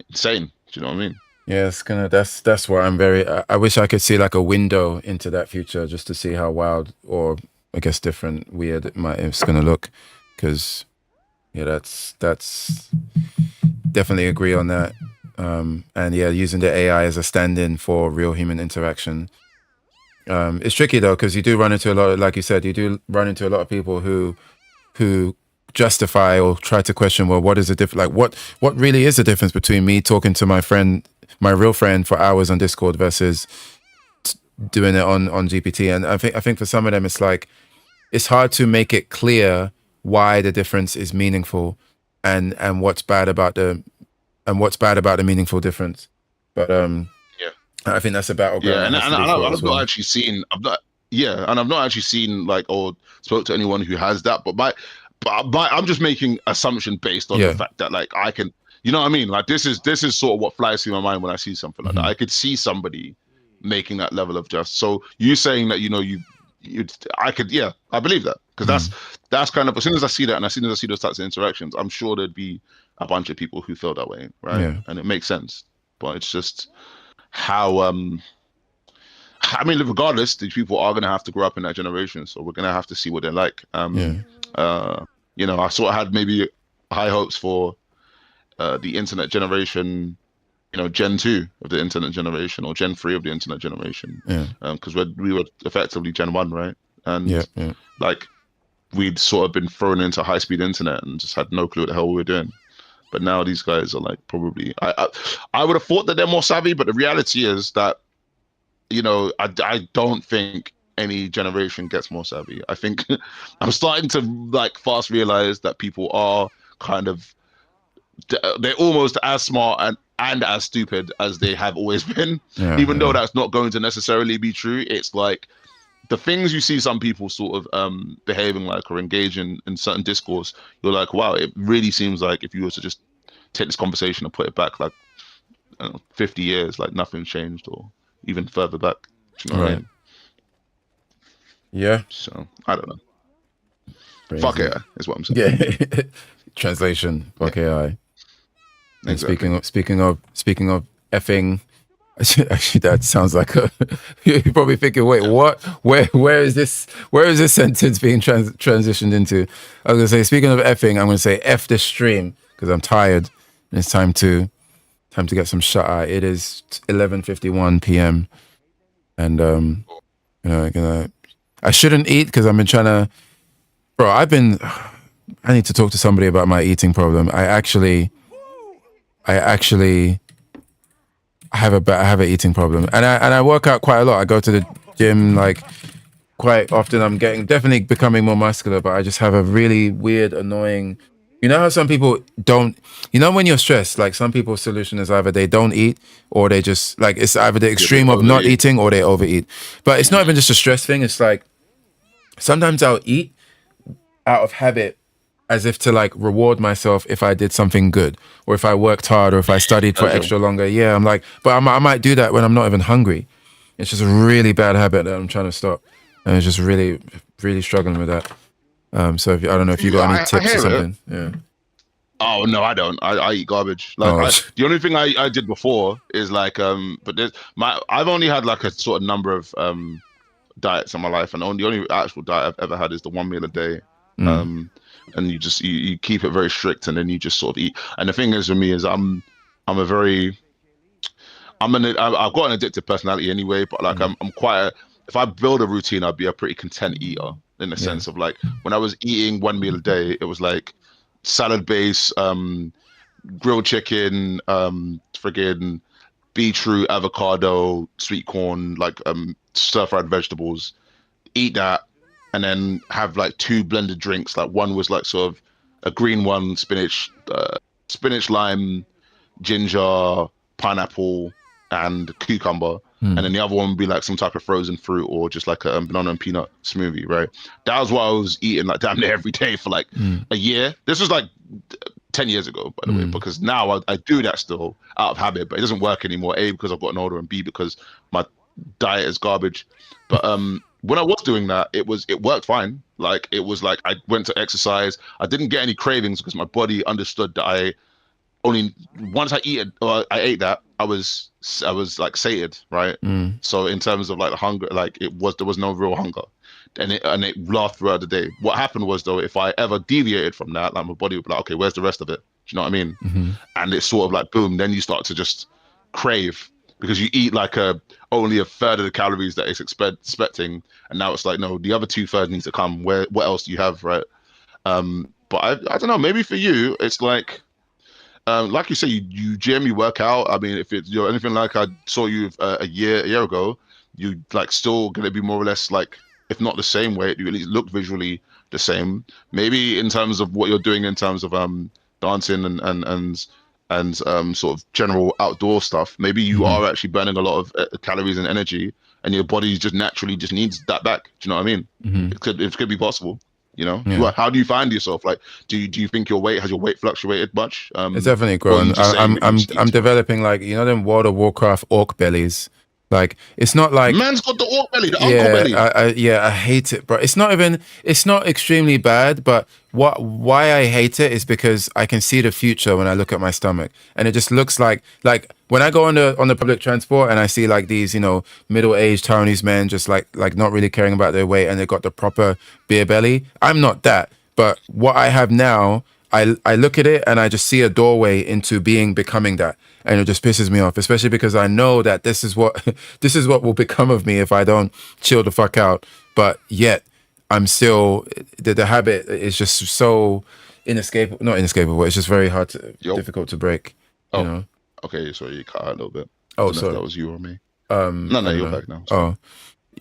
insane. Do you know what I mean? Yeah, it's gonna. That's where I'm very. I wish I could see like a window into that future, just to see how wild, or I guess different, weird it's gonna look. Because yeah, that's definitely agree on that. And yeah, using the AI as a stand-in for real human interaction. It's tricky though, because you do run into a lot of, like you said, you do run into a lot of people who justify or try to question, well, what is the difference? Like, what really is the difference between me talking to my friend, my real friend, for hours on Discord versus doing it on GPT? And I think for some of them, it's like it's hard to make it clear why the difference is meaningful, and what's bad about the meaningful difference. But I think that's a battleground. Yeah, and I've well. not actually seen. And I've not actually seen like or spoke to anyone who has that. But I'm just making assumption based on the fact that like I can, you know what I mean? Like this is sort of what flies through my mind when I see something like that. I could see somebody making that level of just. So you saying that, you know, I could, yeah, I believe that, because that's kind of, as soon as I see that and as soon as I see those types of interactions, I'm sure there'd be a bunch of people who feel that way, right? Yeah. And it makes sense, but it's just how I mean, regardless, these people are going to have to grow up in that generation, so we're going to have to see what they're like. You know, I sort of had maybe high hopes for the internet generation, you know, Gen 2 of the internet generation, or Gen 3 of the internet generation, because we were effectively Gen 1, right? And like we'd sort of been thrown into high-speed internet and just had no clue what the hell we were doing. But now these guys are like probably, I would have thought that they're more savvy, but the reality is that, you know, I don't think any generation gets more savvy. I think I'm starting to like fast realize that people are kind of, they're almost as smart and as stupid as they have always been, even though that's not going to necessarily be true. It's like the things you see some people sort of behaving like or engaging in certain discourse, you're like, wow, it really seems like if you were to just take this conversation and put it back like, I don't know, 50 years, like nothing changed, or even further back. Do you know what I mean? Yeah. So I don't know. Crazy. Fuck AI is what I'm saying. Yeah. Translation. Fuck AI. And exactly. Speaking of effing, actually that sounds like you're probably thinking, wait, what? Where is this sentence being transitioned into? I was gonna say, speaking of effing, I'm gonna say F this stream because I'm tired and it's time to get some shut eye. It is 11:51 p.m. and you know, I shouldn't eat because I've been trying to, bro. I need to talk to somebody about my eating problem. I have an eating problem, and I work out quite a lot. I go to the gym like quite often. I'm definitely becoming more muscular, but I just have a really weird, annoying. You know how some people don't. You know when you're stressed, like some people's solution is either they don't eat or they just like it's either the extreme of not eating or they overeat. But it's not even just a stress thing. It's like sometimes I'll eat out of habit, as if to like reward myself if I did something good, or if I worked hard, or if I studied for extra longer. Yeah, I'm like, but I might do that when I'm not even hungry. It's just a really bad habit that I'm trying to stop, and it's just really, really struggling with that. So I don't know if you got any tips or something. Yeah. Oh no, I don't. I eat garbage. Like the only thing I did before is like but I've only had like a sort of number of diets in my life, and the only actual diet I've ever had is the 1 meal a day. And you just you keep it very strict, and then you just sort of eat. And the thing is with me is I've got an addictive personality anyway, but like I'm quite if I build a routine, I'd be a pretty content eater, in the sense of like when I was eating 1 meal a day, it was like salad base, grilled chicken, friggin' beetroot, avocado, sweet corn, like stir-fried vegetables. Eat that, and then have like 2 blended drinks. Like one was like sort of a green one, spinach, lime, ginger, pineapple, and cucumber. And then the other one would be like some type of frozen fruit or just like a banana and peanut smoothie, right? That was what I was eating like damn near every day for like a year. This was like 10 years ago, by the way, because now I do that still out of habit, but it doesn't work anymore. A, because I've gotten older, and B, because my diet is garbage. But when I was doing that, it worked fine. Like it was like I went to exercise. I didn't get any cravings because my body understood that once I ate that, I was like sated, right? So in terms of like the hunger, like there was no real hunger, and it lasted throughout the day. What happened was though, if I ever deviated from that, like my body would be like, okay, where's the rest of it? Do you know what I mean? And it's sort of like boom, then you start to just crave because you eat like only a third of the calories that it's expecting, and now it's like no, the other 2/3 needs to come. What else do you have, right? But I don't know. Maybe for you, it's like you say, you gym, you work out. I mean, if you're anything like I saw you a year ago, you like still gonna be more or less like, if not the same weight, you at least look visually the same. Maybe in terms of what you're doing in terms of dancing and sort of general outdoor stuff, maybe you are actually burning a lot of calories and energy, and your body just naturally just needs that back. Do you know what I mean? It could be possible. You know, how do you find yourself? Like, do you think has your weight fluctuated much? It's definitely grown. I'm developing like, you know, them World of Warcraft orc bellies. Like it's not like man's got the orc belly, the uncle belly. I hate it, bro. It's not extremely bad, but why I hate it is because I can see the future when I look at my stomach, and it just looks like when I go on the public transport and I see like these, you know, middle-aged Taiwanese men just like not really caring about their weight, and they got the proper beer belly. I'm not that, but what I have now, I look at it and I just see a doorway into becoming that. And it just pisses me off, especially because I know that this is what will become of me if I don't chill the fuck out. But yet, I'm still the habit is just so inescapable. Not inescapable. It's just very difficult to break. You know? Okay. Sorry, you cut out a little bit. Oh, sorry. That was you or me. No, you're back now. Sorry. Oh,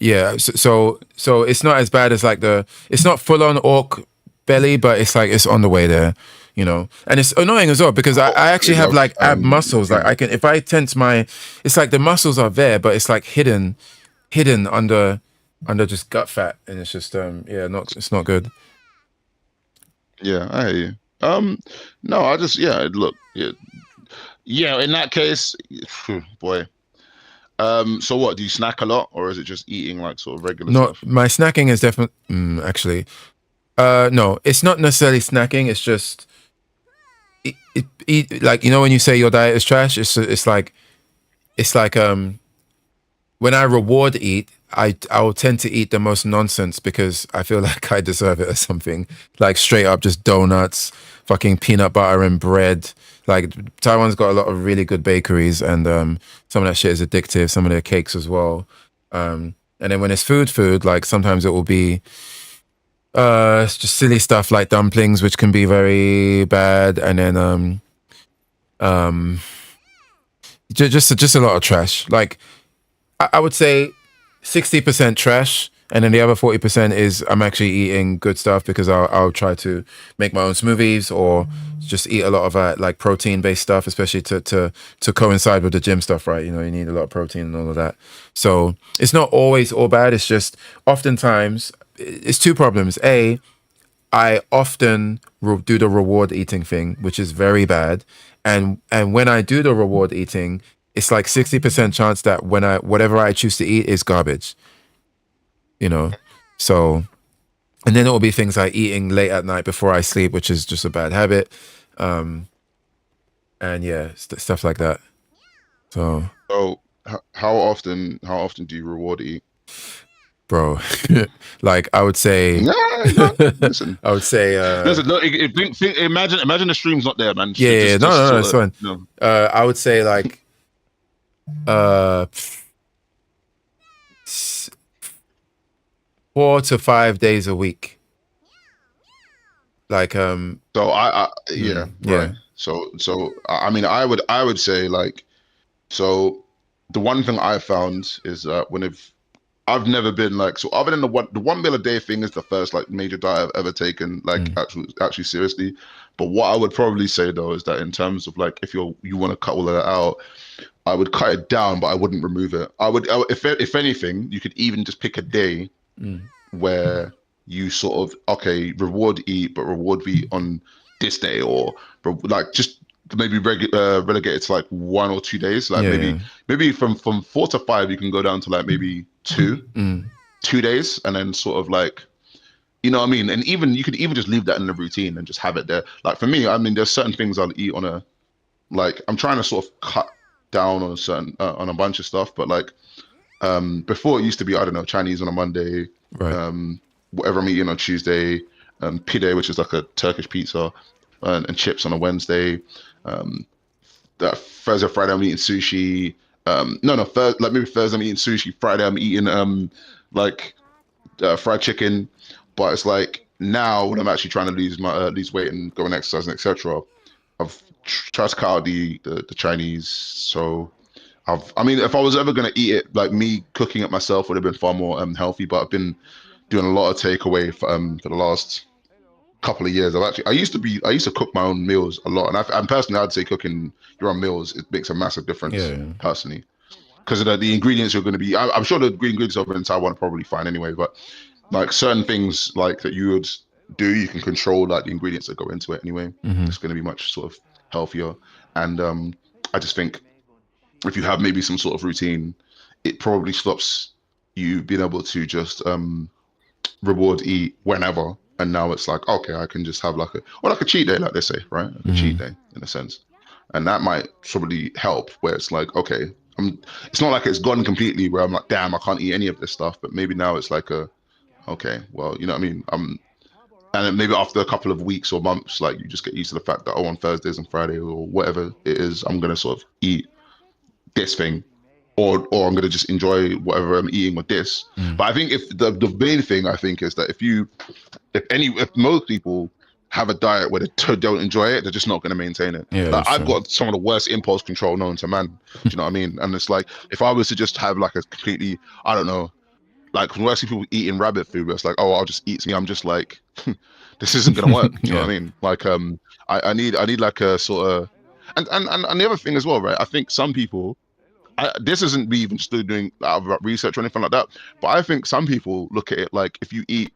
yeah. So it's not as bad as like it's not full on orc belly, but it's like it's on the way there. You know, and it's annoying as well because I actually have like ab muscles. Like I can, if I tense it's like the muscles are there, but it's like hidden under just gut fat, and it's just it's not good. Yeah, I hear you. No, I just look, in that case, boy. So what, do you snack a lot, or is it just eating like sort of regular stuff? My snacking is definitely actually. No, it's not necessarily snacking. It's just eat like, you know, when you say your diet is trash, it's like when I reward eat, I will tend to eat the most nonsense because I feel like I deserve it or something. Like straight up just donuts, fucking peanut butter and bread. Like Taiwan's got a lot of really good bakeries, and some of that shit is addictive. Some of their cakes as well. And then when it's food, like sometimes it will be it's just silly stuff like dumplings, which can be very bad, and then just a lot of trash. Like I would say 60% trash, and then the other 40% is I'm actually eating good stuff because I'll try to make my own smoothies or just eat a lot of like protein based stuff, especially to coincide with the gym stuff, right? You know, you need a lot of protein and all of that. So it's not always all bad. It's just oftentimes it's two problems. A, I often do the reward eating thing, which is very bad. And when I do the reward eating, it's like 60% chance that whatever I choose to eat is garbage. You know? So, and then it will be things like eating late at night before I sleep, which is just a bad habit. And yeah, stuff like that. So how often do you reward eat? Bro, like I would say, listen. I would say, listen, look, imagine the stream's not there, man. Yeah, no, it's fine. No. I would say like, 4 to 5 days a week. Like, so yeah. Right. So I mean, I would say like, so the one thing I found is I've never been like, so other than the 1 meal a day thing is the first like major diet I've ever taken like actually seriously. But what I would probably say though is that in terms of like if you want to cut all of that out, I would cut it down, but I wouldn't remove it. I would if anything, you could even just pick a day where you sort of reward eat, but reward eat on this day, or like just maybe relegate it to like 1 or 2 days. Like maybe from 4 to 5, you can go down to like maybe 2 days, and then sort of like, you know what I mean? And even you could even just leave that in the routine and just have it there. Like for me, I mean, there's certain things I'll eat on a, like I'm trying to sort of cut down on on a bunch of stuff, but like before it used to be, I don't know, Chinese on a Monday, whatever I'm eating on Tuesday, pide, which is like a Turkish pizza, and chips on a Wednesday. That Thursday, Friday I'm eating sushi. Like maybe Thursday I'm eating sushi. Friday I'm eating fried chicken. But it's like now when I'm actually trying to lose weight and go and exercise and etc. I've tried to cut out the Chinese. So I mean, if I was ever gonna eat it, like me cooking it myself would have been far more healthy. But I've been doing a lot of takeaway for the last couple of years. I used to cook my own meals a lot, and personally I'd say cooking your own meals, it makes a massive difference personally, because the ingredients you're going to be, I'm sure the ingredients over in Taiwan are probably fine anyway, but like certain things like that you would do, you can control like the ingredients that go into it anyway. It's going to be much sort of healthier, and I just think if you have maybe some sort of routine, it probably stops you being able to just reward eat whenever. And now it's like, okay, I can just have like a cheat day, like they say, right? Like a cheat day in a sense. And that might probably help, where it's like, okay, it's not like it's gone completely where I'm like, damn, I can't eat any of this stuff. But maybe now it's like okay, well, you know what I mean? And then maybe after a couple of weeks or months, like you just get used to the fact that, on Thursdays and Friday or whatever it is, I'm going to sort of eat this thing. Or I'm going to just enjoy whatever I'm eating with this. But I think if the main thing I think is that if most people have a diet where they don't enjoy it, they're just not going to maintain it. Like, I've got some of the worst impulse control known to man. Do you know what I mean? And it's like, if I was to just have like a completely, I don't know, like when I see people eating rabbit food, where it's like, oh, I'll just eat me. I'm just like, this isn't going to work. Do you know what I mean? Like, I need like a sort of, and the other thing as well, right? I think some people, this isn't me even still doing research or anything like that, but I think some people look at it like, if you eat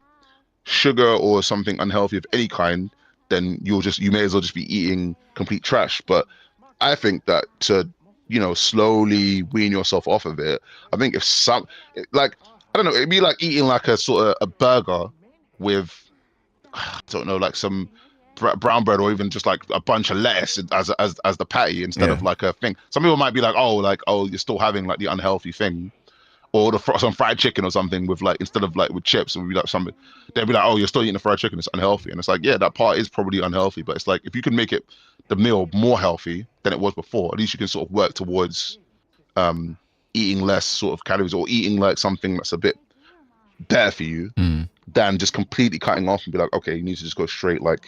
sugar or something unhealthy of any kind, then you may as well just be eating complete trash. But I think that to, slowly wean yourself off of it, I think if I don't know, it'd be like eating like a sort of a burger with, I don't know, like some brown bread, or even just like a bunch of lettuce as the patty instead of like a thing. Some people might be like, oh, you're still having like the unhealthy thing, or some fried chicken or something with like, instead of like with chips, it would be like something. They'd be like, oh, you're still eating the fried chicken, it's unhealthy. And it's like, yeah, that part is probably unhealthy, but it's like, if you can make the meal more healthy than it was before, at least you can sort of work towards eating less sort of calories, or eating like something that's a bit better for you than just completely cutting off and be like, okay, you need to just go straight, like,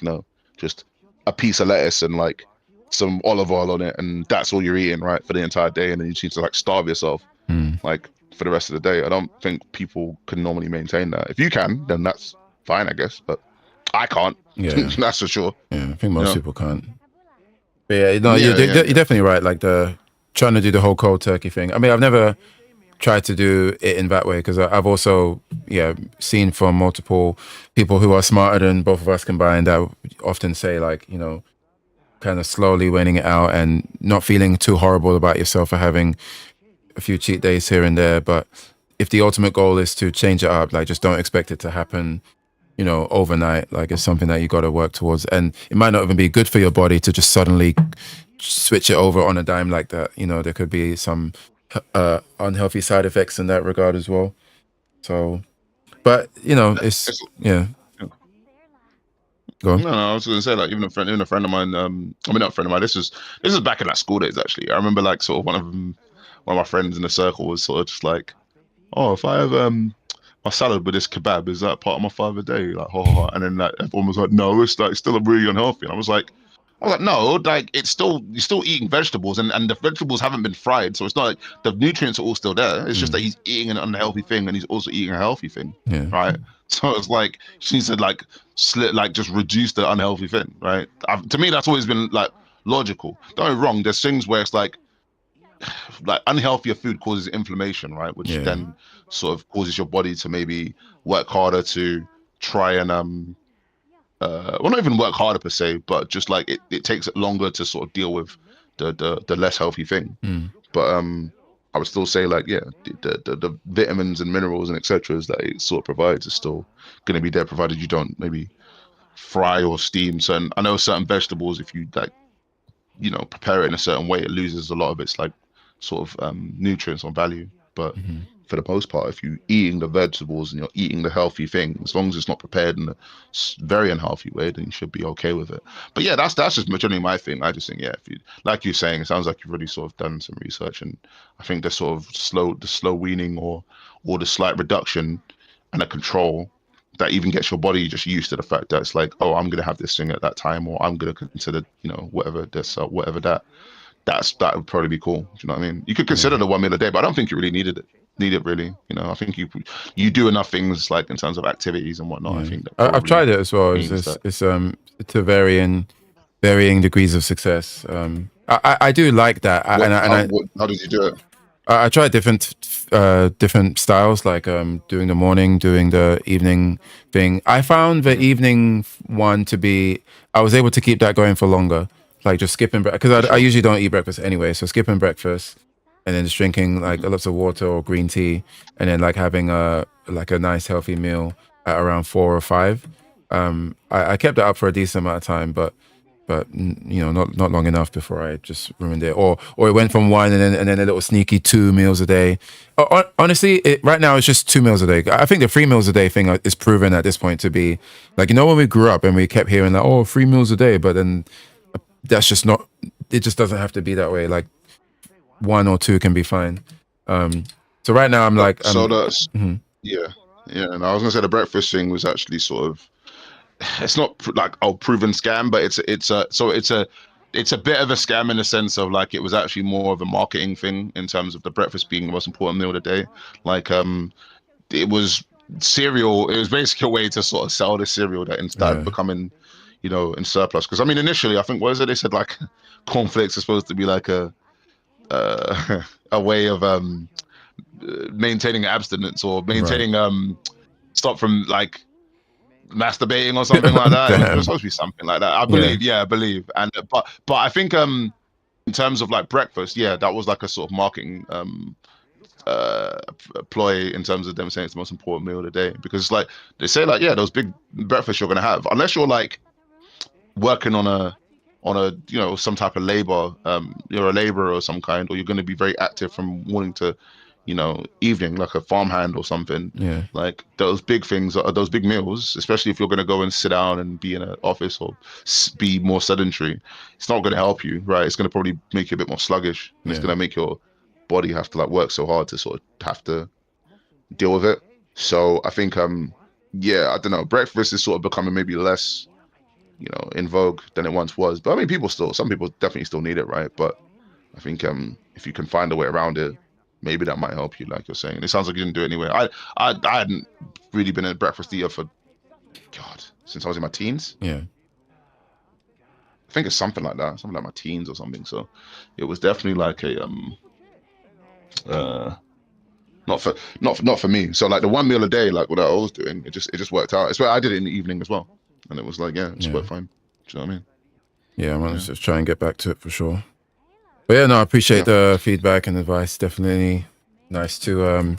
just a piece of lettuce and like some olive oil on it, and that's all you're eating, right, for the entire day, and then you just need to like starve yourself like for the rest of the day. I don't think people can normally maintain that. If you can, then that's fine, I guess, but I can't. That's for sure. I think most people can't. But you're definitely right, like trying to do the whole cold turkey thing. I mean, I've never tried to do it in that way, because I've also seen from multiple people who are smarter than both of us combined that often say, like, kind of slowly weaning it out and not feeling too horrible about yourself for having a few cheat days here and there. But if the ultimate goal is to change it up, like, just don't expect it to happen overnight. Like, it's something that you got to work towards, and it might not even be good for your body to just suddenly switch it over on a dime like that. There could be some unhealthy side effects in that regard as well. So, but it's Go on. No, I was going to say, like, even a friend of mine. I mean, not a friend of mine. This is back in like school days. Actually, I remember like sort of one of my friends in the circle was sort of just like, oh, if I have my salad with this kebab, is that part of my 5 a day? Like, and then like everyone was like, no, it's like still really unhealthy. And I was like, I was like, no, like it's still you're still eating vegetables, and the vegetables haven't been fried, so it's not like the nutrients are all still there. It's just that he's eating an unhealthy thing, and he's also eating a healthy thing, Yeah. right? So it's like she needs to like just reduce the unhealthy thing, right? To me, that's always been like logical. Don't get me wrong. There's things where it's like unhealthier food causes inflammation, right? Which Yeah. then sort of causes your body to maybe work harder to try and well, not even work harder per se, but just like it takes it longer to sort of deal with the less healthy thing. But I would still say like the vitamins and minerals and etc. that it sort of provides is still going to be there, provided you don't maybe fry or steam certain. I know certain vegetables, if you like, prepare it in a certain way, it loses a lot of its like sort of nutrients or value. But for the most part, if you're eating the vegetables and you're eating the healthy thing, as long as it's not prepared in a very unhealthy way, then you should be okay with it. But yeah, that's just generally my thing. I just think, yeah, if you like you're saying, it sounds like you've really sort of done some research, and I think the sort of slow weaning or the slight reduction and a control that even gets your body just used to the fact that it's like, oh, I'm gonna have this thing at that time, or I'm gonna consider, whatever this, whatever that. That would probably be cool. Do you know what I mean? You could consider the 1 meal a day, but I don't think you really need it really. I think you do enough things like in terms of activities and whatnot. Yeah. I think that I've tried it as well. It's to varying degrees of success. I do like that. How did you do it? I tried different styles, like doing the morning, doing the evening thing. I found the evening one to be. I was able to keep that going for longer, like just skipping breakfast, because I usually don't eat breakfast anyway. So skipping breakfast and then just drinking like lots of water or green tea, and then like having a nice healthy meal at around 4 or 5. I kept it up for a decent amount of time, but not long enough before I just ruined it. Or it went from 1 and then a little sneaky 2 meals a day. Honestly, right now it's just 2 meals a day. I think the 3 meals a day thing is proven at this point to be like, when we grew up and we kept hearing like, 3 meals a day, but then that's just not. It just doesn't have to be that way. Like 1 or 2 can be fine. So right now I'm like, yeah. And I was gonna say the breakfast thing was actually sort of. It's not like proven scam, but it's a bit of a scam in the sense of like it was actually more of a marketing thing in terms of the breakfast being the most important meal of the day. Like it was cereal. It was basically a way to sort of sell the cereal that instead becoming, in surplus. Because I mean, initially I think what is it? They said like cornflakes are supposed to be like a way of maintaining abstinence or maintaining stop from like masturbating or something like that. It was supposed to be something like that. I believe. And but I think in terms of like breakfast, that was like a sort of marketing ploy in terms of them saying it's the most important meal of the day, because like they say like those big breakfasts you're gonna have, unless you're like working on a some type of labor, you're a laborer or some kind, or you're going to be very active from morning to evening, like a farmhand or something. Like those big things, those big meals, especially if you're going to go and sit down and be in an office or be more sedentary, it's not going to help you, right? It's going to probably make you a bit more sluggish, and it's going to make your body have to like work so hard to sort of have to deal with it. So I think I don't know, breakfast is sort of becoming maybe less in vogue than it once was, but I mean some people definitely still need it, right? But I think if you can find a way around it, maybe that might help you, like you're saying. It sounds like you didn't do it anyway. I hadn't really been a breakfast eater for since I was in my teens. Yeah, I think it's something like my teens or something. So it was definitely like a not for me. So like the 1 meal a day, like what I was doing, it just worked out. It's where I did it in the evening as well, and it was like it just worked fine. Do you know what I mean? Yeah, I'm gonna just try and get back to it for sure. But I appreciate the feedback and advice. Definitely nice to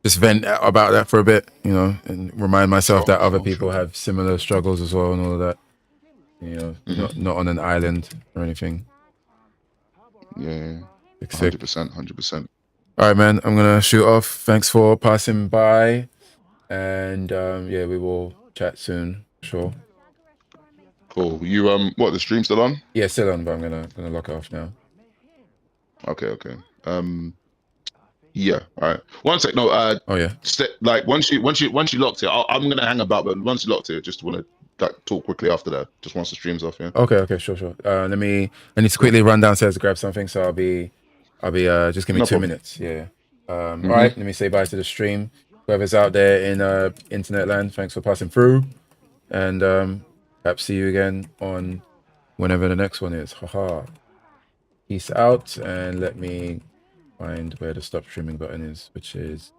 just vent about that for a bit, and remind myself that other people have similar struggles as well and all of that. Not on an island or anything. Yeah, 100%. All right, man. I'm gonna shoot off. Thanks for passing by, and we will chat soon. Sure. Cool. You what? The stream still on? Yeah, still on, but I'm gonna lock it off now. Okay. Yeah. All right. One sec. No. Oh yeah. Like once you locked it, I'm gonna hang about. But once you locked it, just want to like talk quickly after that. Just once the stream's off. Yeah. Okay, sure. I need to quickly run downstairs to grab something, so I'll be just give me No 2 problem. minutes. Yeah. All right, let me say bye to the stream. Whoever's out there in internet land, thanks for passing through, and perhaps see you again on whenever the next one is. Haha. Peace out, and let me find where the stop streaming button is, which is